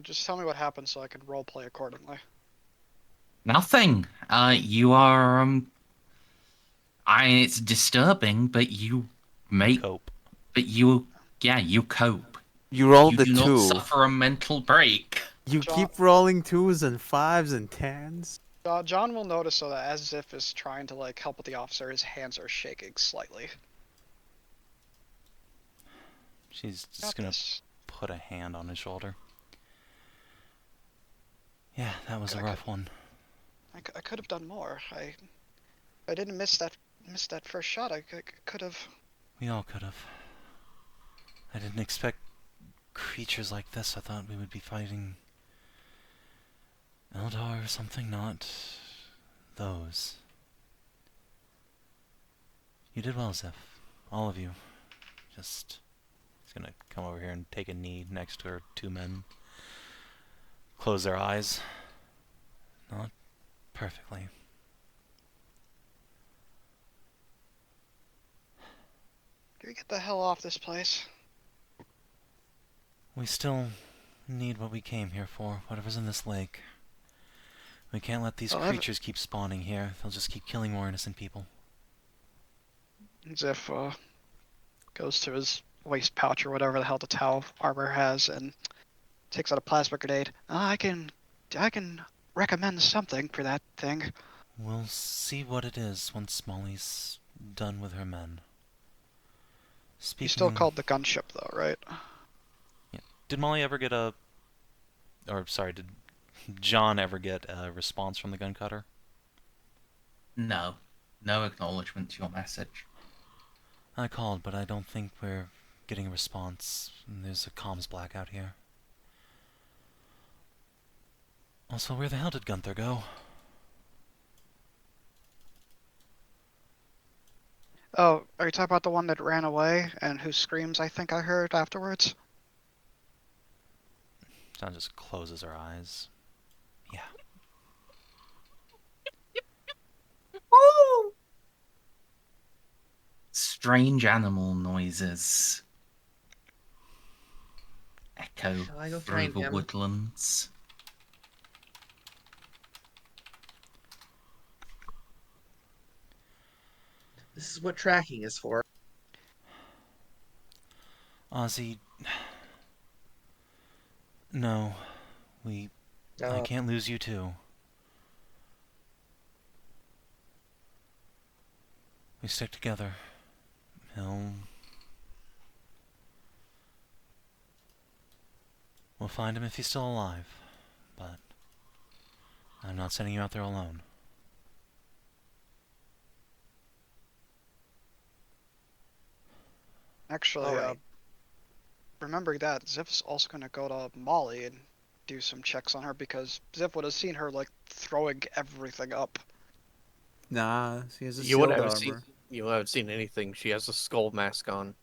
Just tell me what happened so I can roleplay accordingly. Nothing. You are it's disturbing, but you make Cope. you cope. You rolled You the do not 2. suffer a mental break. You John- keep rolling 2s and 5s and 10s. John will notice so that as Xiph is trying to like help with the officer, his hands are shaking slightly. She's just Got gonna this. put a hand on his shoulder. Yeah, that was a Okay. rough one. I could have done more. I didn't miss that first shot. I could have. We all could have. I didn't expect creatures like this. I thought we would be fighting Eldar or something, not those. You did well, Xiph. All of you. Just... He's gonna come over here and take a knee next to her 2 men. Close their eyes. Not perfectly. Can we get the hell off this place? We still need what we came here for, whatever's in this lake. We can't let these Oh, creatures keep spawning here. They'll just keep killing more innocent people. Xiph goes to his waist pouch or whatever the hell the Tau armor has and takes out a plasma grenade. I can recommend something for that thing. We'll see what it is once Molly's done with her men. He's still Speaking... called the gunship though, right? Did Molly ever get a... Or, sorry, did John ever get a response from the gun cutter? No acknowledgement to your message. I called, but I don't think we're getting a response. There's a comms blackout here. Also, where the hell did Gunther go? Oh, are you talking about the one that ran away and whose screams I think I heard afterwards? John just closes her eyes. Yeah. Strange animal noises echo Shall I go through find the him? woodlands. This is what tracking is for. Ozzy... No. I Oh, can't lose you too. We stick together. We'll find him if he's still alive. But I'm not sending you out there alone. Actually, Alright. remembering that, Xiph also gonna go to Molly and do some checks on her because Xiph would have seen her like throwing everything up. Nah, she has a You shield wouldn't armor. have seen. You haven't seen anything. She has a skull mask on.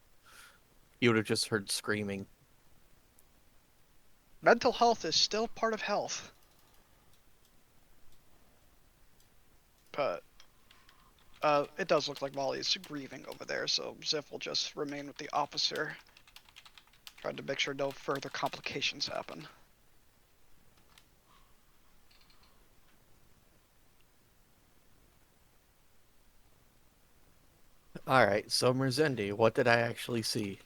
You would have just heard screaming. Mental health is still part of health. But it does look like Molly is grieving over there, so Xiph will just remain with the officer, trying to make sure no further complications happen. All right, so Merzendi, what did I actually see?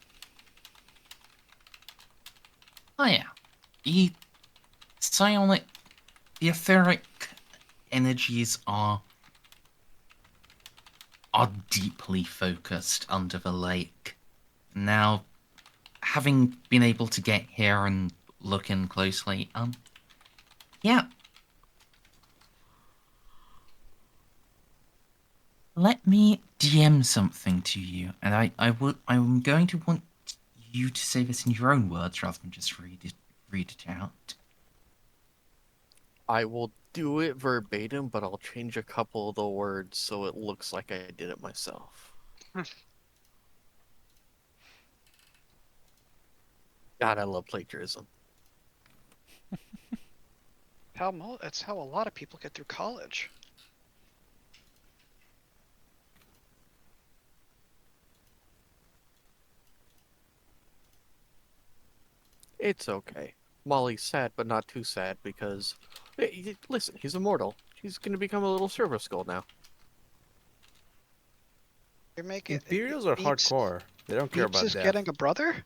Oh yeah, the psionic, the etheric energies are deeply focused under the lake. Now, having been able to get here and look in closely, yeah. Let me DM something to you, and I'm going to want you to say this in your own words rather than just read it out. I will do it verbatim, but I'll change a couple of the words so it looks like I did it myself. God, I love plagiarism. It's how a lot of people get through college. It's okay. Molly's sad, but not too sad because, listen, he's immortal. He's gonna become a little server skull now. You're making Imperials are Beeps- hardcore. They don't care Beeps about is death. getting a brother?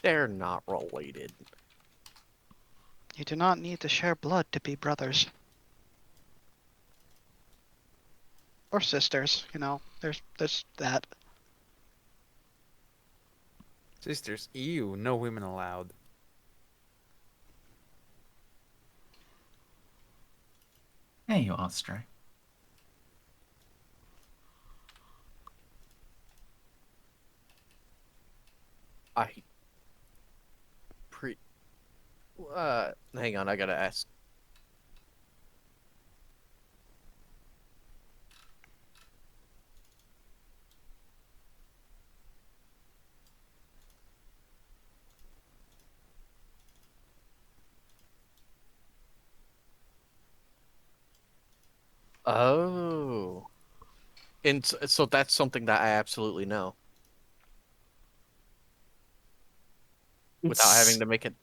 They're not related. You do not need to share blood to be brothers. Or sisters, you know. There's that. Sisters, ew, no women allowed. There you are, Stray. I pre. Hang on, I gotta ask. Oh. And so that's something that I absolutely know without having to make it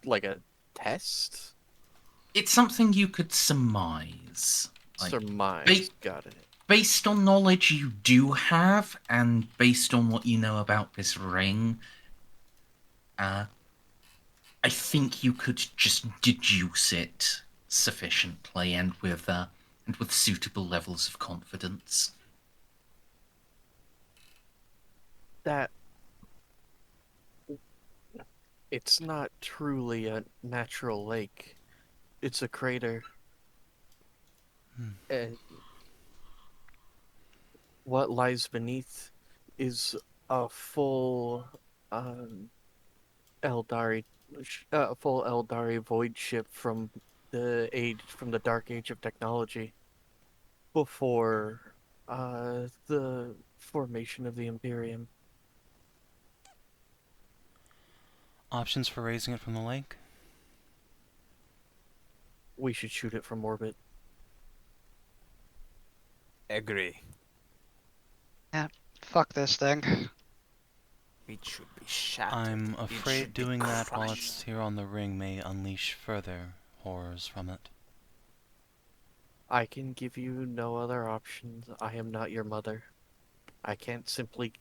like a test. It's something you could surmise. Surmise. Got it. Based on knowledge you do have, and based on what you know about this ring, I think you could just deduce it sufficiently and with suitable levels of confidence. That it's not truly a natural lake. It's a crater. And what lies beneath is a full Eldari full Eldari void ship from the dark age of technology before the formation of the Imperium. Options for raising it from the lake? We should shoot it from orbit. Agree. Fuck this thing. It should be shattered. I'm It afraid should be doing that while crushed. it's here on the ring may unleash further horrors from it. I can give you no other options. I am not your mother. I can't simply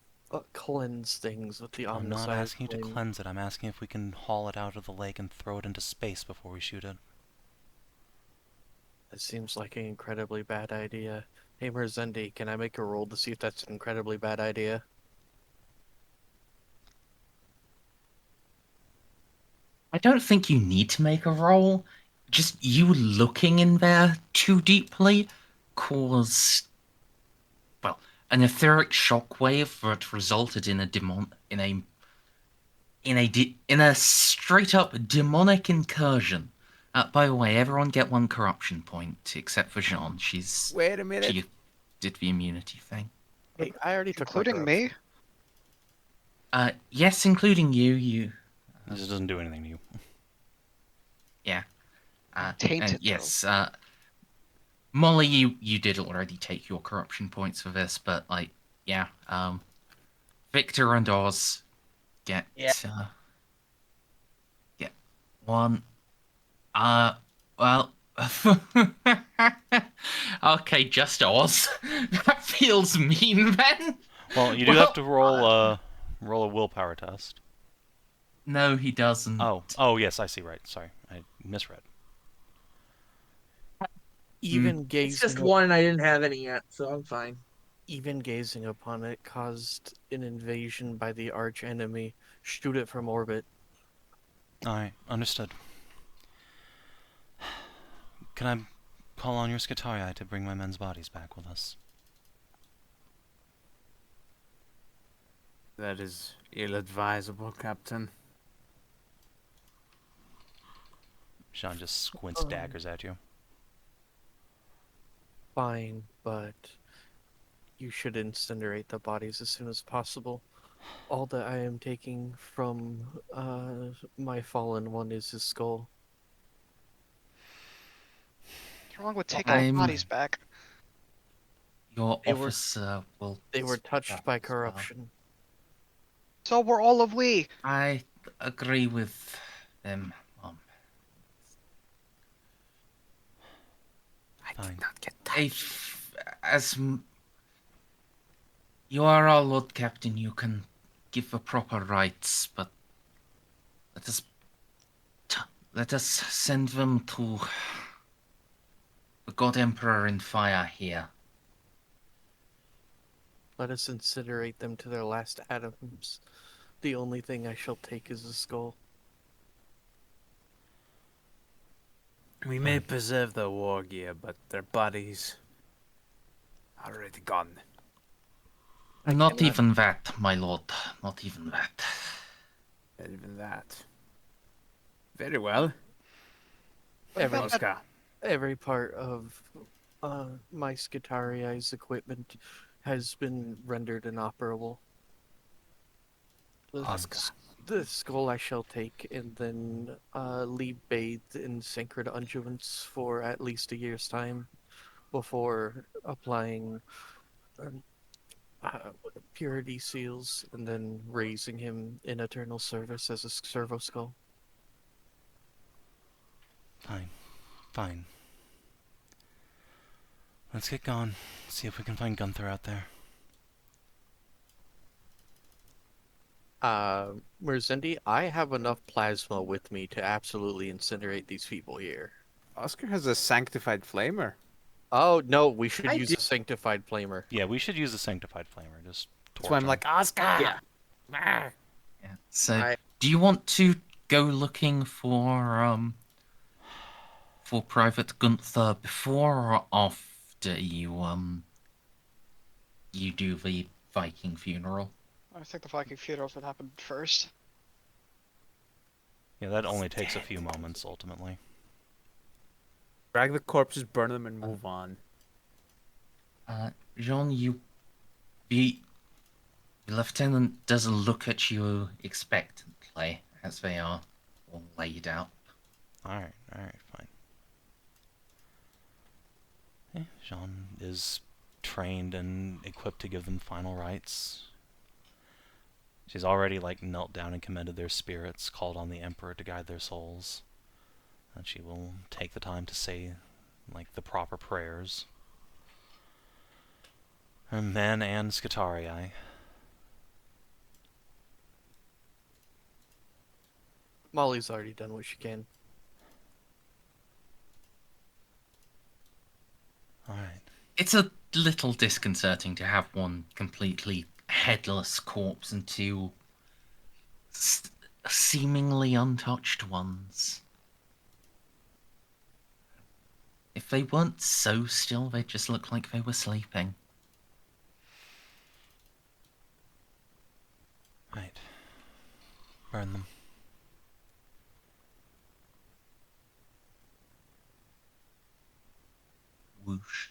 cleanse things with the I'm not omnicide asking you to flame. cleanse it, I'm asking if we can haul it out of the lake and throw it into space before we shoot it. That seems like an incredibly bad idea. Hey Merzendi, can I make a roll to see if that's an incredibly bad idea? I don't think you need to make a roll. Just you looking in there too deeply caused, well, an etheric shockwave that resulted in a straight up demonic incursion. By the way, everyone get one corruption point except for Jeanne. Wait a minute. She did the immunity thing. Hey, I already took my Including corruption. me? Yes, including you. You, This just doesn't do anything to you. yeah. Tainted, And yes, Molly, you did already take your corruption points for this, but yeah. Victor and Oz get get one. Well, Okay, just Oz. That feels mean, then. Well, you do have to roll a willpower test. No, he doesn't. Oh, yes, I see. Right, sorry, I misread. Even It's gazing just one, and I didn't have any yet, so I'm fine. even gazing upon it caused an invasion by the arch enemy. Shoot it from orbit. All right, understood. Can I call on your Skitarii to bring my men's bodies back with us? That is ill-advisable, Captain. Jeanne just squints daggers at you. Fine, but you should incinerate the bodies as soon as possible. All that I am taking from my fallen one is his skull. What's wrong with taking the I'm- bodies back? Your They were- officer will. They were speak touched up by as well. corruption. So were all of we. I agree with them. Fine. If, you are our Lord Captain, you can give the proper rights, but let us send them to the God Emperor in fire here. Let us incinerate them to their last atoms. The only thing I shall take is the skull. We may preserve their war gear, but their bodies are already gone. I Not cannot- even that, my lord. Not even that. Not even that. Very well. What Every- about that- Ozcar. Every part of my Skitarii's equipment has been rendered inoperable. The skull I shall take and then leave bathed in sacred unguents for at least a year's time before applying purity seals and then raising him in eternal service as a servo skull. Fine. Fine. Let's get going. See if we can find Gunther out there. Merzendi, I have enough plasma with me to absolutely incinerate these people here. Ozcar has a sanctified flamer. Oh, no, we should I use do- a sanctified flamer. Yeah, we should use the Sanctified Flamer. Just That's why I'm torch 'em. like, Ozcar! Yeah. Ah. Yeah. So, I- do you want to go looking for Private Gunther before or after you do the Viking funeral? I think the Viking funeral should happen first. Yeah, that only takes a few moments, ultimately. Drag the corpses, burn them, and move on. Jean, the lieutenant doesn't look at you expectantly as they are all laid out. Alright, fine. Jeanne is trained and equipped to give them final rites. She's already, knelt down and commended their spirits, called on the Emperor to guide their souls. And she will take the time to say, the proper prayers. Her men and Skitarii. Molly's already done what she can. Alright. It's a little disconcerting to have one completely headless corpse and two seemingly untouched ones. If they weren't so still, they'd just look like they were sleeping. Right. Burn them. Whoosh.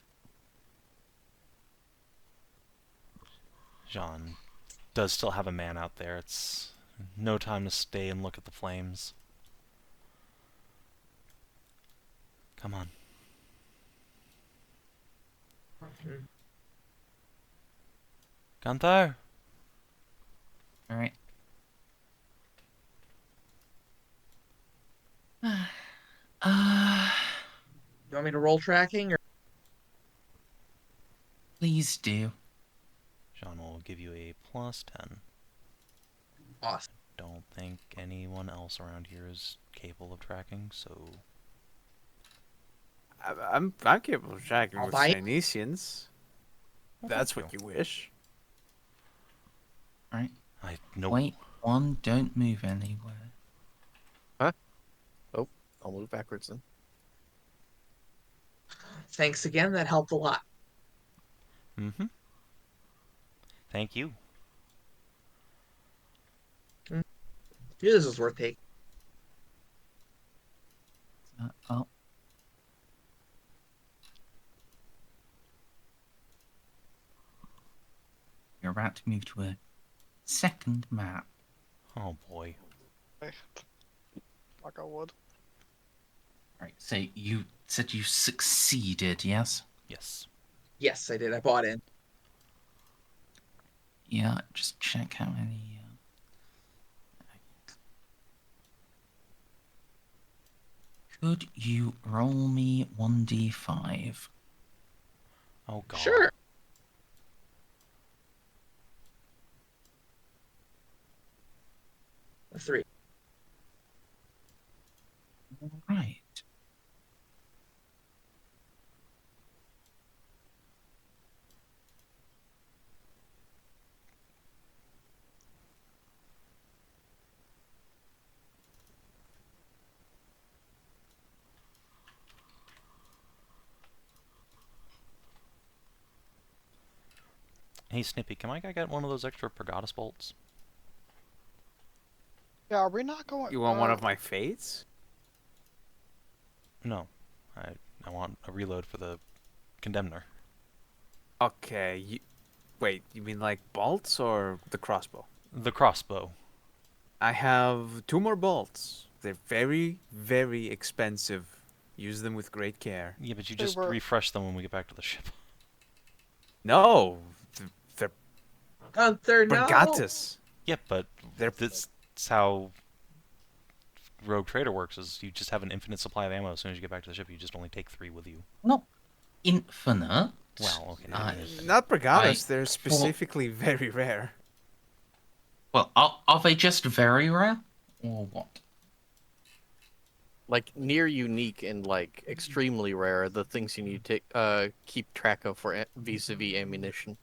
Jeanne does still have a man out there. It's no time to stay and look at the flames. Come on. Gunther! Alright. You want me to roll tracking or Please do. Jeanne will give you a +10. Awesome. Don't think anyone else around here is capable of tracking, so... I'm capable of tracking I'll with buy it. Cynesians. Well, That's thank what you wish. Right. Nope. Wait, one, don't move anywhere. I'll move backwards then. Thanks again. That helped a lot. Mm-hmm. Thank you. This was worth taking. Oh. You're about to move to a second map. Oh boy. Like I would. Right, so you said you succeeded, yes? Yes. Yes, I did. I bought in. Yeah, just check how many... Could you roll me 1d5? Oh god. Sure. A 3. Right. Hey Snippy, can my guy get one of those extra Pergatus bolts? Yeah, are we not going? You want one of my fates? No. I want a reload for the Condemner. Okay. Wait, you mean like bolts or the crossbow? The crossbow. I have 2 more bolts. They're very, very expensive. Use them with great care. Yeah, but you They just were- refresh them when we get back to the ship. No, they're Gunther, no. Brigatis. Yeah, but They're that's how Rogue Trader works, is you just have an infinite supply of ammo as soon as you get back to the ship. You just only take 3 with you. Not infinite. Well, okay. Uh, not Brigatis. They're well- specifically very rare. Well, are they just very rare? Or what? Like near unique and like extremely rare are the things you need to keep track of for vis-a-vis ammunition.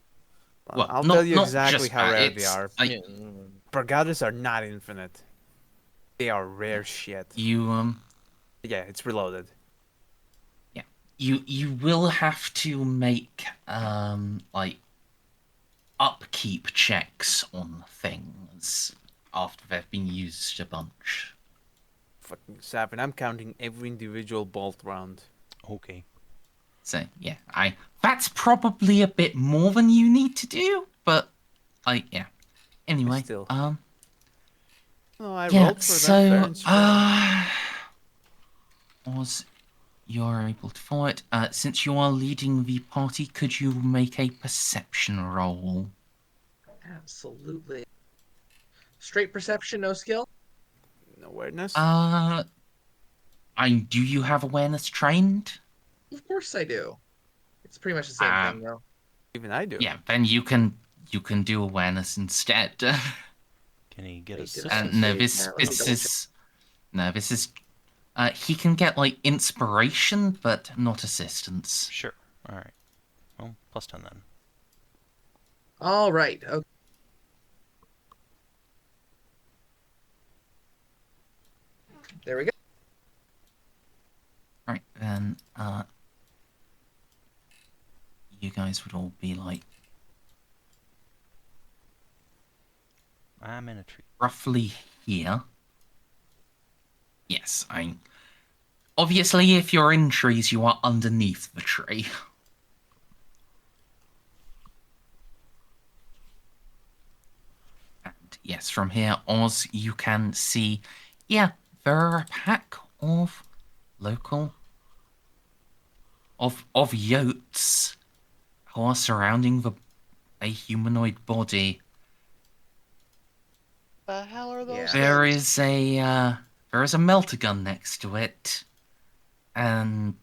Well, I'll not- tell you not exactly just how that, rare they it's are. like- Yeah. Brigatis are not infinite. They are rare shit. You, Yeah, it's reloaded. you will have to make, like, upkeep checks on things after they've been used a bunch. Fucking Savin, I'm counting every individual bolt round. Okay. So, yeah, that's probably a bit more than you need to do, but, like, yeah. Anyway, Still. No, I yeah, rolled for them fair so, and square. was you're able to follow it. Since you are leading the party, could you make a perception roll? Absolutely. Straight perception, no skill. Awareness? Do you have awareness trained? Of course I do. It's pretty much the same thing, though. Even I do. Yeah, then you can do awareness instead. Can he get Wait, assist? did I- No, Yeah, this let me this double is no, this is. He can get like inspiration, but not assistance. Sure. Alright. Well, +10 then. All right. Okay. There we go. Right then, you guys would all be like I'm in a tree. roughly here. Yes, obviously if you're in trees, you are underneath the tree. And yes, from here, Oz, you can see, yeah, there are a pack of local of yotes who are surrounding a humanoid body. The hell are those? Yeah. There things? is a melter gun next to it, and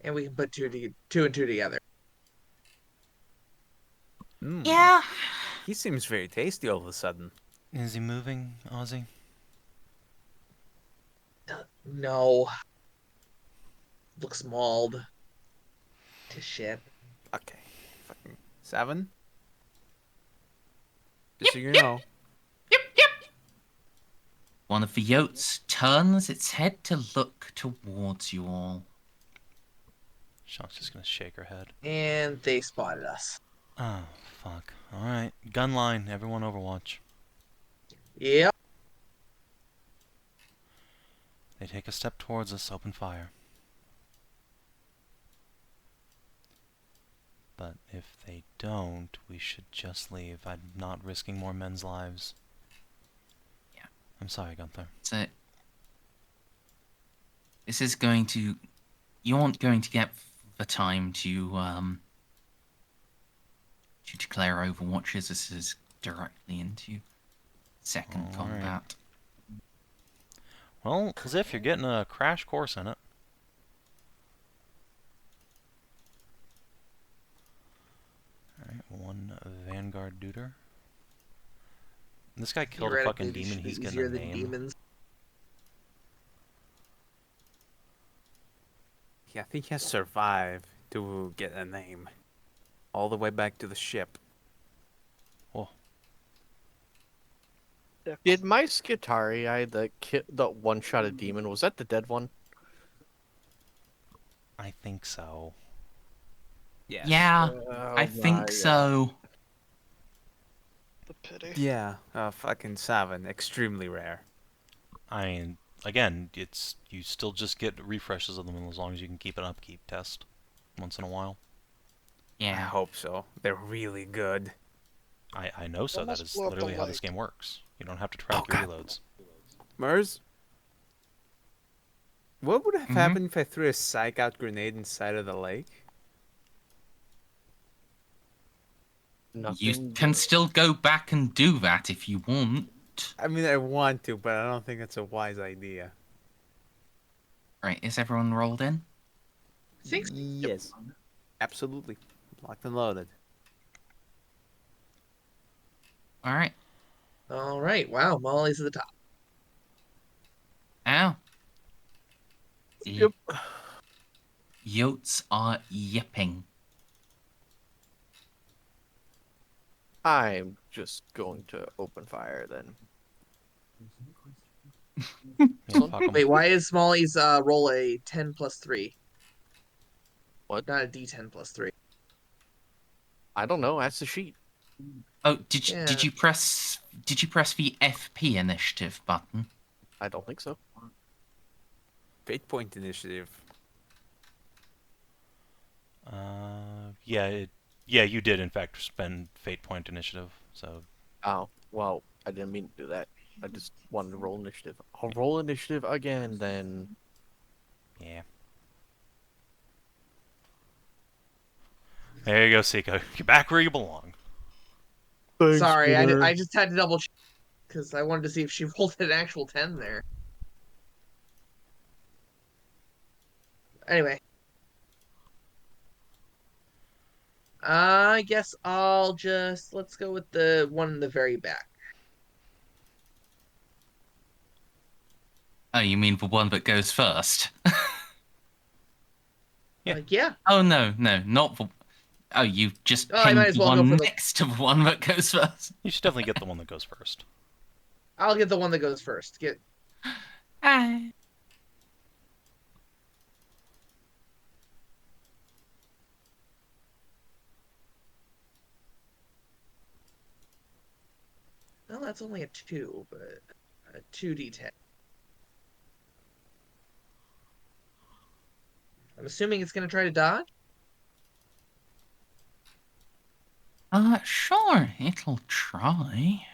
and we can put two and two together. Mm. Yeah. He seems very tasty all of a sudden. Is he moving, Ozzy? No. Looks mauled to shit. Okay. Fucking Savin? Just so you know. One of the yotes turns its head to look towards you all. Sean's just gonna shake her head. And they spotted us. Oh, fuck. Alright. Gun line, everyone Overwatch. Yep. They take a step towards us, open fire. But if they don't, we should just leave. I'm not risking more men's lives. Yeah. I'm sorry, Gunther. So, this is going to... You aren't going to get the time to declare Overwatches. This is directly into second All right. combat. Well, Xiph, you're getting a crash course in it. Alright, one Vanguard Duder. This guy killed a fucking Theoretically, this demon, should be he's getting easier a than name. demons. Yeah, I think he has survived to get a name. All the way back to the ship. Oh, Did my Skitarii the one-shot a demon? Was that the dead one? I think so. Yes. Yeah, Oh I think so. The pity. Yeah, fucking Savin. Extremely rare. I mean, again, it's you still just get refreshes of them as long as you can keep an upkeep test once in a while. I Yeah. hope so. They're really good. I know so. That Almost is blew up the literally how this light. game works. You don't have to track Oh, your God. reloads. Merz? What would have Mhm. happened if I threw a psych out grenade inside of the lake? Nothing. You can still go back and do that if you want. I mean, I want to, but I don't think it's a wise idea. Right, is everyone rolled in? I think so. Yes. Absolutely. Locked and loaded. All right. All right. Wow, Molly's at the top. Ow. Yep. Yotes are yipping. I'm just going to open fire then. Yeah, fuck 'em. Wait, why is Molly's roll a 10 plus 3? What? Not a D10 plus 3. I don't know. Ask the sheet. Oh, did Yeah. you press the FP initiative button? I don't think so. Fate point initiative. Yeah, you did in fact spend fate point initiative. So Oh, well, I didn't mean to do that. I just wanted to roll initiative. I'll roll initiative again then. yeah. There you go, Ceiko. You're back where you belong. Sorry, I just had to double check because I wanted to see if she rolled an actual 10 there. Anyway. I guess I'll just let's go with the one in the very back. Oh, you mean the one that goes first? Yeah. Yeah. Oh no, not the. Oh, you just Oh, I pinned might as the well go one for the- next to the one that goes first. You should definitely get the one that goes first. I'll get the one that goes first. Ah. Well, that's only a 2, but a 2d10. I'm assuming it's going to try to dodge? Sure, it'll try.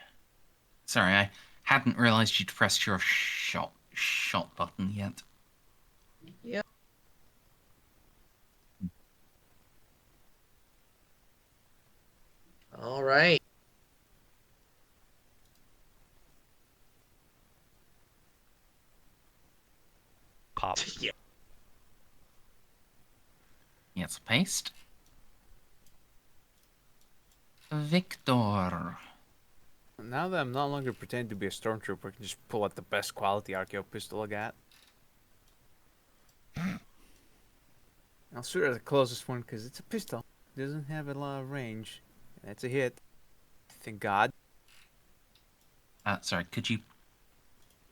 Sorry, I hadn't realized you'd pressed your shot button yet. Yep. All right. Pop. Yeah. gets a paste. Victor. Now that I'm no longer pretending to be a stormtrooper, I can just pull out the best quality Archeo pistol I got. I'll shoot at the closest one because it's a pistol. It doesn't have a lot of range. That's a hit. Thank God. Sorry, could you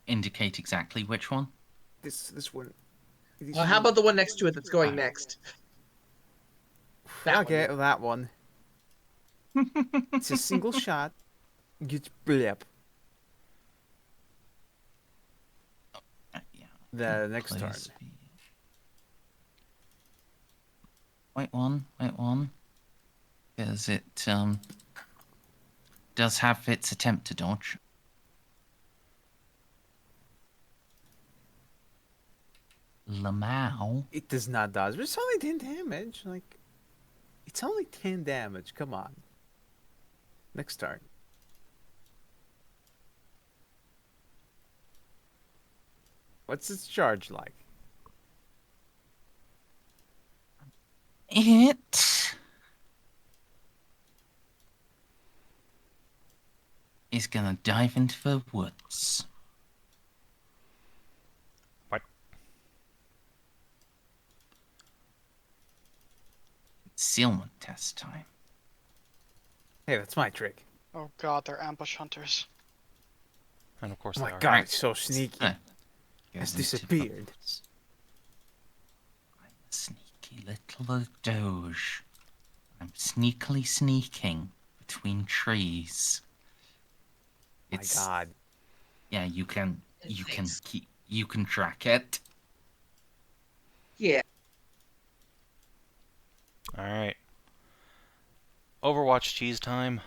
indicate exactly which one? This one. Well, how about the one next to it that's going next? That okay, one. that one. It's a single shot. Gets blip. Yeah. The next turn. Close speed. Wait one. Because it does have its attempt to dodge. Lamau. It does not dodge, but it's only 10 damage. Like, it's only 10 damage. Come on. Next turn. What's its charge like? It is gonna dive into the woods. What? Concealment test time. Hey, that's my trick. Oh god, they're ambush hunters. And of course Oh they my are. god, it's so sneaky. Goes Has into the disappeared. woods. I'm a sneaky little doge. I'm sneakily sneaking between trees. My god. Yeah, you can track it. Yeah. All right. Overwatch cheese time.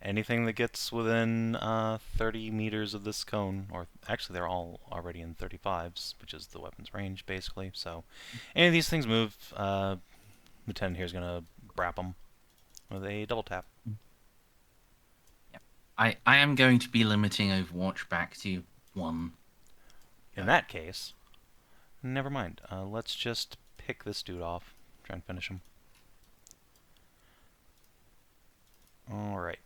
Anything that gets within 30 meters of this cone, or actually they're all already in 35s, which is the weapon's range, basically. So, any of these things move, Lieutenant here is going to brap them with a double tap. I am going to be limiting Overwatch back to 1. In that case, never mind. Let's just pick this dude off. Try and finish him. Alright.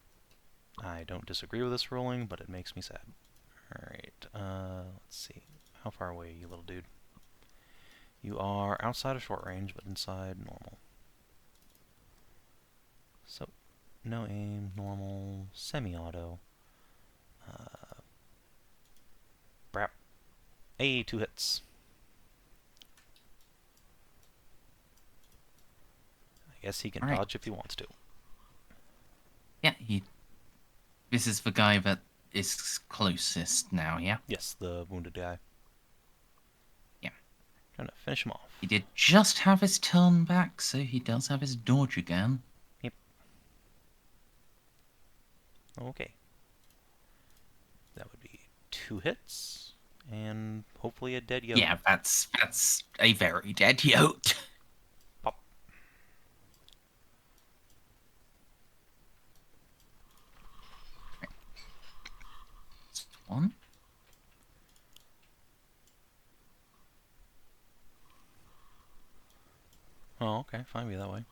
I don't disagree with this ruling, but it makes me sad. Alright, let's see. How far away are you, little dude? You are outside of short range, but inside normal. So, no aim, normal, semi-auto. Brap. Hey, 2 hits. I guess he can Alright. dodge if he wants to. Yeah, this is the guy that is closest now, yeah? Yes, the wounded guy. Yeah. Trying to finish him off. He did just have his turn back, so he does have his dodge again. Yep. Okay. That would be 2 hits, and hopefully a dead yote. Yeah, that's a very dead yote. Pop. Just 1. Oh, okay, fine, be that way.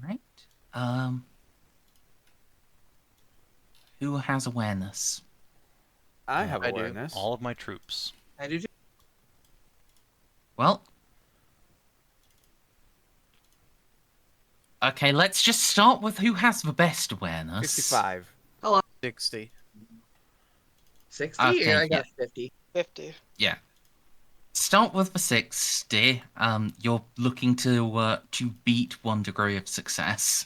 Right. Who has awareness? I have I do. awareness. All of my troops. I do too. Well, okay, let's just start with who has the best awareness. 55. 60. 60? Okay, I got yeah. 50. 50. Yeah. Start with the 60. You're looking to beat 1 degree of success.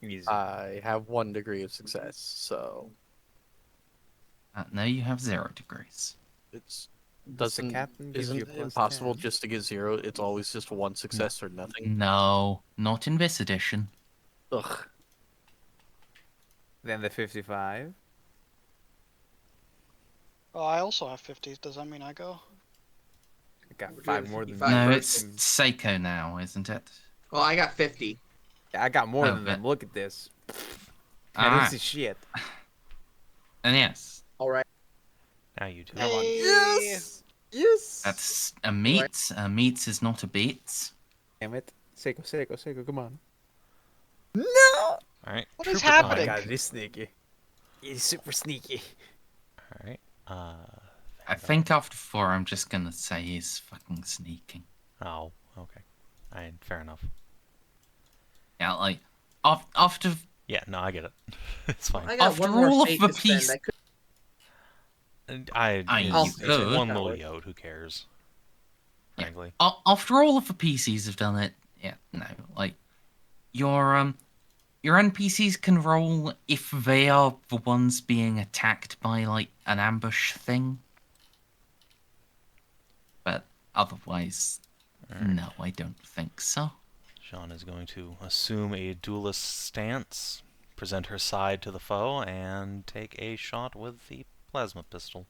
Easy. I have 1 degree of success, so No, you have 0 degrees. it's Does the captain give isn't you it a plus impossible 10? just to get 0. It's always just 1 success or nothing. No, not in this edition. Ugh. Then the 55. Oh, I also have 50. Does that mean I go? I got We're 5 doing more than 55 No, you. it's Ceiko now, isn't it? Well, I got 50. I got more Oh, than but- them. Look at this. I don't Alright. see shit. And yes, All right. Now you two. Hey. Yes! Yes! that's a meat. A meat is not a beat. Damn it. Ceiko, come on. No! All right. What is trooper time. Oh my happening? god, he's sneaky. He's super sneaky. All right. I think after 4, I'm just gonna say he's fucking sneaking. Oh, okay. Fair enough. Yeah, like after Yeah, no, I get it. It's fine. I got After one more all of fate the to spend. piece- I could... I'll It's could. one little yote. Who cares? Yeah. Frankly. After all of the PCs have done it, yeah, no, like your NPCs can roll if they are the ones being attacked by like an ambush thing. But otherwise, no, I don't think so. Jeanne is going to assume a duelist stance, present her side to the foe, and take a shot with the plasma pistol.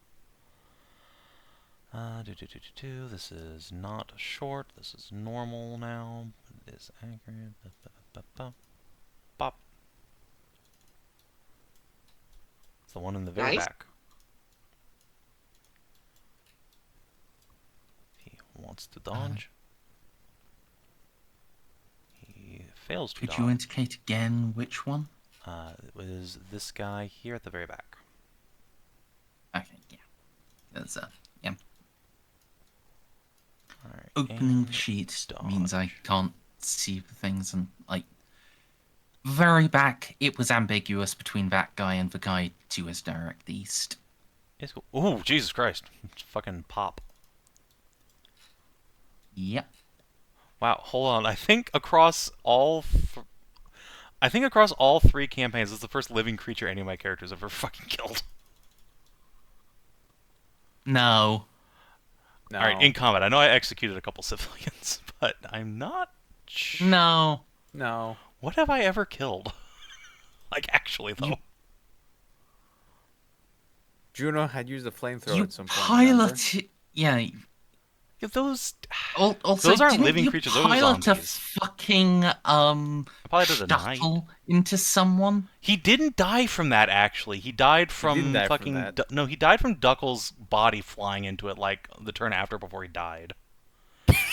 This is not short. This is normal now. It is accurate. Pop. It's the one in the very Nice. back. He wants to dodge. He fails to Could dodge. you indicate again which one? It was this guy here at the very back. Okay, yeah. There's yeah. Alright, Opening the and sheet means I dodge. can't see the things, and like very back, it was ambiguous between that guy and the guy to his direct east. It's cool. Ooh, Jesus Christ. Fucking pop. Yep. Wow, hold on. I think across all 3 campaigns, this is the first living creature any of my characters ever fucking killed. No. No. Alright, in combat. I know I executed a couple civilians, but I'm not sure. No. No. What have I ever killed? Like, actually, though. Juno had used a flamethrower You at some point. remember? piloted. Yeah. Yeah, those... Also, Those aren't didn't living you creatures, those are pilot a zombies. fucking I probably did a knight. shuttle into someone? He didn't die from that, actually. He died from didn't die from fucking... that. No, he died from Duckle's body flying into it, like, the turn after before he died.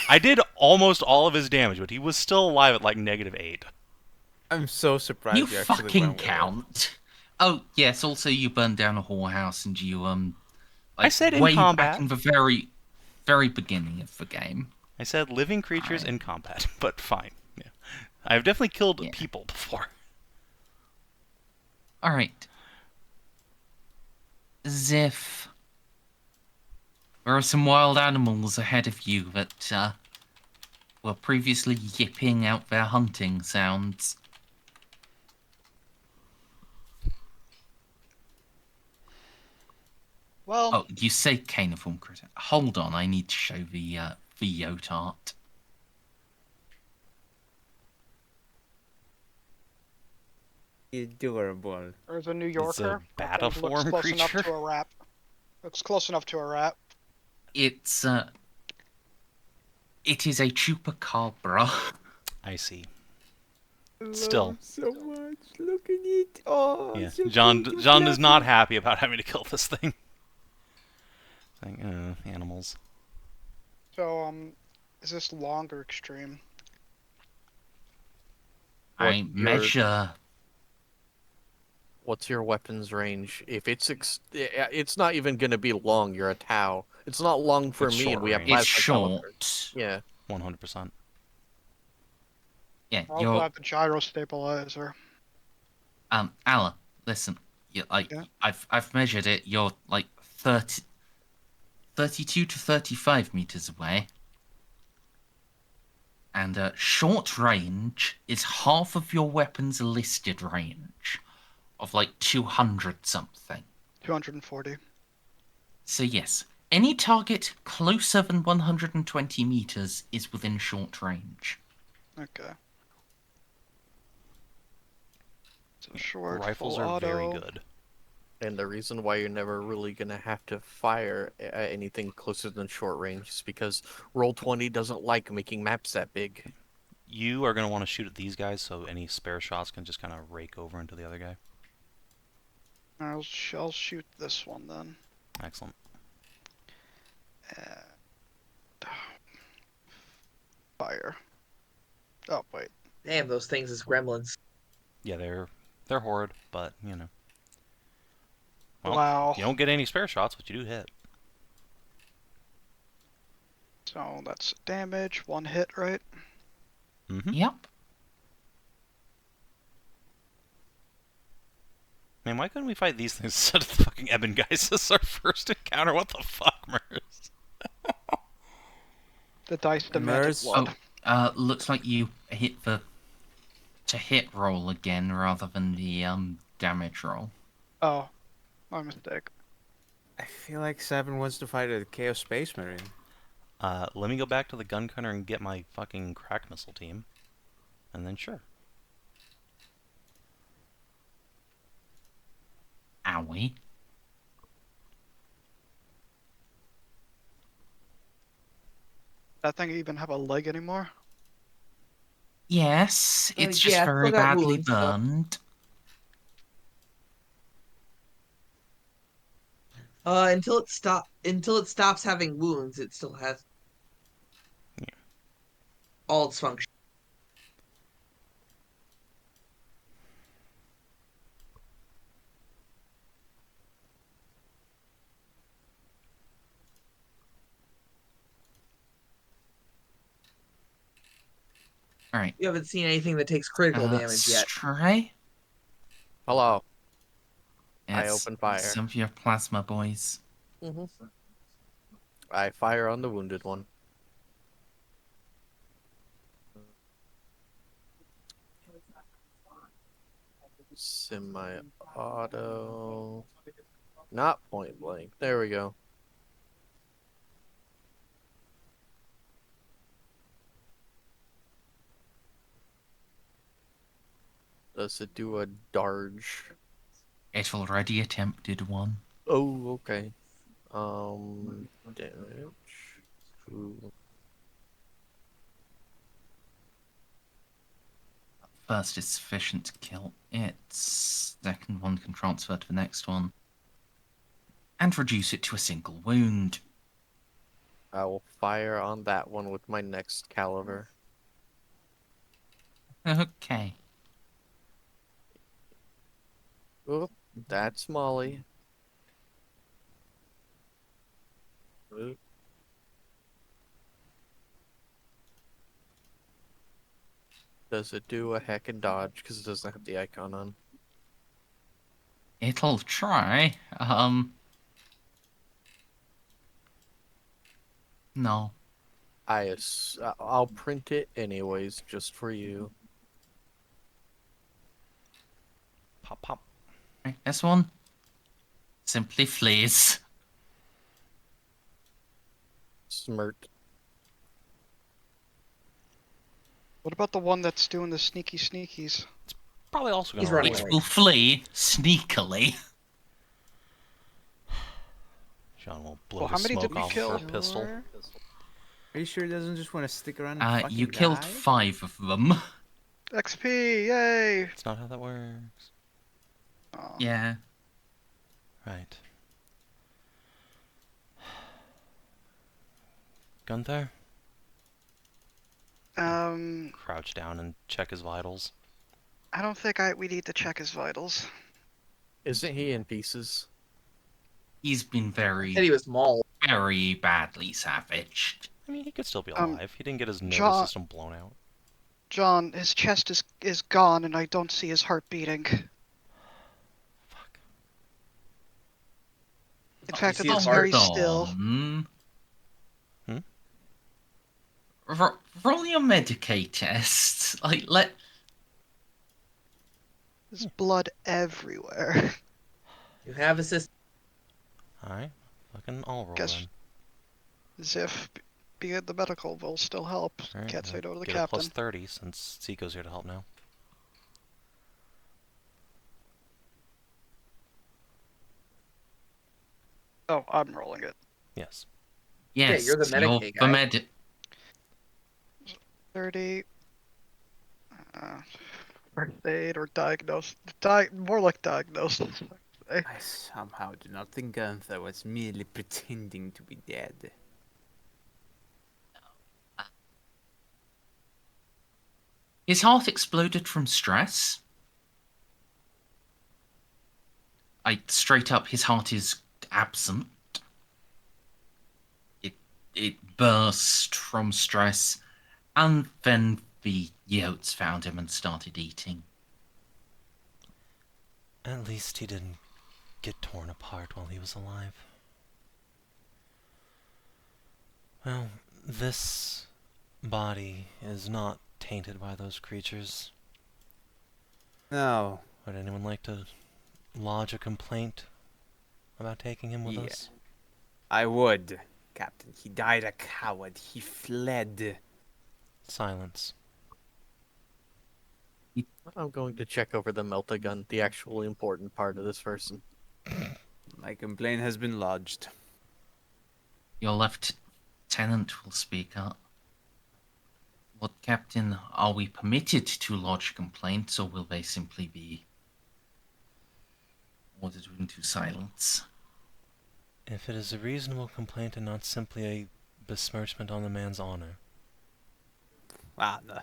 I did almost all of his damage, but he was still alive at, like, -8. I'm so surprised You you actually fucking went with it. count. Oh yes. Also, you burned down a whorehouse, and you I said in way combat. back in the very, very beginning of the game. I said living creatures Fine. in combat, but fine. Yeah. I've definitely killed Yeah. people before. All right. Xiph. There are some wild animals ahead of you that were previously yipping out their hunting sounds. Well, Oh, you say Caniform critter. Hold on, I need to show the yote art. Adorable. there's a New It's Yorker. a I think looks batiform close enough creature. to a rat. Looks close enough to a rat. It is a chupacabra. I see. Still. So much. Look at it. Oh, Yeah. so John cute and John is not fluffy. happy about having to kill this thing. Like, animals. So, is this long or extreme? I What your- measure. What's your weapons range? If it's not even gonna be long. You're a Tau. It's not long for It's me, and short we have range. It's plasma calibers. short. Yeah. 100%. Yeah, I also you're have the gyro stabilizer. Ala. Listen, Yeah. I've measured it. You're like 32 to 35 meters away. And short range is half of your weapon's listed range of like 200 something. 240. So yes, any target closer than 120 meters is within short range. Okay. So short, Rifles full are auto. very good. And the reason why you're never really gonna have to fire anything closer than short range is because Roll20 doesn't like making maps that big. You are going to want to shoot at these guys, so any spare shots can just kind of rake over into the other guy. I'll shoot this one then. Excellent. And fire. Oh wait. Damn, those things is gremlins. Yeah, they're horrid, but you know. Well, Wow. you don't get any spare shots, but you do hit. So that's damage, 1 hit, right? Mm-hmm. Yep. Man, why couldn't we fight these things instead of the fucking Ebon guys as our first encounter? What the fuck, Merz? The dice demanded Merz? blood. Looks like you hit the to hit roll again rather than the damage roll. Oh, my mistake. I feel like Savin wants to fight a Chaos Space Marine. Let me go back to the gun cutter and get my fucking crack missile team. And then sure. Owie. That thing even have a leg anymore? Yes, it's just yeah, it's very still got badly wounds, though. burned. Until it stops having wounds, it still has all its function. Alright. You haven't seen anything that takes critical damage yet. Stray? Hello. I It's open fire. some of your plasma boys. Mm-hmm. I fire on the wounded one. Semi-auto. Not point blank. There we go. Does it do a darge? It already attempted one. Oh, okay. Damage. Ooh. First is sufficient to kill it. Second one can transfer to the next one. And reduce it to a single wound. I will fire on that one with my next caliber. Okay. Oop, that's Molly. Oop. Does it do a heck and dodge? Because it doesn't have the icon on. It'll try. No. I'll print it anyways, just for you. Pop, pop. Right, this one simply flees. Smirt. What about the one that's doing the sneakies? Probably also He's gonna running roll. It away. will flee sneakily. Jeanne will blow Well, the how many did smoke we off of kill? her pistol. Are you sure it doesn't just want to stick around and fucking You killed die? 5 of them. XP, yay! That's not how that works. Oh. Yeah. Right. Gunther, crouch down and check his vitals. I don't think we need to check his vitals. Isn't he in pieces? He's been Said very, he was mauled. very badly savaged. I mean, he could still be Um, alive. He didn't get his nervous Jeanne- system blown out. John, his chest is gone and I don't see his heart beating. Fuck. In fact, see it's his very heart? still. Roll your Medicaid test. Like, There's blood everywhere. You have a system. Alright. Fucking I'll roll Guess- then. Xiph, being at the medical will still help. Alright, Can't say no to the get a captain. plus 30 since Ceiko's here to help now. Oh, I'm rolling it. Yes. yes, you're the Medicaid guy. the 30. First aid or diagnose. More like diagnosis. I somehow do not think Gunther was merely pretending to be dead. His heart exploded from stress. Straight up, his heart is absent. It burst from stress, and then the Yotes found him and started eating. At least he didn't get torn apart while he was alive. Well, this body is not tainted by those creatures. No. Would anyone like to lodge a complaint about taking him with us? I would, Captain. He died a coward. He fled. Silence. I'm going to check over the Meltagun, the actually important part of this person. My complaint has been lodged. Your lieutenant will speak up. Lord Captain, are we permitted to lodge complaints, or will they simply be ordered into silence? If it is a reasonable complaint and not simply a besmirchment on the man's honor. Ah, no.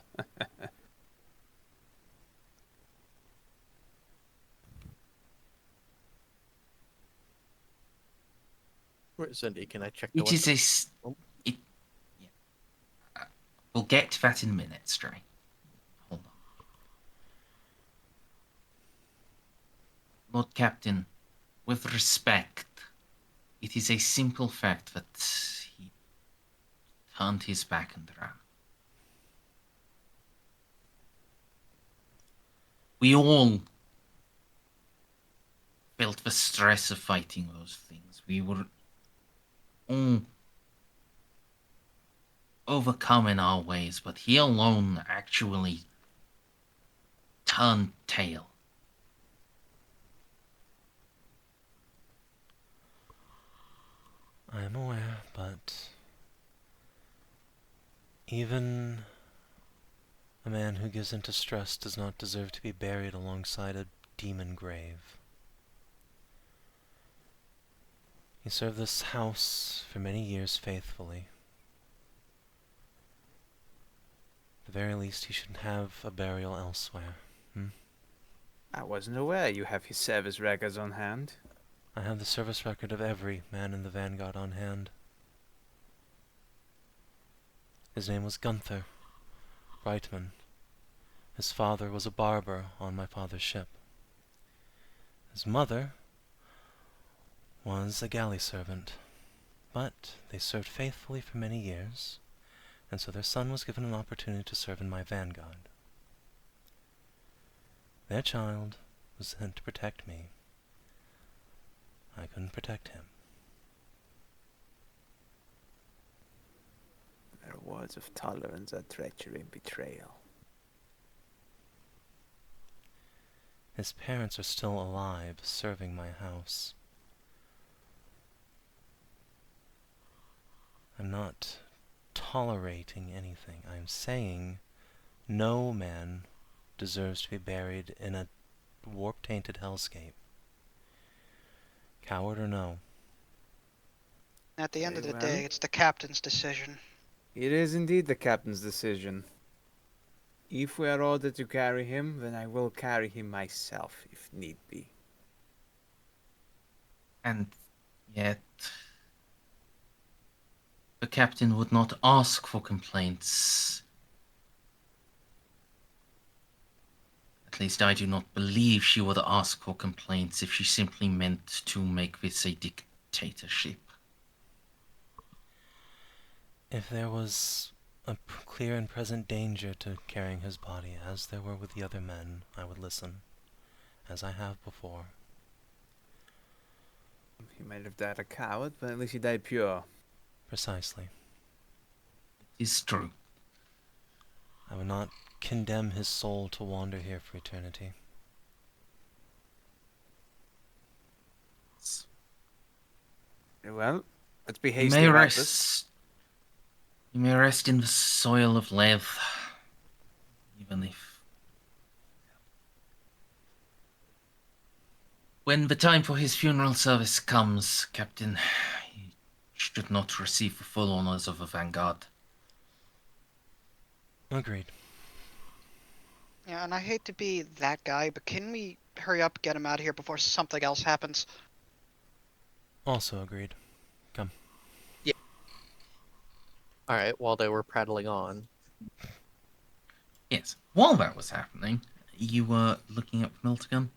Merzendi, can I check the It is a... Oh. We'll get to that in a minute, Stray. Hold on. Lord Captain, with respect, it is a simple fact that he turned his back and ran. We all felt the stress of fighting those things. We were all overcome in our ways, but he alone actually turned tail. I am aware, but even a man who gives into stress does not deserve to be buried alongside a demon grave. He served this house for many years faithfully. At the very least, he should have a burial elsewhere. I wasn't aware you have his service records on hand. I have the service record of every man in the Vanguard on hand. His name was Gunther Brightman. His father was a barber on my father's ship. His mother was a galley servant, but they served faithfully for many years, and so their son was given an opportunity to serve in my Vanguard. Their child was sent to protect me. I couldn't protect him. Their words of tolerance are treachery and betrayal. His parents are still alive, serving my house. I'm not tolerating anything. I'm saying no man deserves to be buried in a warp-tainted hellscape. Coward or no. At the end of the Very well. day, it's the captain's decision. It is indeed the captain's decision. If we are ordered to carry him, then I will carry him myself, if need be. And yet, the captain would not ask for complaints. At least I do not believe she would ask for complaints if she simply meant to make this a dictatorship. If there was a clear and present danger to carrying his body, as there were with the other men, I would listen, as I have before. He might have died a coward, but at least he died pure. Precisely. It's true. I would not condemn his soul to wander here for eternity. Very well, let's be You hasty may about rest. this. You may rest in the soil of Lev, even if When the time for his funeral service comes, Captain, he should not receive the full honors of a vanguard. Agreed. Yeah, and I hate to be that guy, but can we hurry up, get him out of here before something else happens? Also agreed. All right, while they were prattling on, Yes. While that was happening, you were looking up Miltigun.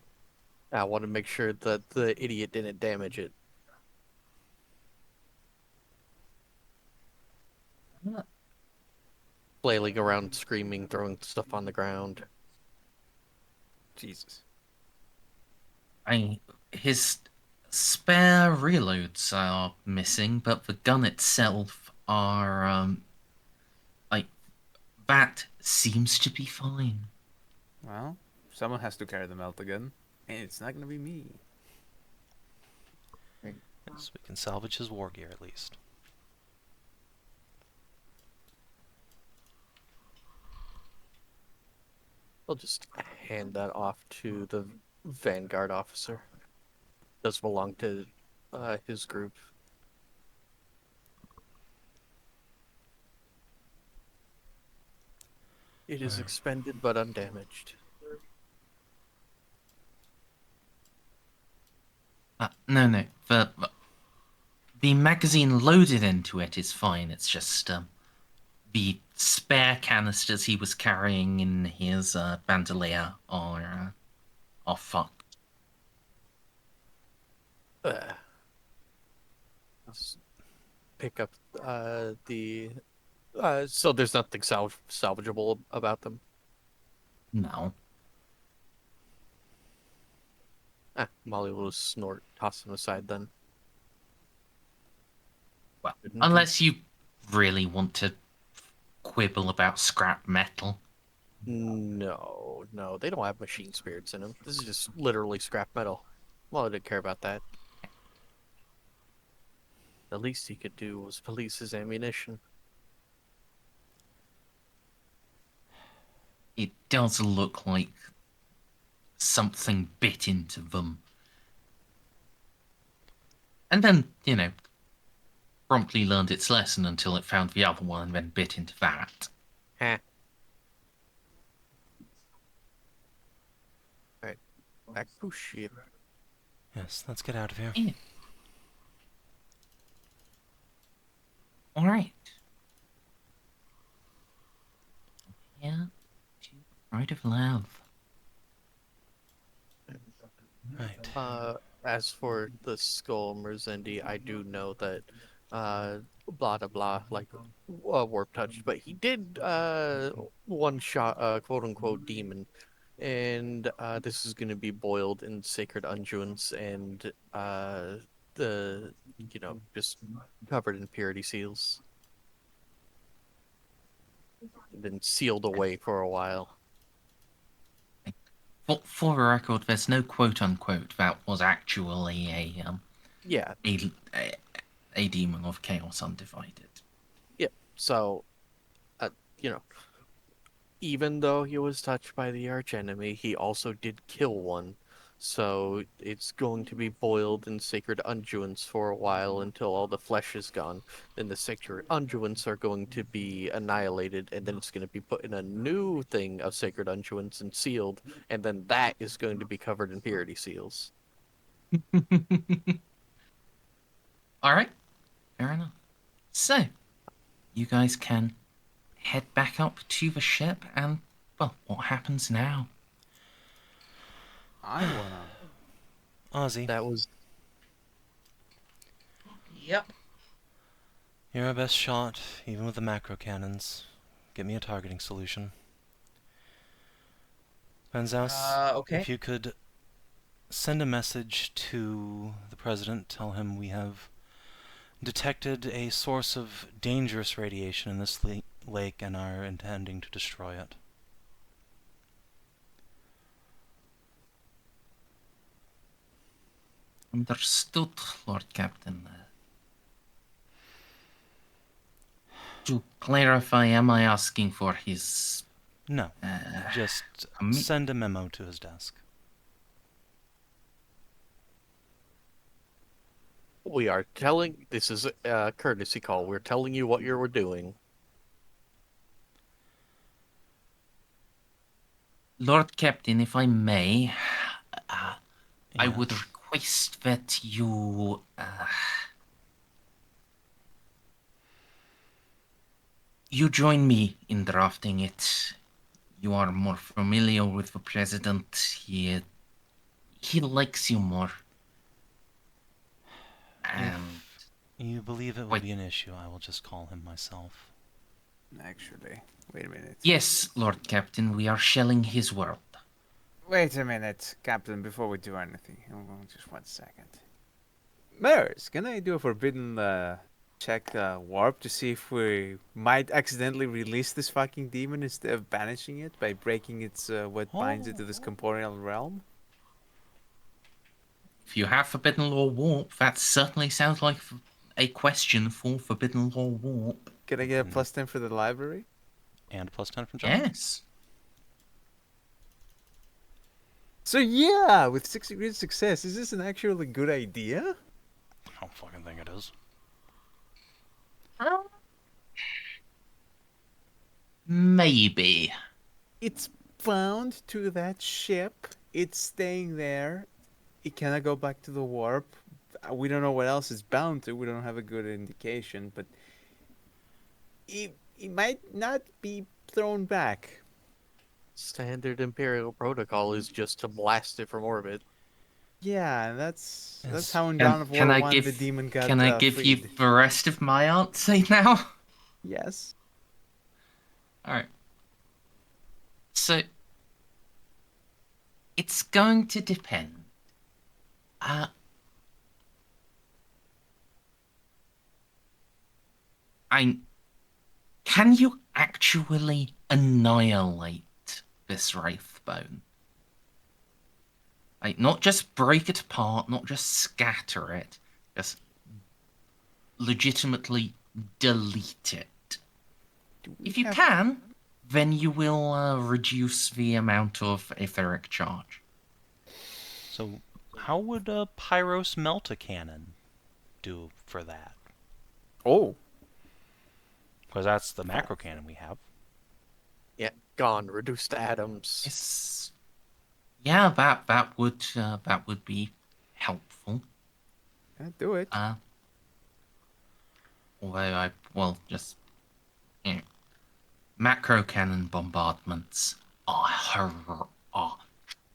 I want to make sure that the idiot didn't damage it. Flailing around, screaming, throwing stuff on the ground. Jesus. His spare reloads are missing, but the gun itself are like that seems to be fine. Well, someone has to carry the Meltagun, and it's not gonna be me. Yes, we can salvage his war gear at least. I'll just hand that off to the Vanguard officer. Does belong to his group. It is Alright. expended but undamaged. No. The magazine loaded into it is fine. It's just the spare canisters he was carrying in his bandolier are fucked. Let's pick up the. So there's nothing salvageable about them. No. Molly will just snort, toss them aside then. Well, unless you really want to quibble about scrap metal. No, they don't have machine spirits in them. This is just literally scrap metal. Well, I didn't care about that. The least he could do was police his ammunition. It does look like something bit into them. And then, promptly learned its lesson until it found the other one and then bit into that. Huh. Alright, back to ship. Yes, let's get out of here. Yeah. Alright. Yeah. Right of love. Right. As for the skull, Merzendi, I do know that, blah blah blah, like, warp touched, but he did, one shot, quote unquote, demon, and, this is gonna be boiled in sacred unguents and, just covered in purity seals. Been sealed away for a while. For the record, there's no quote-unquote that was actually Yeah, a demon of chaos undivided. so, even though he was touched by the archenemy, he also did kill one. So it's going to be boiled in sacred unguents for a while until all the flesh is gone. Then the sacred unguents are going to be annihilated, and then it's going to be put in a new thing of sacred unguents and sealed, and then that is going to be covered in purity seals. Alright, fair enough. So, you guys can head back up to the ship and, well, what happens now? I wanna. Ozzy, That was Yep. you're our best shot, even with the macro cannons. Get me a targeting solution. Panzaus, Okay. if you could send a message to the President, tell him we have detected a source of dangerous radiation in this lake and are intending to destroy it. Understood, Lord Captain. To clarify, am I asking for his... No, just me- send a memo to his desk. We are telling. This is a courtesy call. We're telling you what we're doing. Lord Captain, if I may, I would Yes. request that you join me in drafting it. You are more familiar with the president. He likes you more. And If you believe it will Wait. be an issue, I will just call him myself. Actually, wait a minute. yes, Lord Captain, we are shelling his world. Wait a minute, Captain, before we do anything. Hold on just 1 second. Mers, can I do a forbidden check warp to see if we might accidentally release this fucking demon instead of banishing it by breaking its what binds it to this corporeal realm? If you have Forbidden Law Warp, that certainly sounds like a question for Forbidden Law Warp. Can I get a +10 for the library? And +10 from John? Yes. So yeah, with 6 degrees of success, is this an actually good idea? I don't fucking think it is. Maybe. It's bound to that ship. It's staying there. It cannot go back to the warp. We don't know what else it's bound to. We don't have a good indication, but it might not be thrown back. Standard Imperial protocol is just to blast it from orbit. Yeah, and that's Yes. how in Dawn of War 1 the give demon got Can I give you freed. the rest of my answer now? Yes. Alright. So it's going to depend. Can you actually annihilate this Wraithbone? Like, not just break it apart, not just scatter it, just legitimately delete it. If you can, then you will reduce the amount of etheric charge. So, how would a Pyros Melta Cannon do for that? Oh. Because that's the macro cannon we have. Yeah, gone, reduced to atoms. Yeah, that would be helpful. Yeah, do it. Although macro cannon bombardments are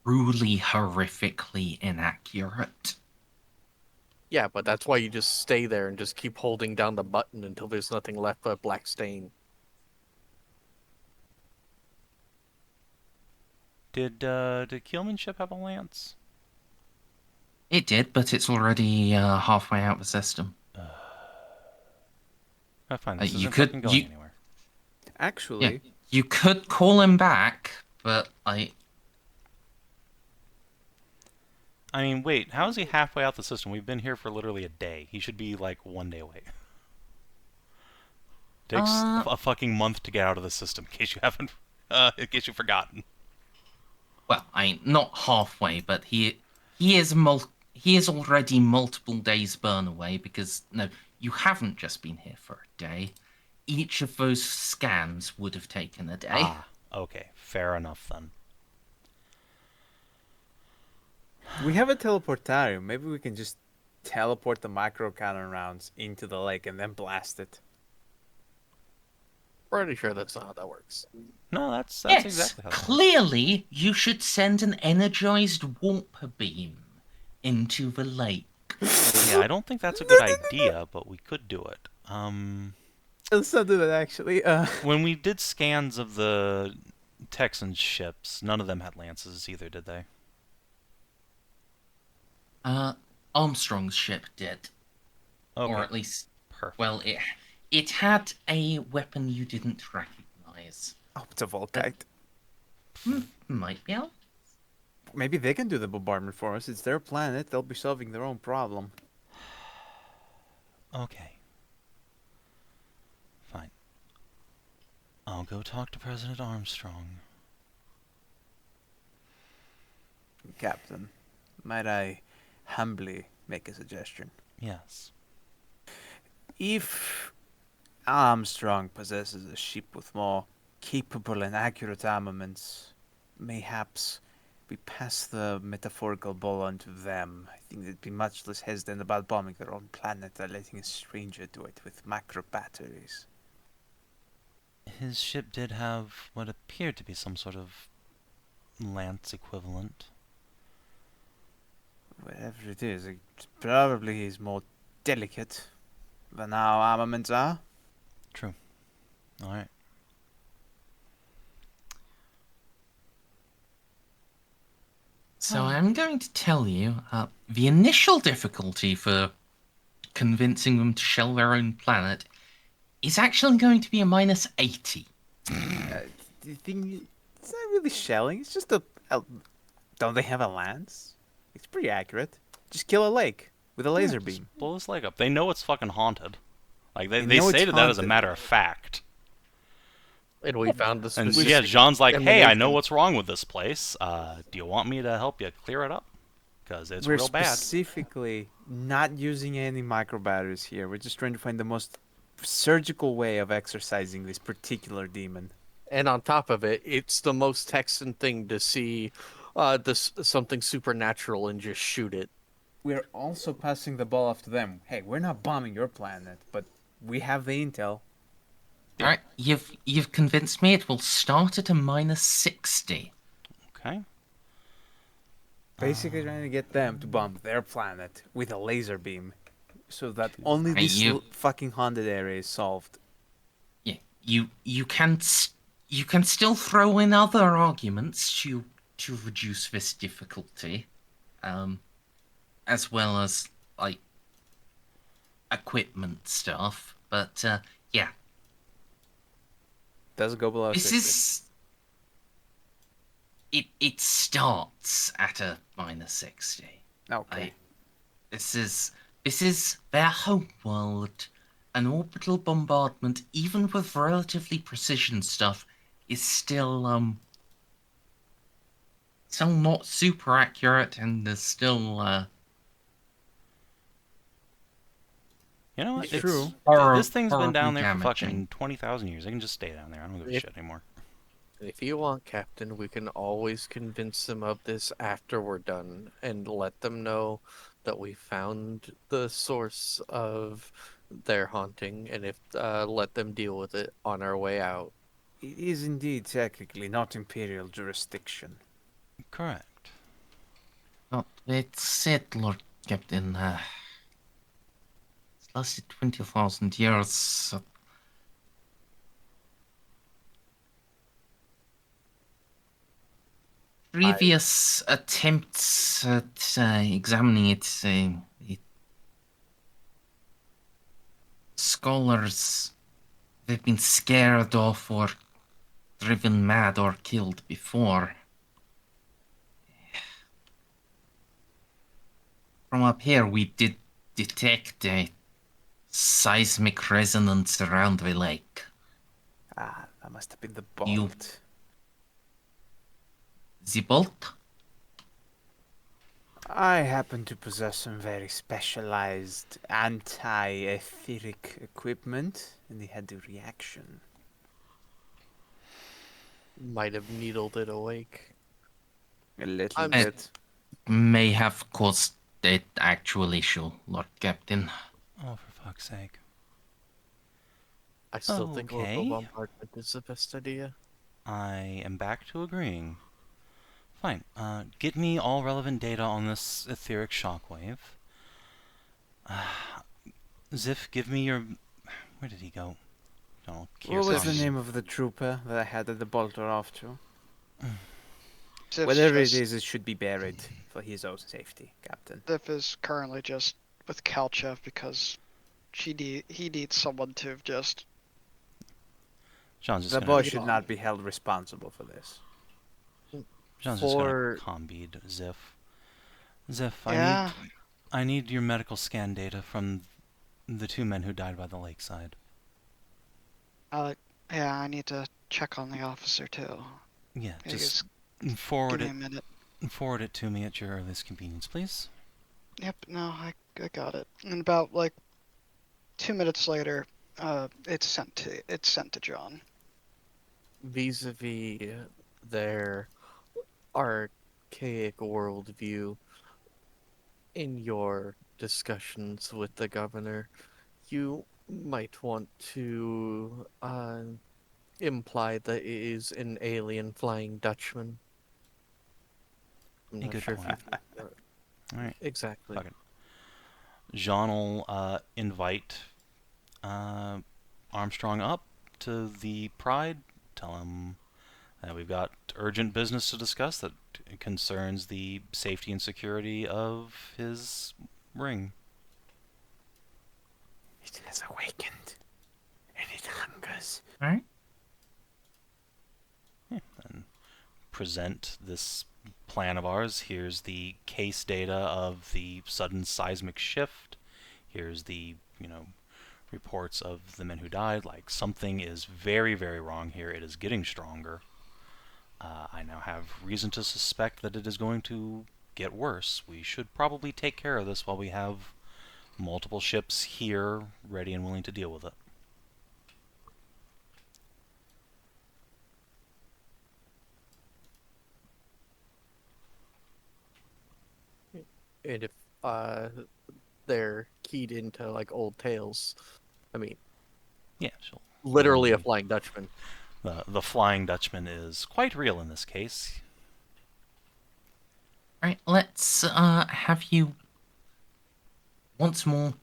truly horrifically inaccurate. Yeah, but that's why you just stay there and just keep holding down the button until there's nothing left but a black stain. Did Keelman's ship have a lance? It did, but it's already halfway out the system. Oh, fine. This you isn't could- fucking going you- anywhere. Actually, You could call him back, but I mean, wait. How is he halfway out the system? We've been here for literally a day. He should be like 1 day away. Takes a fucking month to get out of the system. In case you haven't, in case you've forgotten. well, not halfway, but he is already multiple days burn away because no, you haven't just been here for a day. Each of those scans would have taken a day. Ah, okay. Fair enough then. we have a teleportarium. Maybe we can just teleport the micro cannon rounds into the lake and then blast it. Pretty sure that's not how that works. No, that's Yes, exactly how that works. clearly you should send an energized warp beam into the lake. Yeah, I don't think that's a good idea, but we could do it. Let's not do that, actually. When we did scans of the Texan ships, none of them had lances either, did they? Armstrong's ship did, Okay. or at least, Perfect. well, it had a weapon you didn't recognize. Oh, it's a Volkite. Might be able. Maybe they can do the bombardment for us. It's their planet. They'll be solving their own problem. Okay. Fine. I'll go talk to President Armstrong. Captain, might I humbly make a suggestion? Yes. If Armstrong possesses a ship with more capable and accurate armaments, mayhaps we pass the metaphorical ball on to them. I think they'd be much less hesitant about bombing their own planet than letting a stranger do it with macro batteries. His ship did have what appeared to be some sort of lance equivalent. Whatever it is, it probably is more delicate than our armaments are. True. Alright. So I'm going to tell you, the initial difficulty for convincing them to shell their own planet is actually going to be a -80. Do you think it's not really shelling? It's just don't they have a lance? It's pretty accurate. Just kill a lake with a laser beam. Just blow this leg up. They know it's fucking haunted. Like, they know it's stated that as a haunted. matter of fact. And we found the And specific yeah, Jeanne's like, hey, I know emanation. what's wrong with this place. Do you want me to help you clear it up? Because it's We're real bad. specifically not using any micro batteries here. We're just trying to find the most surgical way of exercising this particular demon. And on top of it, it's the most Texan thing to see something supernatural and just shoot it. We're also passing the ball off to them. Hey, we're not bombing your planet, but we have the intel. All right, you've convinced me. It will start at a -60. Okay. Basically trying to get them to bomb their planet with a laser beam, so that only Hey, this you- fucking haunted area is solved. Yeah, you can still throw in other arguments to reduce this difficulty, as well as like equipment stuff. But yeah, Does go below this 60. is it starts at a -60. Okay. This is their home world. An orbital bombardment, even with relatively precision stuff, is still not super accurate, and there's still You know what? It's true. This thing's been down there for damaging. fucking 20,000 years. They can just stay down there. I don't give a Yep. shit anymore. If you want, Captain, we can always convince them of this after we're done and let them know that we found the source of their haunting and if let them deal with it on our way out. It is indeed technically not Imperial jurisdiction. Correct. But it's it, Lord Captain. It's lasted 20,000 years. So previous attempts at examining it, scholars, they've been scared off or driven mad or killed before. From up here, we did detect a seismic resonance around the lake. Ah, that must have been the You- bolt. The bolt? I happen to possess some very specialized anti-etheric equipment, and they had the reaction. Might have needled it awake. A little I'm- bit. May have caused the actual issue, Lord Captain. Oh, for fuck's sake. I still think Okay. local bombardment is the best idea. I am back to agreeing. Fine. Get me all relevant data on this etheric shockwave. Xiph, give me your... Where did he go? No, What was the Xiph. name of the trooper that I had the bolter off to? Xiph Whatever just- it is, it should be buried for his own safety, Captain. Xiph is currently just with Kalchev because he needs someone to just. John's just The gonna... boy Leave should on. not be held responsible for this. John's just gonna for- combead Xiph. Xiph, Yeah. I need your medical scan data from the 2 men who died by the lakeside. Yeah, I need to check on the officer too. Yeah, Yeah, just give forward me a it minute. forward it to me at your earliest convenience, please. Yep, no, I got it. And about like 2 minutes later, it's sent to John. Vis-a-vis their archaic worldview, in your discussions with the governor, you might want to imply that it is an alien flying Dutchman. I'm A not good sure point. if you... Alright. Exactly. Fuck it. Jeanne will invite Armstrong up to the Pride. Tell him that we've got urgent business to discuss that concerns the safety and security of his ring. It has awakened, and it hungers. All right. And present this plan of ours. Here's the case data of the sudden seismic shift. Here's the, reports of the men who died. Like, something is very, very wrong here. It is getting stronger. I now have reason to suspect that it is going to get worse. We should probably take care of this while we have multiple ships here ready and willing to deal with it. And if they're keyed into like old tales, I mean, Yeah, she'll literally a Mm. flying Dutchman. The Flying Dutchman is quite real in this case. All right. Let's have you once more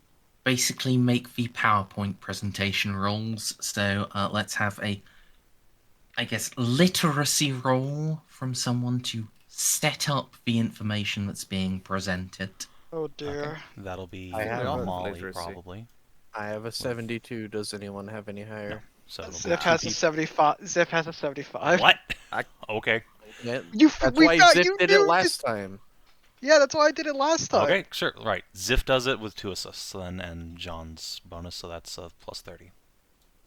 basically make the PowerPoint presentation rolls. So let's have a, I guess, literacy roll from someone to set up the information that's being presented. Oh dear. Okay. That'll be I have a Molly, literacy. probably. I have a 72. Does anyone have any higher? So it'll be Ziph two has a people. 75. Ziph has a 75. What? I- Okay. Yeah, You, that's we why got Zip you did knew it last time. Yeah, that's why I did it last time. Okay, sure. Right. Xiph does it with 2 assists, then, and John's bonus, so that's plus 30.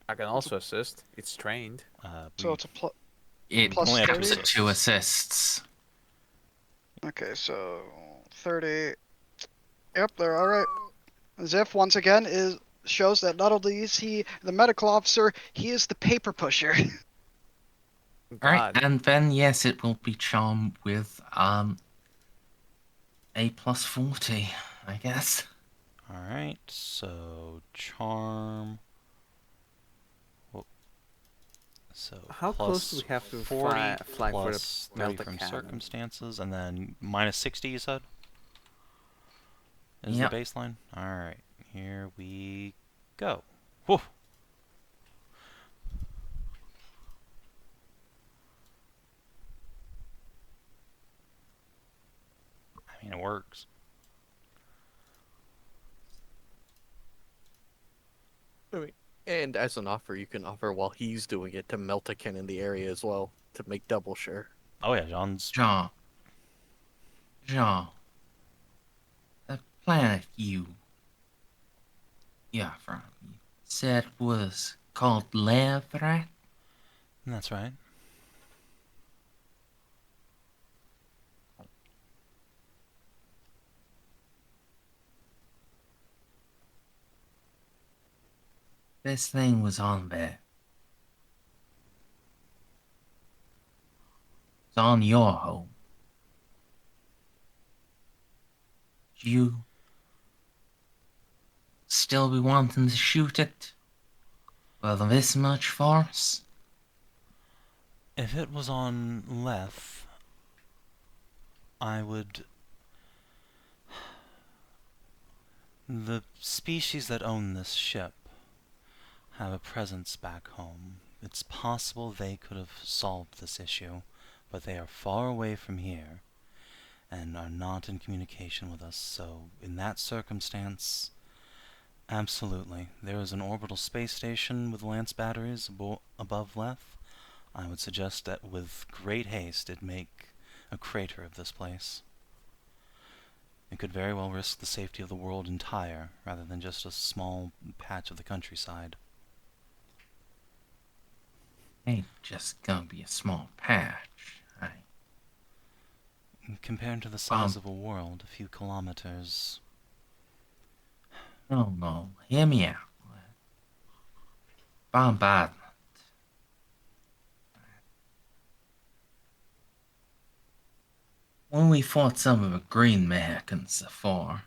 I can also assist. It's trained. So it's a plus. It Plus only have 30? caps at 2 assists. Okay, so 30. Yep, they're all right. Ziph once again shows that not only is he the medical officer, he is the paper pusher. All right, God. and then yes, it will be charm with a plus 40, I guess. Alright, so charm. Whoop. So How close do we have to 40 fly for the plus 30 melta from cannon? circumstances, and then minus 60, you said? Is Yep. the baseline? Alright, here we go. Whew. I mean, it works. And as an offer, you can offer while he's doing it to melt a can in the area as well to make double sure. Oh yeah, John's. Jean. The planet yeah, from you said was called Levrat? That's right. This thing was on there. It's on your home. You still be wanting to shoot it? Well, this much force? If it was on Leth, I would... The species that own this ship have a presence back home. It's possible they could have solved this issue, but they are far away from here and are not in communication with us, so in that circumstance, absolutely. There is an orbital space station with lance batteries above Leth. I would suggest that with great haste it make a crater of this place. It could very well risk the safety of the world entire, rather than just a small patch of the countryside. Ain't just gonna be a small patch. Compared to the size of a world, a few kilometers. No, hear me out. Bombardment. When we fought some of the Green Americans before,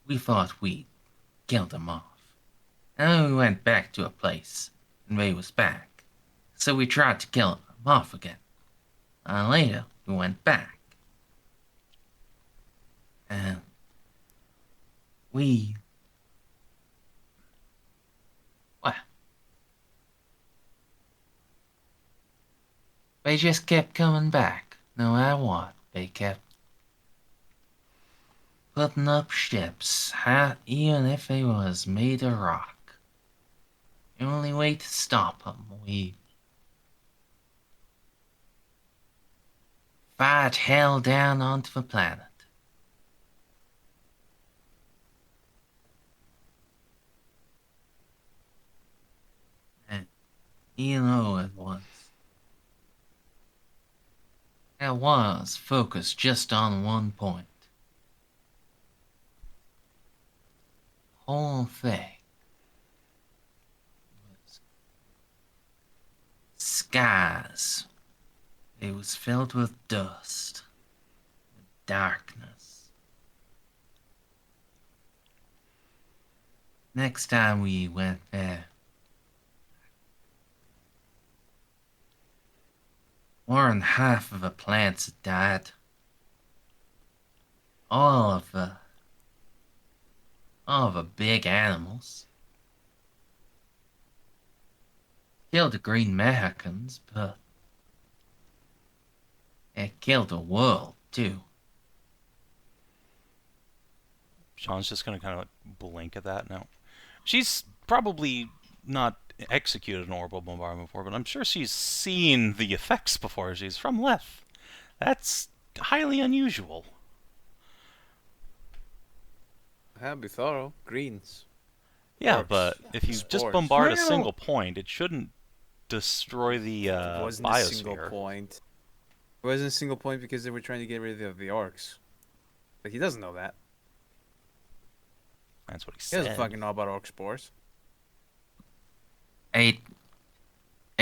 we thought we killed them off. And then we went back to a place, and they was back. So we tried to kill them off again. And later, we went back. And we... Well... They just kept coming back, no matter what. They kept putting up ships, even if they was made of rock. The only way to stop them, we fired hell down onto the planet. And you know it was focused just on one point. Whole thing was skies. It was filled with dust, with darkness. Next time we went there, more than half of the plants had died. All of the big animals. Killed the Green Americans, but it killed the world, too. Sean's just gonna kind of like blink at that now. She's probably not executed an orbital bombardment before, but I'm sure she's seen the effects before. She's from Leth. That's highly unusual. Be thorough. Greens. Yeah, Orcs. but if you just Spores. bombard a No. single point, it shouldn't destroy the It wasn't a single biosphere. point. It wasn't a single point because they were trying to get rid of the orcs. Like, he doesn't know that. That's what he He said. doesn't fucking know about orc spores. A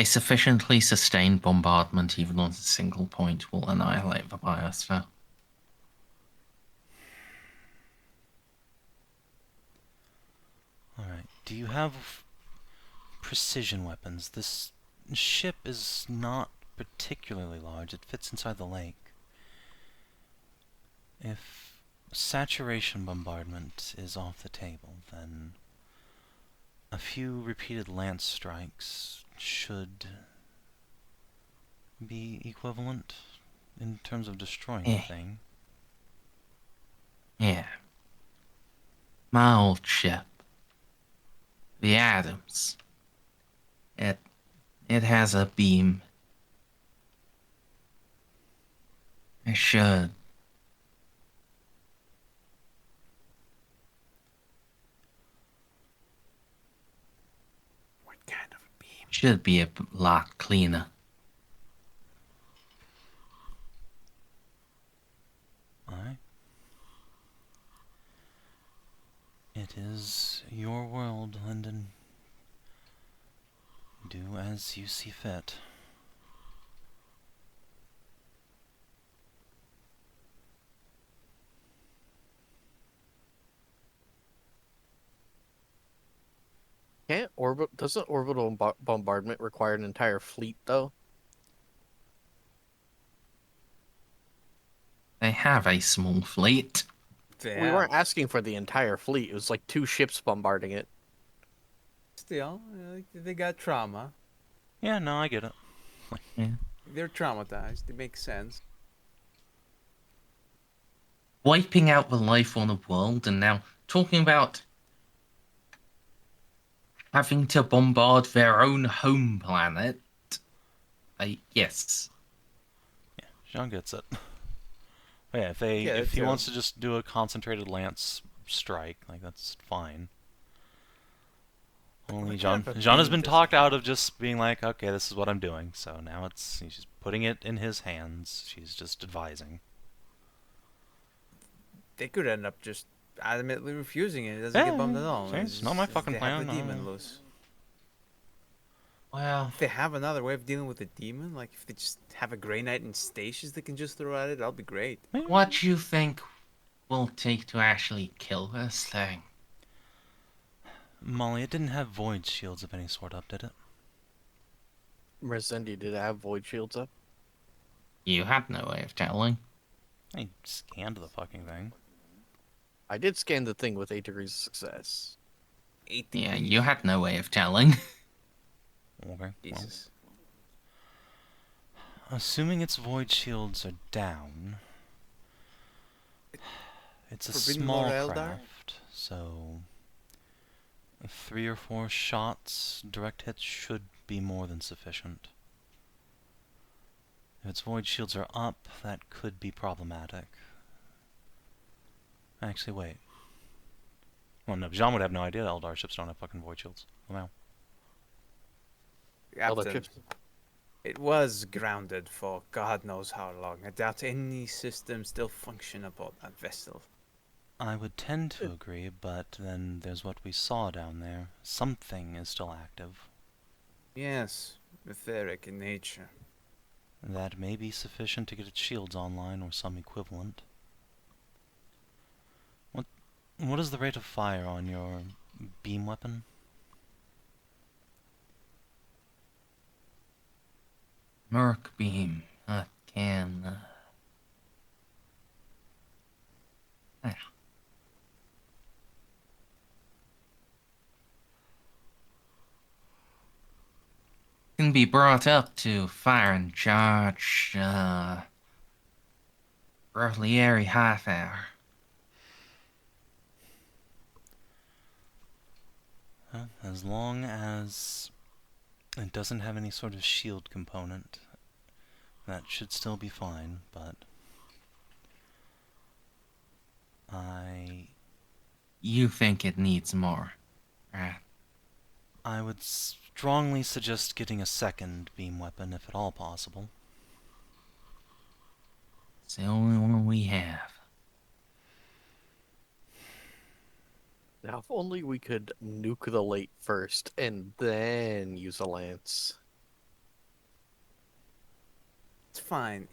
sufficiently sustained bombardment, even on a single point, will annihilate the biosphere. Alright, do you have precision weapons? This ship is not particularly large. It fits inside the lake. If saturation bombardment is off the table, then a few repeated lance strikes should be equivalent in terms of destroying the thing. Yeah. My old ship. The Adams. It has a beam. It should. What kind of beam? Should be a lot cleaner. Alright. It is your world, Lyndon. Do as you see fit. Doesn't orbital bombardment require an entire fleet, though? They have a small fleet. We weren't asking for the entire fleet. It was like 2 ships bombarding it. Still, they got trauma. Yeah, no, I get it. They're traumatized. It makes sense. Wiping out the life on the world, and now talking about having to bombard their own home planet. Yes. Yeah, Jeanne gets it. But yeah, if he wants to just do a concentrated lance strike, like, that's fine. Only Jeanne has been talked out of just being like, okay, this is what I'm doing. So now he's just putting it in his hands. She's just advising. They could end up just adamantly refusing it. It doesn't get bummed at all. It's not my fucking they plan. Have the demon no. loose. Well, If they have another way of dealing with the demon, like if they just have a Grey Knight in stasis they can just throw at it, that'll be great. what do you think will take to actually kill this thing? Molly, it didn't have void shields of any sort up, did it? Merzendi, did it have void shields up? You had no way of telling. I scanned the fucking thing. I did scan the thing with 8 degrees of success. 8 Yeah, degrees. you had no way of telling. Okay. Well, Jesus. assuming its void shields are down, it's a Forbidden small Lord Eldar? craft, so 3 or 4 shots, direct hits should be more than sufficient. If its void shields are up, that could be problematic. Actually, wait. Well, no, Jeanne would have no idea Eldar ships don't have fucking void shields. Well, now. Elder Captain, ships. it was grounded for God knows how long. I doubt any system still function aboard that vessel. I would tend to agree, but then there's what we saw down there. Something is still active. Yes, etheric in nature. That may be sufficient to get its shields online or some equivalent. What is the rate of fire on your beam weapon? Merc beam. Can. Yeah. Can be brought up to fire and charge. Roughly every half hour. Well, as long as it doesn't have any sort of shield component, that should still be fine, but You think it needs more, right? I would strongly suggest getting a second beam weapon if at all possible. It's the only one we have. Now, if only we could nuke the lake first and then use a lance. It's fine.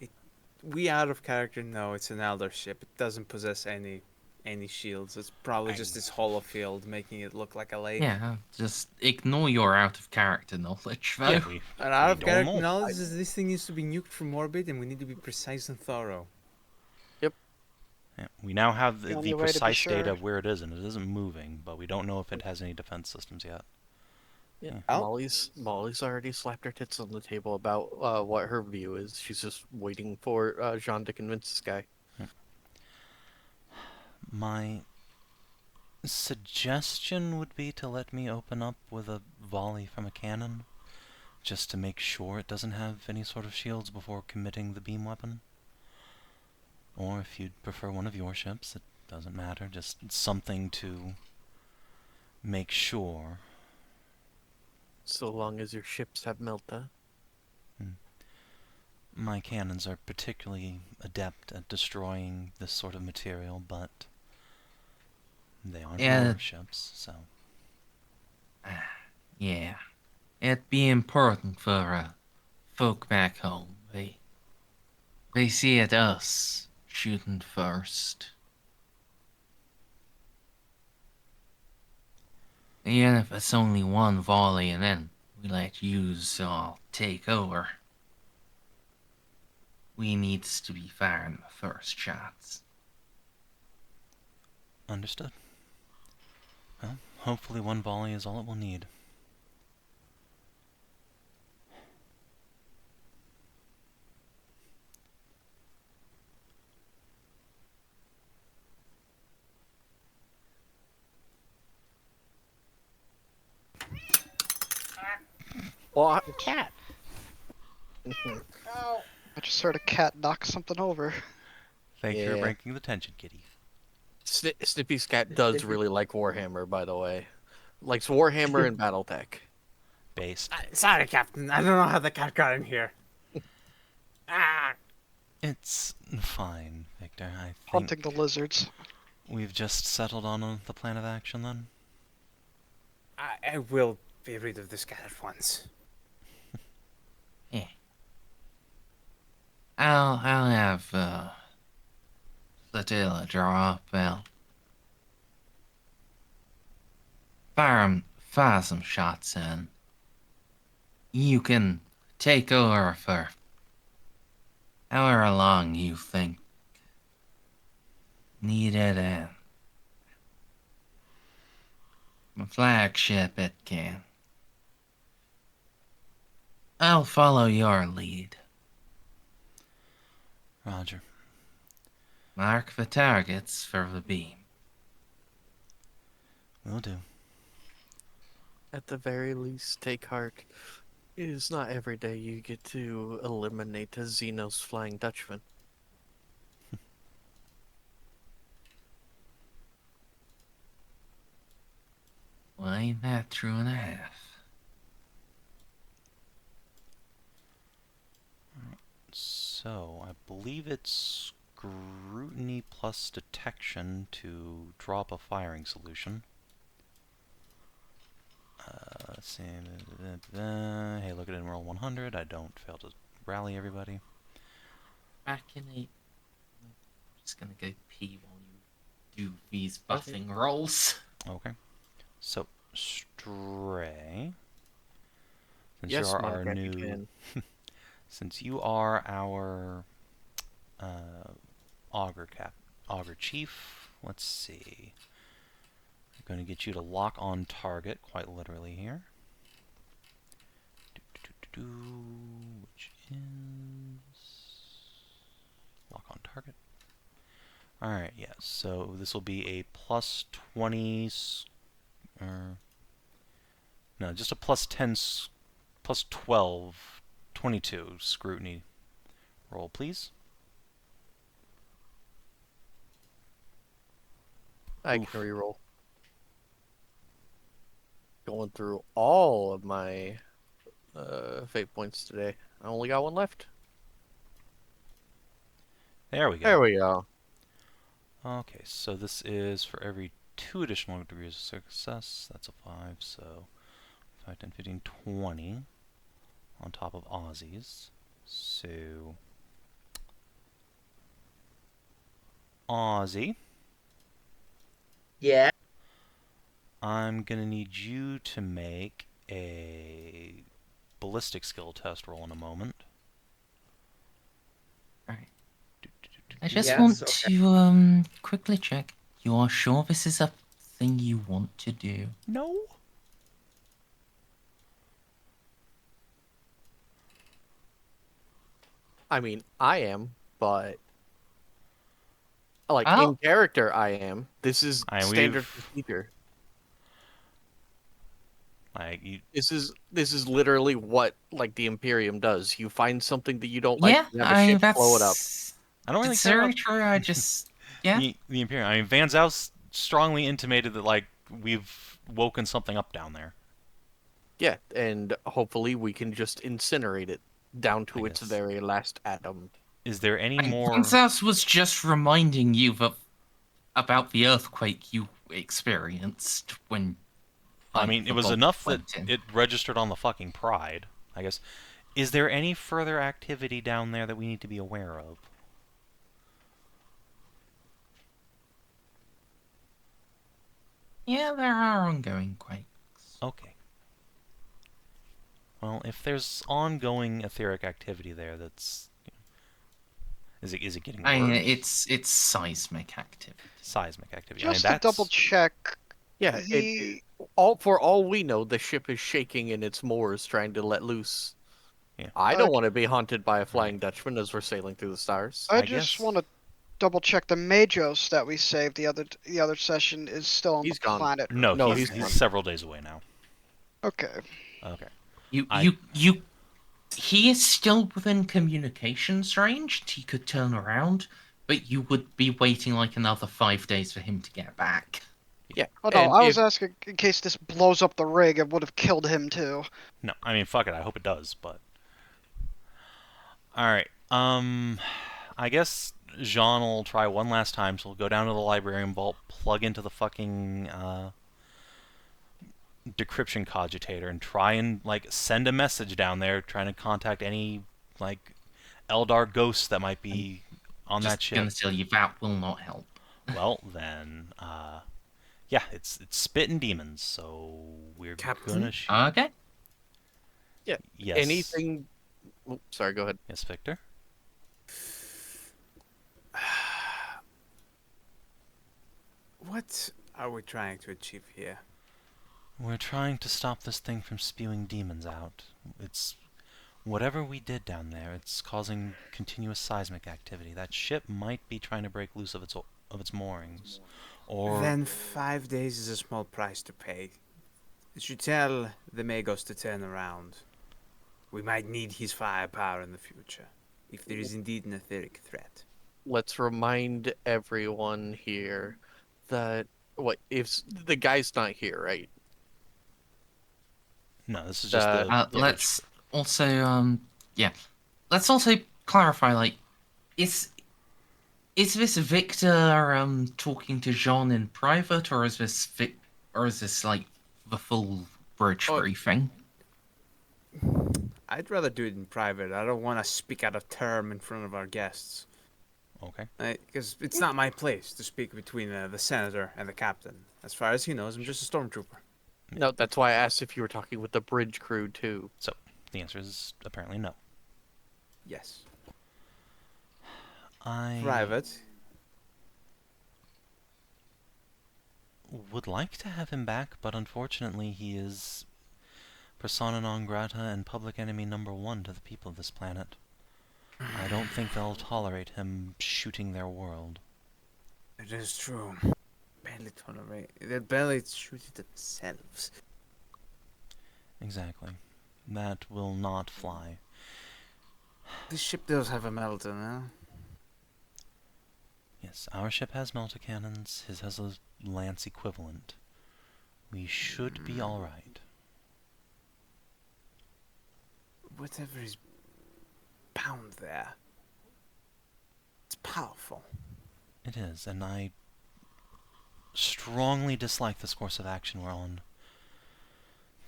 We out of character know it's an elder ship. It doesn't possess any shields. It's probably just this hollow field making it look like a lake. Yeah, just ignore your out of character knowledge, though. Yeah, And out of don't character know. knowledge is this thing needs to be nuked from orbit, and we need to be precise and thorough. Yeah, we now have The the only way to be precise data sure. of where it is, and it isn't moving, but we don't know if it has any defense systems yet. Yeah, Oh. Molly's already slapped her tits on the table about what her view is. She's just waiting for Jeanne to convince this guy. My suggestion would be to let me open up with a volley from a cannon, just to make sure it doesn't have any sort of shields before committing the beam weapon. Or if you'd prefer one of your ships, it doesn't matter, just something to make sure. So long as your ships have melta. My cannons are particularly adept at destroying this sort of material, but they aren't Yeah. warships, so... Yeah. It'd be important for folk back home. They see it us shooting first. Even if it's only one volley and then we let yous all take over. We needs to be firing the first shots. Understood. Well, hopefully one volley is all it will need. Well, Cat. I just heard a cat knock something over. Thank you for Yeah. breaking the tension, Kitty. Snippy's cat does really like Warhammer, by the way. Likes Warhammer and BattleTech. Based. Sorry, Captain. I don't know how the cat got in here. It's fine, Victor. I Hunting think the lizards. we've just settled on the plan of action then. I will be rid of this guy at once. Yeah. I'll have Flotilla draw up. Well, fire some shots in. You can take over for however long you think needed, and my flagship it can. I'll follow your lead. Roger. Mark the targets for the beam. Will do. At the very least, take heart. It is not every day you get to eliminate a Xenos Flying Dutchman. Well, ain't that true and a half? So, I believe it's scrutiny plus detection to drop a firing solution. Let's see. Hey, look at it in roll 100. I don't fail to rally everybody. Back in eight. I'm just gonna go pee while you do these buffing rolls. Okay. So, Stray. Since Yes, you are my our Captain new... Can. Since you are our Augur Chief, let's see. I'm going to get you to lock on target, quite literally here. Which is lock on target. Alright, yeah, so this will be a plus 20, no, just a plus 10, plus 12, 22 scrutiny roll, please. I Oof. can reroll. Going through all of my fate points today. I only got one left. There we go. There we go. Okay, so this is for every 2 additional degrees of success. That's a 5, so 5, 10, 15, 20 on top of Aussie's. So, Aussie, Yeah. I'm going to need you to make a ballistic skill test roll in a moment. Right. I just Yes, want okay. to quickly check. You are sure this is a thing you want to do? No? I mean, I am, but like Oh. in character, I am. This is standard we've- procedure. Like, you, This is literally what like the Imperium does. You find something that you don't like, Yeah, you have a ship, that's blow it up. I don't really it's care very about true. I just yeah. the Imperium. I mean, Van Zal's strongly intimated that, like, we've woken something up down there. Yeah, and hopefully we can just incinerate it down to I its guess. very last atom. Is there any more... Princess was just reminding you about the earthquake you experienced when. I mean, it was forgot enough that went in. it registered on the fucking Pride, I guess. Is there any further activity down there that we need to be aware of? Yeah, there are ongoing quakes. Okay. Well, if there's ongoing etheric activity there, that's... Is it getting worse? I mean, it's seismic activity. Seismic activity. Just I mean, to double that's... check, Yeah, the for all we know, the ship is shaking in its moors, trying to let loose. Yeah. I don't Okay. want to be haunted by a flying Dutchman as we're sailing through the stars. I I just guess- want to double check the Magos that we saved the other session is still on He's the gone. planet. No, No, he's he's gone. several days away now. Okay. Okay. You he is still within communications range. He could turn around, but you would be waiting like another 5 days for him to get back. Yeah. Oh no, and I was if- asking in case this blows up the rig, it would have killed him too. No, I mean, fuck it, I hope it does, but... Alright, I guess Jeanne will try one last time. So we'll go down to the librarian vault, plug into the fucking decryption cogitator, and try and like send a message down there, trying to contact any like Eldar ghosts that might be on that Just ship. gonna tell you that will not help. Well then, yeah, it's spitting demons, so we're Captain? gonna shoot. Okay. Yes. Anything? Oh, sorry, go ahead. Yes, Victor. What are we trying to achieve here? We're trying to stop this thing from spewing demons out. It's whatever we did down there. It's causing continuous seismic activity. That ship might be trying to break loose of its moorings, or Then 5 days is a small price to pay. It should tell the Magos to turn around. We might need his firepower in the future, if there is indeed an etheric threat. Let's remind everyone here that if the guy's not here, right? no, this is just the. Yeah. Let's also yeah. Let's also clarify, like, is this Victor talking to Jeanne in private, or is this like the full bridge Oh. briefing? I'd rather do it in private. I don't want to speak out of term in front of our guests. Okay. Because it's not my place to speak between the senator and the captain. As far as he knows, I'm just a stormtrooper. No, that's why I asked if you were talking with the bridge crew too. So the answer is apparently no. Yes. I Private. would like to have him back, but unfortunately he is persona non grata and public enemy #1 to the people of this planet. I don't think they'll tolerate him shooting their world. It is true. Barely tolerate. They barely shoot it themselves. Exactly. That will not fly. This ship does have a melter now. Yes, our ship has melta cannons, his has a lance equivalent. We should be alright. Whatever is bound there, it's powerful. It is, and I strongly dislike this course of action we're on.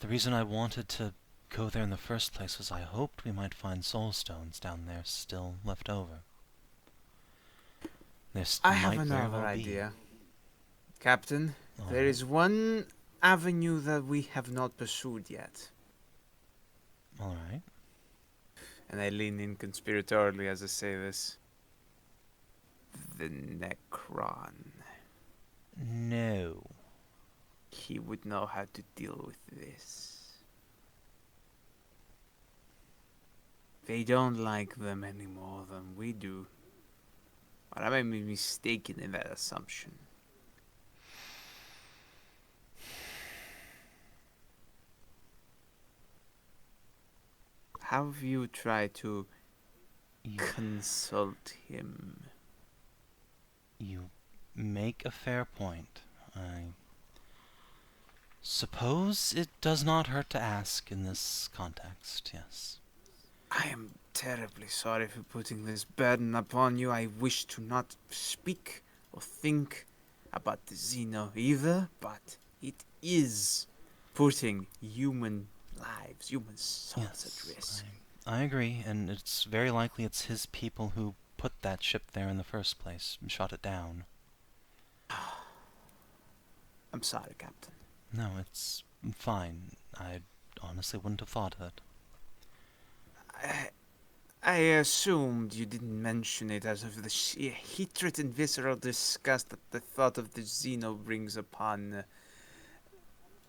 The reason I wanted to go there in the first place was I hoped we might find soul stones down there still left over. I have another idea. Captain, there is one avenue that we have not pursued yet. Alright. And I lean in conspiratorially as I say this. The Necron. No. He would know how to deal with this. They don't like them any more than we do. But I may be mistaken in that assumption. Have you tried to consult him? You make a fair point. I suppose it does not hurt to ask in this context, yes. I am terribly sorry for putting this burden upon you. I wish to not speak or think about the Xeno either, but it is putting human lives, human souls at risk. I agree, and it's very likely it's his people who put that ship there in the first place and shot it down. I'm sorry, Captain. No, it's fine. I honestly wouldn't have thought of it. I assumed you didn't mention it as of the sheer hatred and visceral disgust that the thought of the Xeno brings upon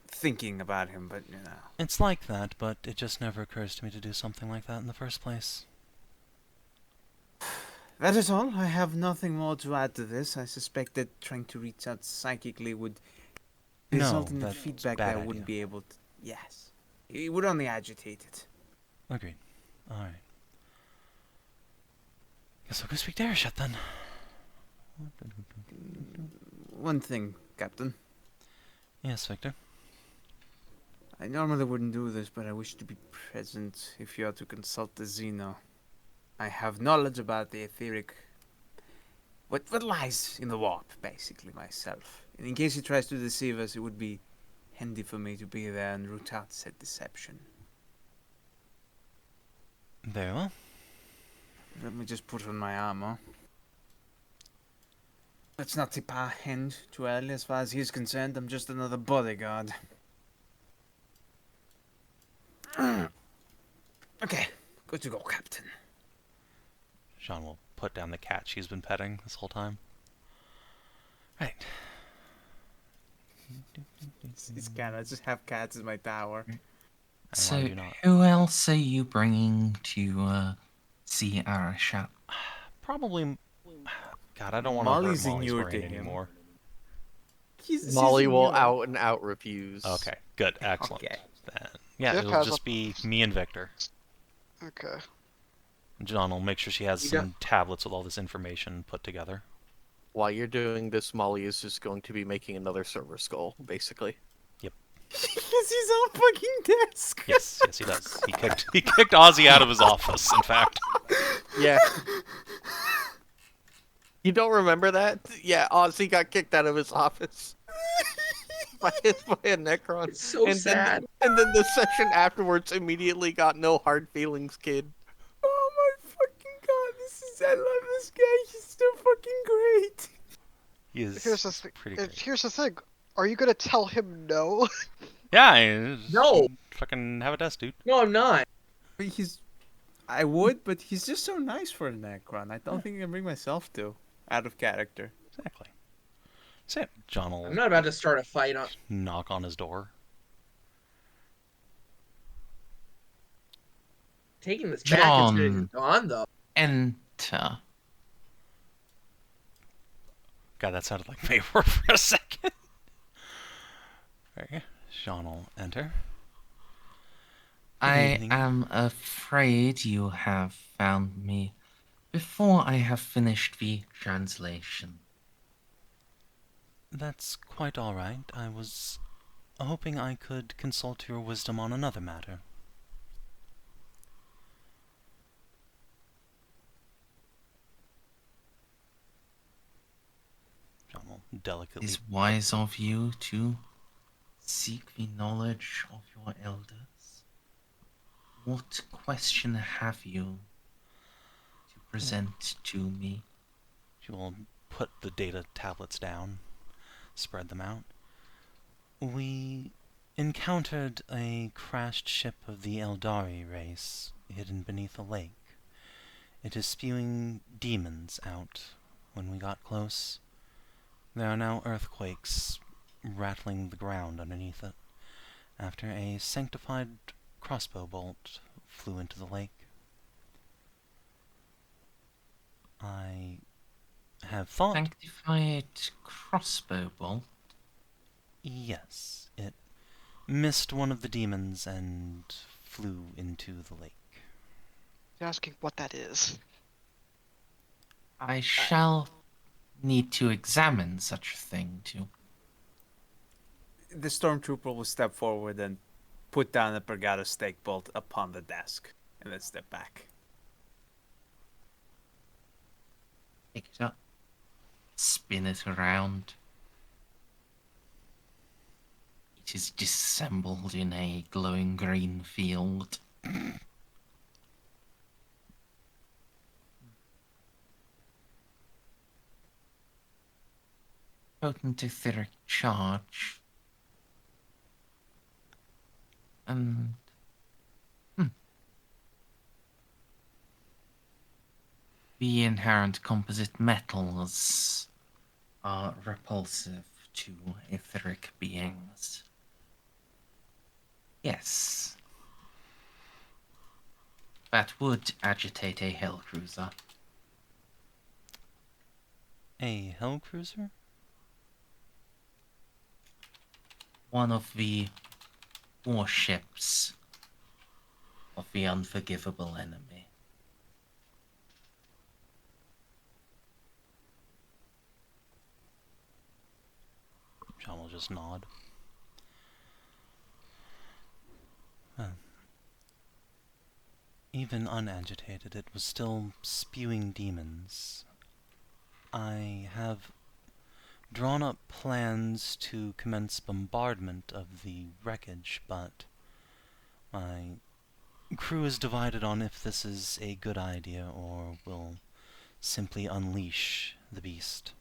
thinking about him, but you know. It's like that, but it just never occurs to me to do something like that in the first place. That is all. I have nothing more to add to this. I suspect that trying to reach out psychically would result in that's feedback bad that I idea. wouldn't be able to. Yes. It would only agitate it. Agreed. Alright. Guess I'll go speak to Airshot then. One thing, Captain. Yes, Victor. I normally wouldn't do this, but I wish to be present if you are to consult the Xeno. I have knowledge about the etheric. What lies in the warp, basically, myself. And in case he tries to deceive us, it would be handy for me to be there and root out said deception. Very well. Let me just put on my armor. Let's not tip our hand too early. As far as he's concerned, I'm just another bodyguard. Okay, good to go, Captain. Jeanne will put down the cat she's been petting this whole time. Right. It's kind of just have cats in my tower. So, why do not? who else are you bringing to see Arashat? Probably. God, I don't want to Molly's hurt Molly's inured brain to him. anymore. Molly will out and out refuse. Okay, good, excellent. Okay. Then, yeah, Xiph it'll has just be me and Victor. Okay. Jeanne will make sure she has You some tablets with all this information put together. While you're doing this, Molly is just going to be making another server skull, basically. Because he's on fucking desk. Yes, yes, he does. He kicked Ozzy out of his office. In fact, Yeah. You don't remember that? Yeah, Ozzy got kicked out of his office by a Necron. It's so sad. And then the session afterwards immediately got no hard feelings, kid. Oh my fucking god, I love this guy. He's so fucking great. he is Here's the thing. pretty great. Here's the thing. Are you gonna tell him no? Yeah, No. fucking have a desk, dude. No, I'm not. I would, but he's just so nice for a Necron. I don't think I can bring myself to. Out of character. Exactly. So Jeanne I'm will not about to start a fight on. knock on his door. Taking this back is gonna be John. gone though. Enter. God, that sounded like Mayweather for a second. Okay, Jeanne will enter. I evening. am afraid you have found me before I have finished the translation. That's quite all right. I was hoping I could consult your wisdom on another matter. Jeanne will It delicately. is wise of you to seek the knowledge of your elders. What question have you to present to me? She will put the data tablets down, spread them out. We encountered a crashed ship of the Eldari race hidden beneath a lake. It is spewing demons out. When we got close, there are now earthquakes rattling the ground underneath it, after a sanctified crossbow bolt flew into the lake. I have thought... Sanctified crossbow bolt? Yes, it missed one of the demons and flew into the lake. You're asking what that is. I shall need to examine such a thing to... The stormtrooper will step forward and put down a Pergado stake bolt upon the desk, and then step back. Pick it up. Spin it around. It is disassembled in a glowing green field. Potent etheric charge. And... The inherent composite metals are repulsive to etheric beings. Yes. That would agitate a Hellcruiser. A Hellcruiser? One of the warships of the unforgivable enemy. Jeanne will just nod. Even unagitated, it was still spewing demons. I have drawn up plans to commence bombardment of the wreckage, but my crew is divided on if this is a good idea or will simply unleash the beast.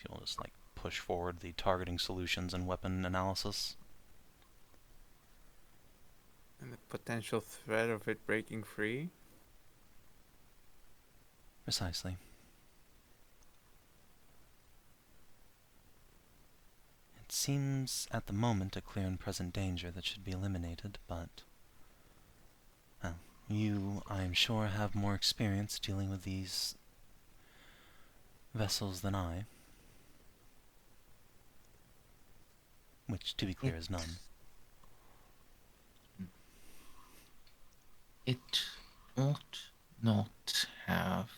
You'll just like push forward the targeting solutions and weapon analysis. And the potential threat of it breaking free? Precisely. It seems at the moment a clear and present danger that should be eliminated, but... well, you, I am sure, have more experience dealing with these vessels than I. Which, to be clear, is none. It ought not have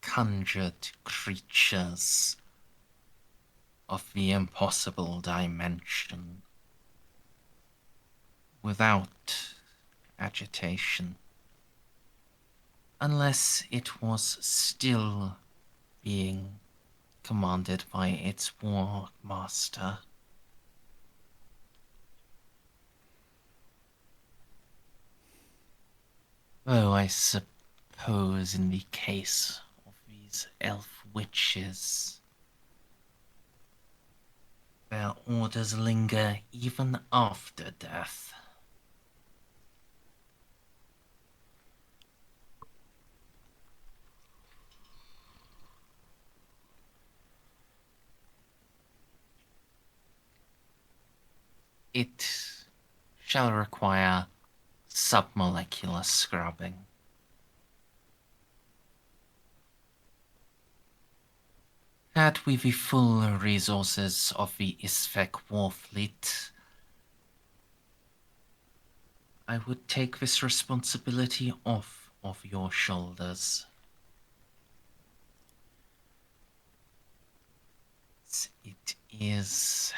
conjured creatures of the impossible dimension without agitation, unless it was still being commanded by its war master. Though I suppose in the case of these elf witches, their orders linger even after death. It shall require submolecular scrubbing. Had we the full resources of the Xiph war fleet, I would take this responsibility off of your shoulders. It is...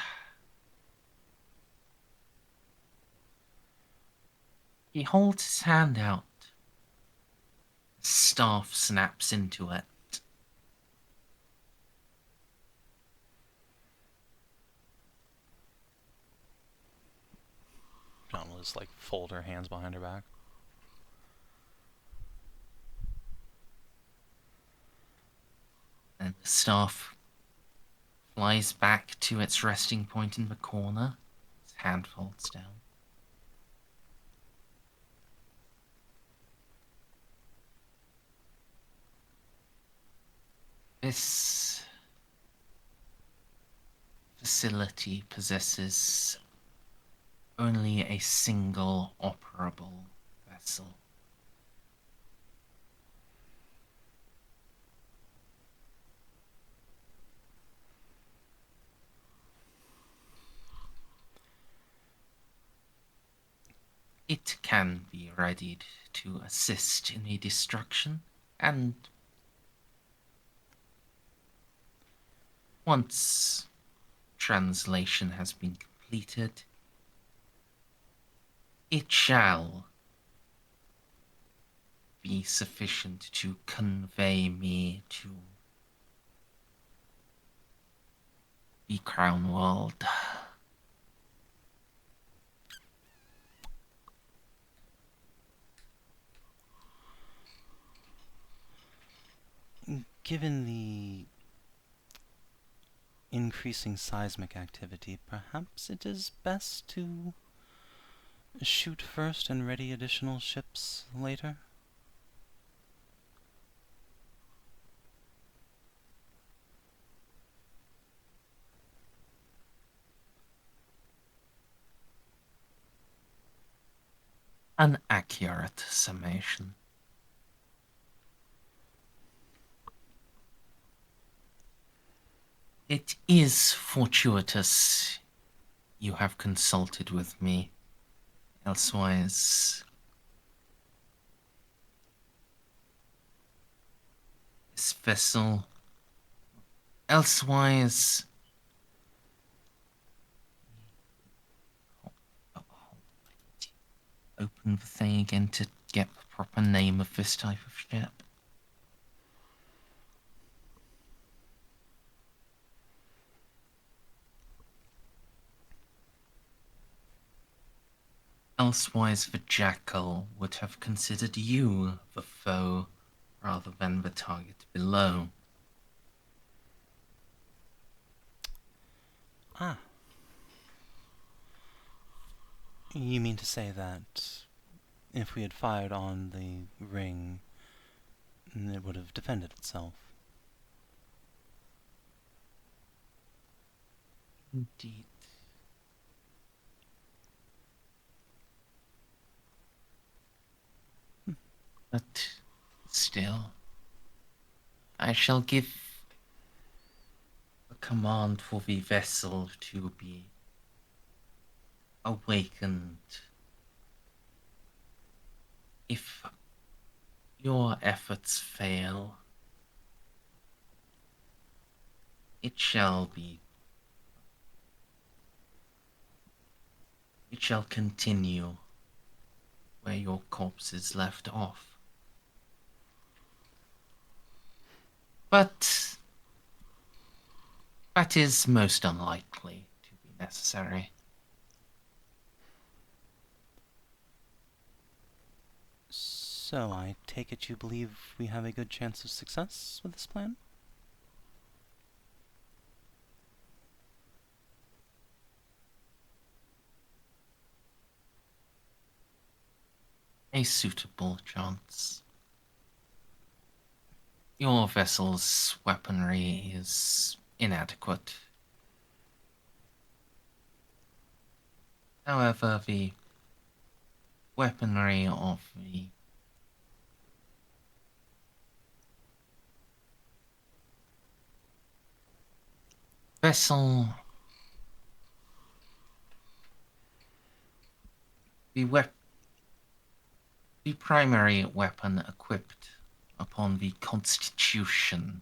He holds his hand out. The staff snaps into it. Jeanne will just like fold her hands behind her back. And the staff flies back to its resting point in the corner. His hand folds down. This facility possesses only a single operable vessel. It can be readied to assist in the destruction, and once translation has been completed, it shall be sufficient to convey me to the Crown World. Given the increasing seismic activity, perhaps it is best to shoot first and ready additional ships later? An accurate summation. It is fortuitous you have consulted with me. Elsewise, this vessel... Elsewise, open the thing again to get the proper name of this type of ship. Elsewise, the jackal would have considered you the foe rather than the target below. Ah. You mean to say that if we had fired on the ring, it would have defended itself? Indeed. But still, I shall give a command for the vessel to be awakened. If your efforts fail, it shall continue where your corpses left off. But that is most unlikely to be necessary. So I take it you believe we have a good chance of success with this plan? A suitable chance. Your vessel's weaponry is inadequate. However, the weaponry of the vessel, the primary weapon equipped upon the Constitution.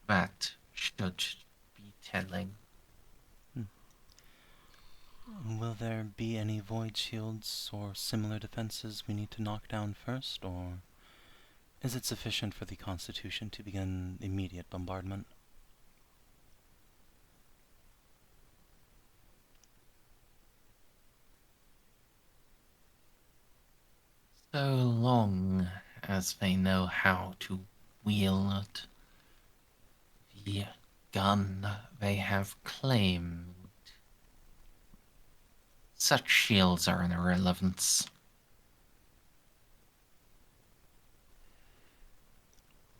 That should be telling. Will there be any void shields or similar defenses we need to knock down first, or is it sufficient for the Constitution to begin immediate bombardment? So long as they know how to wield the gun they have claimed, such shields are an irrelevance.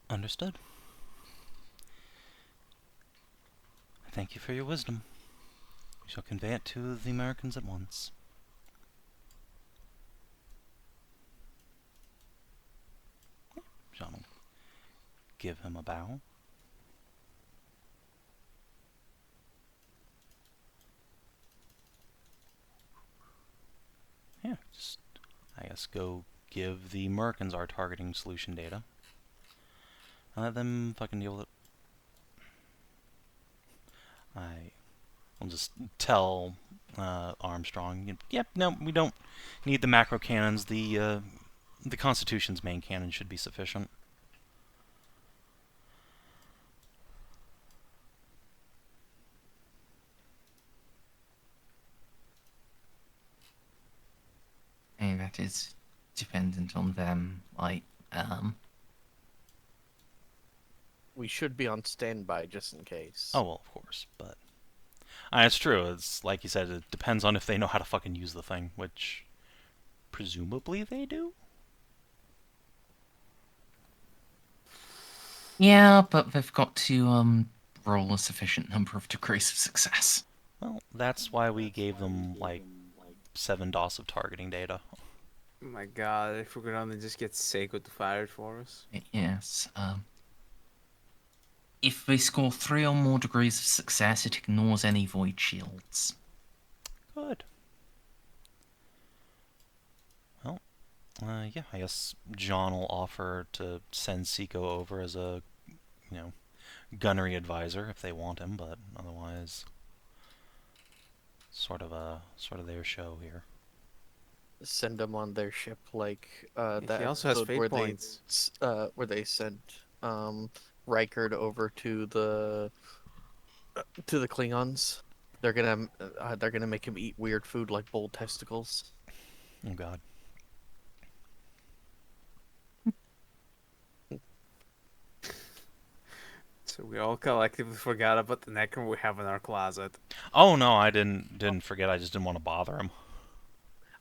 Understood. Thank you for your wisdom. We shall convey it to the Americans at once. Jeanne will give him a bow. Yeah, just, I guess, go give the Americans our targeting solution data. Let them fucking deal with it. I'll just tell Armstrong, yep, no, we don't need the macro cannons. The Constitution's main cannon should be sufficient. Hey, that is dependent on them, We should be on standby just in case. Oh, well, of course, but... it's true, it's like you said, it depends on if they know how to fucking use the thing, which... presumably they do? Yeah, but they've got to, roll a sufficient number of degrees of success. Well, that's why we gave them, like, 7 DOS of targeting data. Oh my god, if we could only just get Ceiko to fire it for us. Yes, if they score 3 or more degrees of success, it ignores any void shields. Good. Well, yeah, I guess Jeanne will offer to send Ceiko over as a, gunnery advisor if they want him, but otherwise... sort of their show here. Send them on their ship like He that also has episode fate where points. they sent Rykard over to the Klingons. They're gonna make him eat weird food like bull testicles. Oh God. So we all collectively forgot about the Necron we have in our closet. Oh no, I didn't forget. I just didn't want to bother him.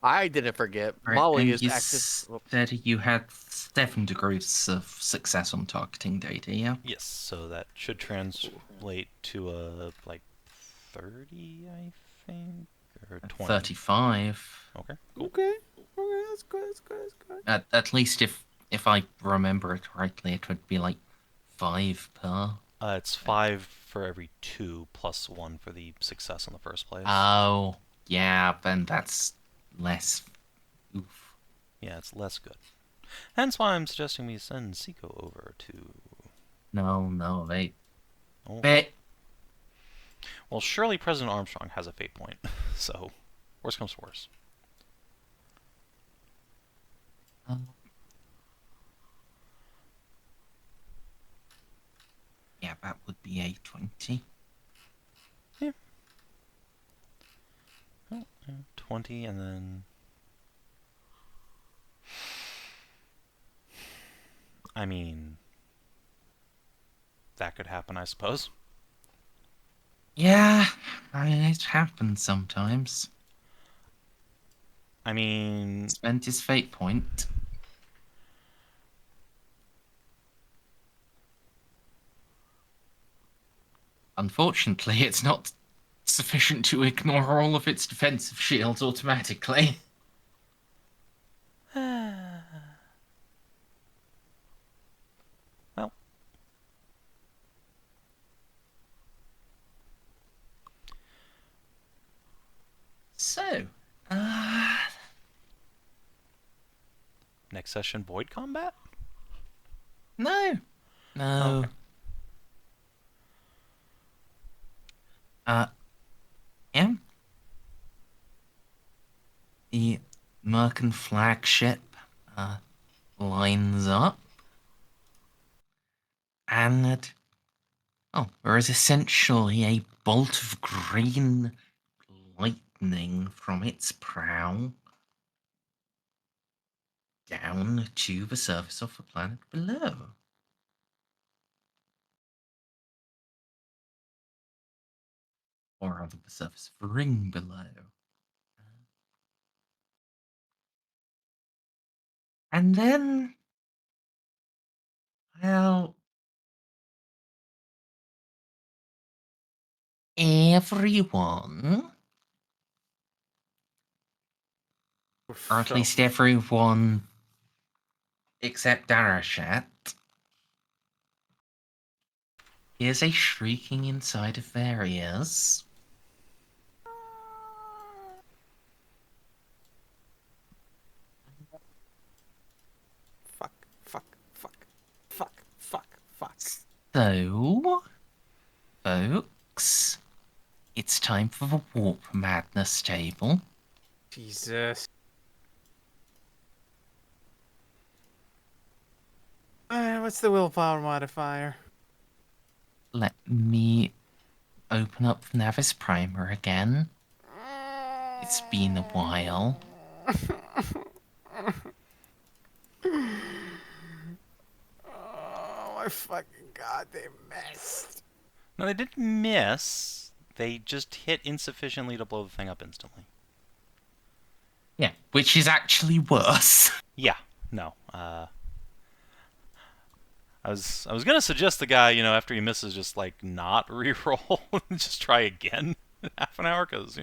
I didn't forget. Right, Molly and is you active. said you had 7 degrees of success on targeting data, yeah? Yes, so that should translate to like 30, I think, or 20. 35. Okay, cool. Okay, that's good, that's good, that's good. At least if I remember it rightly, it would be like 5 per. It's 5 for every 2 plus 1 for the success in the first place. Oh, yeah, then that's less. Oof. Yeah, it's less good. Hence why I'm suggesting we send Ceiko over to... No, Oh. they. Well, surely President Armstrong has a fate point, so worst comes to worst. Yeah, that would be a 20. Yeah. Oh, yeah, 20 and then... I mean... That could happen, I suppose. Yeah, I mean, it happens sometimes. I mean... Spent his fate point. Unfortunately, it's not sufficient to ignore all of its defensive shields automatically. Well. So, Next session, void combat? no. Okay. Yeah. The Merkin flagship lines up. And there is essentially a bolt of green lightning from its prow down to the surface of the planet below. Or rather, the surface of the ring below. And then, well, everyone, or at least everyone except Darashat, hears a shrieking inside of their ears. Fuck. So, folks, it's time for the Warp Madness table. Jesus. What's the willpower modifier? Let me open up the Navis Primer again. It's been a while. Oh my fucking god, they missed. No, they didn't miss. They just hit insufficiently to blow the thing up instantly. Yeah, which is actually worse. Yeah, no. I was gonna suggest the guy, after he misses, just like not re-roll and just try again in half an hour, because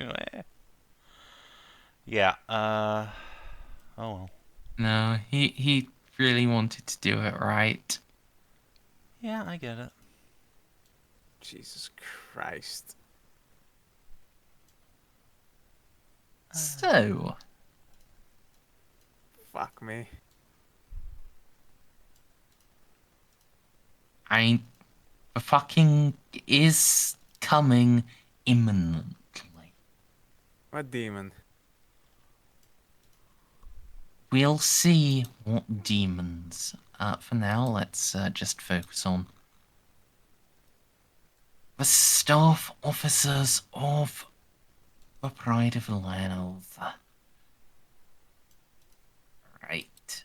Yeah. Oh well. No, he really wanted to do it right. Yeah, I get it. Jesus Christ. So, Fuck me. the fucking is coming imminently. What demon? We'll see what demons. For now, let's just focus on the staff officers of the Pride of Love. Right.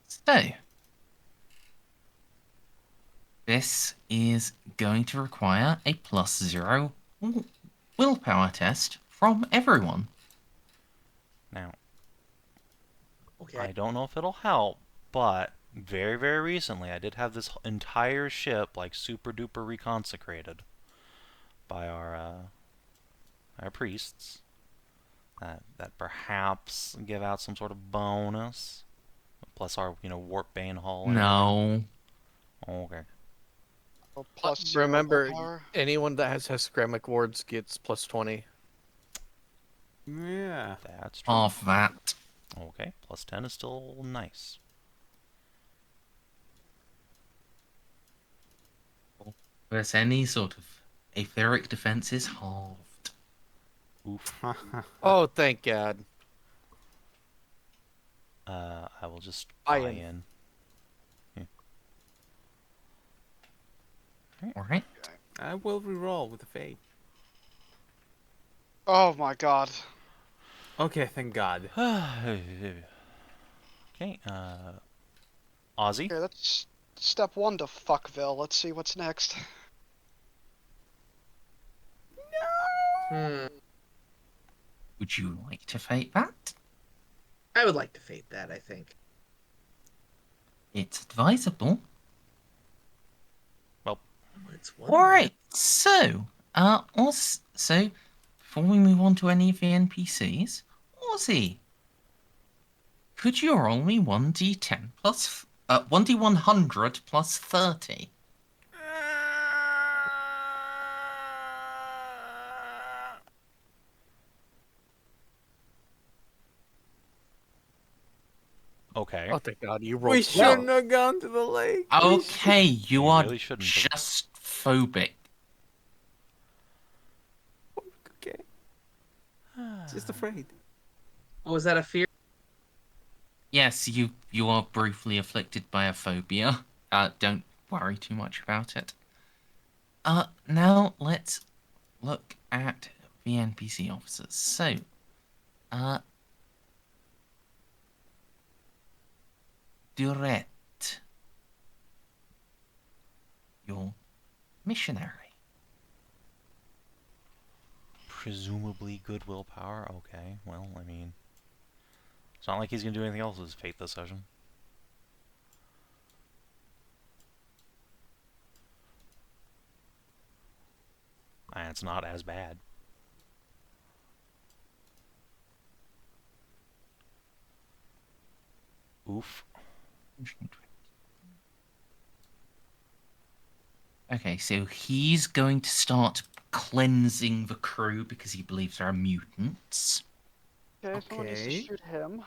So this is going to require a +0 willpower test from everyone. Now, Okay. I don't know if it'll help, but very, very recently I did have this entire ship like super duper reconsecrated by our priests. That perhaps give out some sort of bonus, plus our warp bane hull. and No. everything. Okay. Or +0 Remember, willpower. anyone that has hexagramic wards gets +20. Yeah. That's true. Half that. Okay, +10 is still nice. Whereas any sort of etheric defense is halved. Oof. Oh, thank God. I will just Buy buy in. in. Alright. I will reroll with the fate. Oh my god. Okay, thank God. Okay, Ozzy? Okay, that's step 1 to Fuckville. Let's see what's next. Hmm. Would you like to fate that? I would like to fate that, I think. It's advisable. Well, It's one Alright, so, so, before we move on to any of the NPCs, Ozzy, could you roll me 1d10 plus, 1d100 plus 30? okay. Oh, thank God, you We rolled shouldn't well. have gone to the lake. Okay, you You are really shouldn't have. just phobic. Okay. Just afraid. Oh, is that a fear? Yes, you are briefly afflicted by a phobia. Don't worry too much about it. Now let's look at the NPC officers. So, Durette, your missionary. Presumably good willpower. Okay, well, I mean, it's not like he's gonna do anything else with his fate this session. And it's not as bad. Oof. Okay, so he's going to start cleansing the crew because he believes there are mutants. Okay, someone needs to Okay. shoot him.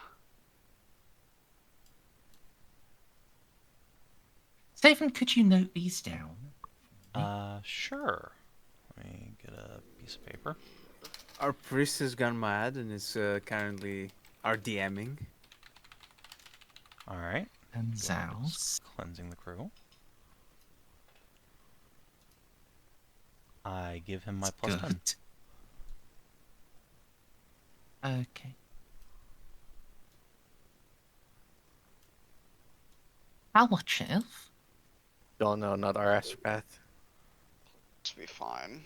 Savin, could you note these down? Sure. Let me get a piece of paper. Our priest has gone mad and is currently RDMing. Alright. And Zals. Cleansing the crew. I give him my +10. Good. Okay. How much is? Don't know, not our astropath. Let's be fine.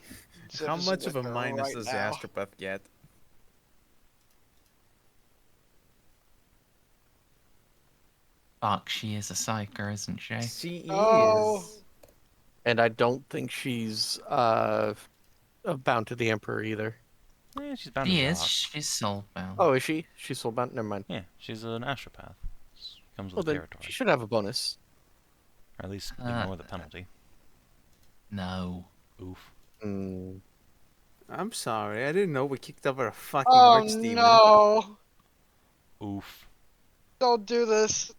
How Xiph is much of a with her minus right does the now. astropath get? Fuck, she is a psyker, isn't she? She Oh. is. And I don't think she's bound to the Emperor either. Yeah, she's bound She to is. Doc. She's soulbound. Oh, is she? She's soulbound? Never mind. Yeah, she's an astropath. Comes Well, with the then territory. she should have a bonus. Or at least ignore the penalty. No. Oof. Mm. I'm sorry, I didn't know we kicked over a fucking Oh archdemon. no! Oof. Don't do this.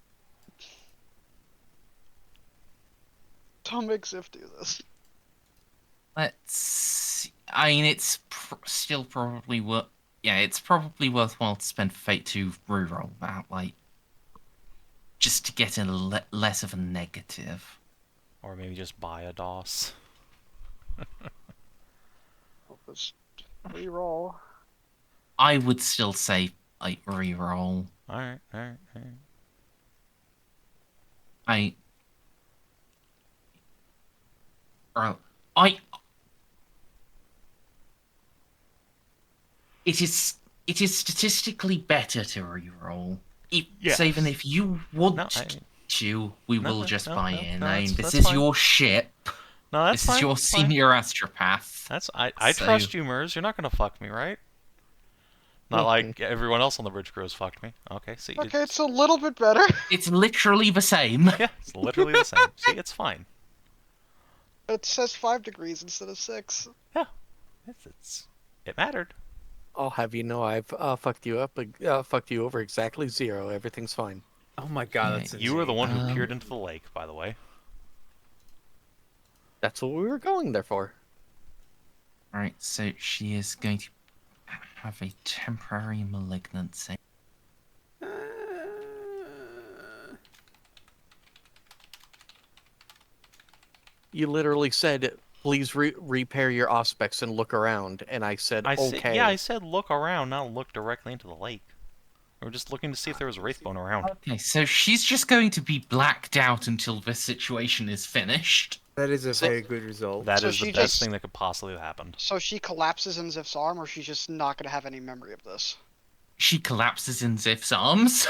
Don't make Xiph do this. Let's. I mean, it's still probably worth. Yeah, it's probably worthwhile to spend fate to reroll that, like, just to get a less of a negative. Or maybe just buy a DOS. Just reroll. I would still say like reroll. Alright, alright, alright. I. It is statistically better to reroll. Yes. Even if you want No, to, we No, will just no, buy no, in. no, I mean, that's this is fine. your ship. No, that's This fine. is your that's fine. senior astropath. I So- trust you, Merz. You're not gonna fuck me, right? Not like everyone else on the bridge crew has fucked me. Okay, see. Okay, it's a little bit better. It's literally the same. Yeah, it's literally the same. See, it's fine. It says 5 degrees instead of 6. Yeah, it mattered. I'll have you know I've fucked you up, fucked you over exactly 0. Everything's fine. Oh my god, Yeah, that's You were the one who Um, peered into the lake, by the way. That's what we were going there for. Right, so she is going to have a temporary malignancy. You literally said, please repair your aspects and look around. And I said, okay. I said look around, not look directly into the lake. We were just looking to see if there was a wraithbone around. Okay, so she's just going to be blacked out until this situation is finished. That is a very good result. That So is the she best just- thing that could possibly have happened. So she collapses in Xip's arm, or she's just not going to have any memory of this? She collapses in Xip's arms.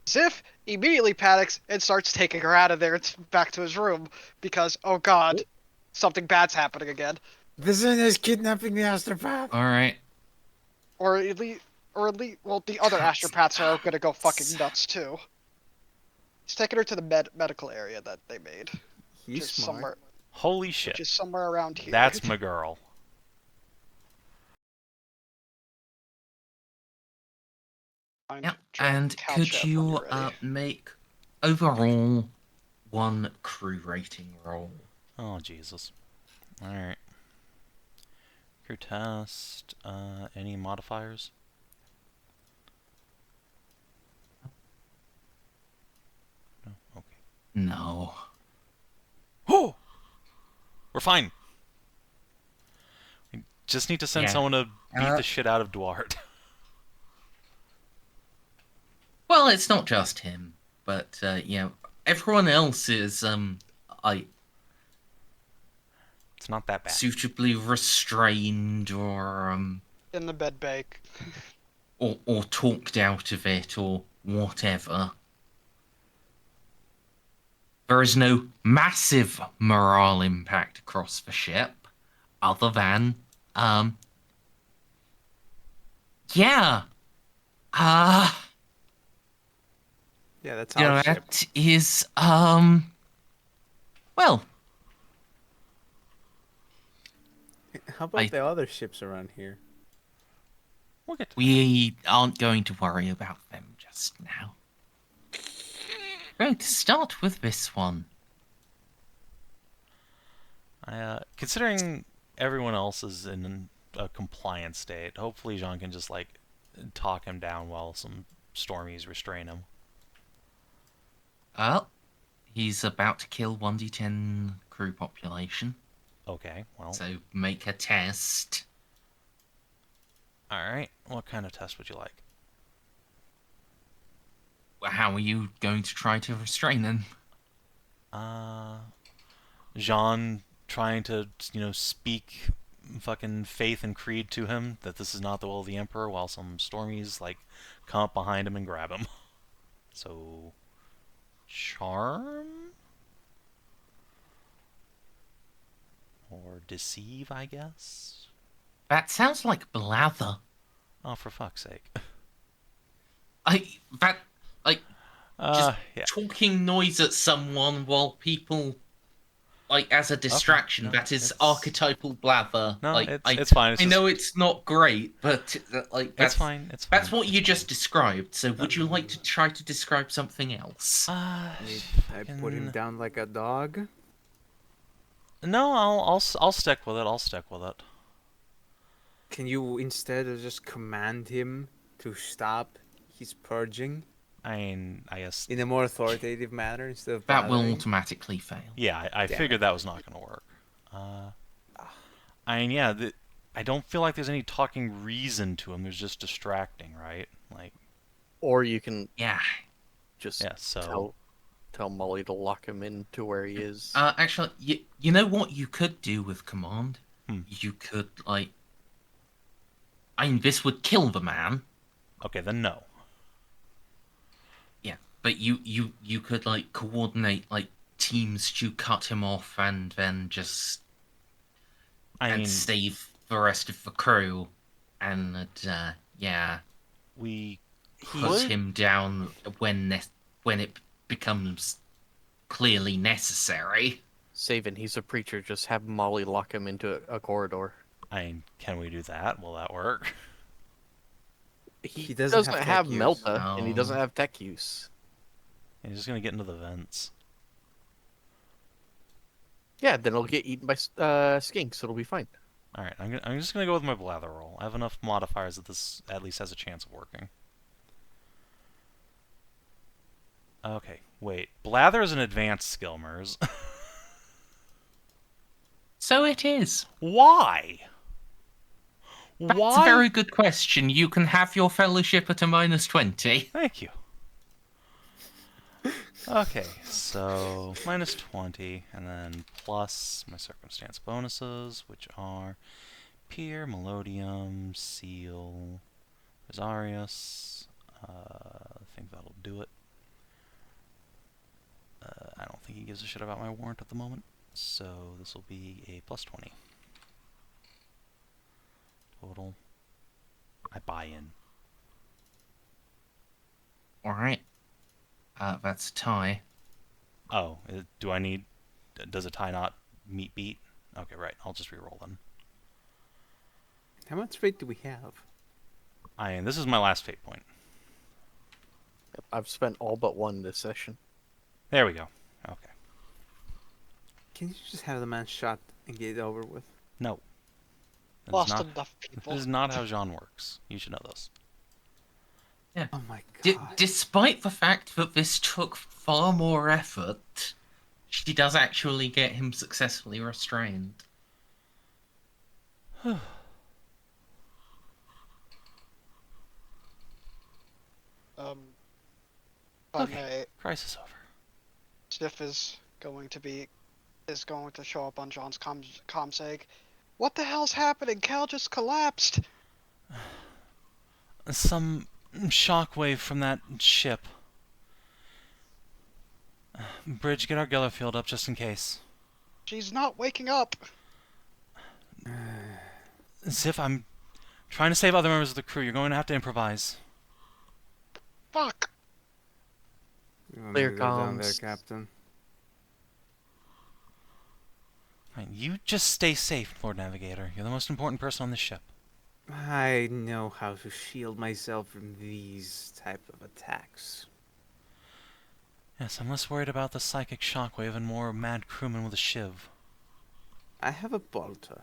Xiph immediately panics and starts taking her out of there back to his room because, oh god, something bad's happening again. The Zen is kidnapping the astropath. Alright. Or at least, well, the other astropaths are gonna go fucking nuts too. He's taking her to the medical area that they made, which He's is smart. somewhere, Holy shit. which is somewhere around here. That's my girl. Find Yeah, John and Couch could Chef when you you're ready. make overall 1 crew rating roll? Oh, Jesus. Alright. Crew test. Any modifiers? No? Okay. No. Oh! We're fine! We just need to send Yeah. someone to beat Uh, the shit out of Duarte. Well, it's not just him, but yeah, everyone else is It's not that bad. suitably restrained or In the bed bake. or talked out of it or whatever. There is no massive morale impact across the ship, other than yeah, Yeah, that's our ship. that is well, How about the other ships around here? We'll get to we aren't going to worry about them just now. We're going to start with this one. considering everyone else is in a compliant state, hopefully Jeanne can just, like, talk him down while some stormies restrain him. Well, he's about to kill 1d10 crew population, Okay, well, so make a test. alright. What kind of test would you like? How are you going to try to restrain him? Jeanne trying to, speak fucking faith and creed to him that this is not the will of the Emperor, while some stormies, like, come up behind him and grab him. So, charm? Or deceive, I guess? That sounds like blather. Oh, for fuck's sake. Just Yeah. talking noise at someone while people, like, as a distraction. no, that is it's- archetypal blather. No, like, it's fine. It's I just, know it's not great, but like that's it's fine. It's fine. That's what you just described. So would you like to try to describe something else? I put him down like a dog. No, I'll stick with it. I'll stick with it. Can you instead of just command him to stop his purging I mean, I guess. in a more authoritative manner instead of That will blathering? automatically fail. Yeah, I Damn figured it. that was not going to work. I mean, yeah, I don't feel like there's any talking reason to him. There's just distracting, right? Like, Or you can Yeah. just yeah. So tell Molly to lock him into where he is. Actually, you know what you could do with command? Hmm. You could, like... I mean, this would kill the man. okay, then no. Yeah, but you could, like, coordinate, like, teams to cut him off and then just... I and mean, save the rest of the crew. And, yeah, we put him down when it becomes clearly necessary. Savin, he's a preacher. Just have Molly lock him into a corridor. I mean, can we do that? Will that work? He doesn't doesn't have have tech use. Melta, and he doesn't No. have tech use. He's just gonna get into the vents. Yeah, then it'll get eaten by skinks. It'll be fine. All right, I'm just gonna go with my blather roll. I have enough modifiers that this at least has a chance of working. Okay, wait. Blather is an advanced skill, Merz. So it is. Why? That's Why? a very good question. You can have your fellowship at a -20. Thank you. Okay, so -20, and then plus my circumstance bonuses, which are Pier, Melodium, Seal, Rosarius. I think that'll do it. I don't think he gives a shit about my warrant at the moment, so this will be a +20. Total. I buy in. Alright. That's a tie. Oh, do I need... does a tie not meet beat? Okay, right. I'll just reroll then. How much fate do we have? And this is my last fate point. I've spent all but one this session. There we go. Okay. Can you just have the man shot and get it over with? No. That is Lost not, enough people. this is not how Jeanne works. You should know this. Oh my D- god. despite the fact that this took far more effort, she does actually get him successfully restrained. If Okay. I may, Crisis over. Xiph is going to show up on John's comseg. What the hell's happening? Cal just collapsed. Some shockwave from that ship. Bridge, get our Geller field up just in case. She's not waking up. Xiph, I'm trying to save other members of the crew. You're going to have to improvise. Fuck. You want me Clear to go down there, comms. Captain? Right, you just stay safe, Lord Navigator. You're the most important person on this ship. I know how to shield myself from these type of attacks. Yes, I'm less worried about the psychic shockwave and more mad crewmen with a shiv. I have a bolter.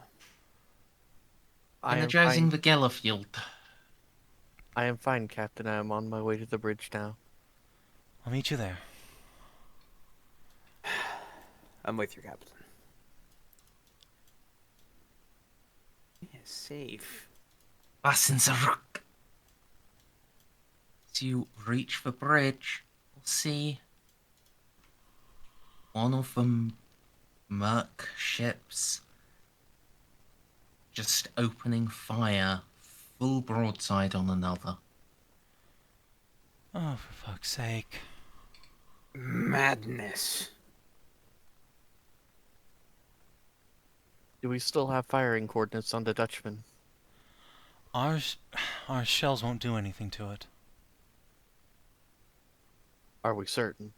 I am Energizing fine. the Geller field. I am fine, Captain. I am on my way to the bridge now. I'll meet you there. I'm with you, Captain. Yeah, safe. Fasten the rook. As you reach the bridge, you'll see one of the merc ships just opening fire full broadside on another. Oh, for fuck's sake. Madness. Do we still have firing coordinates on the Dutchman? Our shells won't do anything to it. Are we certain?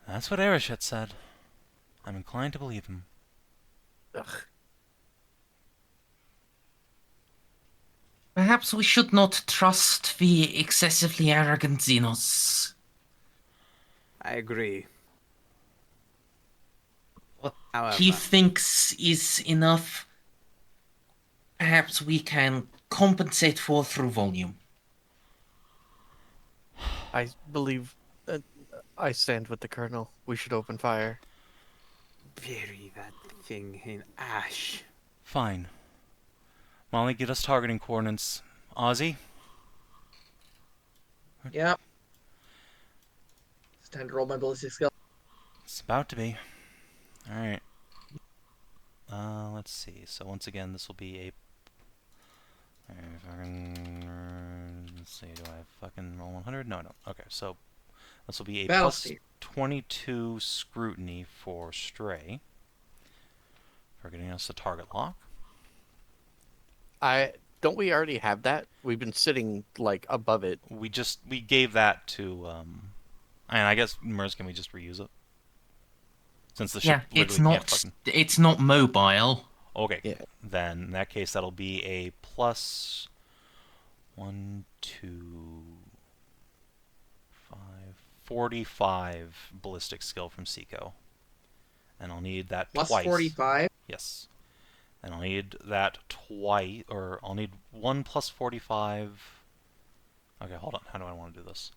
That's what Erishet said. I'm inclined to believe him. Ugh. Perhaps we should not trust the excessively arrogant Xenos. I agree. what However, he thinks is enough, perhaps we can compensate for through volume. I believe I stand with the Colonel. We should open fire. bury that thing in ash. Fine. Molly, get us targeting coordinates. Ozzy? Yep. It's time to roll my ballistic skill. It's about to be. Alright. Let's see. So once again, this will be a... Let's see, do I fucking roll 100? No, no. Okay, so this will be a Battle plus state. 22 scrutiny for Stray. For getting us a target lock. Don't we already have that? We've been sitting like above it. We gave that to, and I guess, Merz, can we just reuse it? Since the ship Yeah, literally can't fucking... it's not mobile. Okay, Yeah. then in that case that'll be a plus 1, 2, 5, 45 ballistic skill from Ceiko. And I'll need that Plus twice. 45. Yes. And I'll need that twice, or I'll need 1 plus 45. Okay, hold on. How do I want to do this?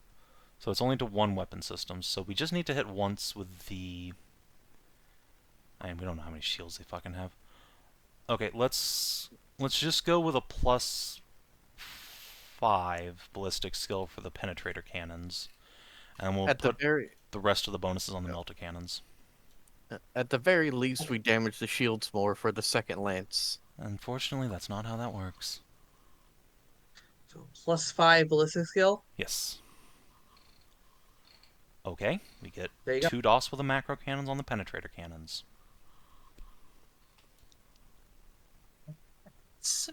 So it's only to one weapon system, so we just need to hit once with the... we don't know how many shields they fucking have. Okay, let's just go with a plus 5 ballistic skill for the penetrator cannons, and we'll put the rest of the bonuses on the melter cannons. At the very least, we damage the shields more for the second lance. Unfortunately, that's not how that works. So plus 5 ballistic skill. Yes. Okay, we get There you go. 2 DOS with the macro cannons on the penetrator cannons. So,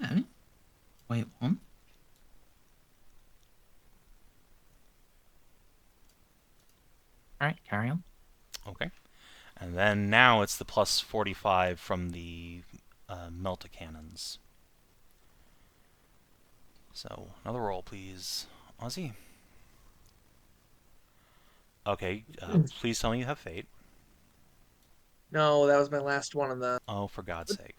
wait one. Alright, carry on. Okay. And then now it's the plus 45 from the melta cannons. So, another roll, please. Ozzy? Okay, please tell me you have fate. No, that was my last one on the. Oh, for God's sake.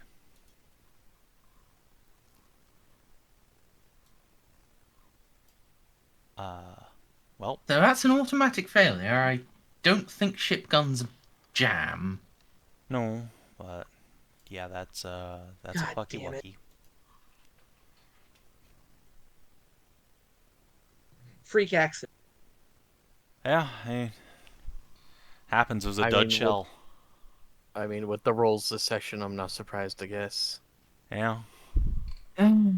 Well, So that's an automatic failure. I don't think ship guns jam. no, but yeah, that's a God plucky damn it. lucky. Freak accident. Yeah, hey, happens. It was a I dud mean, shell. I mean, with the rolls this session, I'm not surprised, I guess. Yeah.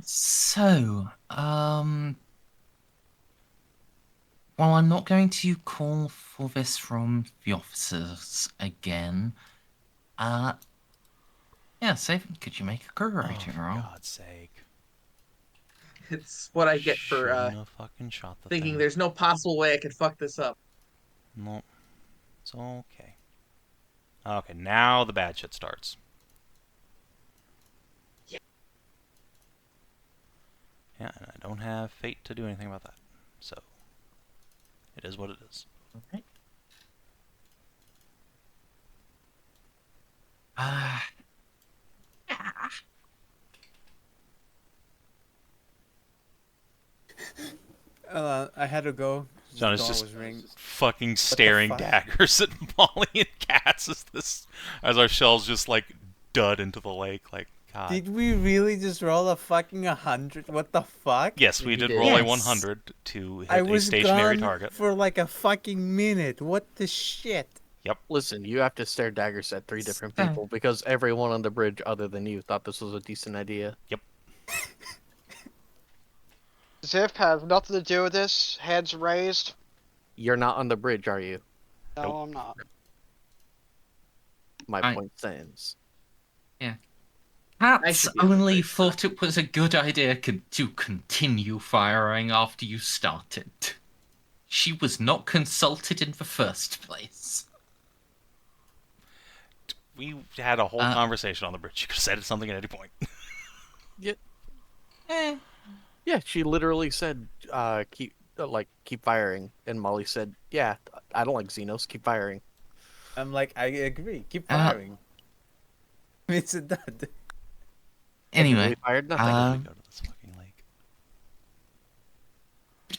So, well, I'm not going to call for this from the officers again. Yeah, Savin, could you make a crew Oh, rating for roll? God's sake. It's what I get for Shouldn't have fucking shot the thinking thing. there's no possible way I could fuck this up. No, it's okay. Okay, now the bad shit starts. Yeah. Yeah, and I don't have fate to do anything about that. So, it is what it is. Okay. Yeah. I had to go. John The is door just was ringing. fucking staring fuck? daggers at Molly and Cats as our shells just like dud into the lake. Like, God. Did we really just roll a fucking 100? What the fuck? Yes, we You did did. roll a Yes. 100 to hit I a was stationary gone target. for like a fucking minute. What the shit? Listen, you have to stare daggers at 3 different people because everyone on the bridge other than you thought this was a decent idea. Xiph have nothing to do with this. Heads raised. You're not on the bridge, are you? No, Nope. I'm not. My I- point stands. Hats should be on the only bridge. thought it was a good idea to continue firing after you started. She was not consulted in the first place. We had a whole conversation on the bridge. You could have said something at any point. Yeah, she literally said, keep firing," and Molly said, "Yeah, I don't like Xenos. Keep firing." I'm like, I agree. Keep Uh, firing. It's a dud. Anyway, We fired nothing. We um, go to this fucking lake.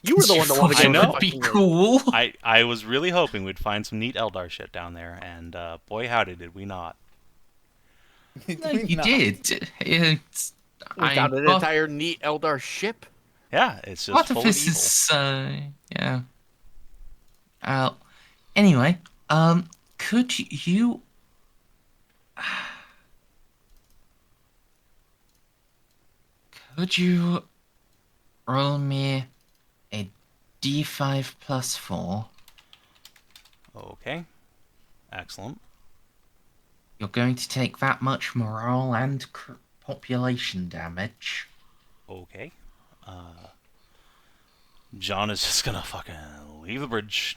You were the one that wanted to I go to know. the Would be fucking lake. cool. I was really hoping we'd find some neat Eldar shit down there, and boy howdy did we not. No, you did. It's, We found an part, entire neat Eldar ship. Yeah, it's just part of full of this evil. is yeah. Anyway, could you? Could you roll me a d5 plus 4? Okay. Excellent. You're going to take that much morale and population damage. Okay. John is just gonna fucking leave the bridge,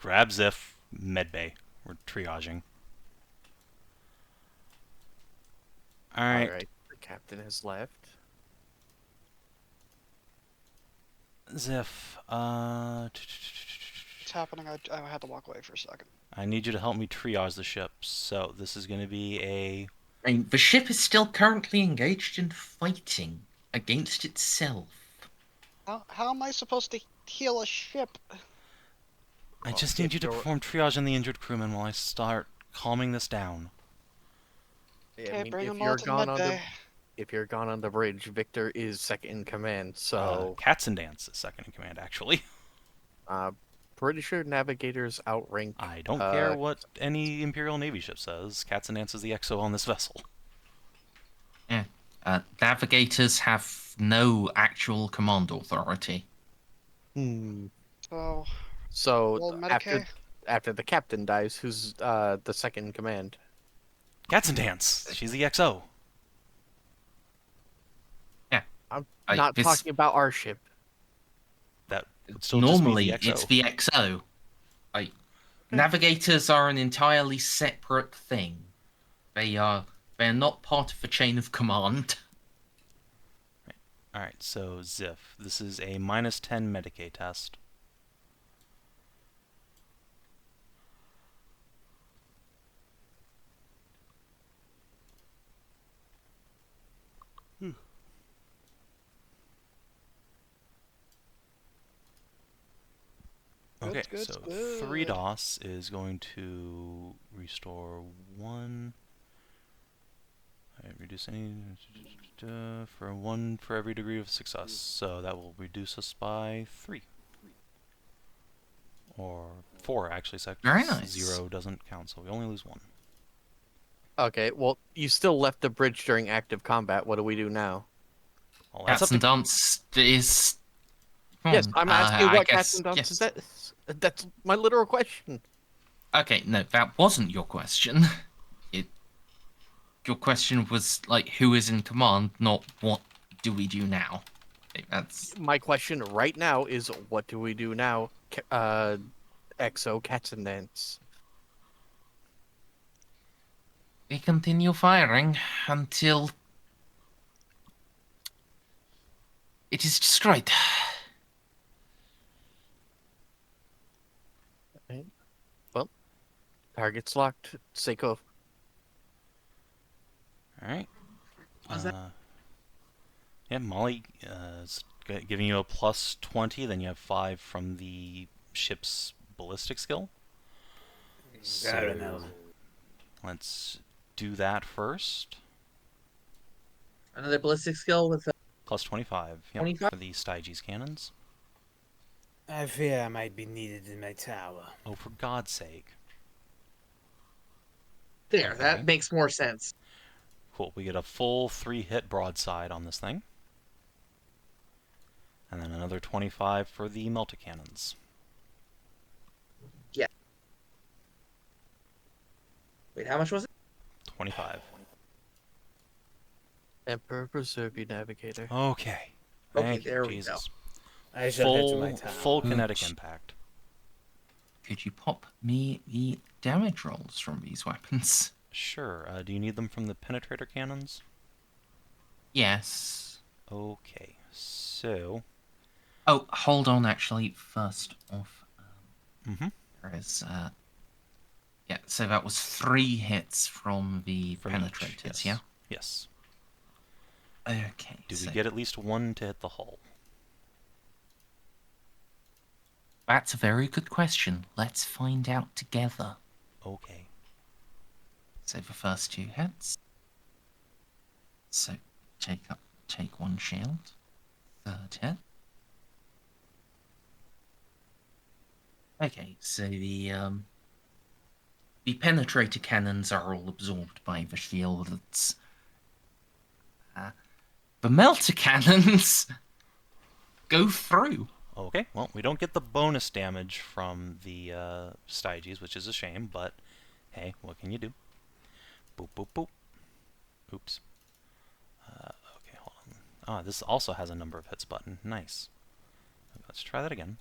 grab Xiph, medbay. We're triaging. Alright. Alright, the captain has left. Xiph, What's happening? I had to walk away for a second. I need you to help me triage the ship. So this is gonna be a... I mean, the ship is still currently engaged in fighting against itself. How am I supposed to heal a ship? I Well, just if need you to you're- perform triage on the injured crewmen while I start calming this down. Yeah, Okay, I mean, bring if them all you're to gone the on the medbay. if you're gone on the bridge, Victor is second in command. So, Cats and Dance is second in command, actually. pretty sure Navigator's outrank. I don't care what any Imperial Navy ship says. Cats and Dance is the XO on this vessel. Yeah. Navigators have no actual command authority. So, So roll after Medicaid. after the captain dies, who's the second in command? Cats and Dance. She's the XO. I'm I- not this- talking about our ship. That would still just be Normally, the XO. it's the XO. Navigators are an entirely separate thing. They're not part of the chain of command. Alright, so Xiph. This is a -10 Medicaid test. Okay, Good, so good. 3 DOS is going to restore 1. Alright, reduce any for 1 for every degree of success. So that will reduce us by 3. Or 4 actually, so Very nice. 0 doesn't count, so we only lose 1. Okay, well, you still left the bridge during active combat. What do we do now? Well, that's up Cats and to Dance is. Yes, I'm asking I what guess, captain dance yes. is that? That's my literal question. Okay, no, that wasn't your question. Your question was like, who is in command, not what do we do now. That's My question right now is, what do we do now? XO cats and dance. we continue firing until it is destroyed. Well, target's locked. Ceiko. Alright. Was that- Yeah, Molly is giving you a +20, then you have 5 from the ship's ballistic skill. I don't know. Let's do that first. Another ballistic skill with +25, yep, 25? for the Styges cannons. I fear I might be needed in my tower. Oh, for God's sake. there. Okay. That makes more sense. Cool, we get a full 3-hit broadside on this thing. And then another 25 for the melta-cannons. Wait, how much was it? 25. Emperor preserve you, Navigator. Okay. Okay, Thank you, there we go. Jesus. I shall head to my tower. Full kinetic Oops. impact. Could you pop me the damage rolls from these weapons? Sure. Do you need them from the penetrator cannons? Yes. Okay. So. Oh, hold on. Actually, first off, Mhm. there is Yeah, so that was 3 hits from the From each, penetrators, yes. yeah? Yes. Okay, Do we so get at least 1 to hit the hull? that's a very good question. Let's find out together. Okay. So the first 2 hits. So take 1 shield. Third hit. Okay, so the penetrator cannons are all absorbed by the shields. The melter cannons go through. Okay, well, we don't get the bonus damage from the Styges, which is a shame, but hey, what can you do? Boop, boop, boop. Oops. Okay, hold on. Ah, this also has a number of hits button. Nice. Let's try that again.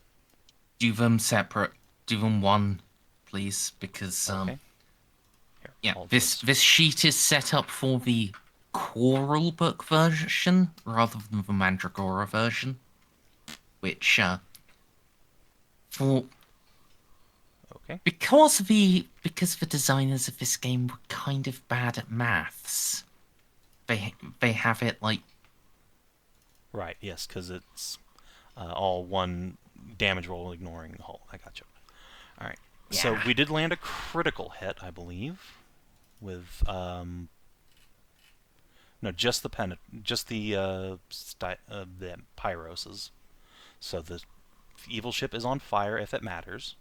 Do them separate. Do them one, please, because Okay. Here, yeah, hold this sheet is set up for the choral book version rather than the Mandragora version, which for Okay. because the designers of this game were kind of bad at maths. They have it like Right, yes, because it's all one damage roll ignoring the hull. I gotcha. Alright. So Yeah. we did land a critical hit, I believe, with no, just the the pyroses. So the evil ship is on fire if it matters.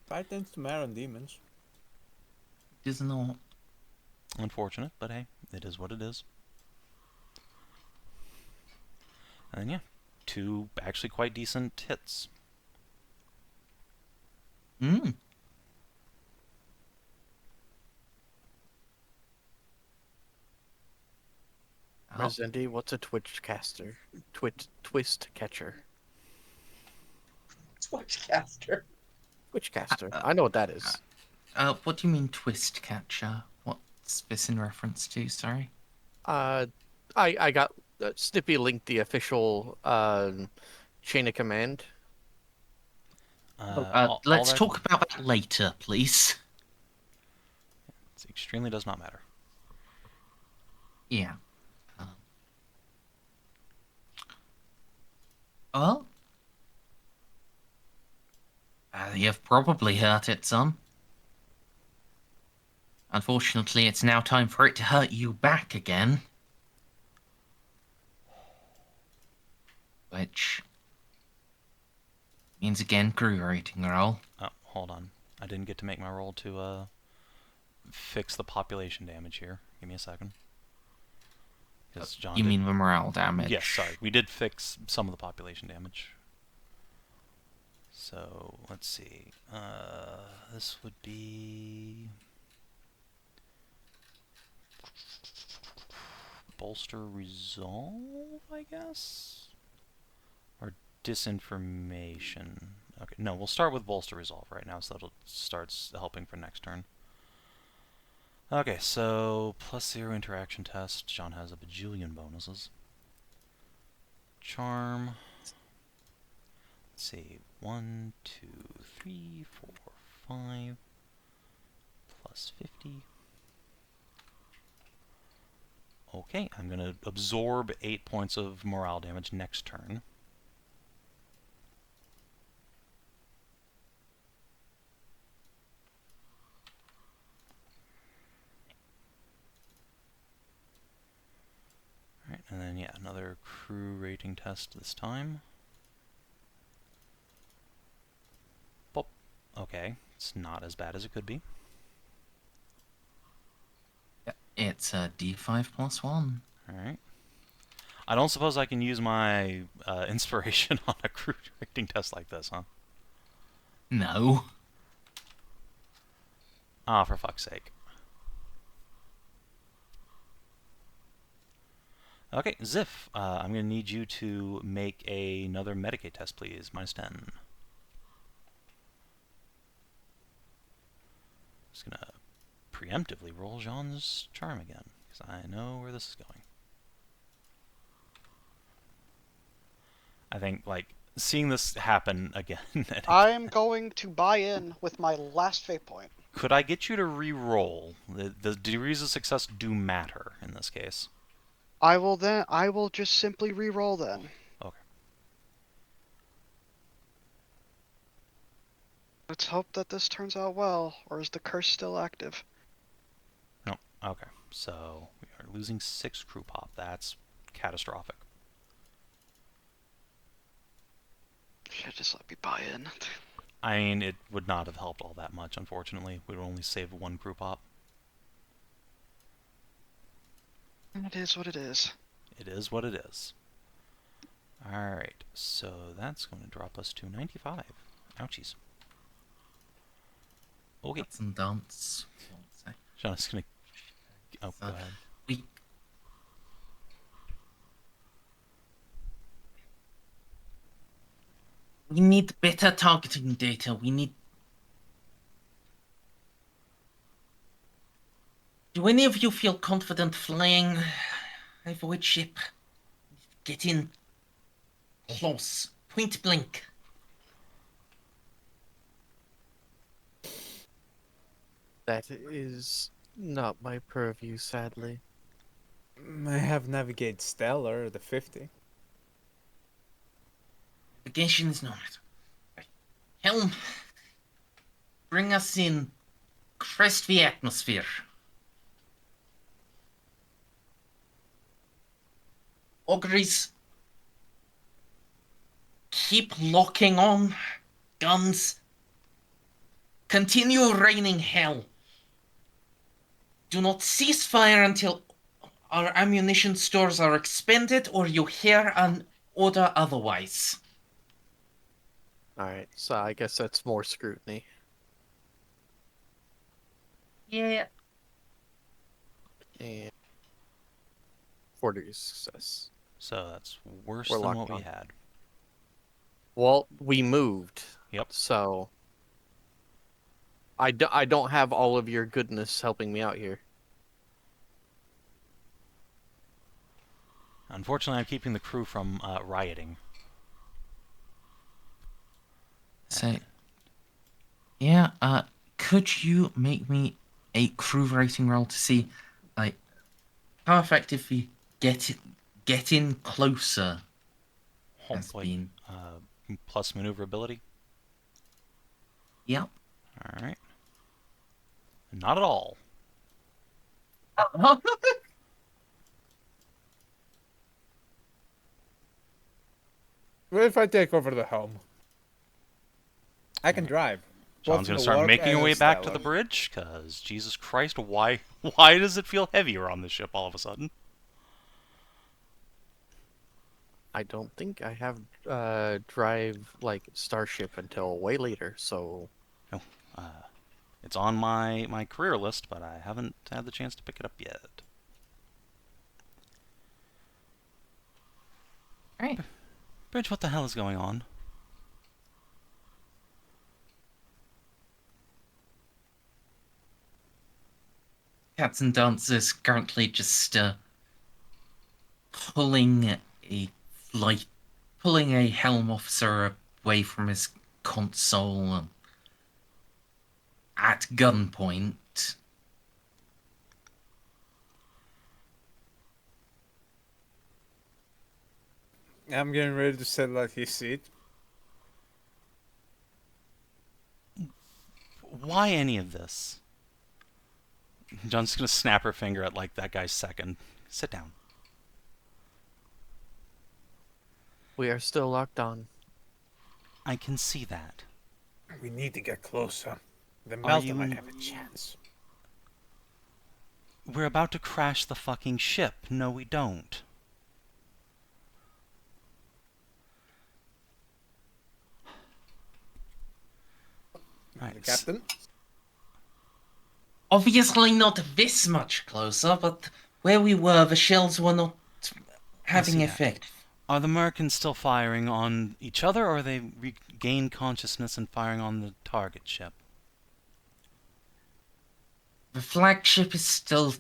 Fire tends to matter on demons. does not. Unfortunate, but hey, it is what it is. And then, yeah, 2 actually quite decent hits. Hmm. Oh, Merzendi, what's a twitch caster? Twist catcher. Twitchcaster. Twitch caster. I know what that is. what do you mean twist catcher? What's this in reference to? Sorry. I got Snippy linked the official chain of command. All Let's that talk about that later, please. extremely does not matter. Yeah. Well, you've probably hurt it some. Unfortunately, it's now time for it to hurt you back again. Which means again crew rating roll. Oh, hold on. I didn't get to make my roll to fix the population damage here. Give me a second. Because John You did... mean the morale damage? Yes, sorry. We did fix some of the population damage. So, let's see. This would be... Bolster Resolve, I guess? Or Disinformation. Okay, no, we'll start with Bolster Resolve right now, so that'll starts helping for next turn. Okay, so +0 interaction test. John has a bajillion bonuses. Charm. Let's see. 1, 2, 3, 4, 5. +50. Okay, I'm going to absorb 8 points of morale damage next turn. Alright, and then, yeah, another crew rating test this time. Boop. Okay, it's not as bad as it could be. It's a D5 +1. Alright. I don't suppose I can use my inspiration on a crew rating test like this, huh? No. Ah, for fuck's sake. Okay, Xiph, I'm going to need you to make another Medicaid test, please. -10. Just going to preemptively roll Jeanne's charm again, because I know where this is going. I think, like, seeing this happen again, I'm going to buy in with my last fate point. could I get you to re-roll? The degrees of success do matter in this case. I will just simply re-roll then. Okay. Let's hope that this turns out well, or is the curse still active? No. Okay. So we are losing 6 crew pop. That's catastrophic. Should just let me buy in. I mean, it would not have helped all that much, unfortunately. We would only save 1 crew pop. It is what it is. It is what it is. Alright, so that's going to drop us to 95. Ouchies. Okay, Nuts and dance. Jeanne is going to... Oh, go ahead. We need better targeting data. We need... Do any of you feel confident flying a void ship? Get in close, point blank. That is not my purview, sadly. I have Navigate Stellar, the 50. Navigation is not. Helm, bring us in. Crest the atmosphere. Auguries, keep locking on. Guns. Continue raining hell. Do not cease fire until our ammunition stores are expended or you hear an order otherwise. Alright, so I guess that's more scrutiny. Yeah. And 40 success. So that's worse We're than locked what we on. had. Well, we moved. Yep. So I don't have all of your goodness helping me out here. Unfortunately, I'm keeping the crew from rioting. So, yeah, could you make me a crew rating roll to see, like, how effective we get in closer has Like, been? plus maneuverability. Yep. Alright. Not at all. What if I take over the helm? I can drive. John's going to Both in the start warp making and her in way back to Stellar. the bridge, because, Jesus Christ, why does it feel heavier on this ship all of a sudden? I don't think I have drive like Starship until way later, so It's on my career list, but I haven't had the chance to pick it up yet. Right. Bridge, what the hell is going on? Cats and Dancers currently just pulling a helm officer away from his console at gunpoint. I'm getting ready to settle out his seat. Why any of this? John's just gonna snap her finger at like that guy's second. Sit down. we are still locked on. I can see that. We need to get closer. The Are Melta you- might have a chance. We're about to crash the fucking ship. No, we don't. Right. Captain? Obviously not this much closer, but where we were, the shells were not having see that. effect. Are the Americans still firing on each other, or are they regained consciousness and firing on the target ship? The flagship is still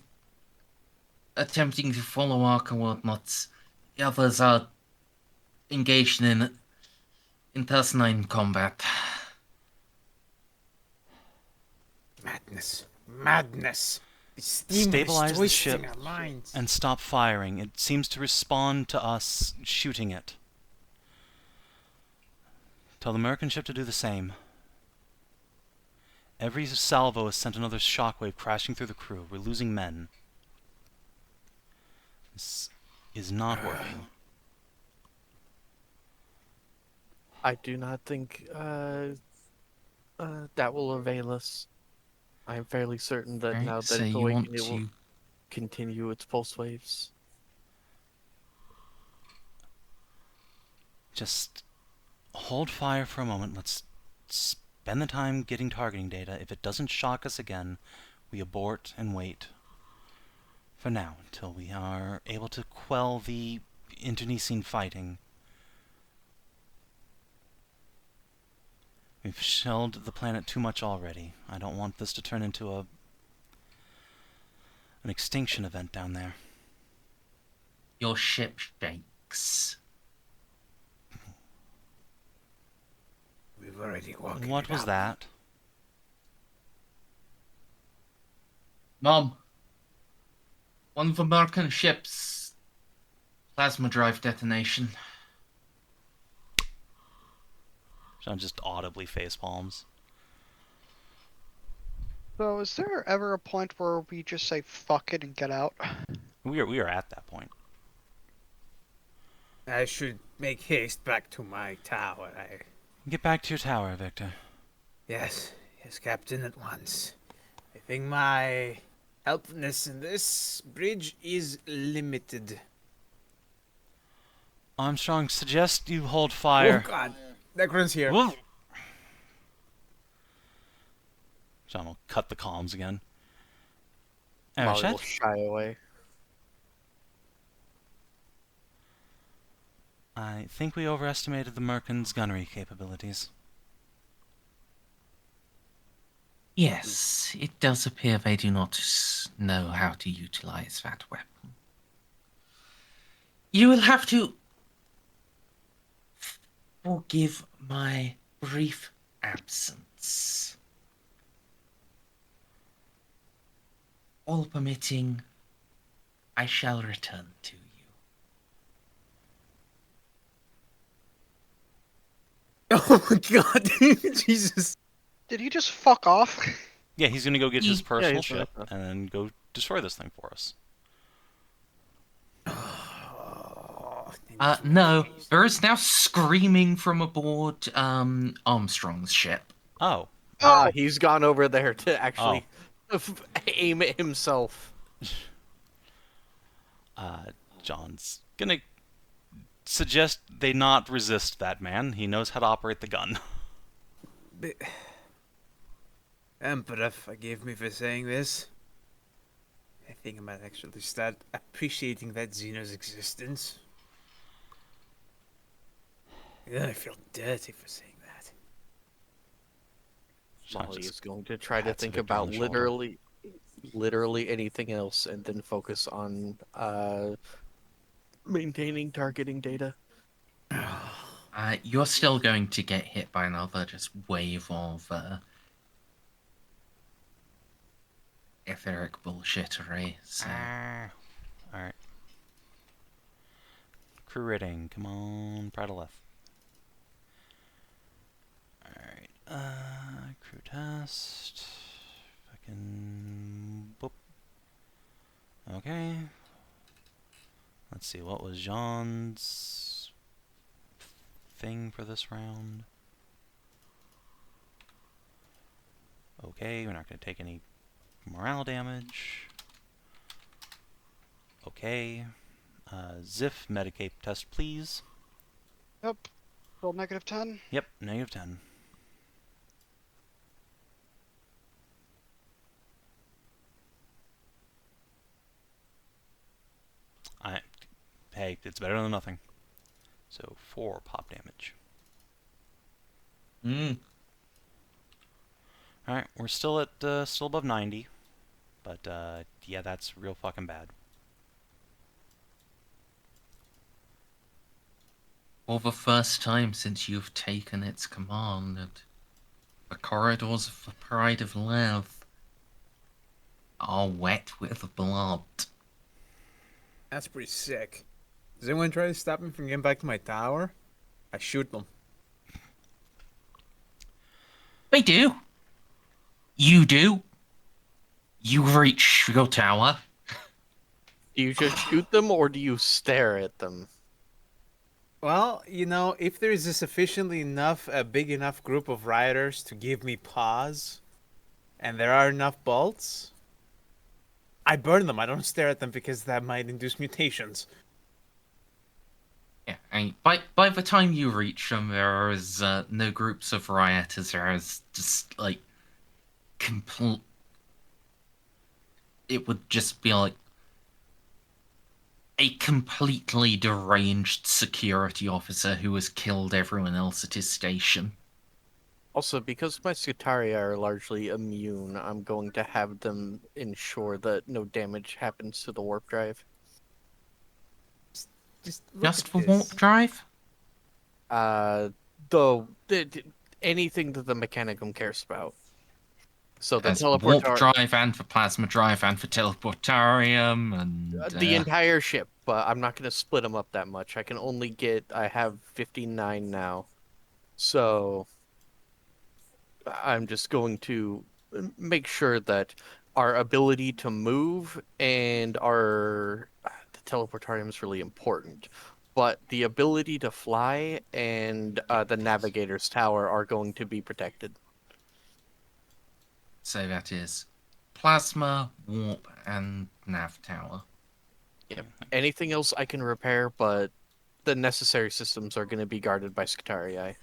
attempting to follow our coordinates. The others are engaged in in person combat. Madness. Madness. This demon Stabilize is the ship twisting our minds. and stop firing. It seems to respond to us shooting it. Tell the American ship to do the same. Every salvo has sent another shockwave crashing through the crew. We're losing men. This is not working. I do not think that will avail us. I am fairly certain that Right, now that so it's you awakened, want it will to... continue its pulse waves. Just hold fire for a moment. Let's spend the time getting targeting data. If it doesn't shock us again, we abort and wait. For now, until we are able to quell the internecine fighting. We've shelled the planet too much already. I don't want this to turn into an extinction event down there. Your ship shakes. We've already walked. What was that? Mom, one of the American ships' plasma drive detonation. John just audibly facepalms. So, is there ever a point where we just say fuck it and get out? We are at that point. I should make haste back to my tower. Get back to your tower, Victor. Yes, Captain, at once. I think my helpfulness in this bridge is limited. Armstrong, suggest you hold fire. Oh God, Necron's here. Whoa. John will cut the comms again. Molly will Arashad? shy away. I think we overestimated the Merkin's gunnery capabilities. Yes, it does appear they do not know how to utilize that weapon. You will have to forgive my brief absence. All permitting, I shall return to you. Oh my God, Jesus. Did he just fuck off? Yeah, he's gonna go get his personal he's ship gonna- and then go destroy this thing for us. No, there is now screaming from aboard Armstrong's ship. Oh. He's gone over there to actually aim it himself. John's gonna suggest they not resist that man. He knows how to operate the gun. Emperor, forgive me for saying this. I think I might actually start appreciating that Xeno's existence. Yeah, I feel dirty for saying that. John Molly just is going to try to pats think Victor on about the shoulder. literally anything else, and then focus on maintaining targeting data. You're still going to get hit by another just wave of etheric bullshittery. So. Alright. Crew rating, come on, Pride of left. Alright, crew test. Fucking boop. Okay. Let's see, what was Jeanne's thing for this round? Okay, we're not going to take any morale damage. Okay. Xiph, Medicape test, please. Yep. Still -10. Yep, -10. Hey, it's better than nothing. So 4 pop damage. Alright, we're still at still above 90. But yeah, that's real fucking bad. For the first time since you've taken its command, the corridors of the Pride of Love are wet with blood. That's pretty sick. Does anyone try to stop me from getting back to my tower? I shoot them. They do. You do. You reach your tower. Do you just shoot them or do you stare at them? Well, if there is a big enough group of rioters to give me pause, and there are enough bolts, I burn them. I don't stare at them because that might induce mutations. Yeah, and by the time you reach them, there is no groups of rioters. There is just like complete. It would just be like a completely deranged security officer who has killed everyone else at his station. Also, because my Scutaria are largely immune, I'm going to have them ensure that no damage happens to the warp drive. Just for warp drive? Anything that the Mechanicum cares about. So the As warp teleportar, drive and for plasma drive and for teleportarium and the entire ship, but I'm not going to split them up that much. I have 59 now. So I'm just going to make sure that our ability to move and the teleportarium is really important. But the ability to fly and the Navigator's tower are going to be protected. so that is plasma, warp, and nav tower. Yep. Anything else I can repair, but the necessary systems are going to be guarded by Scutarii.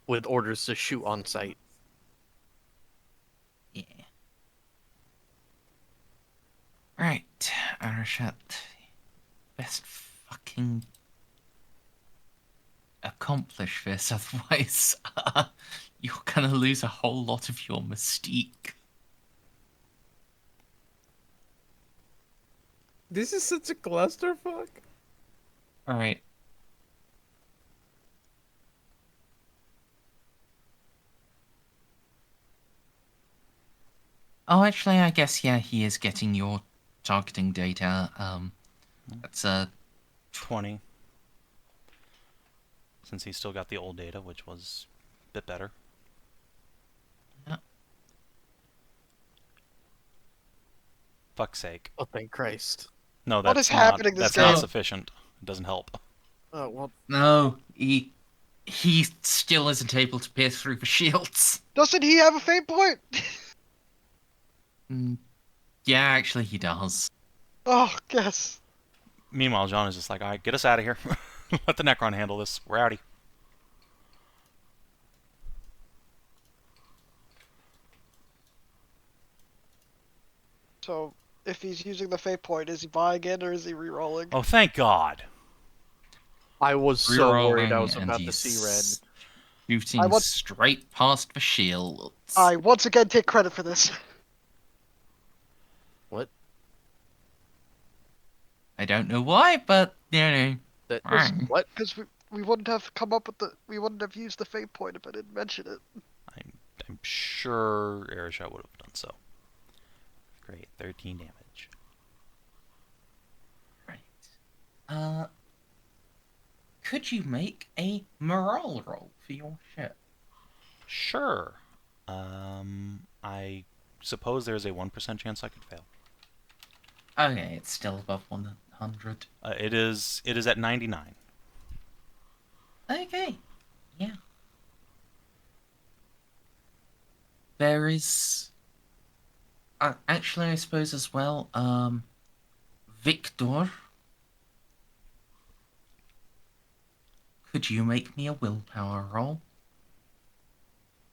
With orders to shoot on sight. Yeah. Right, Arashat. Best fucking accomplish this, otherwise you're gonna lose a whole lot of your mystique. This is such a clusterfuck. Alright. Oh, actually, I guess, yeah, he is getting your targeting data. That's 20. Since he's still got the old data, which was a bit better. Yeah. Fuck's sake. Oh, thank Christ. No, What that's is happening this That's not game? sufficient. It doesn't help. Oh, well, No, he still isn't able to pierce through the shields. Doesn't he have a fate point? Yeah, actually, he does. Oh, yes. Meanwhile, John is just like, alright, get us out of here. Let the Necron handle this. We're outie. So, if he's using the fate point, is he buying it or is he re-rolling? Oh, thank God. I was so worried I Rerolling, was and about to he's see red. shooting I want- straight past the shields. I once again take credit for this. What? I don't know why, but That Fine. what? Because we wouldn't have come up with we wouldn't have used the fate point if I didn't mention it. I'm sure Arisha would have done so. Great, 13 damage. Right. Could you make a morale roll for your ship? Sure. I suppose there's a 1% chance I could fail. Okay, it's still above 100. It is at 99. Okay, yeah. There is... actually, I suppose as well, Victor, could you make me a willpower roll?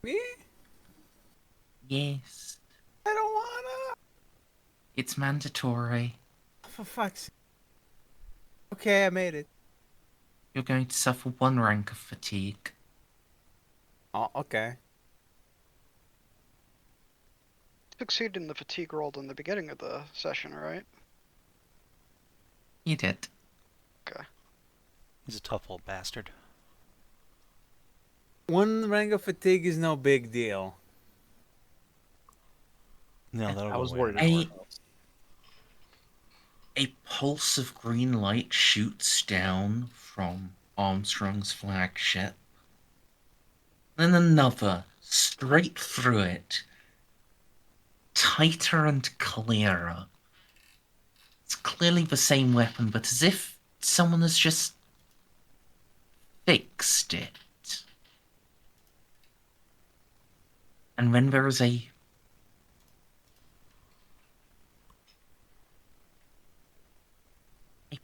Me? Yes. I don't wanna. It's mandatory. For fuck's sake. Okay, I made it. You're going to suffer 1 rank of fatigue. Oh, okay. Succeeded in the fatigue roll in the beginning of the session, right? You did. Okay. He's a tough old bastard. One rank of fatigue is no big deal. No, that'll I go was away. worried Hey. about it. A pulse of green light shoots down from Armstrong's flagship. Then another, straight through it. Tighter and clearer. It's clearly the same weapon, but as if someone has just fixed it. And when there is a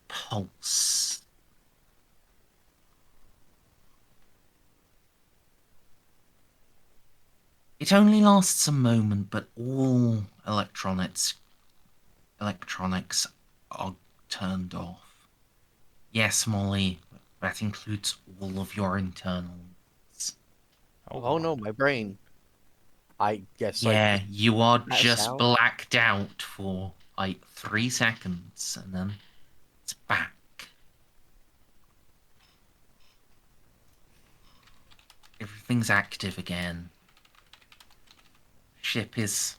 pulse. It only lasts a moment, but all electronics are turned off. Yes, Molly, that includes all of your internals. Oh no, my brain. I guess Yeah, you are pass just out? blacked out for like 3 seconds, and then it's back. Everything's active again. Ship is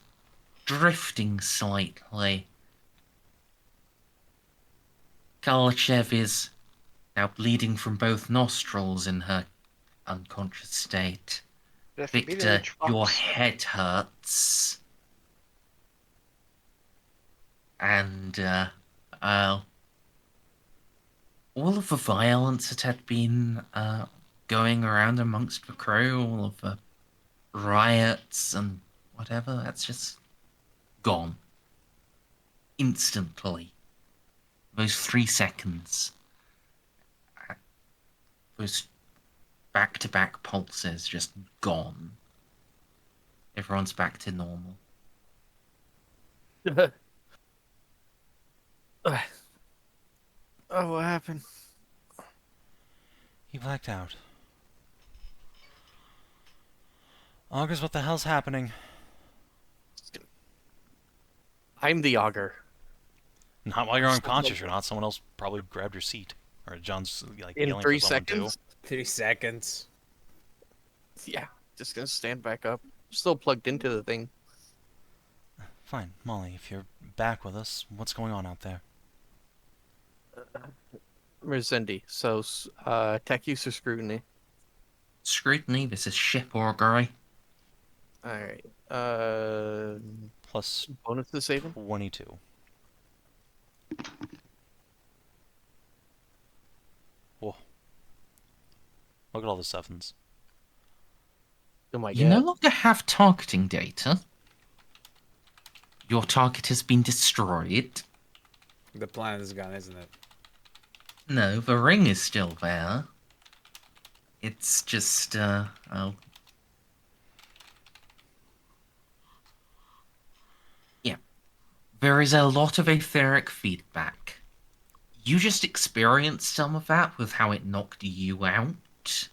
drifting slightly. Kalachev is now bleeding from both nostrils in her unconscious state. If Victor, immediately your drops. head hurts. And, all of the violence that had been, going around amongst the crew, all of the riots and whatever, that's just gone. Instantly. Those 3 seconds. Those back-to-back pulses just gone. Everyone's back to normal. Oh, what happened? He blacked out. Augurs, what the hell's happening? I'm the augur. Not while you're So unconscious, like- you're not. Someone else probably grabbed your seat. Or John's like In yelling 3 for someone seconds? 3 seconds. Yeah, just gonna stand back up. Still plugged into the thing. too. Fine, Molly, if you're back with us, what's going on out there? Merzendi. So, tech use or scrutiny? Scrutiny, this is ship augury. Alright. Plus Bonus to saving? 22. Whoa. Look at all the sevens. Oh my You no god. longer have targeting data. Your target has been destroyed. The planet is gone, isn't it? No, the ring is still there. It's just, oh. Yeah. There is a lot of etheric feedback. You just experienced some of that with how it knocked you out.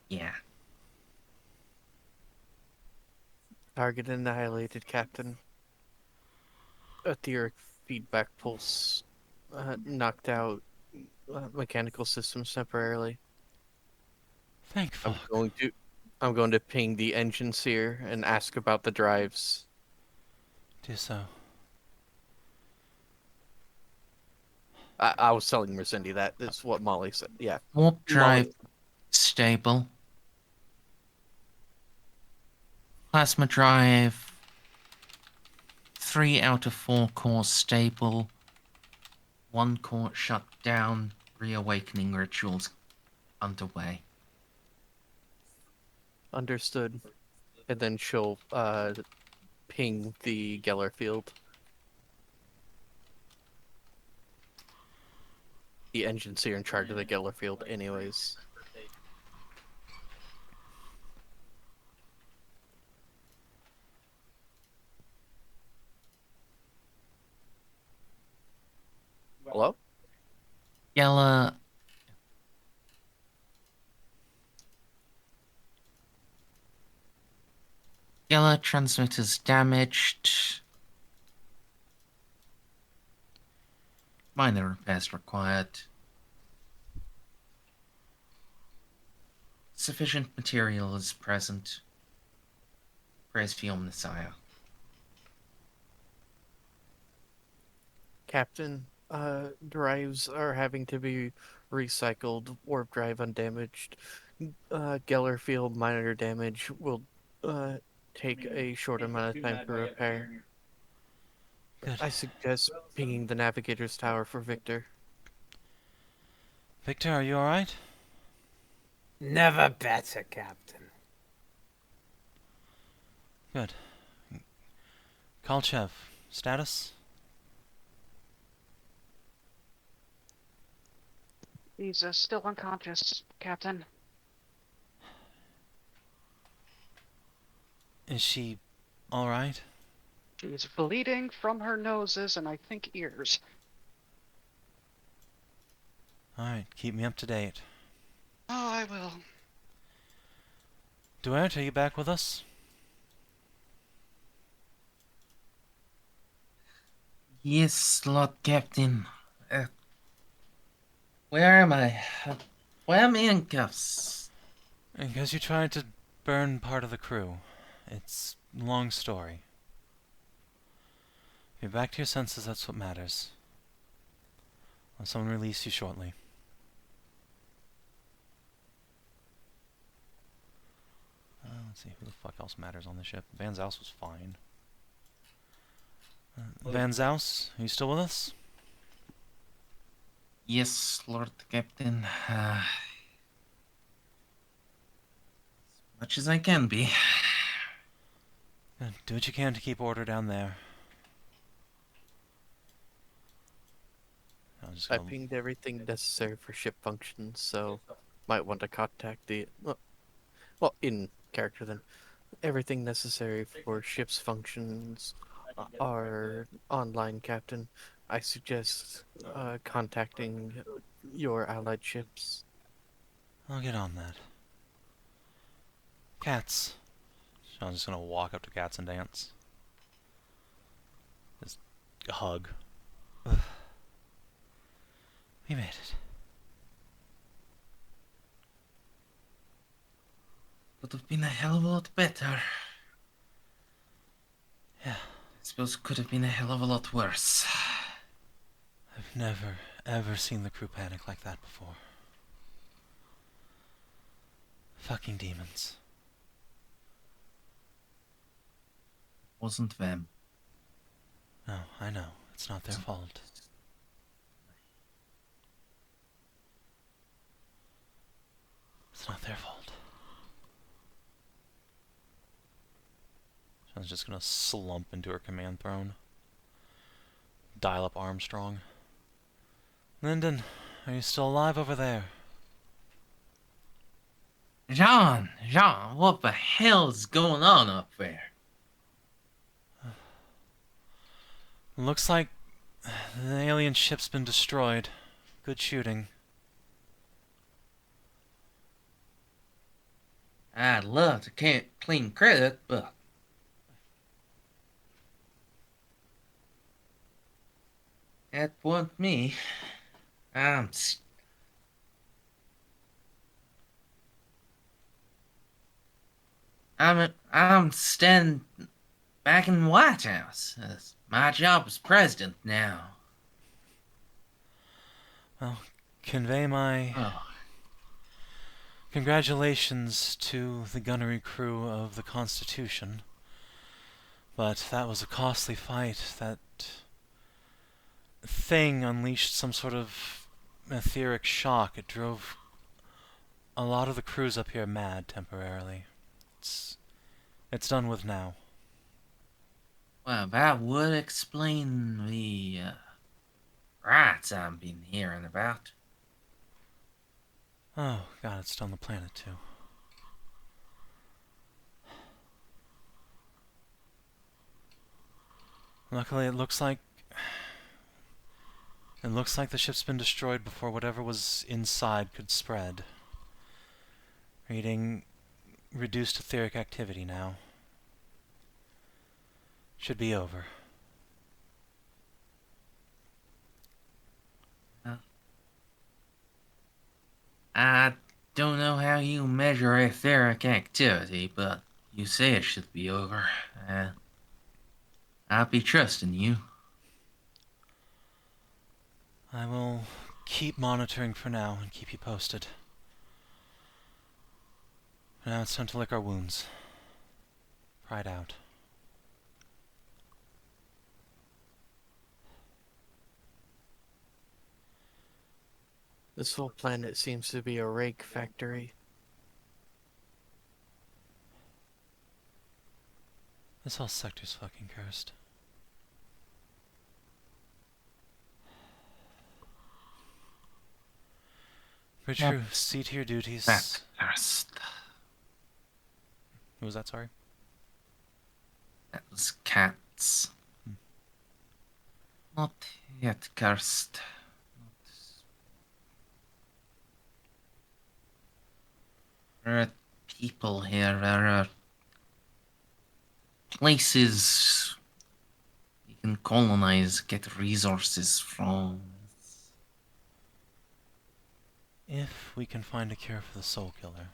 Yeah. Target annihilated, Captain. Etheric feedback pulse. Knocked out mechanical systems temporarily. Thank fuck. I'm going to ping the engine seer and ask about the drives. Do so. I was telling Merzendi that. That's what Molly said. Yeah. Warp drive Molly. stable. Plasma drive 3 out of 4 cores stable. 1 core shut down. Reawakening rituals underway. Understood. And then she'll ping the Geller field. The engine seer in charge of the Geller field anyways. Hello? Yella. Yella transmitters damaged. Minor repairs required. Sufficient material is present. Praise for your Messiah. Captain, drives are having to be recycled. Warp drive undamaged. Geller field minor damage will take a short amount of time to repair. Good. I suggest pinging the Navigator's tower for Victor. Victor, are you alright? Never better, Captain. Good. Kalchev, status? He's still unconscious, Captain. Is she alright? She's bleeding from her noses and I think ears. Alright, keep me up to date. Oh, I will. Duarte, are you back with us? Yes, Lord Captain. Where am I? Why am I in cuffs? Because you tried to burn part of the crew. It's a long story. If you're back to your senses, that's what matters. I'll someone release you shortly. Let's see, who the fuck else matters on the ship? Van Zaus was fine. Van Zaus, are you still with us? Yes, Lord Captain. As much as I can be. Good. Do what you can to keep order down there. I'm just I gonna... pinged everything necessary for ship functions, so might want to contact the... Well, in character then. Everything necessary for ship's functions are online, Captain. I suggest contacting your allied ships. I'll get on that. Cats. So I'm just gonna walk up to Cats and dance. Just a hug. Ugh. We made it. Would have been a hell of a lot better. Yeah. I suppose it could have been a hell of a lot worse. I've never, ever seen the crew panic like that before. Fucking demons. Wasn't them. No, I know. It's not their fault. It's not their fault. I was just gonna slump into her command throne. Dial up Armstrong. Lyndon, are you still alive over there? Jeanne, what the hell's going on up there? Looks like the alien ship's been destroyed. Good shooting. I'd love to claim credit, but that wasn't me. I'm standing back in the White House. My job as president now. Well, convey my Oh, congratulations to the gunnery crew of the Constitution. But that was a costly fight. That thing unleashed some sort of etheric shock. It drove a lot of the crews up here mad temporarily. It's done with now. well, that would explain the riots I've been hearing about. Oh, God, it's done the planet too. Luckily, it looks like the ship's been destroyed before whatever was inside could spread. Reading reduced etheric activity now. Should be over. I don't know how you measure etheric activity, but you say it should be over. I'll be trusting you. I will keep monitoring for now and keep you posted. Now it's time to lick our wounds. Pride out. This whole planet seems to be a rake factory. This whole sector's fucking cursed. Very Yep. true. See to your duties. That's first. Who was that, sorry? That was cats. Not yet cursed. There are people here. There are places you can colonize, get resources from. If we can find a cure for the soul killer.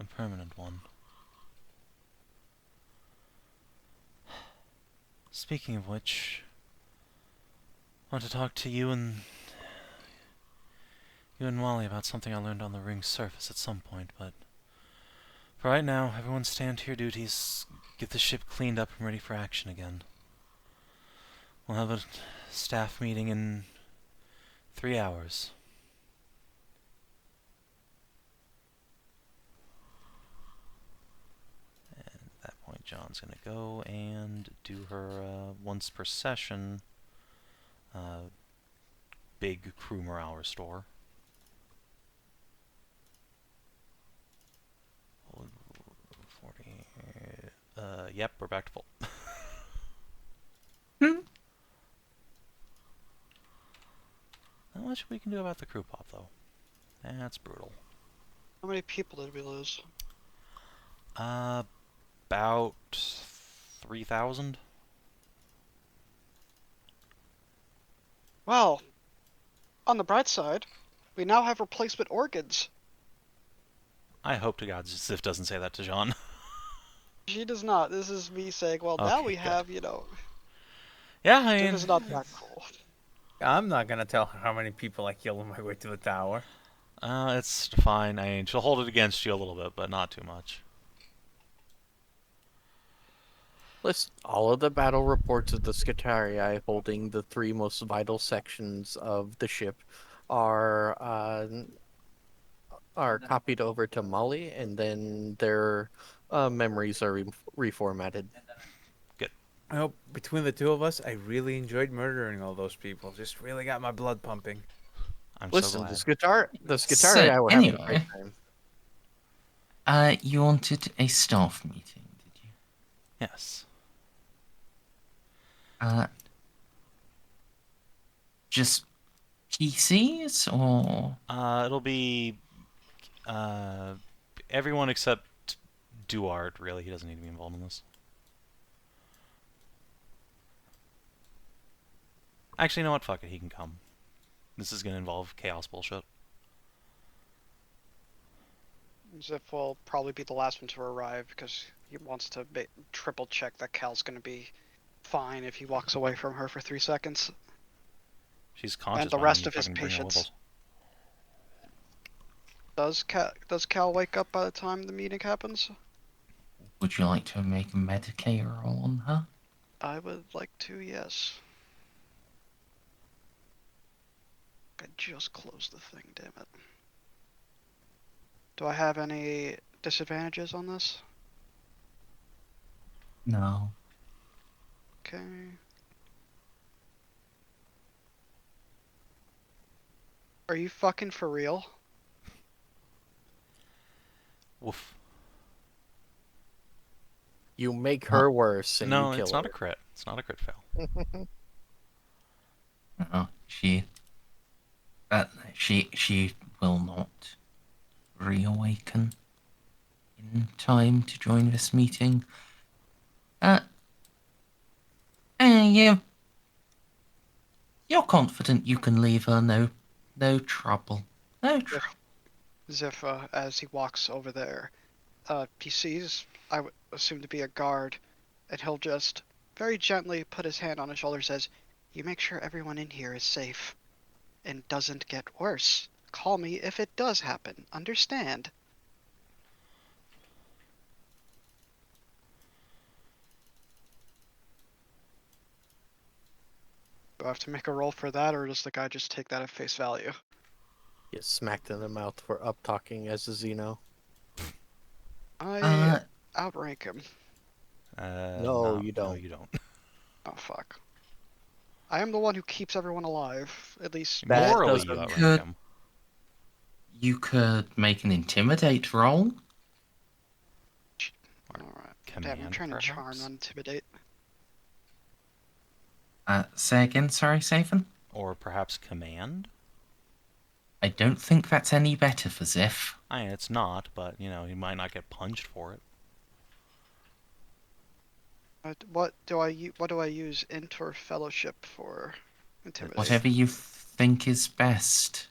A permanent one. Speaking of which, I want to talk to you and Molly about something I learned on the ring's surface at some point, but for right now, everyone stand to your duties, get the ship cleaned up and ready for action again. We'll have a staff meeting in 3 hours. And at that point, John's gonna go and do her once per session big crew morale restore. Yep, we're back to full. Not much we can do about the crew pop, though. That's brutal. How many people did we lose? About 3,000. Well, on the bright side, we now have replacement organs. I hope to God Xiph doesn't say that to Jeanne. She does not. This is me saying, well, now Okay, we good. have, you know, Yeah, I Xiph mean, is not that cool. I'm not gonna tell her how many people I killed on my way to the tower. it's fine. I mean, she'll hold it against you a little bit, but not too much. List all of the battle reports of the Scutarii holding the 3 most vital sections of the ship are copied over to Molly, and then their memories are reformatted. I hope between the two of us, I really enjoyed murdering all those people. Just really got my blood pumping. I'm Listen, so glad. the Scutarii were having a great time. You wanted a staff meeting, did you? Yes. Just PCs or? It'll be everyone except Duart, really. He doesn't need to be involved in this. Actually, you know what? Fuck it, he can come. This is gonna involve chaos bullshit. Xiph will probably be the last one to arrive because he wants to triple check that Cal's going to be fine if he walks away from her for 3 seconds. She's conscious. And the by rest then, of his fucking bring her with patients. us. Does Cal wake up by the time the meeting happens? Would you like to make a medicator roll on her? I would like to, yes. I just closed the thing, damn it. Do I have any disadvantages on this? No. Okay. Are you fucking for real? Woof. You make her worse, and No, you kill it's not her. a crit. It's not a crit fail. She will not reawaken in time to join this meeting. You're confident you can leave her no trouble. No trouble. Xiph as he walks over there. He sees, I would assume to be a guard, and he'll just very gently put his hand on his shoulder and says, "You make sure everyone in here is safe and doesn't get worse. Call me if it does happen. Understand?" Do I have to make a roll for that, or does the guy just take that at face value? Get smacked in the mouth for up talking as a Xeno. I outrank him. No, you don't. No, you don't. Oh, fuck. I am the one who keeps everyone alive, at least. That Morally, you doesn't- outrank Could- him. You could make an intimidate roll. Alright. Command, Damn, I'm trying to charm, perhaps? not intimidate. Say again, sorry, Savin? Or perhaps command? I don't think that's any better for Xiph. I mean, it's not, but, you know, he might not get punched for it. What do I use Inter Fellowship for? Intimidate. Whatever you think is best.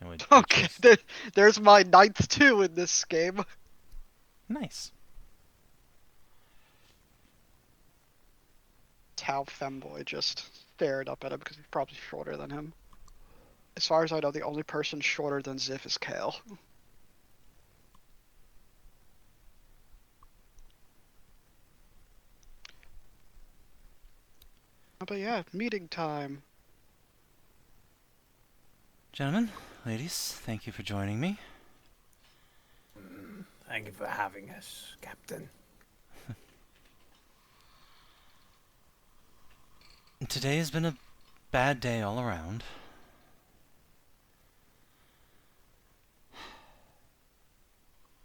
It would Okay, just- there's my 9th 2 in this game. Nice. Tau Femboy just stared up at him because he's probably shorter than him. As far as I know, the only person shorter than Xiph is Kale. But yeah, meeting time. Gentlemen, ladies, thank you for joining me. Thank you for having us, Captain. Today has been a bad day all around.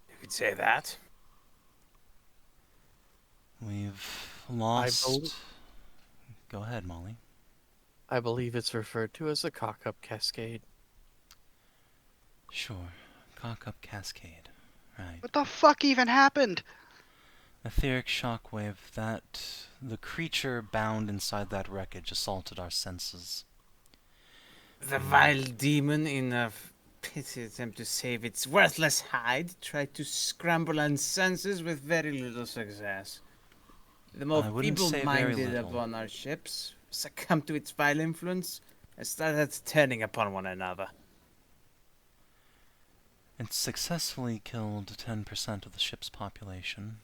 You could say that. We've lost... believe- Go ahead, Molly. I believe it's referred to as the cock-up cascade. Sure. Cock-up cascade. Right. What the fuck even happened? Etheric shockwave that the creature bound inside that wreckage assaulted our senses. The vile demon, in a pity attempt to save its worthless hide, tried to scramble our senses with very little success. The more I wouldn't say very feeble-minded little. upon our ships succumbed to its vile influence and started turning upon one another. It successfully killed 10% of the ship's population,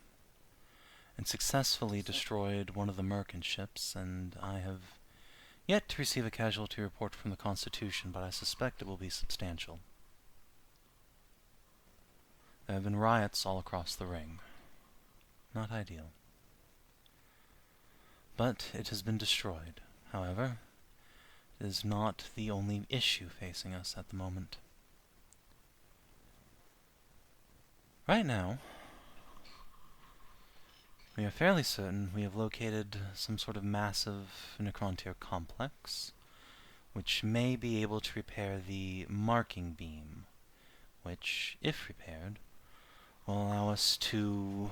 and successfully destroyed one of the merchant ships, and I have yet to receive a casualty report from the Constitution, but I suspect it will be substantial. There have been riots all across the ring. Not ideal. But it has been destroyed. However, it is not the only issue facing us at the moment. Right now, we are fairly certain we have located some sort of massive necrontier complex, which may be able to repair the marking beam, which, if repaired, will allow us to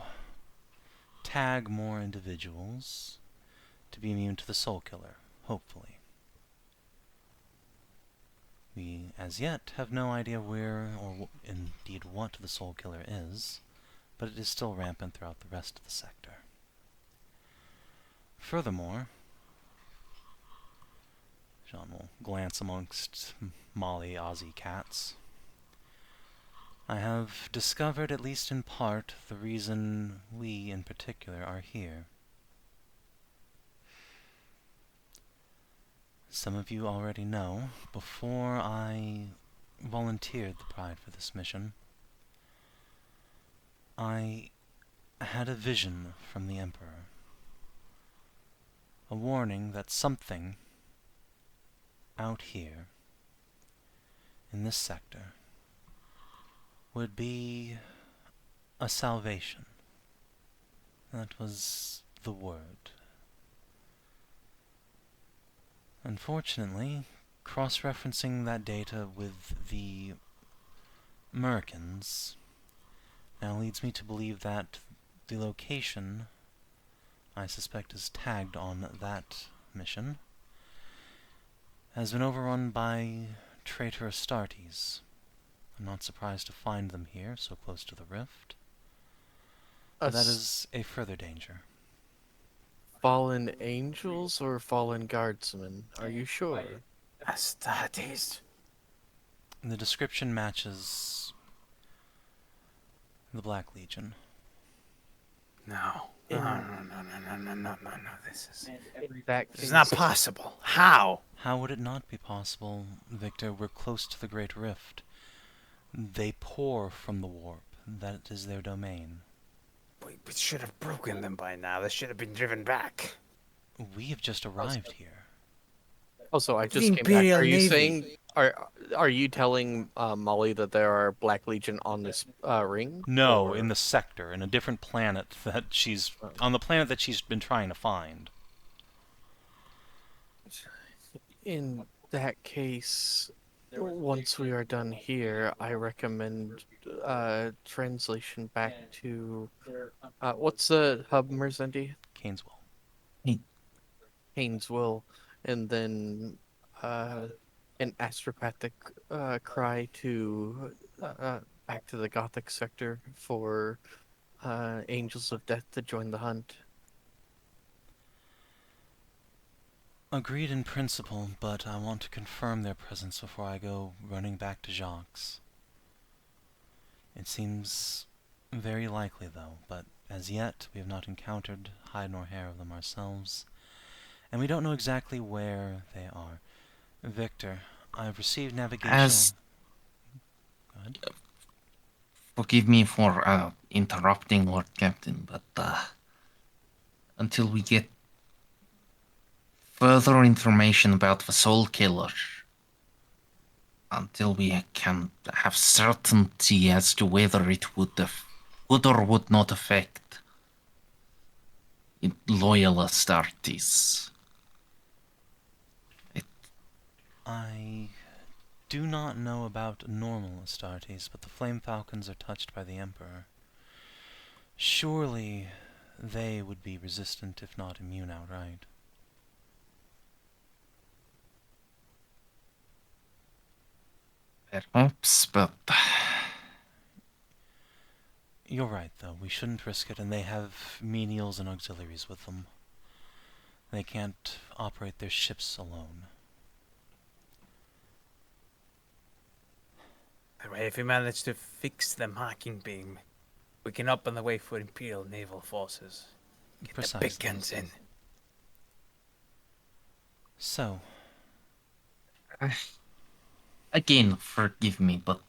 tag more individuals to be immune to the Soul Killer, hopefully. We, as yet, have no idea where or indeed what the Soul Killer is, but it is still rampant throughout the rest of the sector. Furthermore, Jeanne will glance amongst Molly Aussie cats. I have discovered, at least in part, the reason we, in particular, are here. Some of you already know, before I volunteered the Pride for this mission, I had a vision from the Emperor. A warning that something out here, in this sector, would be a salvation. That was the word. Unfortunately, cross-referencing that data with the Americans now leads me to believe that the location, I suspect, is tagged on that mission, has been overrun by traitor Astartes. I'm not surprised to find them here, so close to the rift. But that is a further danger. Fallen angels or fallen guardsmen? Are you sure? Astartes. The description matches the Black Legion. No. No. This That is not case- possible. How? How would it not be possible, Victor? We're close to the Great Rift. They pour from the warp. That is their domain. We should have broken them by now. They should have been driven back. We have just arrived here. Also, I The just came back. Imperial Are you Navy. saying? Are you telling Molly that there are Black Legion on this ring? No, Or- in the sector, in a different planet that she's on the planet that she's been trying to find. In that case, once we are done here, I recommend translation back to what's the hub, Merzendi? Cainsville. Haynesville, and then an astropathic cry to back to the Gothic sector for Angels of Death to join the hunt. Agreed in principle, but I want to confirm their presence before I go running back to Jacques. It seems very likely, though, but as yet we have not encountered hide nor hair of them ourselves, and we don't know exactly where they are. Victor, I've received navigation. Go ahead. Forgive me for interrupting, Lord Captain, but until we get further information about the Soul Killer, until we can have certainty as to whether it would or would not affect loyal Astartes. I do not know about normal Astartes, but the Flame Falcons are touched by the Emperor. Surely they would be resistant, if not immune outright. Perhaps, but You're right, though. We shouldn't risk it, and they have menials and auxiliaries with them. They can't operate their ships alone. If we manage to fix the marking beam, we can open the way for Imperial naval forces. Get the big guns in. So, again, forgive me, but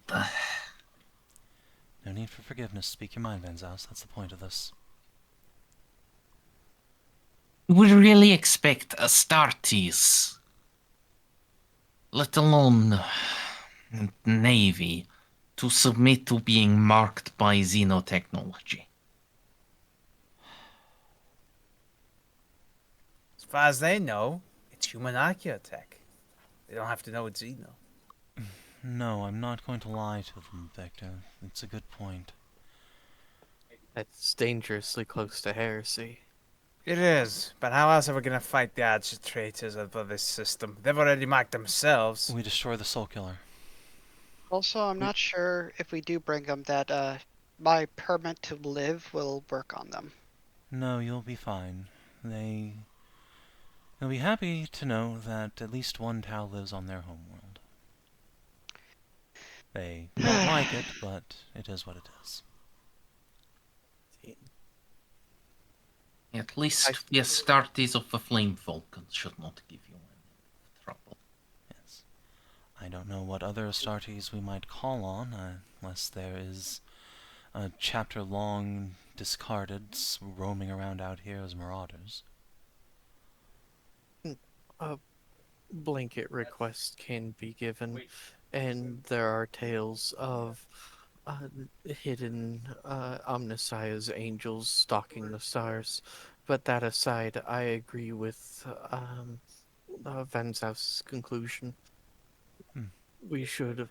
no need for forgiveness. Speak your mind, Van Zaus. That's the point of this. we really expect Astartes, let alone Navy, to submit to being marked by xenotechnology. As far as they know, it's human archaeotech. They don't have to know it's Xeno. No, I'm not going to lie to them, Victor. It's a good point. That's dangerously close to heresy. It is, but how else are we gonna fight the Arch-Traitors of this system? They've already marked themselves. We destroy the Soul Killer. Also, I'm not sure if we do bring them that my permit to live will work on them. No, you'll be fine. They'll be happy to know that at least one Tau lives on their homeworld. They don't like it, but it is what it is. At least the Astartes of the Flame Falcons should not give you any trouble. Yes. I don't know what other Astartes we might call on, unless there is a chapter-long discarded roaming around out here as marauders. A blanket request can be given, and there are tales of hidden Omnissiah's angels stalking the stars. But that aside, I agree with Van Zaus's conclusion. We should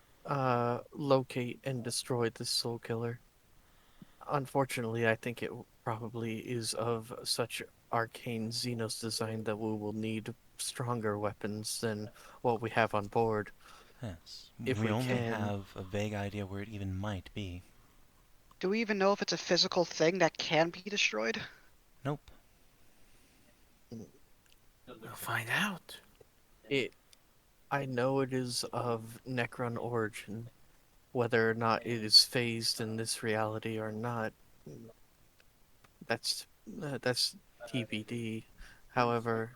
locate and destroy this soul killer. Unfortunately, I think it probably is of such arcane Xenos design that we will need stronger weapons than what we have on board. Yes. If we we only can. have a vague idea where it even might be. Do we even know if it's a physical thing that can be destroyed? Nope. We'll find out. I know it is of Necron origin. Whether or not it is phased in this reality or not, that's TBD. However,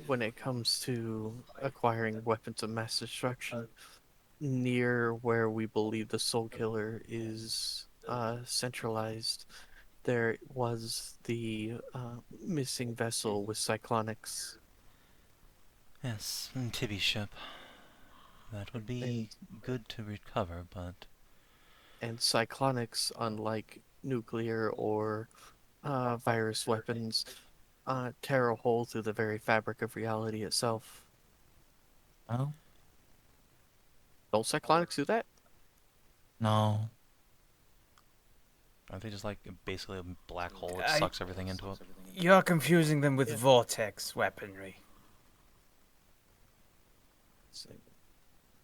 when it comes to acquiring weapons of mass destruction, near where we believe the Soul Killer is centralized, there was the missing vessel with cyclonics. Yes, Tibby ship. That would be good to recover, but... And cyclonics, unlike nuclear or virus weapons, tear a hole through the very fabric of reality itself. Oh, Don't cyclonics do that? no. Aren't they just like basically a black hole that I- sucks everything into it? You're confusing them with Yeah. vortex weaponry.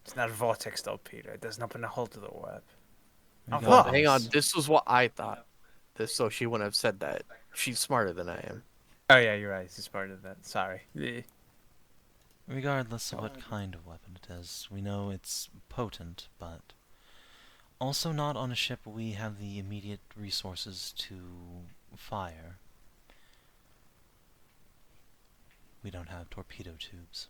It's not vortex though, Peter. It doesn't open a hole to the web. Maybe Well, it Hang on, is. this was what I thought. So she wouldn't have said that. She's smarter than I am. Oh yeah, you're right. It's part of that. Sorry. Regardless of what kind of weapon it is, we know it's potent, but also not on a ship we have the immediate resources to fire. We don't have torpedo tubes.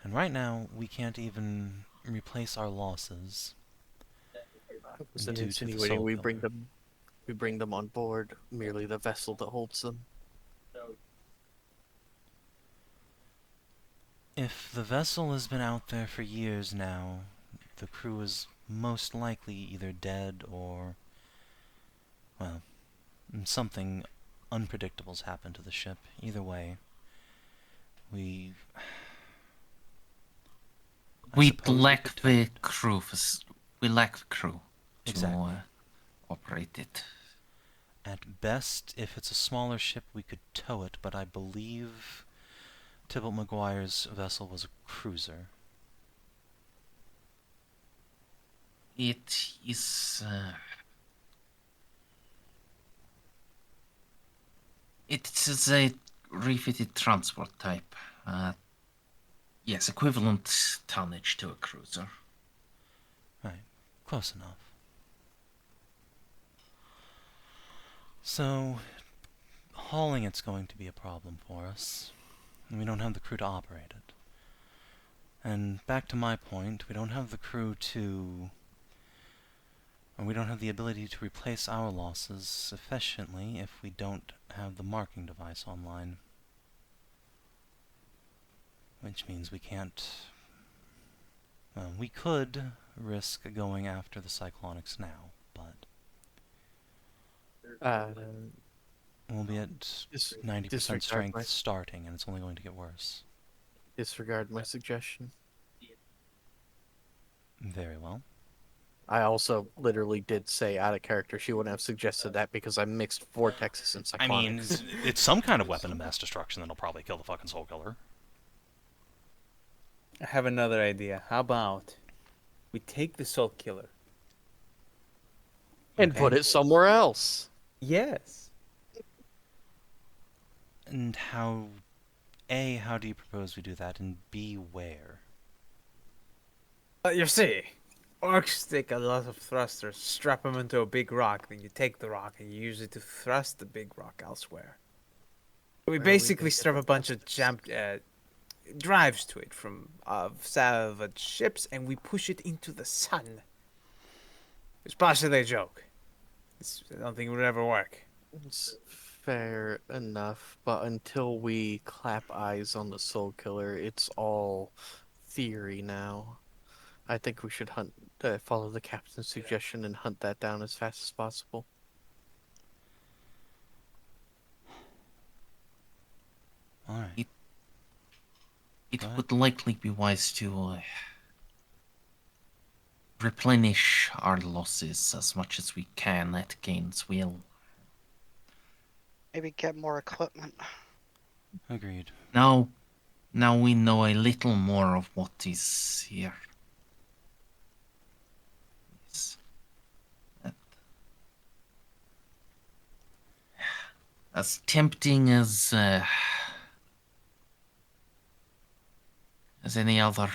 And right now, we can't even replace our losses. I was Due to the insinuating Soul we Killer. bring them on board, merely the vessel that holds them. If the vessel has been out there for years now, the crew is most likely either dead or, well, something unpredictable's happened to the ship. Either way, we... I We suppose we lack could- the crew. We lack the crew to Exactly. operate it. At best, if it's a smaller ship, we could tow it, but I believe Tybalt Maguire's vessel was a cruiser. It is. It is a refitted transport type. Yes, equivalent tonnage to a cruiser. Right, close enough. So, hauling it's going to be a problem for us. And we don't have the crew to operate it. And back to my point, we don't have the crew to... or we don't have the ability to replace our losses efficiently if we don't have the marking device online. Which means we can't... well, we could risk going after the cyclonics now, but we'll be at 90% disregard strength my- starting, and it's only going to get worse. Disregard my suggestion. Very well. I also literally did say out of character she wouldn't have suggested that because I mixed vortexes and cyclonics. I mean, it's some kind of weapon of mass destruction that'll probably kill the fucking Soul Killer. I have another idea. How about we take the Soul Killer? and put it somewhere else. Yes. And how... A, how do you propose we do that? And B, where? You see, orcs take a lot of thrusters, strap them into a big rock, then you take the rock and you use it to thrust the big rock elsewhere. We Where are we basically gonna strap get a bunch of drives to it from salvaged ships, and we push it into the sun. It's partially a joke. I don't think it would ever work. It's fair enough, but until we clap eyes on the Soul Killer, it's all theory now. I think we should follow the captain's suggestion and hunt that down as fast as possible. Alright. It Go ahead. would likely be wise to replenish our losses as much as we can at Gainesville. Maybe get more equipment. Agreed. Now we know a little more of what is here. Yes. As tempting as any other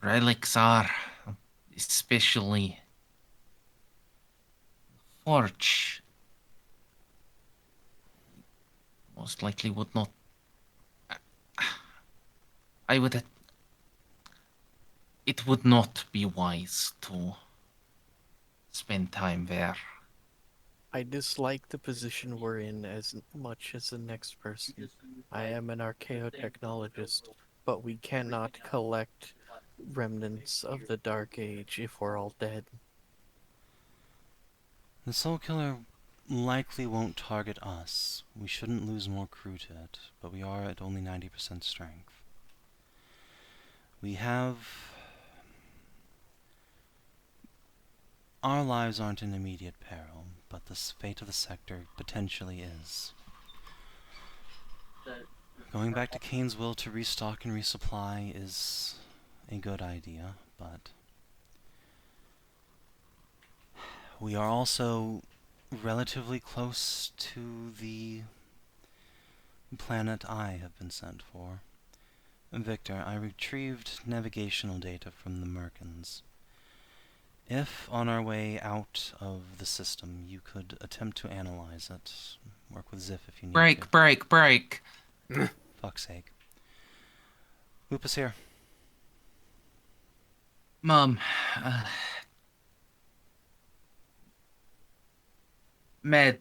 relics are, especially Forge, most likely would not. I would. It would not be wise to spend time there. I dislike the position we're in as much as the next person. I am an archaeotechnologist, but we cannot collect remnants of the Dark Age if we're all dead. The Soul Killer likely won't target us. We shouldn't lose more crew to it, but we are at only 90% strength. Our lives aren't in immediate peril, but the fate of the sector potentially is. Going back to Kane's will to restock and resupply is a good idea, but we are also relatively close to the planet I have been sent for. Victor, I retrieved navigational data from the Merkins. If, on our way out of the system, you could attempt to analyze it, work with Xiph if you need to. Break. Fuck's sake. Lupus here. Mom, Med.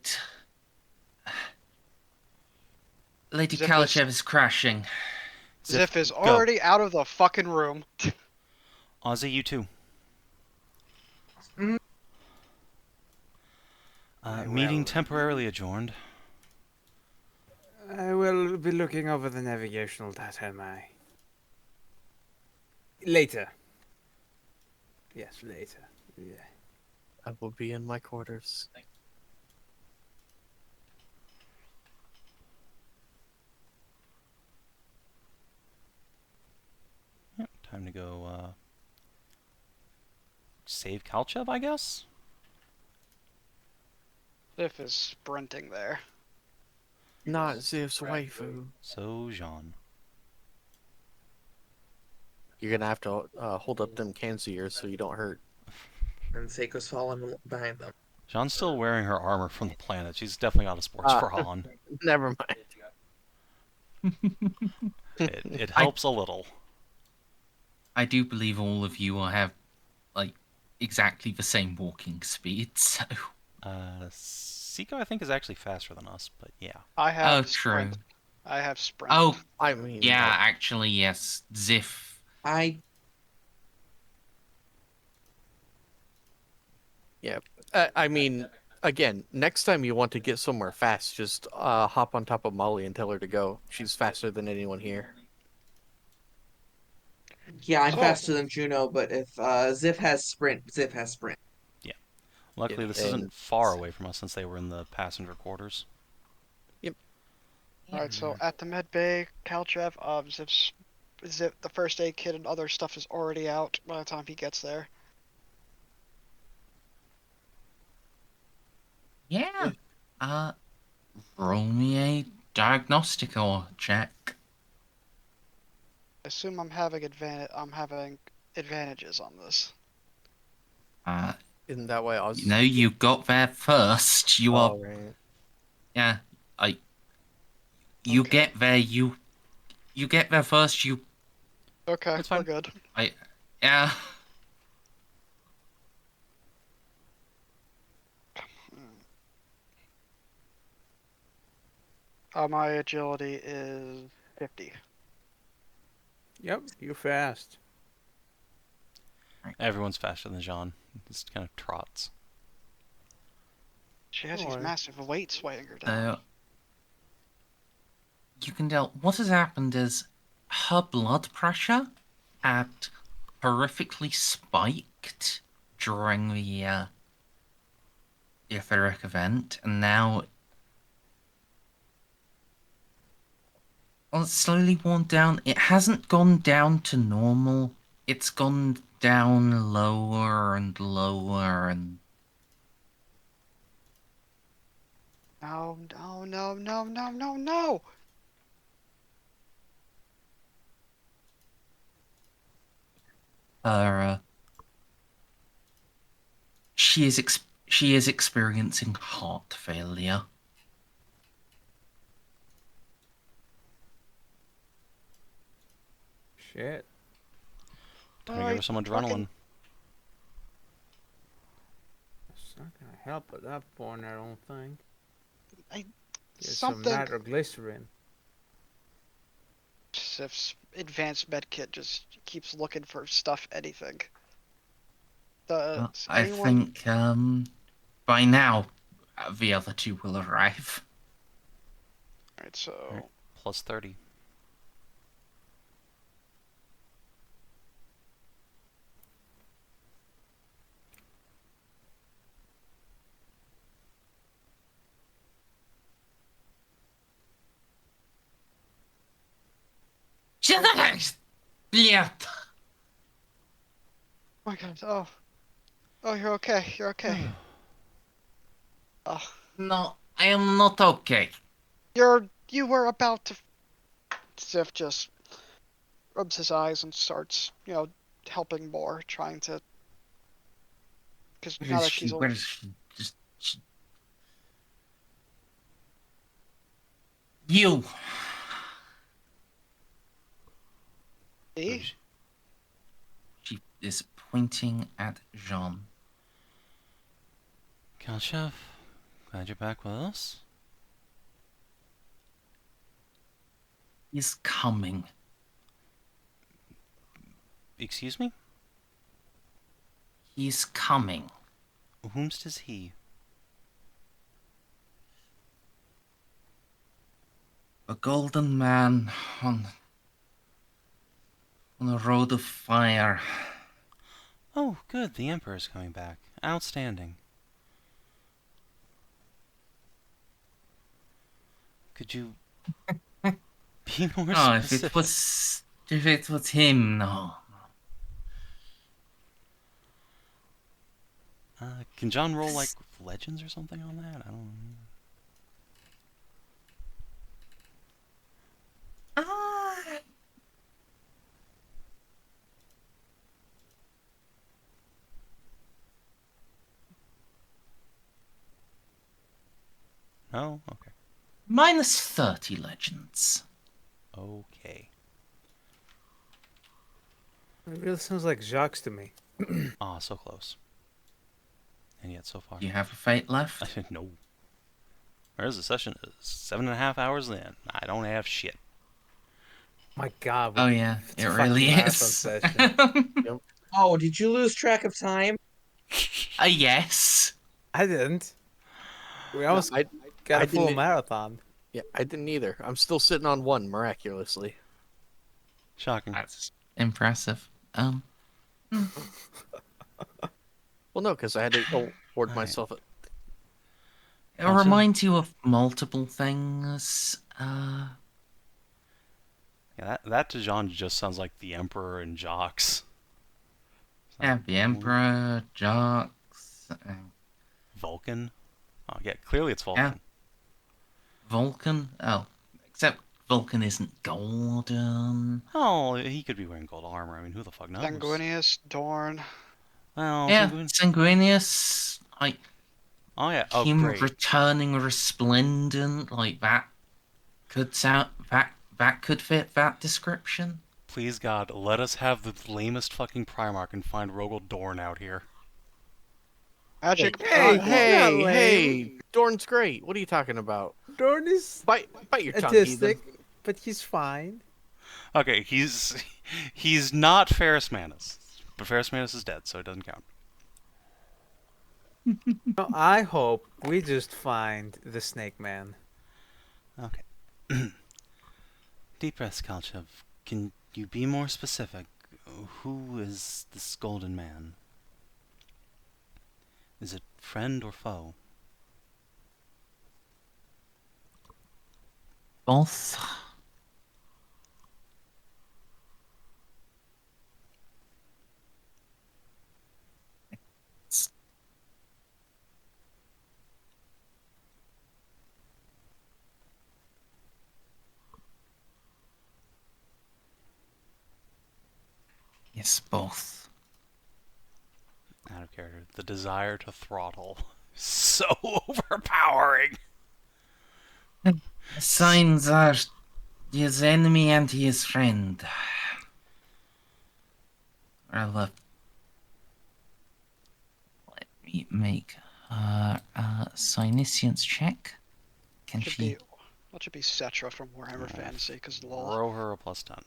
Lady Xiph Kalachev is crashing. Xiph is go. already out of the fucking room. Ozzy, you too. Meeting temporarily adjourned. I will be looking over the navigational data, later. Yes, later. Yeah. I will be in my quarters. Yep, time to go, save Kalchev, I guess? Xiph is sprinting there. Not Xiv's waifu. So, Jeanne. You're gonna have to hold up them cans of yours so you don't hurt. And Seiko's following behind them. Jeanne's still wearing her armor from the planet. She's definitely got a sports bra on. Never mind. It helps a little. I do believe all of you have, like, exactly the same walking speed, so... Ceiko, I think, is actually faster than us, but yeah. I have true. sprint. I have sprint. Oh, I mean, yeah, like, actually, yes. Xiph. I mean, again, next time you want to get somewhere fast, just hop on top of Molly and tell her to go. She's faster than anyone here. Yeah, I'm faster than Juno, but if Xiph has sprint, Xiph has sprint. Yeah. Luckily, this And- isn't far away from us since they were in the passenger quarters. Alright, so at the med bay, Kalchev, Xiph, the first aid kit and other stuff is already out by the time he gets there. Yeah. Roll me a diagnostical check. Assume I'm having advantages on this. Isn't that why Oz? You got there first. You are... right. Yeah, You Okay. get there, you get there first, you... Okay, That's we're fine. good. Yeah. My agility is 50. Yep, you're fast. Everyone's faster than Jeanne. Just kind of trots. She has these Alright. massive weights weighing her down. You can tell what has happened is her blood pressure had horrifically spiked during the etheric event, and now Well, it's slowly worn down. It hasn't gone down to normal. It's gone down lower and lower and... No, no, no, no, no, no, no! Her, she is experiencing heart failure. Shit. Time to give her some adrenaline. It's not gonna help at that point, I don't think. I- Get some something. nitroglycerin. Xiph's advanced medkit just keeps looking for stuff, anything. Does I anyone... think by now the other two will arrive. Alright, so... Alright. Plus 30. Yeah. Oh my god, oh. Oh, you're okay, you're okay. Oh, No, I am not okay. you were about to... Xiph just rubs his eyes and starts, helping more, trying to... Because Where now is that she? she's... Where is she? You. See? She is pointing at Jeanne. Xiph, glad you're back with us. He's coming. Excuse me? He's coming. Whomst is he? A golden man on a road of fire. Oh, good, the Emperor's coming back. Outstanding. Could you be more Oh, specific? if it was him, no. Can John roll, like, legends or something on that? I don't know. No? Okay. Minus 30 legends. Okay. It really sounds like Jacques to me. Ah, so close. And yet so far. Do you have a fate left? No. Whereas the session is 7.5 hours in. I don't have shit. My god. Oh yeah, it's it a fucking really marathon is. session. Oh, did you lose track of time? Yes. I didn't. We almost I got I a full didn't- marathon. Yeah, I didn't either. I'm still sitting on one miraculously. Shocking. That's impressive. Well, no, because I had to award Alright. myself. It reminds you of multiple things. Yeah, that to Jean just sounds like the Emperor and Jocks. Yeah, the Emperor, Jocks. Vulcan? Oh, yeah, clearly it's Vulcan. Yeah. Vulcan. Oh, except Vulcan isn't golden. Oh, he could be wearing gold armor. I mean, who the fuck knows? Sanguinius, Dorn. Well, Yeah, Sanguinius. Like Oh, yeah. Oh, him great. returning resplendent, like that could sound that could fit that description. Please, God, let us have the lamest fucking Primarch and find Rogel Dorn out here. Magic. Hey, Blood. hey, Hey, Dorn's great. What are you talking about? Dorn is Bite your tongue, heathen. autistic, but he's fine. Okay, he's not Ferris Manus. But Ferris Manus is dead, so it doesn't count. No, I hope we just find the Snake Man. Okay. Deep breaths, Kalchev. Can you be more specific? Who is this golden man? Is it friend or foe? Both. Yes, both. Out of character. The desire to throttle. So overpowering. The signs are his enemy and his friend. Well, let me make her a Psyniscience check. Can Should she? be what should be Cetra from Warhammer Fantasy, because lol. Throw her a +10.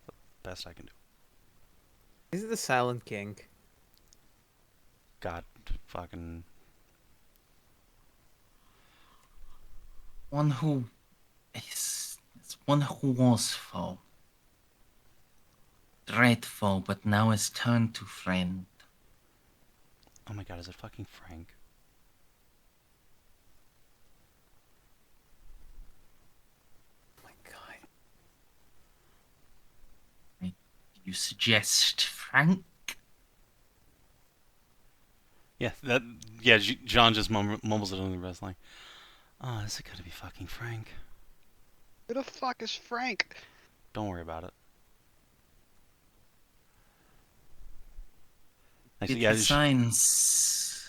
The best I can do. He's the Silent King. God fucking. One who is one who was foe. Dread foe, but now has turned to friend. Oh my god, is it fucking Frank? Oh my god. You suggest Frank? Yeah, that. Yeah, John just mumbles it under the breath like, oh, is it gotta be fucking Frank? Who the fuck is Frank? Don't worry about it. Actually, Did yeah, the signs.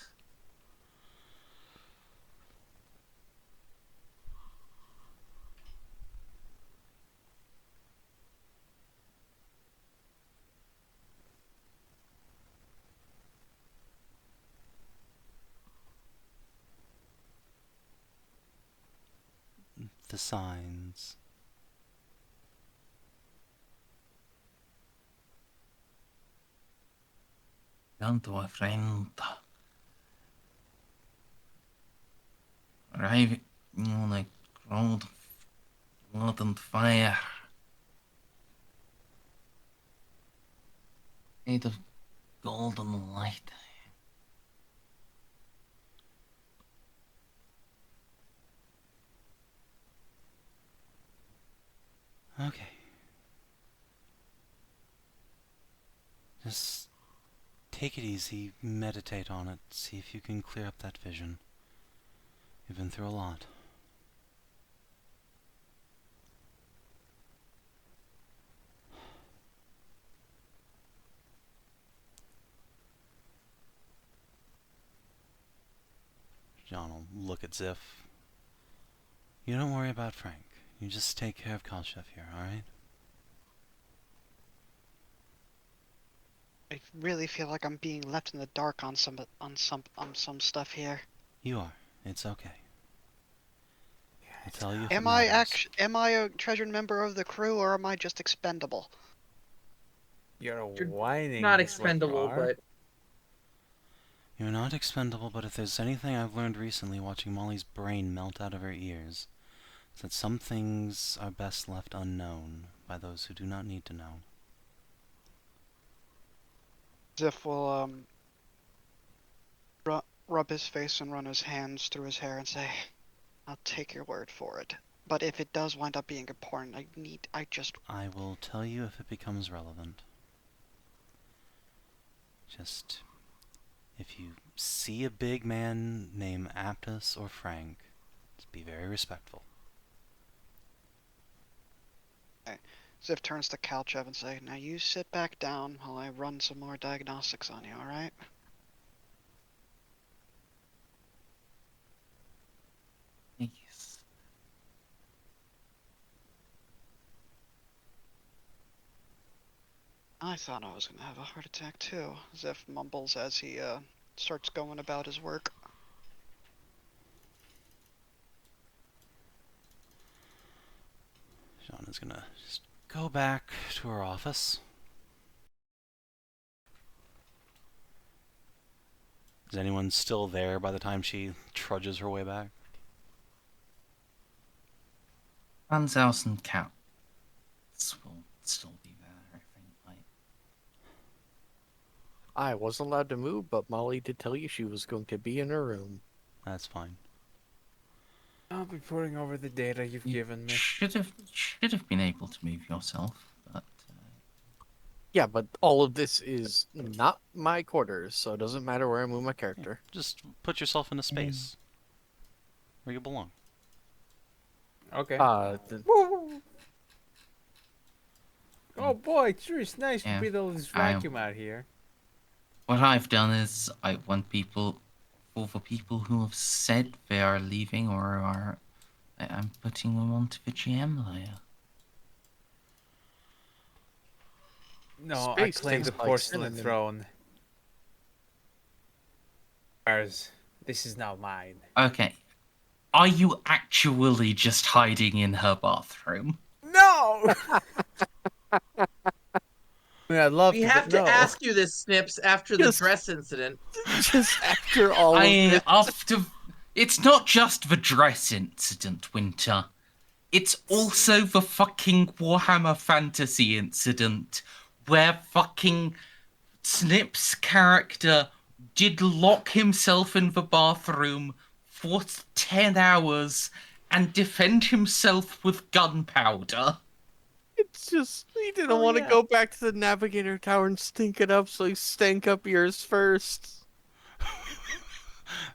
the signs. Down to a friend. Arriving on a crowd of blood and fire. Made of golden light. Okay. Just take it easy, meditate on it, see if you can clear up that vision. You've been through a lot. John will look at Xiph. You don't worry about Frank. You just take care of Xiph here, alright? I really feel like I'm being left in the dark on some stuff here. You are. It's okay. I'll tell you if Am it I matters. am I a treasured member of the crew, or am I just expendable? You're You're whining. Not is what you expendable, are. but You're not expendable, but if there's anything I've learned recently watching Molly's brain melt out of her ears, it's that some things are best left unknown by those who do not need to know. Xiph will rub his face and run his hands through his hair and say, "I'll take your word for it. But if it does wind up being important, I will tell you if it becomes relevant. Just, if you see a big man named Aptus or Frank, just be very respectful." Xiph turns to Kalchev and say, "Now you sit back down while I run some more diagnostics on you, alright?" Yes. I thought I was gonna have a heart attack too, Xiph mumbles as he starts going about his work. Jeanne is gonna just go back to her office. Is anyone still there by the time she trudges her way back? Franzhaus and Cat will still be there, I think. I was allowed to move, but Molly did tell you she was going to be in her room. That's fine. I'll be pouring over the data you've given me. Should have been able to move yourself, but Yeah, but all of this is not my quarters, so it doesn't matter where I move my character. Just put yourself in a space where you belong. Okay. Oh boy, it sure is nice to Yeah, breathe all this I- vacuum out here. What I've done is I want people, all the people who have said they are leaving or are, I'm putting them onto the GM layer. No, I Space claim the tastes like porcelain cinnamon. throne. Ours. This is now mine. Okay. Are you actually just hiding in her bathroom? No! I mean, I'd love We to, have but to no. ask you this, Snips, after the Just- dress incident. Just after all of this. After, it's not just the dress incident, Winter. It's also the fucking Warhammer Fantasy incident, where fucking Snip's character did lock himself in the bathroom for 10 hours and defend himself with gunpowder. It's just he didn't Oh, want to yeah. go back to the Navigator Tower and stink it up, so he stank up yours first.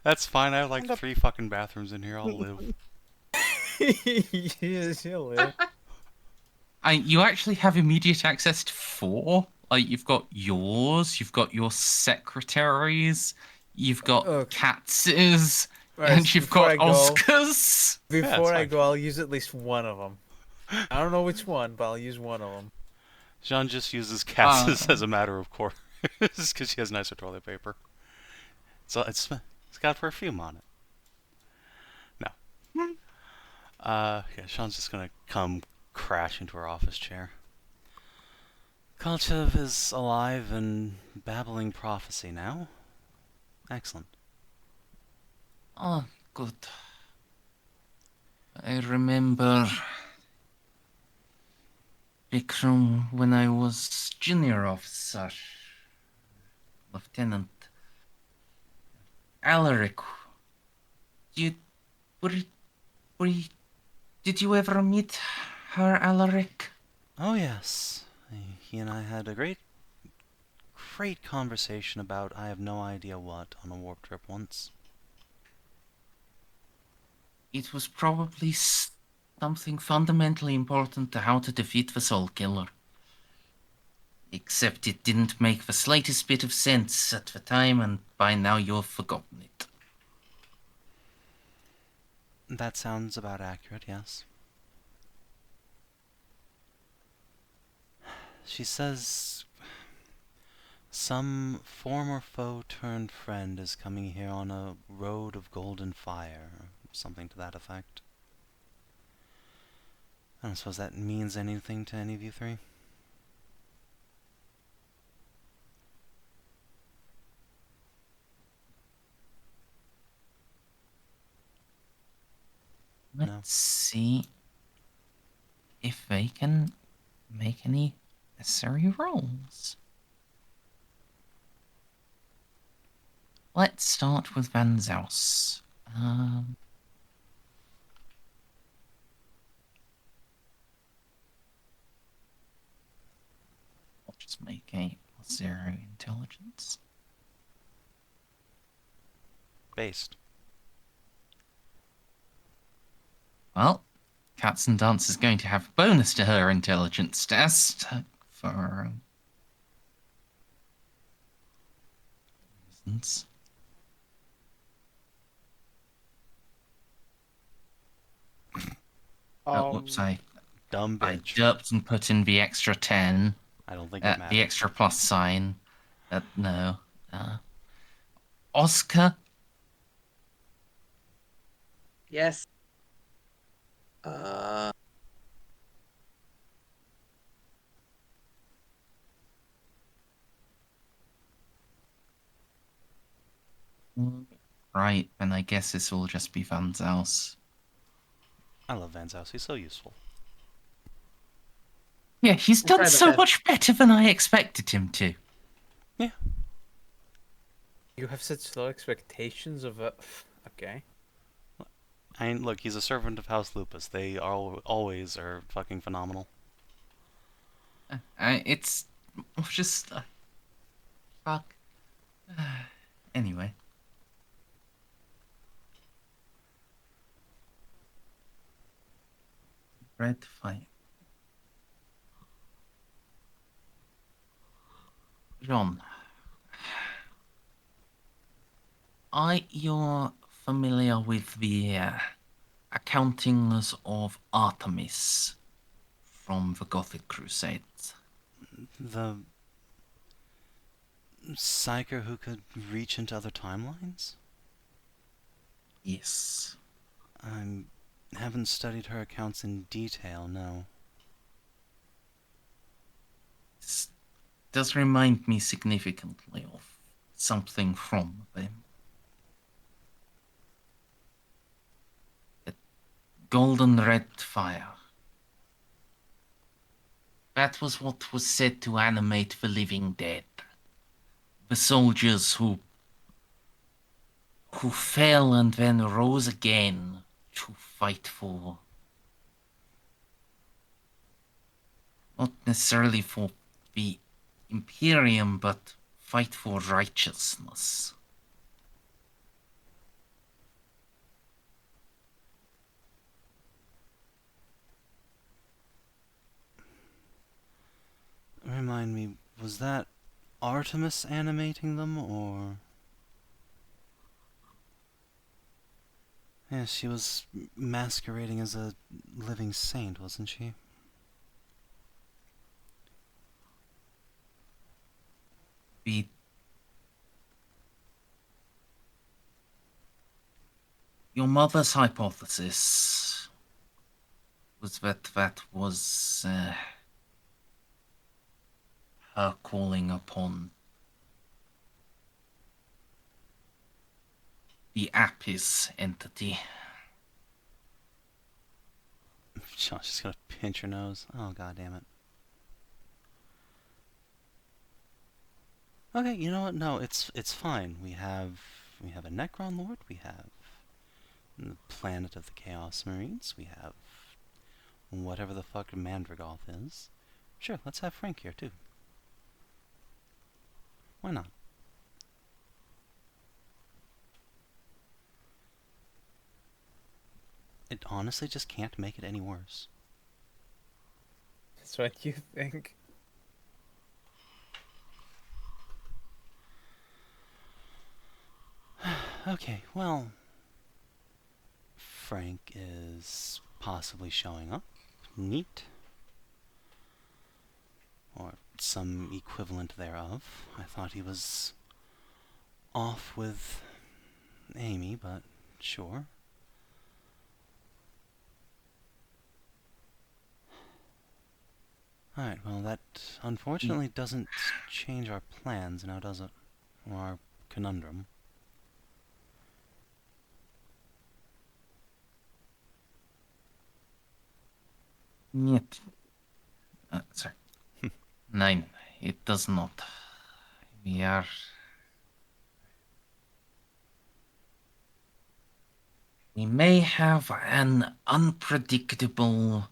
That's fine. I have like End up- 3 fucking bathrooms in here. I'll live. Yes, he'll live. You actually have immediate access to 4. Like, you've got yours, you've got your secretaries, you've got Okay. Katz's, Right, and you've before got I go- Oscar's. Before I fine. go, I'll use at least one of them. I don't know which one, but I'll use one of them. Jeanne just uses Cass's as a matter of course because she has nicer toilet paper. So it's got perfume on it. No. Yeah, Sean's just gonna come crash into her office chair. Kolchev is alive and babbling prophecy now. Excellent. Oh, good. I remember Vikram when I was junior officer, Lieutenant Alaric. You were, were you, did you ever meet her, Alaric? Oh yes, he and I had a great conversation about I have no idea what on a warp trip once. It was probably something fundamentally important to how to defeat the Soul Killer. Except it didn't make the slightest bit of sense at the time, and by now you've forgotten it. That sounds about accurate, yes. She says some former foe turned friend is coming here on a road of golden fire, or something to that effect. I don't suppose that means anything to any of you 3? Let's see if they can make any necessary rolls. Let's start with Van Zaus. I'll just make a +0 intelligence. Based. Well, Cats and Dance is going to have a bonus to her intelligence test for reasons. Whoops, I Dumb bitch. derped and put in the extra 10. I don't think it matters. The extra plus sign. No. Oscar, Yes. right, then I guess this will just be Van Zaus. I love Van Zaus. He's so useful. Yeah, he's We'll done try the so best. much better than I expected him to. You have such low expectations of a... Okay. I mean, look, he's a servant of House Lupus. They always are fucking phenomenal. It's just... fuck. Anyway. Red fight. Jeanne, are you familiar with the accountings of Artemis from the Gothic Crusades? The psyker who could reach into other timelines? Yes. I haven't studied her accounts in detail, no. This does remind me significantly of something from them. The golden red fire. That was what was said to animate the living dead. The soldiers who fell and then rose again to fight for, not necessarily for the Imperium, but fight for righteousness. Remind me, was that Artemis animating them, or... Yeah, she was masquerading as a living saint, wasn't she? The Your mother's hypothesis was that was her calling upon the Apis entity. She's gonna pinch her nose. Oh, god damn it. Okay, you know what? No, it's fine. We have a Necron Lord. We have the planet of the Chaos Marines. We have whatever the fuck Mandragoth is. Sure, let's have Frank here too. Why not? It honestly just can't make it any worse. That's what you think. Okay, well, Frank is possibly showing up. Neat. Or some equivalent thereof. I thought he was off with Amy, but sure. Alright, well that unfortunately doesn't change our plans now, does it? Or our conundrum. Yet. Sorry. Nein, it does not. We are... We may have an unpredictable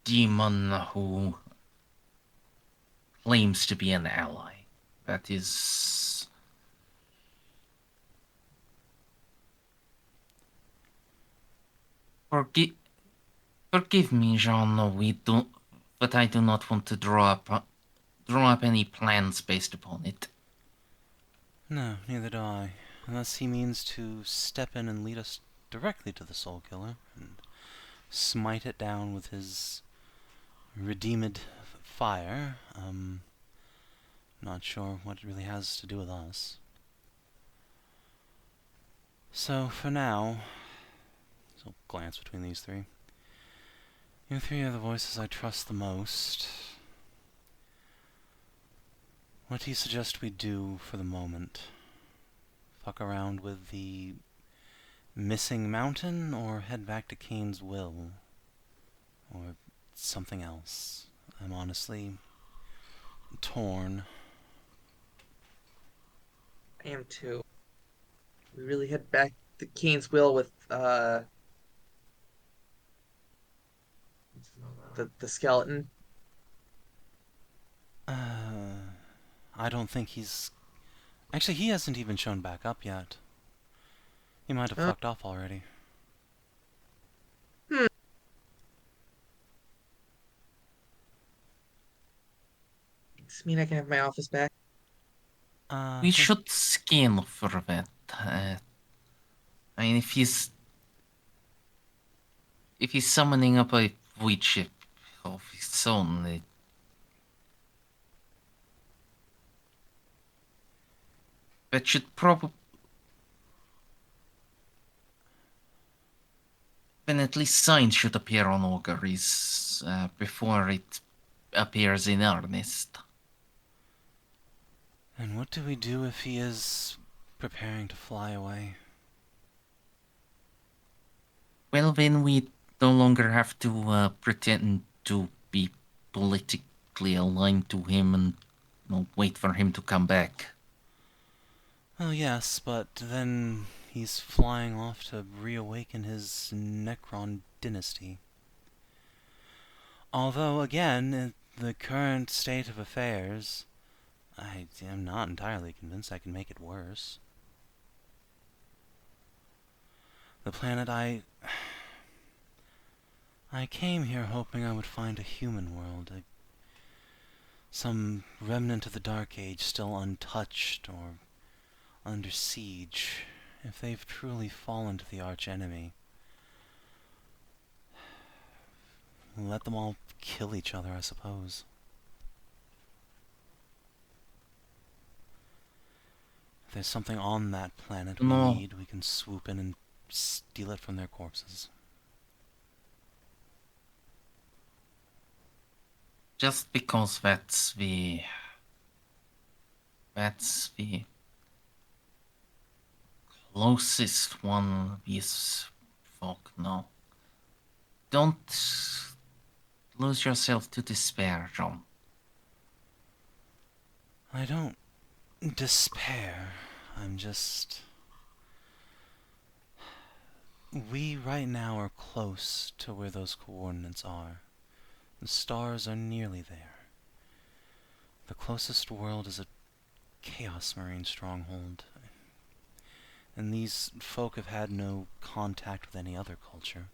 demon who claims to be an ally. That is... Forgive me, Jeanne, but I do not want to draw up any plans based upon it. No, neither do I. Unless he means to step in and lead us directly to the Soul Killer and smite it down with his redeemed fire. Not sure what it really has to do with us. So, for now, so glance between these three. You three are the voices I trust the most. What do you suggest we do for the moment? Fuck around with the missing mountain, or head back to Kane's Will? Or something else? I'm honestly torn. I am too. We really head back to Kane's Will with the skeleton. I don't think he's... Actually, he hasn't even shown back up yet. He might have fucked off already. Does this mean I can have my office back? We should scan for that. I mean, if he's summoning up a void ship of his own, that should probably. Then at least signs should appear on auguries before it appears in earnest. And what do we do if he is preparing to fly away? Well, then we no longer have to pretend to be politically aligned to him and wait for him to come back. Well, yes, but then he's flying off to reawaken his Necron dynasty. Although, again, in the current state of affairs, I am not entirely convinced I can make it worse. The planet I came here hoping I would find a human world, some remnant of the Dark Age still untouched or under siege, if they've truly fallen to the arch-enemy. Let them all kill each other, I suppose. If there's something on that planet we need, we can swoop in and steal it from their corpses. Just because that's the closest one these folk know. Don't lose yourself to despair, John. I don't despair. I'm just... We right now are close to where those coordinates are. The stars are nearly there. The closest world is a Chaos Marine stronghold. And these folk have had no contact with any other culture.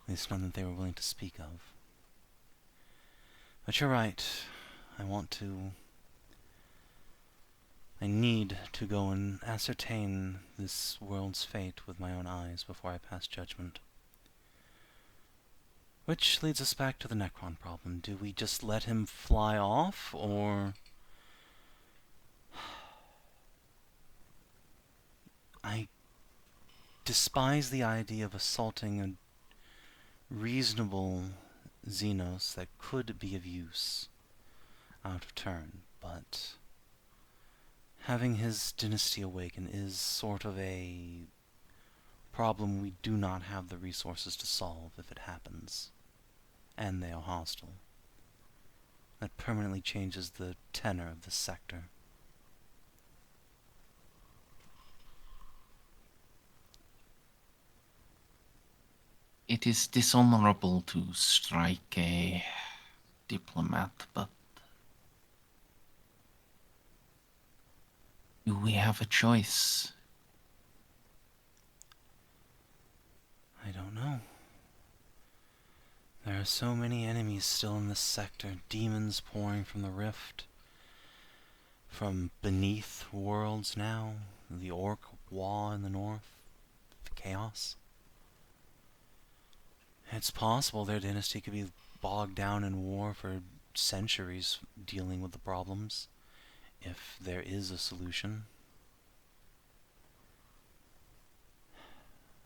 At least none that they were willing to speak of. But you're right. I need to go and ascertain this world's fate with my own eyes before I pass judgment. Which leads us back to the Necron problem. Do we just let him fly off, or... I despise the idea of assaulting a reasonable Xenos that could be of use out of turn, but having his dynasty awaken is sort of a problem we do not have the resources to solve if it happens, and they are hostile. That permanently changes the tenor of this sector. It is dishonorable to strike a diplomat, but do we have a choice? I don't know. There are so many enemies still in this sector. Demons pouring from the rift. From beneath worlds now. The Orc Wa in the north. The Chaos. It's possible their dynasty could be bogged down in war for centuries dealing with the problems, if there is a solution.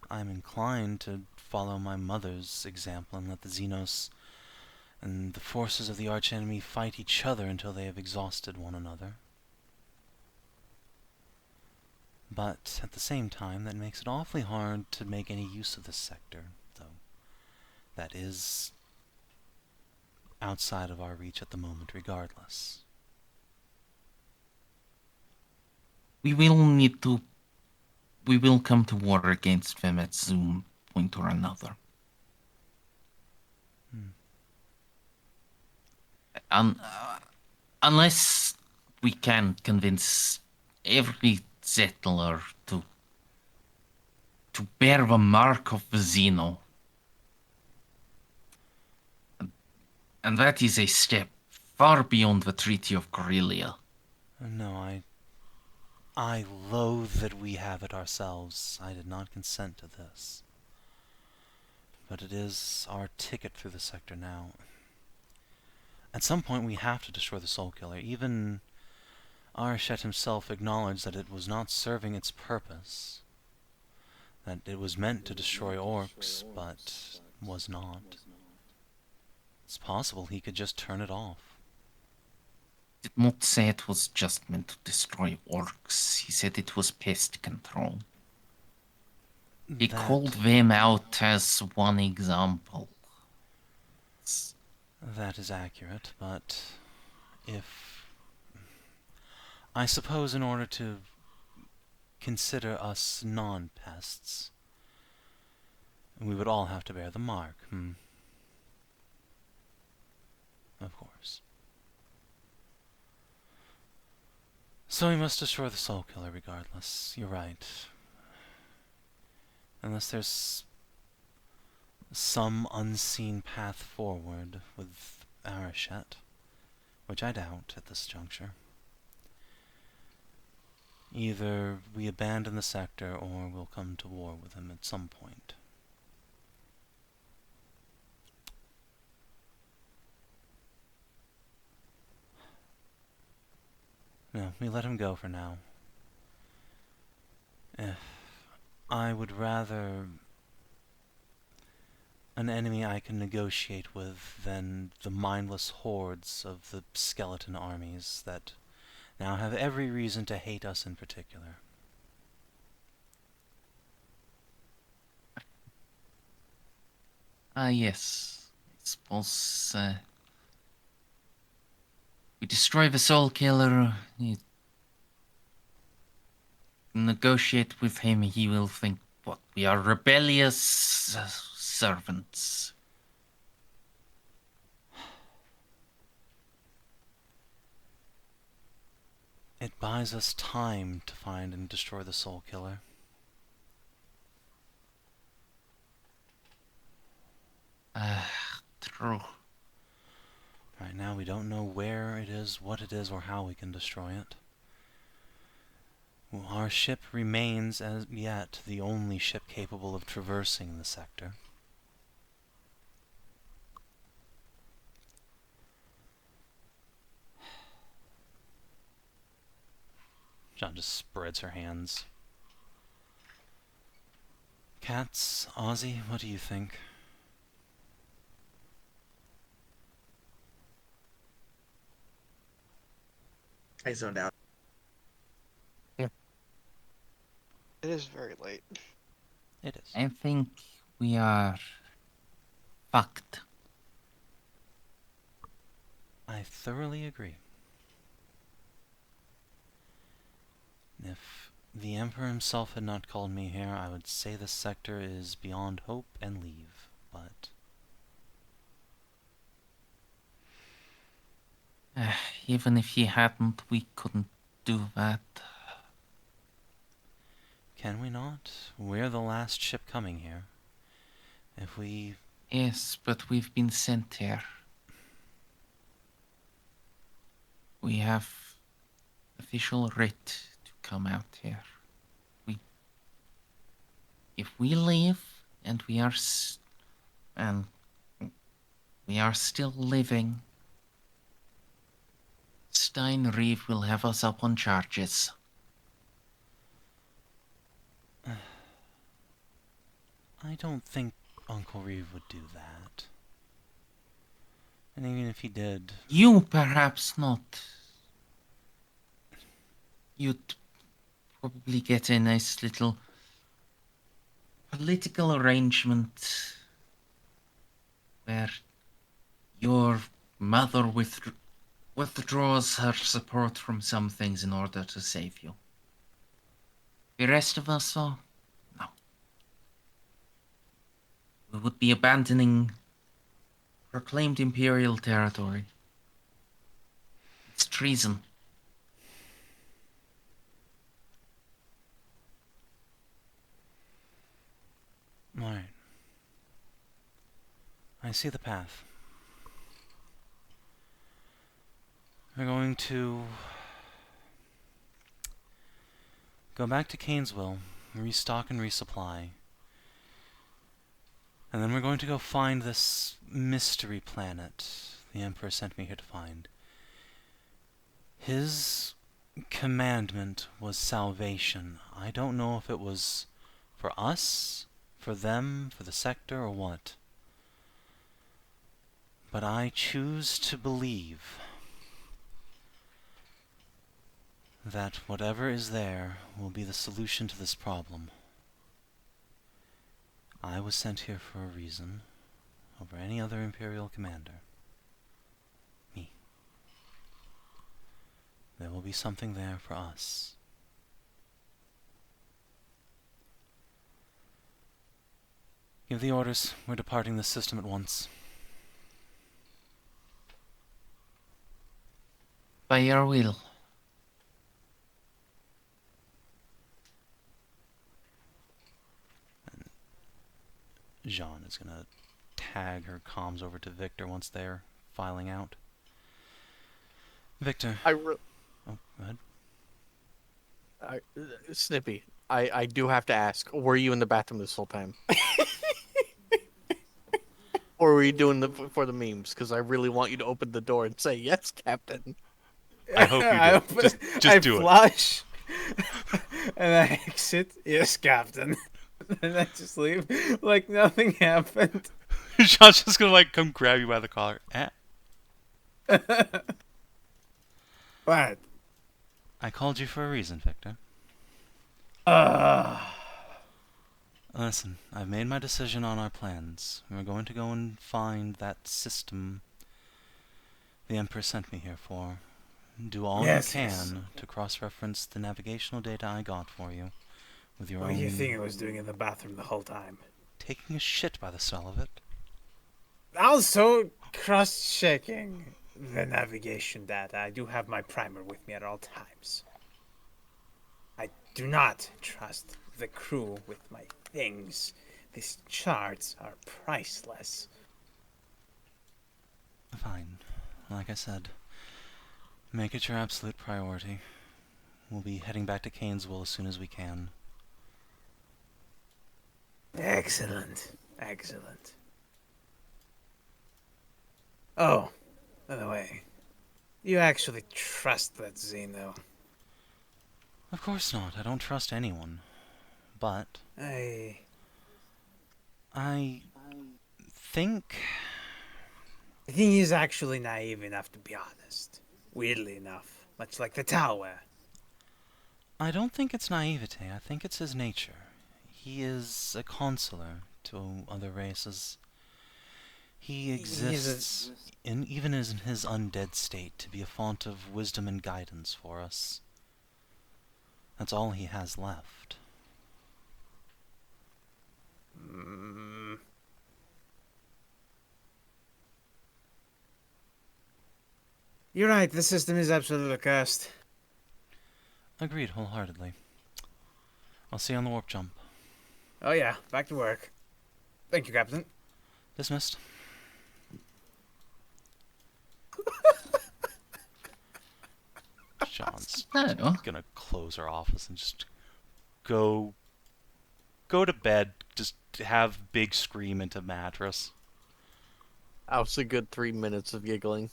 I'm inclined to follow my mother's example and let the Xenos and the forces of the archenemy fight each other until they have exhausted one another. But at the same time, that makes it awfully hard to make any use of this sector, though. That is outside of our reach at the moment, regardless. We will come to war against them at some point or another. Unless we can convince every settler to bear the mark of the Xeno. And that is a step far beyond the Treaty of Corellia. No, I loathe that we have it ourselves. I did not consent to this. But it is our ticket through the sector now. At some point we have to destroy the Soul Killer. Even Arch-Militant himself acknowledged that it was not serving its purpose. That it was meant to destroy orcs, but was not. It's possible he could just turn it off. Did not say it was just meant to destroy orcs. He said it was pest control. He called them out as one example. That is accurate, but I suppose in order to consider us non-pests, we would all have to bear the mark, Of course. So we must destroy the Soul Killer regardless. You're right. Unless there's some unseen path forward with Arach-Militant, which I doubt at this juncture. Either we abandon the sector or we'll come to war with him at some point. No, we let him go for now. I would rather an enemy I can negotiate with than the mindless hordes of the skeleton armies that now have every reason to hate us in particular. Yes. I suppose, we destroy the Soul Killer, negotiate with him, he will think, what, we are rebellious servants. It buys us time to find and destroy the Soul Killer. True. Right now we don't know where it is, what it is, or how we can destroy it. Well, our ship remains as yet the only ship capable of traversing the sector. Jeanne just spreads her hands. Cats, Ozzy, what do you think? I zoned out. It is very late. It is. I think we are fucked. I thoroughly agree. If the Emperor himself had not called me here, I would say this sector is beyond hope and leave, but... Even if he hadn't, we couldn't do that. Can we not? We're the last ship coming here. If we... Yes, but we've been sent here. We have official writ to come out here. If we leave and we are still living, Stein Reeve will have us up on charges. I don't think Uncle Reeve would do that. And even if he did... You perhaps not. You'd probably get a nice little political arrangement where your mother withdraws her support from some things in order to save you. The rest of us, though, no. We would be abandoning proclaimed imperial territory. It's treason. Alright. I see the path. We're going to Go back to Cainsville, restock and resupply. And then we're going to go find this mystery planet the Emperor sent me here to find. His commandment was salvation. I don't know if it was for us, for them, for the sector, or what. But I choose to believe that whatever is there will be the solution to this problem. I was sent here for a reason, over any other Imperial commander. Me. There will be something there for us. Give the orders. We're departing this system at once. By your will. Jeanne is going to tag her comms over to Victor once they're filing out. Victor. Oh, go ahead. Snippy, I do have to ask, were you in the bathroom this whole time? Or were you doing the for the memes? Because I really want you to open the door and say, yes, Captain. I hope you do. Just do it. I flush, and I exit. Yes, Captain. And I just leave like nothing happened. Jeanne's just gonna like come grab you by the collar. What? I called you for a reason, Victor. Listen, I've made my decision on our plans. We're going to go and find that system the Emperor sent me here for. Do all you can to cross-reference the navigational data I got for you with your own... What do you think I was doing in the bathroom the whole time? Taking a shit by the smell of it. Also, cross-checking the navigation data. I do have my primer with me at all times. I do not trust the crew with my things. These charts are priceless. Fine. Like I said, make it your absolute priority. We'll be heading back to Cainsville as soon as we can. Excellent. Excellent. Oh, by the way, you actually trust that Xeno? Of course not. I don't trust anyone. But I think he's actually naive enough to be honest. Weirdly enough, much like the tower. I don't think it's naivete. I think it's his nature. He is a consular to other races. He exists, even in his undead state, to be a font of wisdom and guidance for us. That's all he has left. You're right, the system is absolutely cursed. Agreed wholeheartedly. I'll see you on the warp jump. Oh yeah, back to work. Thank you, Captain. Dismissed. Jeanne's gonna close her office and just go to bed. Just have big scream into mattress. That was a good 3 minutes of giggling.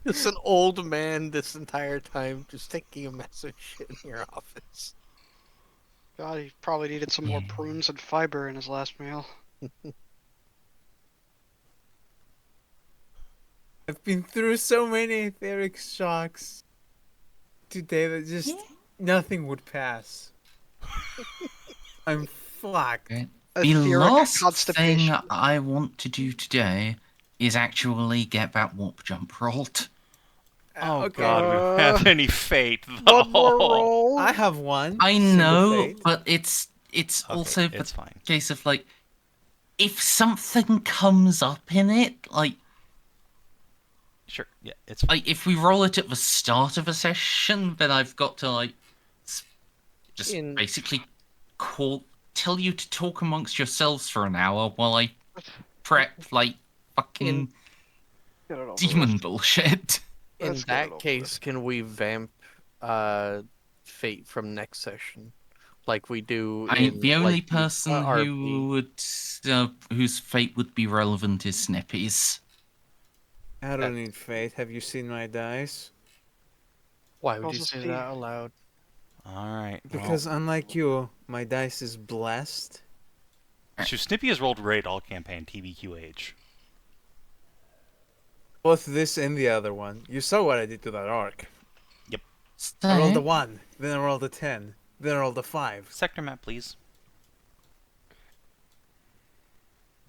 Just an old man this entire time just taking a massive shit in your office. God, he probably needed some more prunes and fiber in his last meal. I've been through so many etheric shocks today that just nothing would pass. I'm fucked. Okay. The last thing I want to do today is actually get that warp jump rolled. Oh okay. God, we have any fate though. One more roll. I have one. I know, but it's Okay, also it's the fine. case of like, if something comes up in it, like, Sure, yeah, it's fine. like if we roll it at the start of a session, then I've got to like just basically tell you to talk amongst yourselves for an hour while I prep like fucking demon bullshit. In that case, can we vamp fate from next session, like we do The only like, person RP. who would whose fate would be relevant is Snippy's. I don't need fate. Have you seen my dice? Why would I'll you just say see. that aloud? Alright. Because unlike you, my dice is blessed. So Snippy has rolled great all campaign TBQH. Both this and the other one. You saw what I did to that arc. I rolled a So, 1, then I rolled a 10, then I rolled a 5. Sector map, please.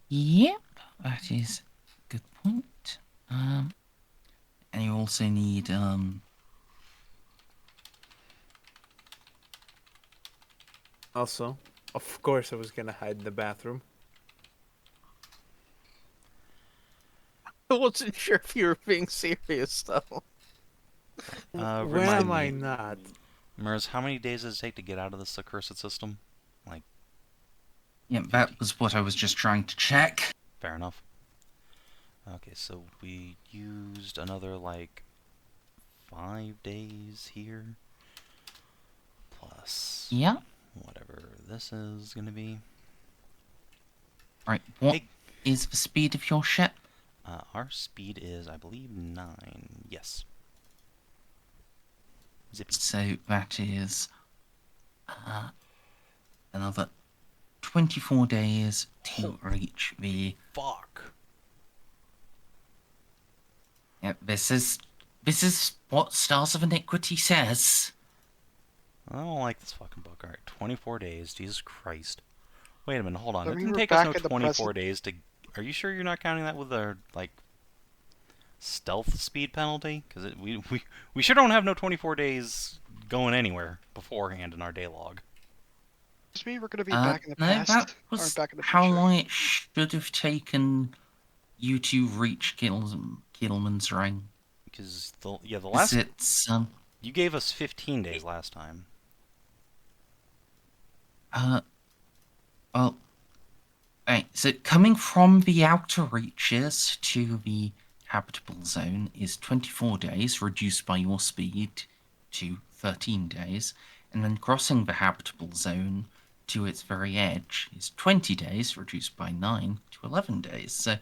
yep, that is a good point. And you also need Also, of course I was gonna hide in the bathroom. I wasn't sure if you were being serious though. When Remind am I me. not? Merz, how many days does it take to get out of this accursed system? yeah, that was what I was just trying to check. Fair enough. Okay, so we used another, 5 days here. Plus Yeah. whatever this is going to be. Right. What Hey. is the speed of your ship? Our speed is, I believe, 9. Yes. Zippy. So that is another 24 days to reach the. Fuck. Yeah, this is what Stars of Iniquity says. I don't like this fucking book. Alright, 24 days. Jesus Christ. Wait a minute, hold on. So It we didn't were take us back no at the 24 days to... Are you sure you're not counting that with our, stealth speed penalty? Because we sure don't have no 24 days going anywhere beforehand in our day log. Does mean we're gonna be back in the No, past that or was back in the how future? long it should have taken you to reach Gilman's ring. Because, the Is last... it's You gave us 15 days last time. well, right, so coming from the outer reaches to the habitable zone is 24 days, reduced by your speed to 13 days, and then crossing the habitable zone to its very edge is 20 days, reduced by 9 to 11 days. So,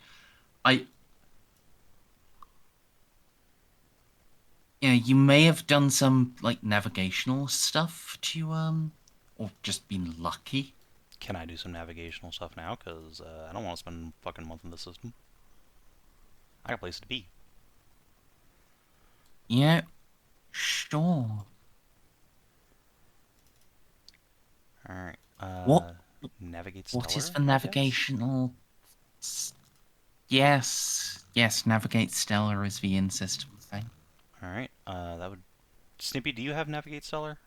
you may have done some, navigational stuff to, or just been lucky. Can I do some navigational stuff now? Because I don't want to spend a fucking month in the system. I got places to be. Yeah, sure. Alright. What? Navigate Stellar, What is the I guess? navigational? Yes, Navigate Stellar is the in-system thing. Alright, that would... Snippy, do you have Navigate Stellar?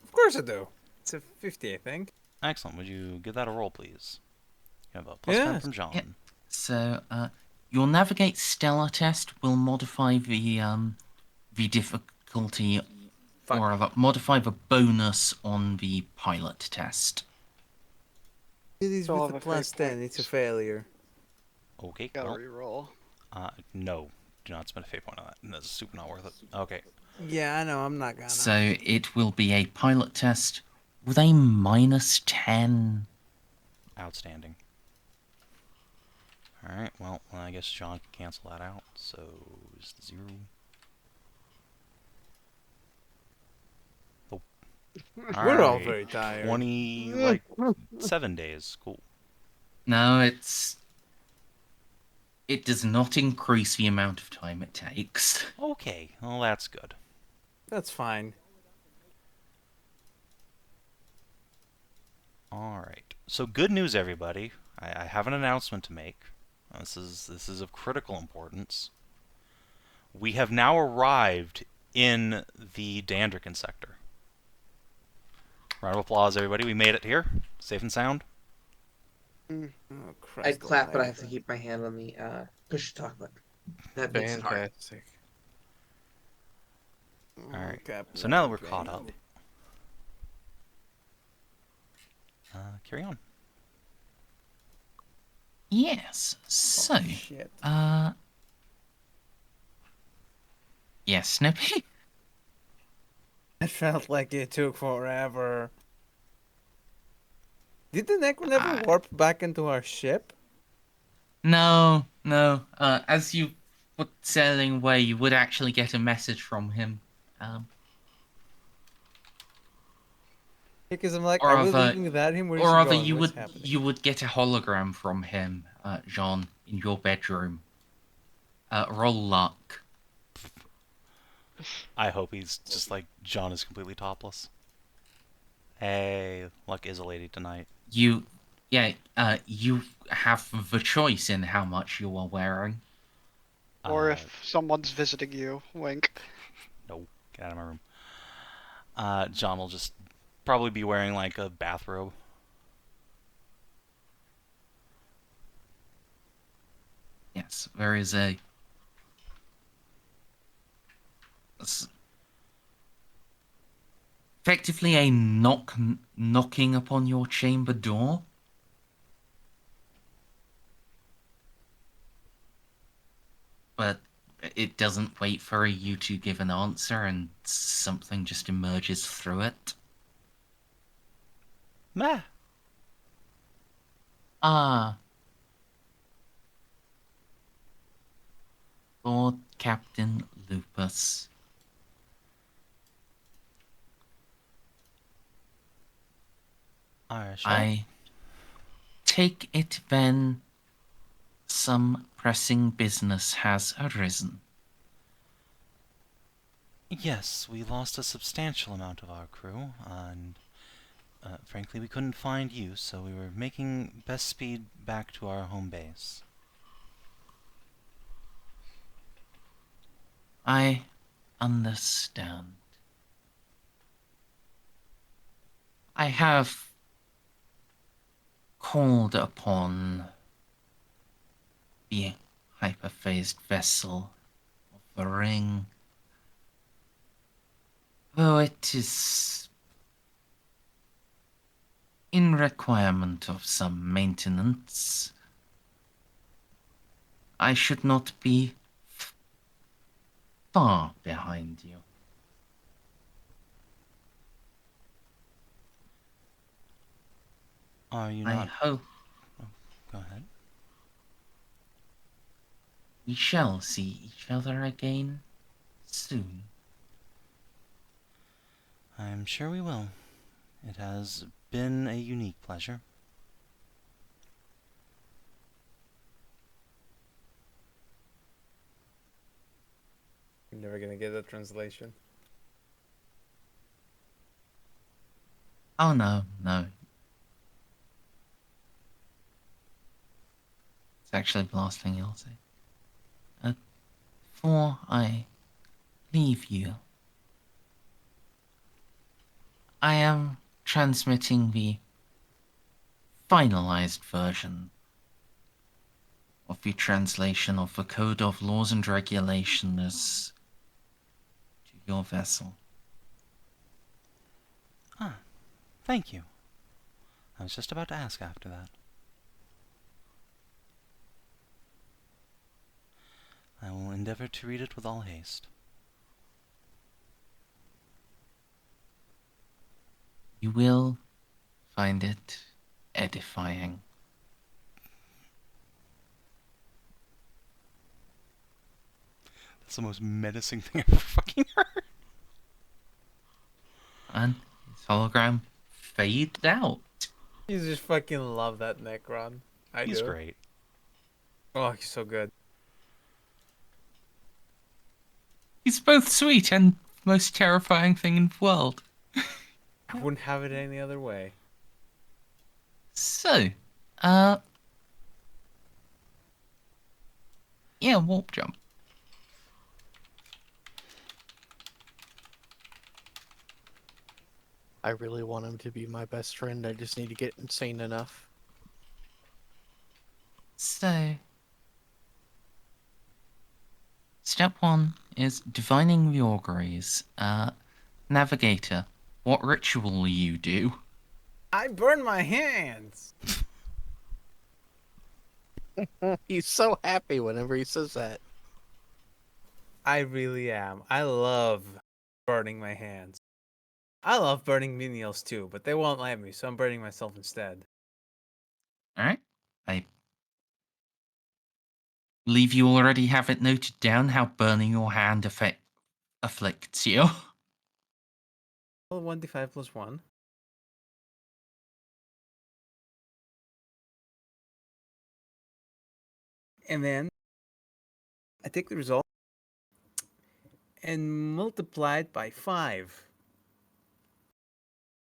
Of course I do. It's a 50, I think. Excellent. Would you give that a roll, please? You have a +10 Yes. from Jeanne. Yeah. So, your Navigate Stellar test will modify the difficulty, Fuck. or modify the bonus on the pilot test. It is Still with have a a plus fate 10, point. it's a failure. Okay, Gotta well, reroll. no. Do not spend a fate point on that. That's super not worth it. Okay. Yeah, I know, I'm not gonna. So it will be a pilot test with a -10. Outstanding. Alright, well, I guess Jeanne can cancel that out. So, is 0. Oh. We're all Alright, very tired. 7 days. Cool. No, it does not increase the amount of time it takes. Okay, well, that's good. That's fine. Alright. So, good news, everybody. I have an announcement to make. This is of critical importance. We have now arrived in the Dandrican sector. Round of applause, everybody. We made it here. Safe and sound. Oh, Christ I'd clap, but I have to almighty. keep my hand on the push to talk button. That makes it hard. Fantastic. Alright. Captain So now that we're Blade. caught up, carry on. Yes. So, Oh, shit. yes, Snippy. It felt like it took forever. Did the Necro never I- warp back into our ship? No, no. As you were sailing away, you would actually get a message from him. Because I'm like, Or are we other, leaving without him? Where is or he rather, going? What's happening? you would get a hologram from him, Jeanne, in your bedroom. Roll luck. I hope he's just like John is completely topless. Hey, luck is a lady tonight. You have the choice in how much you are wearing. Or if someone's visiting you, wink. No, get out of my room. John will just probably be wearing like a bathrobe. Yes, there is effectively a knocking upon your chamber door. But it doesn't wait for you to give an answer, and something just emerges through it. Meh. Ah, Lord Captain Lupus. I take it then some pressing business has arisen. Yes, we lost a substantial amount of our crew, and frankly we couldn't find you, so we were making best speed back to our home base. I understand. I have called upon the hyperphased vessel of the ring, though it is in requirement of some maintenance. I should not be far behind you. Are you I not? hope Go ahead. we shall see each other again soon. I'm sure we will. It has been a unique pleasure. You're never gonna get a translation. Oh no, no. It's actually the last thing he'll say. Before I leave you, I am transmitting the finalized version of the translation of the Code of Laws and Regulations to your vessel. Ah, thank you. I was just about to ask after that. I will endeavor to read it with all haste. You will find it edifying. That's the most menacing thing I've ever fucking heard. And his hologram faded out. You just fucking love that Necron. I He's do. great. Oh, he's so good. He's both sweet and the most terrifying thing in the world. I wouldn't have it any other way. So, yeah, warp jump. I really want him to be my best friend. I just need to get insane enough. So, step one is divining the auguries. Navigator, what ritual will you do? I burn my hands. He's so happy whenever he says that. I really am. I love burning my hands. I love burning menials too, but they won't let me, so I'm burning myself instead. All right. I believe you already have it noted down how burning your hand afflicts you. Well, 1d5 plus 1. And then I take the result and multiply it by 5.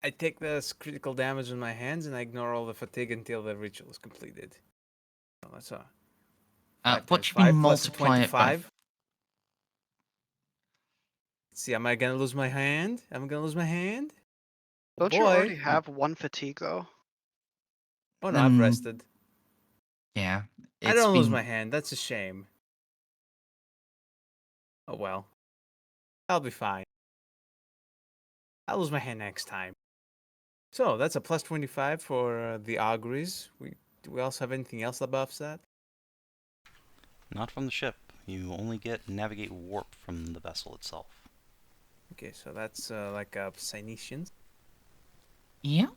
I take this critical damage in my hands and I ignore all the fatigue until the ritual is completed. So that's 5 What times do you mean 5 plus multiply it by? 25. Let's see, am I gonna lose my hand? Am I gonna lose my hand? Oh, Don't you boy. already have one fatigue though? Oh no, I've Um, rested. Yeah. I It's don't lose been my hand. That's a shame. Oh well. I'll be fine. I'll lose my hand next time. So that's a plus 25 for the auguries. Do we also have anything else that buffs that? Not from the ship. You only get navigate warp from the vessel itself. Okay, so that's like a Psynetians. Yeah.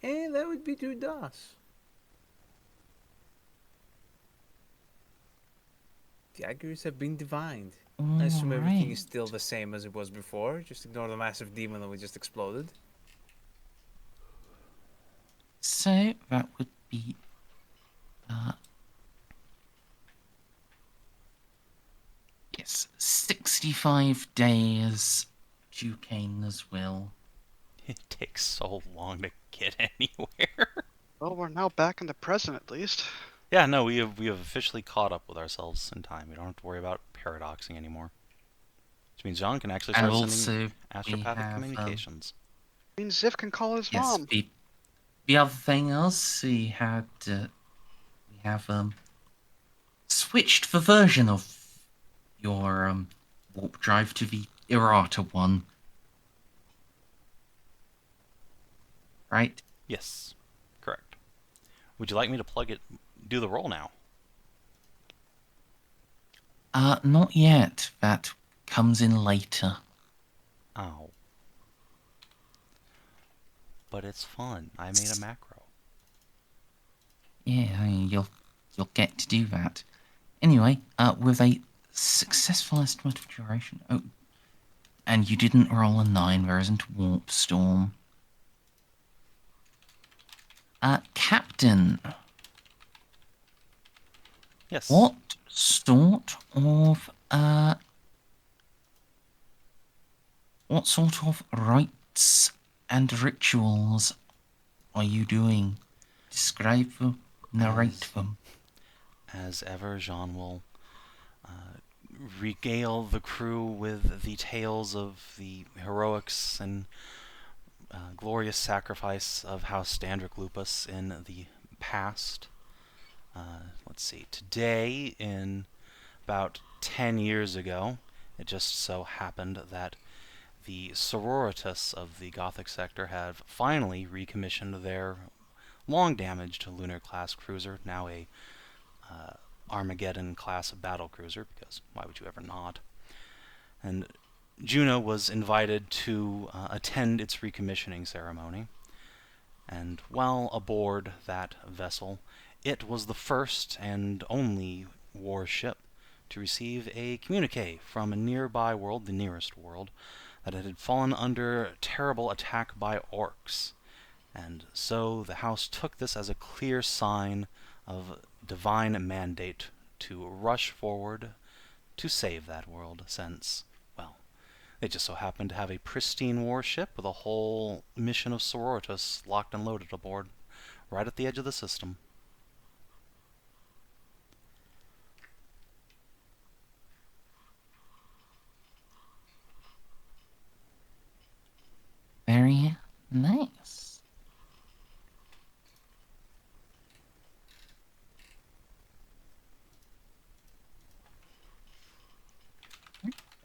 And that would be 2 DOS. The auguries have been divined. I assume everything is Alright. still the same as it was before. Just ignore the massive demon that we just exploded. So that would be yes, 65 days Duquesne as well. It takes so long to get anywhere. Well, we're now back in the present at least. Yeah, no, we have officially caught up with ourselves in time. We don't have to worry about paradoxing anymore. Which means Jeanne can actually And start sending also astropathic have communications. I mean, Xiph can call his yes, mom. the other thing else we have switched the version of your warp drive to the errata one. Right? Yes, correct. Would you like me to do the roll now? Not yet. That comes in later. Ow. But it's fun. I made a macro. Yeah, you'll get to do that. Anyway, with a successful estimate of duration. Oh, and you didn't roll a 9. There isn't warp storm. Captain. Yes. What sort of rites and rituals are you doing? Describe them, narrate them. As ever, Jeanne will regale the crew with the tales of the heroics and glorious sacrifice of House Standric Lupus in the past. Let's see, today, in about 10 years ago, it just so happened that the sororitas of the Gothic sector have finally recommissioned their long-damaged lunar-class cruiser, now a Armageddon-class battle cruiser, because why would you ever not? And Juno was invited to attend its recommissioning ceremony, and while aboard that vessel, it was the first and only warship to receive a communique from a nearby world, the nearest world, that it had fallen under terrible attack by orcs. And so the house took this as a clear sign of divine mandate to rush forward to save that world, since, well, they just so happened to have a pristine warship with a whole mission of sororitas locked and loaded aboard, right at the edge of the system. Very nice.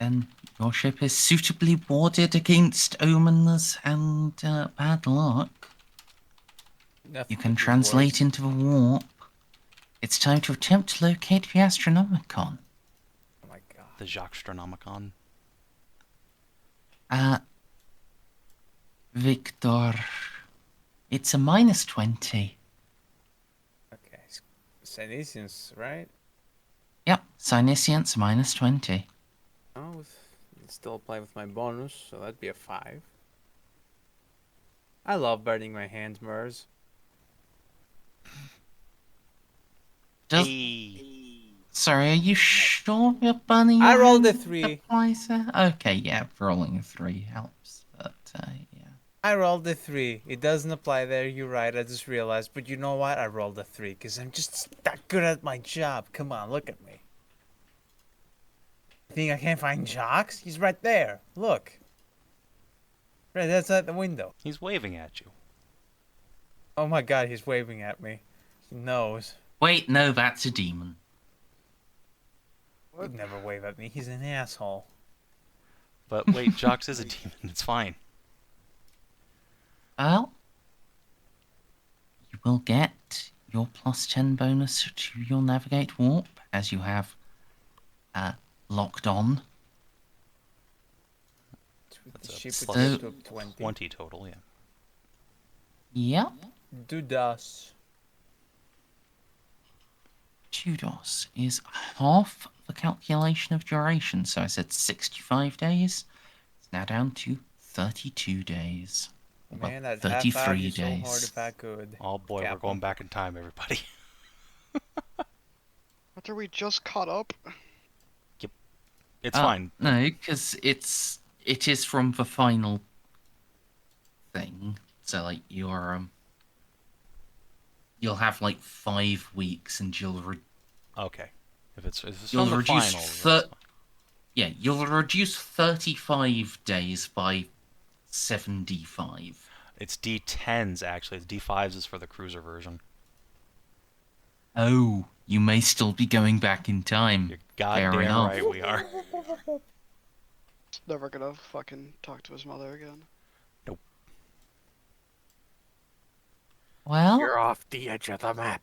And your ship is suitably warded against omens and bad luck. You can translate into the warp. It's time to attempt to locate the Astronomicon. Oh my god. The Jacques Astronomicon. Victor, it's a -20. Okay. Senescence, right? Yep, Siniciance -20. Oh, still apply with my bonus, so that'd be a 5. I love burning my hands, Merz. Does, Hey. sorry, are you sure you're burning I your rolled a hand 3. applies there? Okay, yeah, rolling a 3 helps, but yeah. I rolled a 3. It doesn't apply there, you're right, I just realized. But you know what? I rolled a 3, because I'm just that good at my job. Come on, look at me. Think I can't find Jocks? He's right there. Look. Right outside the window. He's waving at you. Oh my god, he's waving at me. He knows. Wait, no, that's a demon. He'd never wave at me. He's an asshole. But wait, Jox is a demon. It's fine. Well, you will get your +10 bonus to your Navigate Warp, as you have locked on. That's The a ship plus would get to 20. 20 total, yeah. Yep. Dudas. Tudos is half the calculation of duration, so I said 65 days. It's now down to 32 days. Well, Man, I'd 33 high-five you so days. hard if I could. Oh boy, we're Captain. going back in time, everybody. After we just caught up. It's fine. No, because it is from the final thing. So like you'll have like 5 weeks, and Okay. If it's you'll from the reduce final, that's fine. yeah, you'll reduce 35 days by 75. It's D10s actually. It's D5s is for the cruiser version. Oh, you may still be going back in time. You're Fair goddamn enough. right we are. Never gonna fucking talk to his mother again. Well, You're off the edge of the map.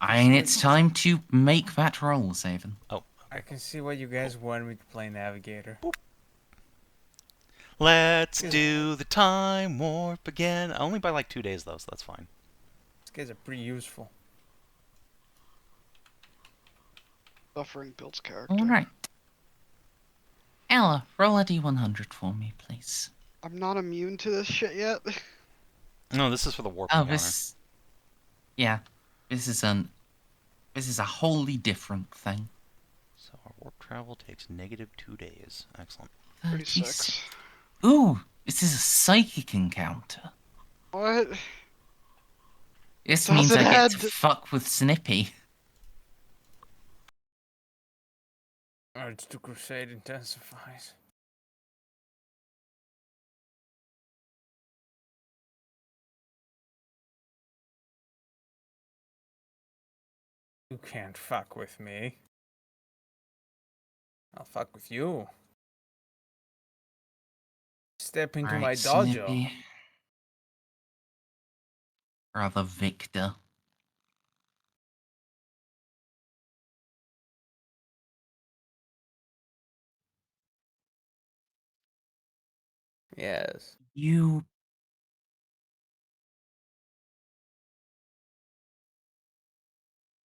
I mean, it's time to make that roll, Savin. Oh. I can see why you guys wanted me to play Navigator. Let's do the time warp again. Only by like 2 days though, so that's fine. These guys are pretty useful. Suffering builds character. Alright. Ella, roll a d100 for me, please. I'm not immune to this shit yet. No, this is for the warp Oh, encounter. yeah, this is a wholly different thing. So our warp travel takes -2 days. Excellent. 36. Ooh, this is a psychic encounter. What? This Does means it I get had- to fuck with Snippy. Urge to Crusade intensifies. You can't fuck with me. I'll fuck with you. Step into my Alright, dojo. Snippy. Brother Victor. Yes. You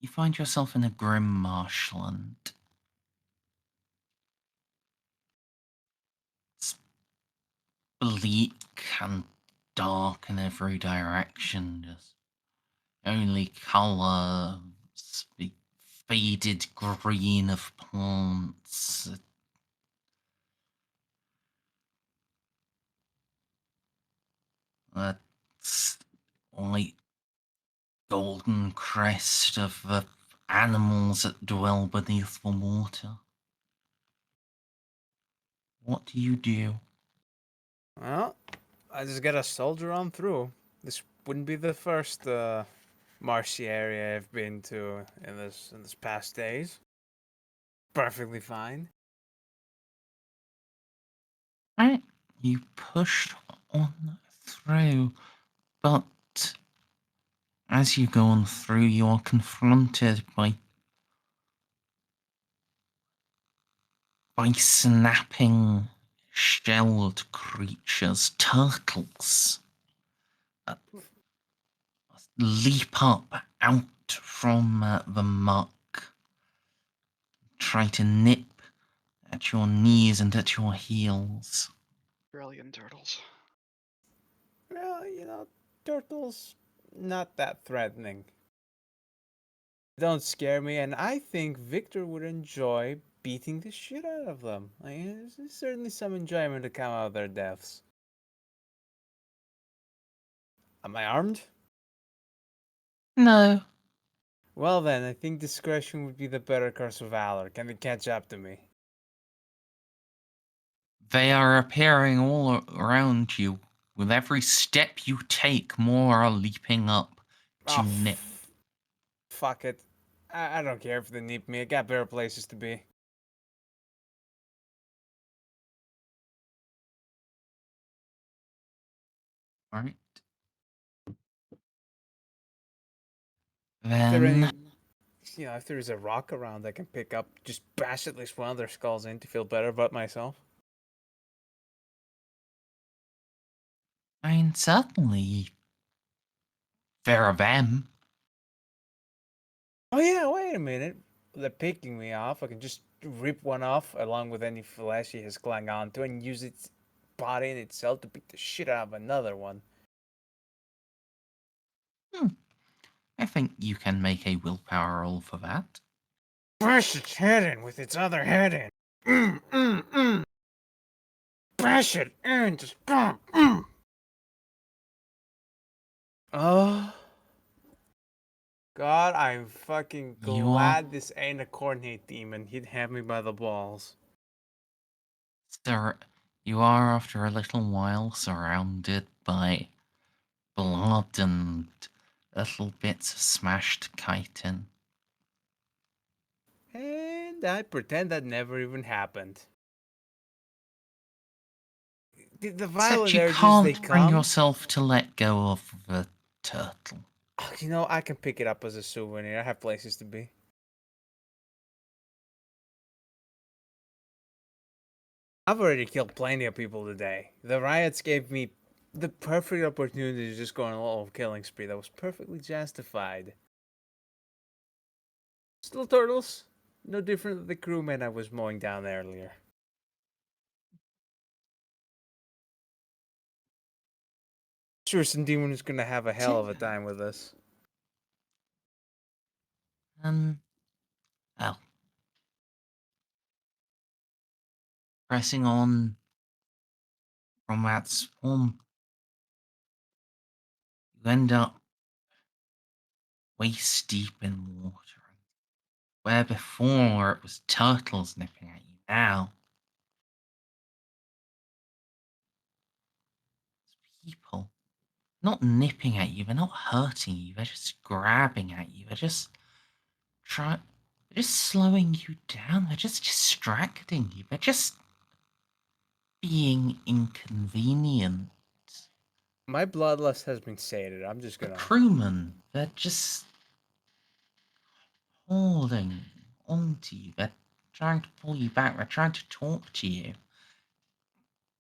find yourself in a grim marshland. It's bleak and dark in every direction. Just only colours, the faded green of plants. That's like golden crest of the animals that dwell beneath the water. What do you do? Well, I just gotta soldier on through. This wouldn't be the first marshy area I've been to in this past days. Perfectly fine. Right, you push on through, but as you go on through, you are confronted by by snapping shelled creatures, turtles, leap up out from the muck, try to nip at your knees and at your heels. Brilliant turtles. Well, turtles, not that threatening. Don't scare me, and I think Victor would enjoy beating the shit out of them. There's certainly some enjoyment to come out of their deaths. Am I armed? No, Well then, I think discretion would be the better course of valor. Can they catch up to me? they are appearing all around you. With every step you take, more are leaping up to Oh, nip. fuck it. I don't care if they nip me. I got better places to be. Right. If there any, Then if there is a rock around I can pick up, just bash at least one of their skulls in to feel better about myself. I mean, certainly there are them. Oh yeah, wait a minute. They're picking me off. I can just rip one off along with any flesh he has clung onto and use its body in itself to beat the shit out of another one. I think you can make a willpower roll for that. Bash its head in with its other head in. Bash it in, just Oh. God, I'm fucking You are, glad this ain't a coordinate demon. He'd have me by the balls. you are after a little while surrounded by blood and little bits of smashed chitin. And I pretend that never even happened. The violent Except you urges, they can't bring come. yourself to let go of the turtle. I can pick it up as a souvenir. I have places to be. I've already killed plenty of people today. The riots gave me the perfect opportunity to just go on a little killing spree that was perfectly justified. Still turtles. No different than the crewmen I was mowing down earlier. Sure, some demon is gonna have a hell of a time with us. Well, pressing on from that swarm, you end up waist deep in water. Where before it was turtles nipping at you, now it's people. Not nipping at you, they're not hurting you, they're just grabbing at you, they're just slowing you down, they're just distracting you, they're just being inconvenient. My bloodlust has been sated. I'm just The gonna. crewmen, they're just holding onto you, they're trying to pull you back, they're trying to talk to you.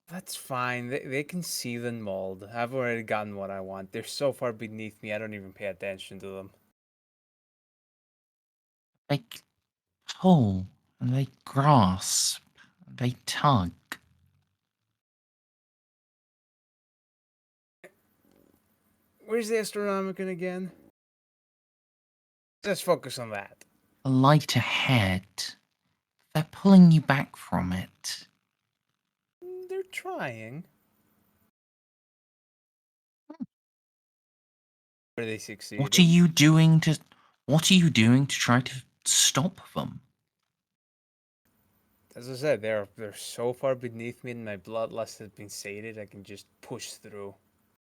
That's fine. They can see the mold. I've already gotten what I want. They're so far beneath me, I don't even pay attention to them. They pull, and they grasp, and they tug. Where's the Astronomicon again? Let's focus on that. A light ahead. They're pulling you back from it. They're trying. Where they succeed. What are you doing to try to stop them? As I said, they're so far beneath me and my bloodlust has been sated, I can just push through.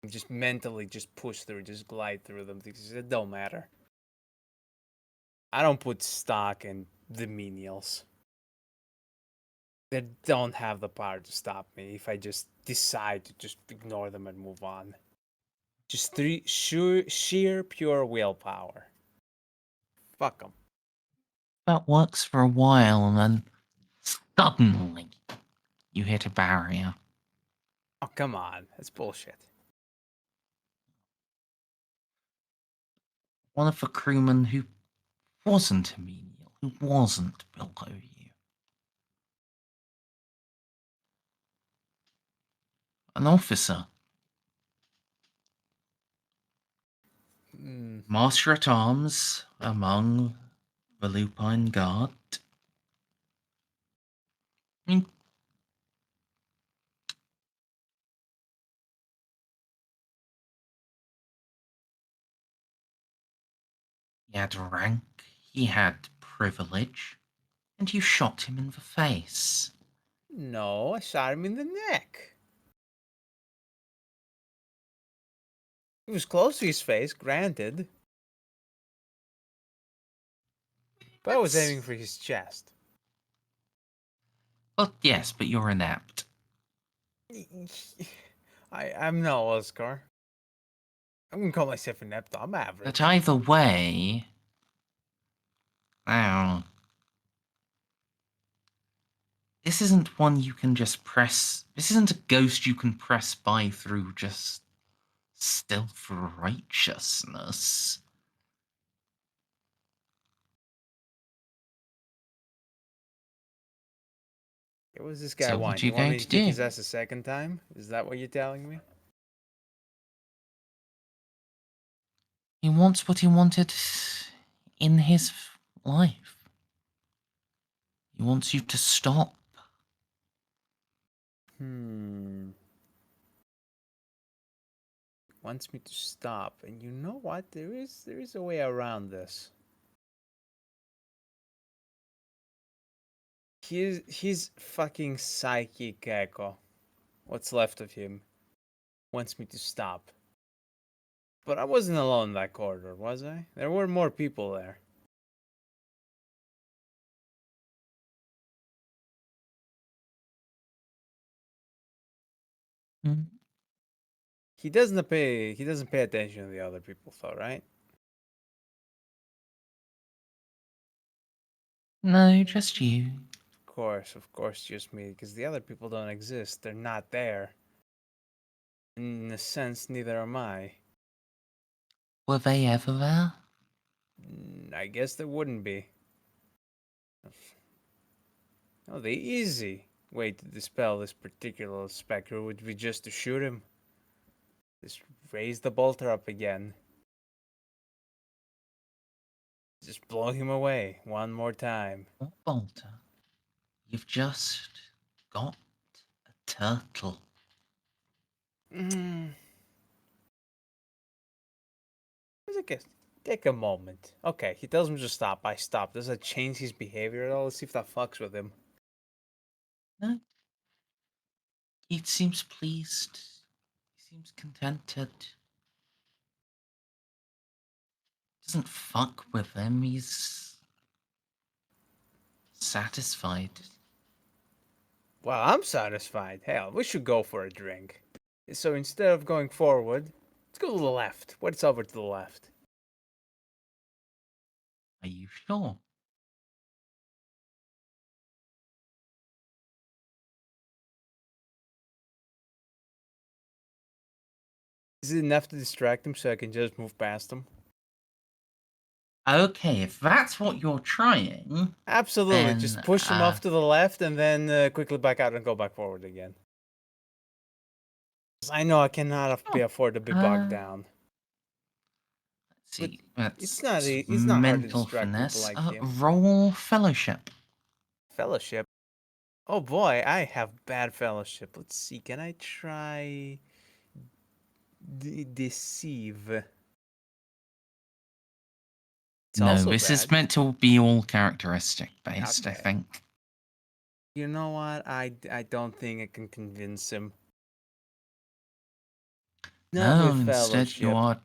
Just mentally just push through, just glide through them because it don't matter. I don't put stock in the menials. They don't have the power to stop me if I just decide to just ignore them and move on. Just sheer pure willpower. Fuck them. That works for a while, and then Suddenly, you hit a barrier. Oh, come on. That's bullshit. One of the crewmen who wasn't a menial, who wasn't below you. An officer. Mm. Master at arms among the Lupine Guard. I mean, he had rank, he had privilege, and you shot him in the face. No, I shot him in the neck. It was close to his face, granted. But I was That's- aiming for his chest. Well, yes, but you're inept. I'm no Ozcar. I wouldn't call myself inept. I'm average. But either way, wow. This isn't one you can just press. This isn't a ghost you can press by through just stealth righteousness. What does this guy So what want? are you You want me going to to kick do? his ass a second time? Is that what you're telling me? He wants what he wanted in his life. He wants you to stop. Wants me to stop, and you know what? There is a way around this. He's fucking psychic Ceiko. What's left of him wants me to stop. But I wasn't alone in that corridor, was I? There were more people there. He doesn't pay attention to the other people though, right? No, just you. Of course, just me, because the other people don't exist. They're not there. In a sense, neither am I. Were they ever there? I guess there wouldn't be. Oh, the easy way to dispel this particular specter would be just to shoot him. Just raise the bolter up again. Just blow him away one more time. What, Bolter? You've just got a turtle. Take a moment. Okay, he tells me to stop. I stop. Does that change his behavior at all? Let's see if that fucks with him. No. He seems pleased. He seems contented. Doesn't fuck with them. He's satisfied. Well, I'm satisfied. Hell, we should go for a drink. So instead of going forward, let's go to the left. What's over to the left? Are you sure? Is it enough to distract him so I can just move past him? Okay, if that's what you're trying, Absolutely. Just Then, push him off to the left and then quickly back out and go back forward again. 'Cause I know I cannot be afford to be bogged down. let's see. it's not that's it's not hard to mental distract people finesse. like him. Roll fellowship. Fellowship. Oh boy, I have bad fellowship. Let's see. Can I try deceive? It's No, also this is bad. meant to be all characteristic based, I Okay. think. You know what? I don't think I can convince him. Not No, with instead you fellowship.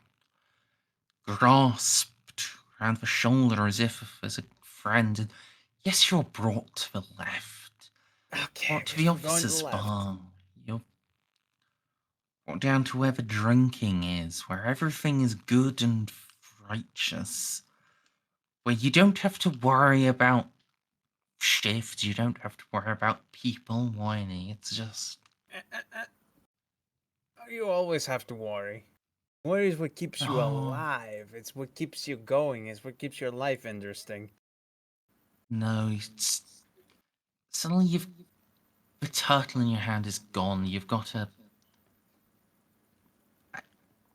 are grasped around the shoulder as a friend. And yes, you're brought to the left. Okay, Brought to I the guess we're going to officer's the left. bar. You're brought down to where the drinking is, where everything is good and righteous. Where you don't have to worry about shift. You don't have to worry about people whining. It's just You always have to worry. Worry is what keeps you Oh. alive. It's what keeps you going. It's what keeps your life interesting. no. Suddenly the turtle in your hand is gone. You've got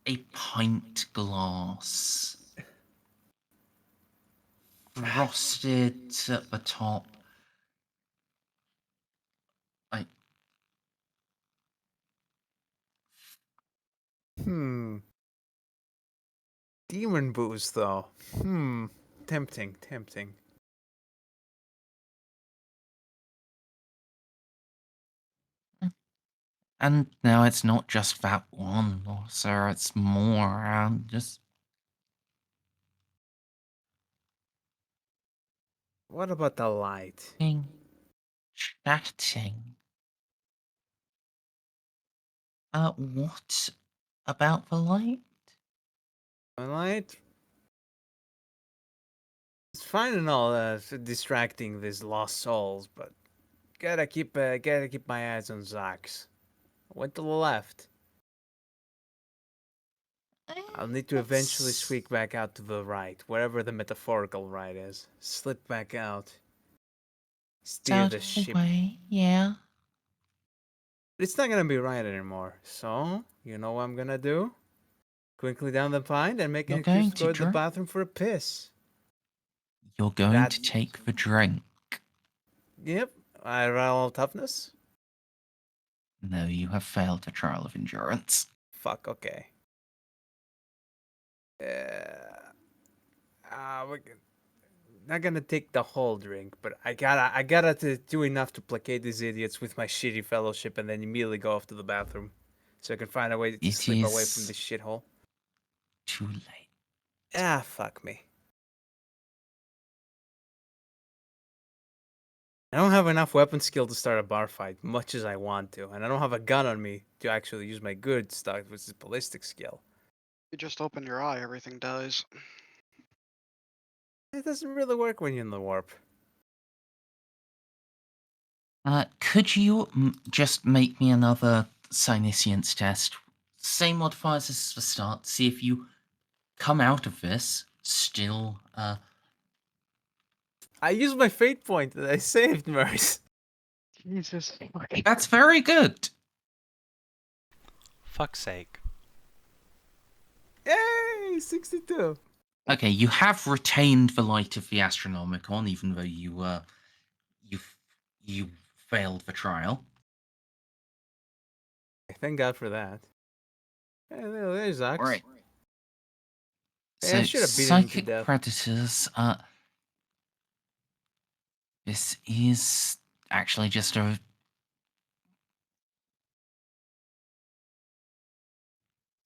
a pint glass, frosted at the top. Demon booze, though. Tempting, tempting. And now it's not just that one, sir. It's more. Just What about the light? chatting. What about the light? The light? It's fine and all, distracting these lost souls, but gotta keep my eyes on Zax. Went to the left. I'll need to eventually squeak back out to the right, wherever the metaphorical right is. Slip back out. Steer Out the of ship. way, yeah. It's not gonna be right anymore. So, you know what I'm gonna do? Quickly down the pint and make an You're excuse going to to go to the drink? bathroom for a piss. You're going That- to take the drink. Yep, I roll toughness. No, you have failed the trial of endurance. Fuck, okay. We're not gonna take the whole drink, but I gotta do enough to placate these idiots with my shitty fellowship and then immediately go off to the bathroom. So I can find a way to It slip away from is- this shithole. Too late. Fuck me. I don't have enough weapon skill to start a bar fight, much as I want to, and I don't have a gun on me to actually use my good stuff, which is ballistic skill. You just open your eye, everything dies. It doesn't really work when you're in the warp. Could you just make me another Psyniscience test? Same modifiers as the start. See if you come out of this still. I used my fate point that I saved, Merz. Jesus fucking. That's very good. Fuck's sake. Yay! 62. Okay, you have retained the light of the Astronomicon, even though you failed the trial. Thank God for that. Hey, there's Zax. Right. Hey, So I should have beaten him to psychic death. predators. This is actually just a.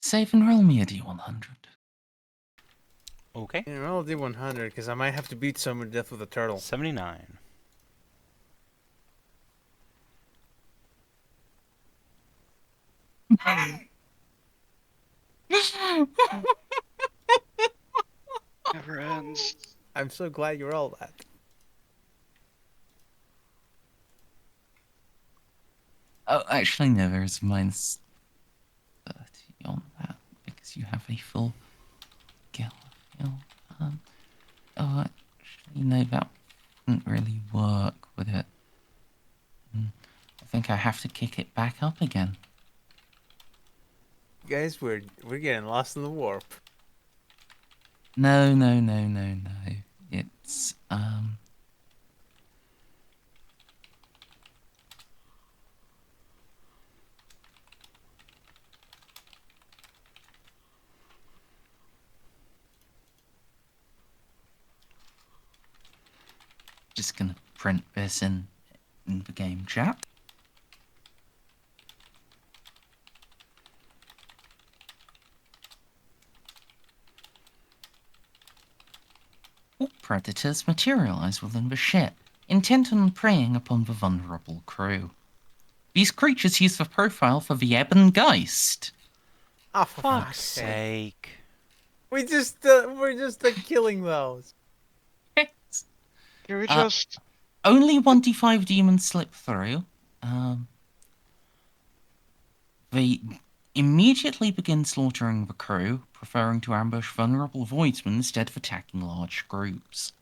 Save and roll me a d100. Okay. Yeah, roll a D100 because I might have to beat someone to death with a turtle. 79. Never ends. I'm so glad you rolled that. Oh, actually, no, there's minus 30 on that because you have a full skill. Oh, actually, no, that wouldn't really work, would it? I think I have to kick it back up again. Guys, we're getting lost in the warp. No. It's, just gonna print this in the game chat. All predators materialize within the ship, intent on preying upon the vulnerable crew. These creatures use the profile for the Ebon Geist. Oh, for Fuck's sake. we're just killing those. Can we just only 1d5 demons slip through. They immediately begin slaughtering the crew, preferring to ambush vulnerable voidsmen instead of attacking large groups.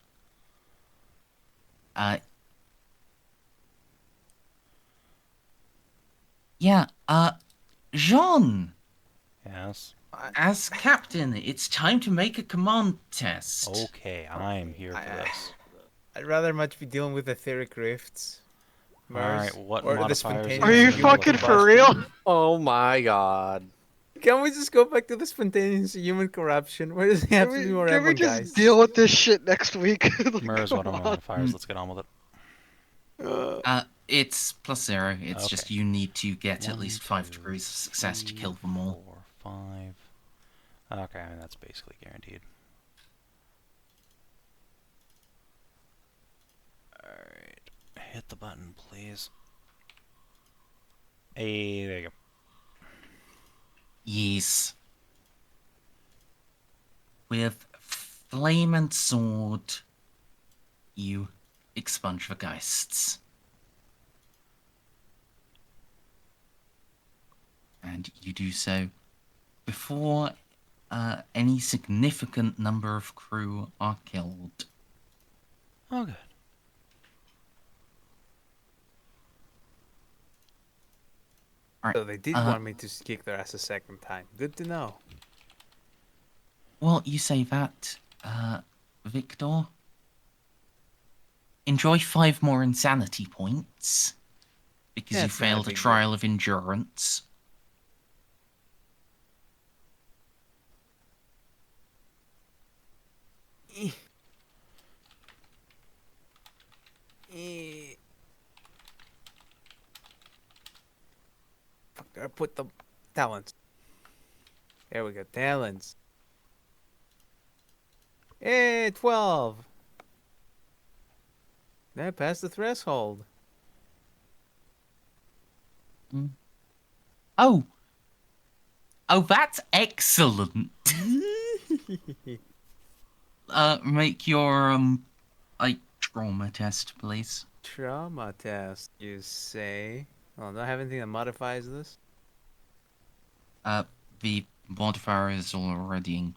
Jeanne, Yes. as captain, it's time to make a command test. Okay, I'm here for this. I'd rather much be dealing with etheric rifts. Alright, what or the modifiers spontaneous Are you human fucking combustion? for real? Oh my god. Can we just go back to the spontaneous human corruption? Where does it have to be more Can we Evan, just guys? deal with this shit next week? Like, Mers, what are come my on. modifiers? Let's get on with it. It's +0. It's just Okay. you need to get at 1, least 5 2, degrees of success to 3, kill them all. 4, 5. Okay, I mean, that's basically guaranteed. Alright. Hit the button, please. Hey, there you go. Yes. With flame and sword, you expunge the Geists. And you do so before any significant number of crew are killed. Oh, good. Alright, So they did want me to kick their ass a second time. Good to know. well, you say that, Victor. Enjoy 5 more insanity points, because you That's not a failed a big deal. trial of endurance. Fuck, I put the talents. There we go, talents. Hey, 12. That passed the threshold. Oh, that's excellent. Make your trauma test, please. Trauma test, you say? Oh, do I have anything that modifies this? The modifier is already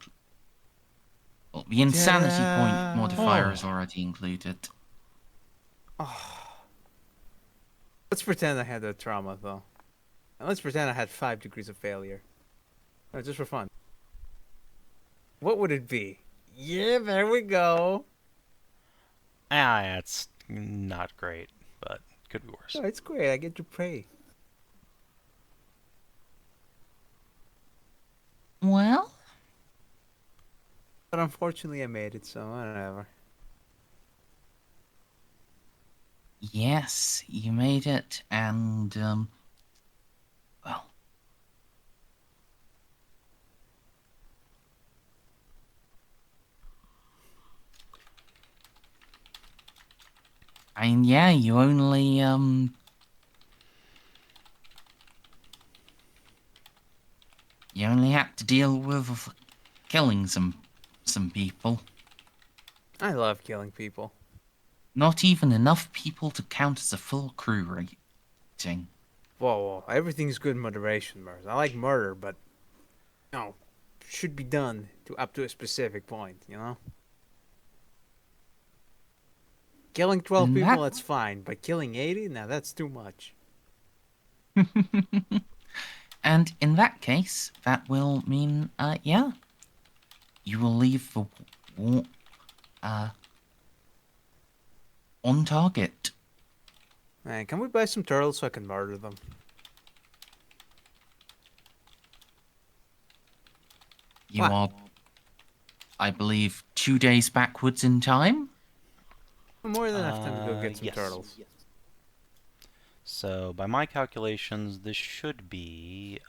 well, the insanity point Ta-da! modifier is already included. Let's pretend I had that trauma, though. And let's pretend I had 5 degrees of failure. No, just for fun. What would it be? Yeah, there we go. Ah, it's not great, but could be worse. Oh, it's great. I get to pray. Well, But unfortunately, I made it, so whatever. yes, you made it, and well, I mean, yeah, you only had to deal with killing some people. I love killing people. Not even enough people to count as a full crew rating. Whoa, whoa. Everything's good in moderation, Mers. I like murder, but no, should be done to up to a specific point, you know? Killing 12 And people, that- that's fine, but killing 80? Now that's too much. And in that case, that will mean, yeah, you will leave the war, on target. Man, can we buy some turtles so I can murder them? You What? are, I believe, 2 days backwards in time. More than enough time to go get some Yes. turtles. So, by my calculations, this should be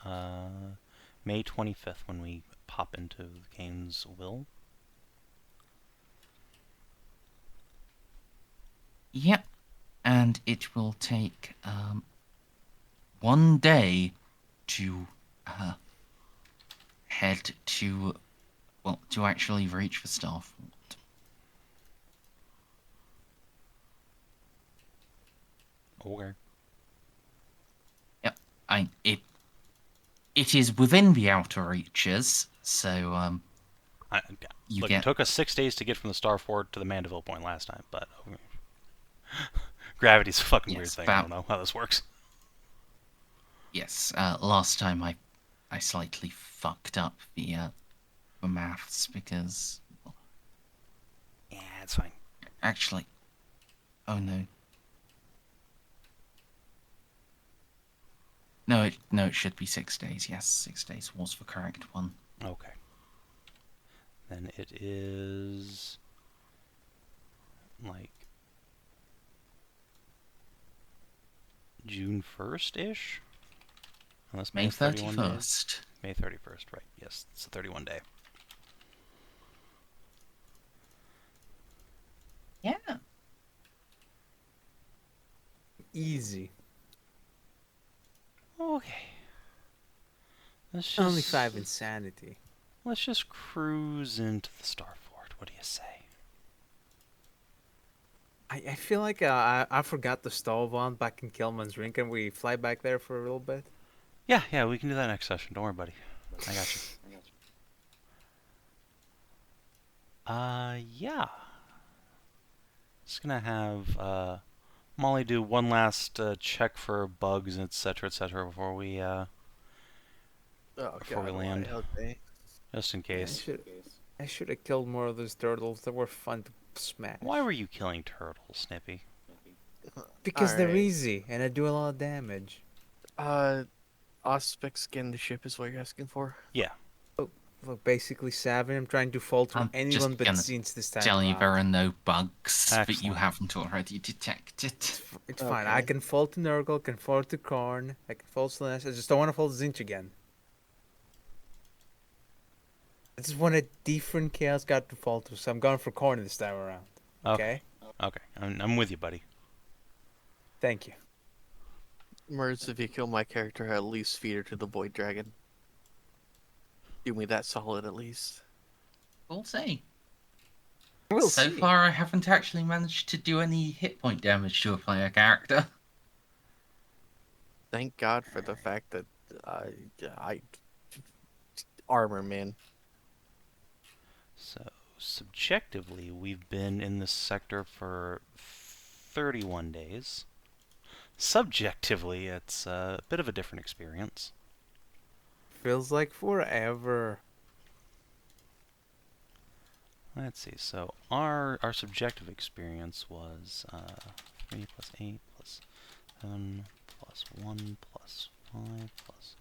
May 25th when we pop into Kane's will. Yep. And it will take 1 day to head to, well, to actually reach the Starfort. Okay. Yep. It is within the outer reaches, so you Look, get it took us 6 days to get from the Star Fort to the Mandeville point last time, but gravity's a fucking weird Yes, thing. I don't know how this works. yes. Last time I slightly fucked up the maths because Yeah, it's fine. actually, oh no. No, it should be 6 days. Yes, 6 days was the correct one. Okay. Then it is like June 1st-ish? Unless May May's 31 days. 31st. May 31st, right. Yes, it's a 31 day. Yeah. Easy. Okay. Let's just, Only 5 insanity. Let's just cruise into the Star Fort. What do you say? I feel like I forgot the stove on back in Kilman's Ring. Can we fly back there for a little bit? Yeah, we can do that next session. Don't worry, buddy. I got you. Yeah. Just gonna have Molly do one last check for bugs, etc., before we before we land, Okay. just in case. I should have killed more of those turtles. They were fun to smash. Why were you killing turtles, Snippy? Because they're Alright. easy and I do a lot of damage. Auspex scan the ship is what you're asking for? Yeah. Look, basically, Savin, I'm trying to fall through I'm anyone just but gonna Scenes this time Tell you around. there are no bugs that you Excellent. haven't already detected. It's fine. I Okay. can fall to Nurgle, can fall to Karn, I can fall to Slanesh. I just don't want to fall to Zinch again. I just want a different Chaos God to fall to, so I'm going for Karn this time around. Okay? Okay. I'm with you, buddy. Thank you. Merz, if you kill my character, at least feed her to the Void Dragon. Do me that solid at least. We'll see. We'll so see. far, I haven't actually managed to do any hit point damage to a player character. Thank God for the fact that I armor man. So, subjectively, we've been in this sector for 31 days. Subjectively, it's a bit of a different experience. Feels like forever. Let's see. So our subjective experience was 3 plus 8 plus 7 plus 1 plus 5 plus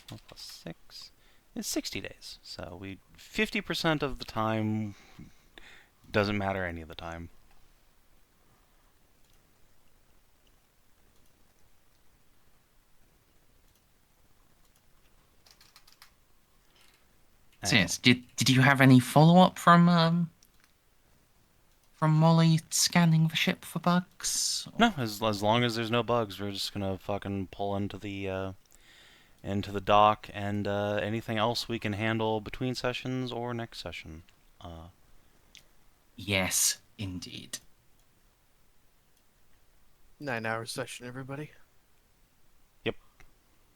4 plus 6 is 60 days. So we 50% of the time doesn't matter any of the time. So yes, did you have any follow up from Molly scanning the ship for bugs? No, as long as there's no bugs, we're just gonna fucking pull into the dock, and anything else we can handle between sessions or next session. Yes, indeed. 9-hour session, everybody.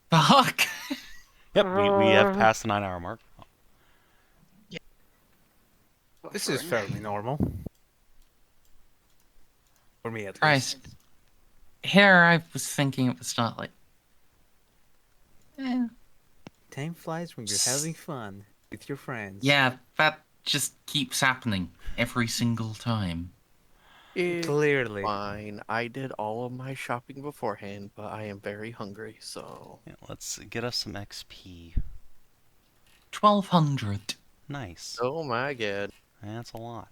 Fuck! Yep, we have passed the 9-hour mark. This is fairly normal. For me, at least. Christ. Here I was thinking at the start, like, Time flies when you're having fun with your friends. yeah, that just keeps happening every single time. It's Clearly. fine. I did all of my shopping beforehand, but I am very hungry, so... Yeah, let's get us some XP. 1200. Nice. Oh my god. That's a lot.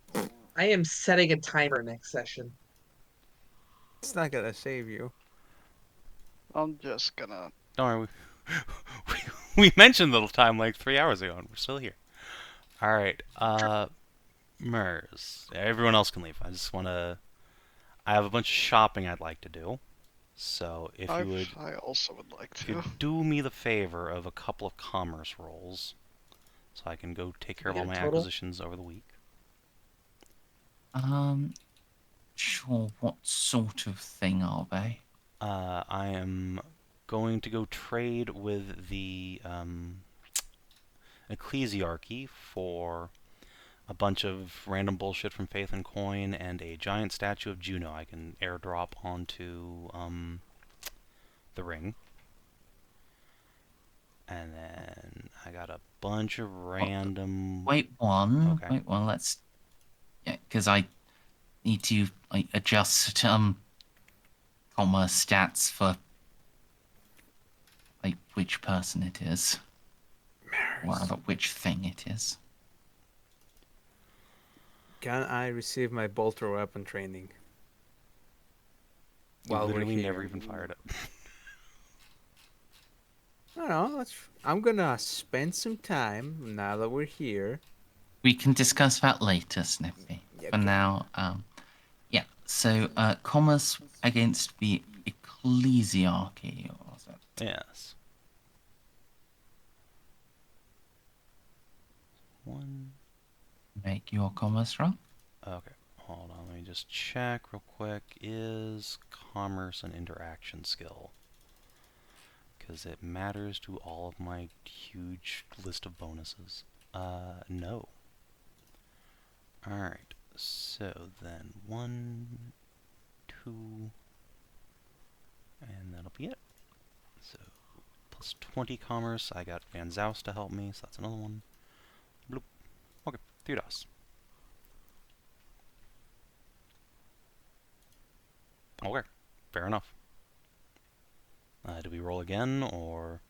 I am setting a timer next session. It's not gonna save you. I'm just gonna. Don't worry, we mentioned the time like 3 hours ago, and we're still here. All right, Merz. Everyone else can leave. I just want to. I have a bunch of shopping I'd like to do. So if you would, I also would like if to. you do me the favor of a couple of commerce rolls, so I can go take care of You all got my a total? acquisitions over the week. Sure, what sort of thing are they? I am going to go trade with the Ecclesiarchy for a bunch of random bullshit from Faith and Coin and a giant statue of Juno I can airdrop onto the ring. And then I got a bunch of random... Wait one. Okay. Wait one. Let's. Yeah, because I need to adjust commerce stats for which person it is, or rather which thing it is. Can I receive my bolter weapon training? You While we're literally here? never even fired it. I don't know. I'm gonna spend some time now that we're here. We can discuss that later, Snippy. Yeah, For okay. now, yeah. So, commerce against the Ecclesiarchy, or was it? Yes. One. Make your commerce roll. Okay, hold on. Let me just check real quick. Is commerce an interaction skill? Because it matters to all of my huge list of bonuses. No. Alright, so then 1, 2, and that'll be it. So, plus 20 commerce. I got Van Zaus to help me, so that's another one. Bloop. Okay, 3 dots. Okay, fair enough. Do we roll again, or...?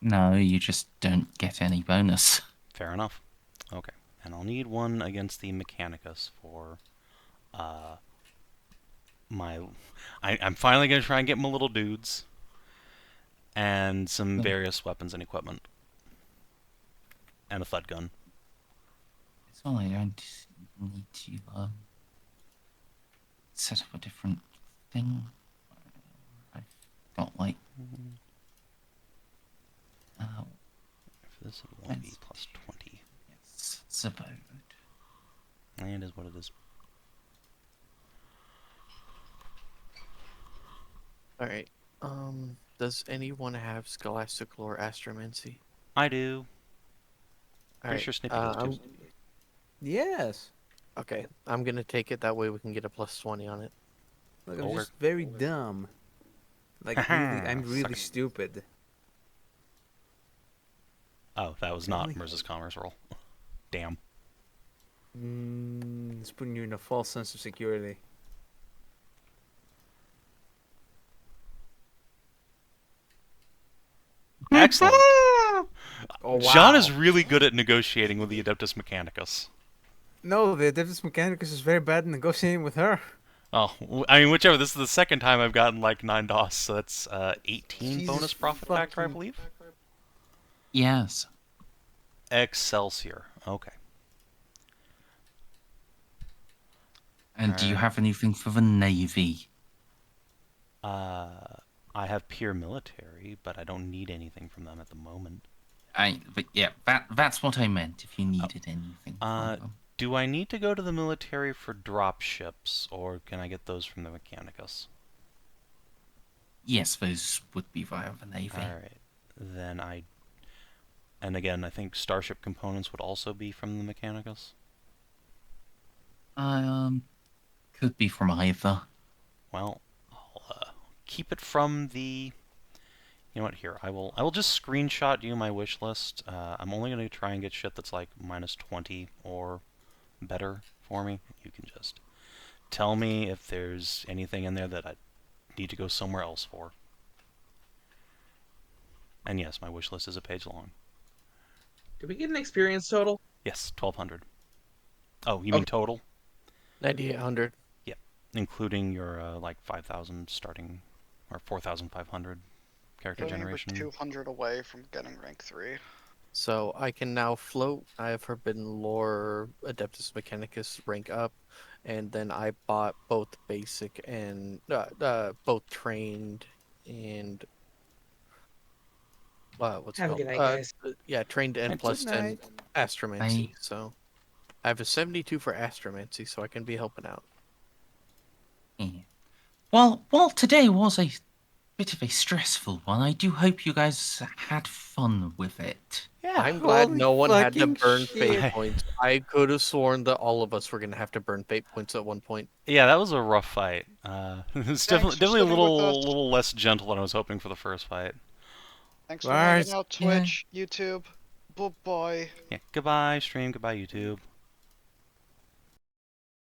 No, you just don't get any bonus. Fair enough. Okay, and I'll need one against the Mechanicus for, I'm finally going to try and get my little dudes, and some various weapons and equipment. And a thud gun. It's all I don't need to, set up a different thing. I've got, If this would only be plus 20. yes, Zabode. And it is what it is. Alright. Does anyone have Scholastic Lore Astromancy? I do. Pretty Alright, sure Snippy does too. Yes. Okay, I'm gonna take it. That way we can get a plus 20 on it. Look, I'm Over. just very dumb. Like, really, I'm really Suck. stupid. Oh, that was not Really? Merze's commerce roll. Damn. It's putting you in a false sense of security. Excellent. Oh, Jeanne is really good at negotiating with the Adeptus Mechanicus. No, the Adeptus Mechanicus is very bad at negotiating with her. Oh, I mean, whichever. This is the second time I've gotten like 9 DOS, so that's 18 Jesus bonus profit factor, I fucking- believe. Yes. Excelsior. Okay. And do you Alright. have anything for the Navy? I have pure military, but I don't need anything from them at the moment. But yeah, that's what I meant, if you needed anything from them. Do I need to go to the military for drop ships, or can I get those from the Mechanicus? Yes, those would be via the Navy. Alright. Then and again, I think starship components would also be from the Mechanicus. Could be from either. Well, I'll keep it from the... You know what, here, I will just screenshot you my wish list. I'm only going to try and get shit that's like minus 20 or better for me. You can just tell me if there's anything in there that I need to go somewhere else for. And yes, my wish list is a page long. Did we get an experience total? Yes, 1,200. Oh, you mean total? 9,800. Including your like 5,000 starting, or 4,500 character We're generation. 200 away from getting rank 3. So I can now float. I have Forbidden Lore, Adeptus Mechanicus rank up, and then I bought both basic and both trained and what's it Have a called? good night, guys. Yeah, trained and Good plus 10 night. Astromancy. So I have a 72 for Astromancy, so I can be helping out. Yeah. Well, today was a bit of a stressful one. I do hope you guys had fun with it. Yeah. I'm glad Holy no one had to fucking burn shit. fate points. I could have sworn that all of us were going to have to burn fate points at one point. Yeah, that was a rough fight. It's Thanks definitely for definitely a sitting with us. little less gentle than I was hoping for the first fight. Thanks for hanging Lars, out, yeah. Twitch, YouTube. Bye-bye. Yeah. Goodbye, stream. Goodbye, YouTube.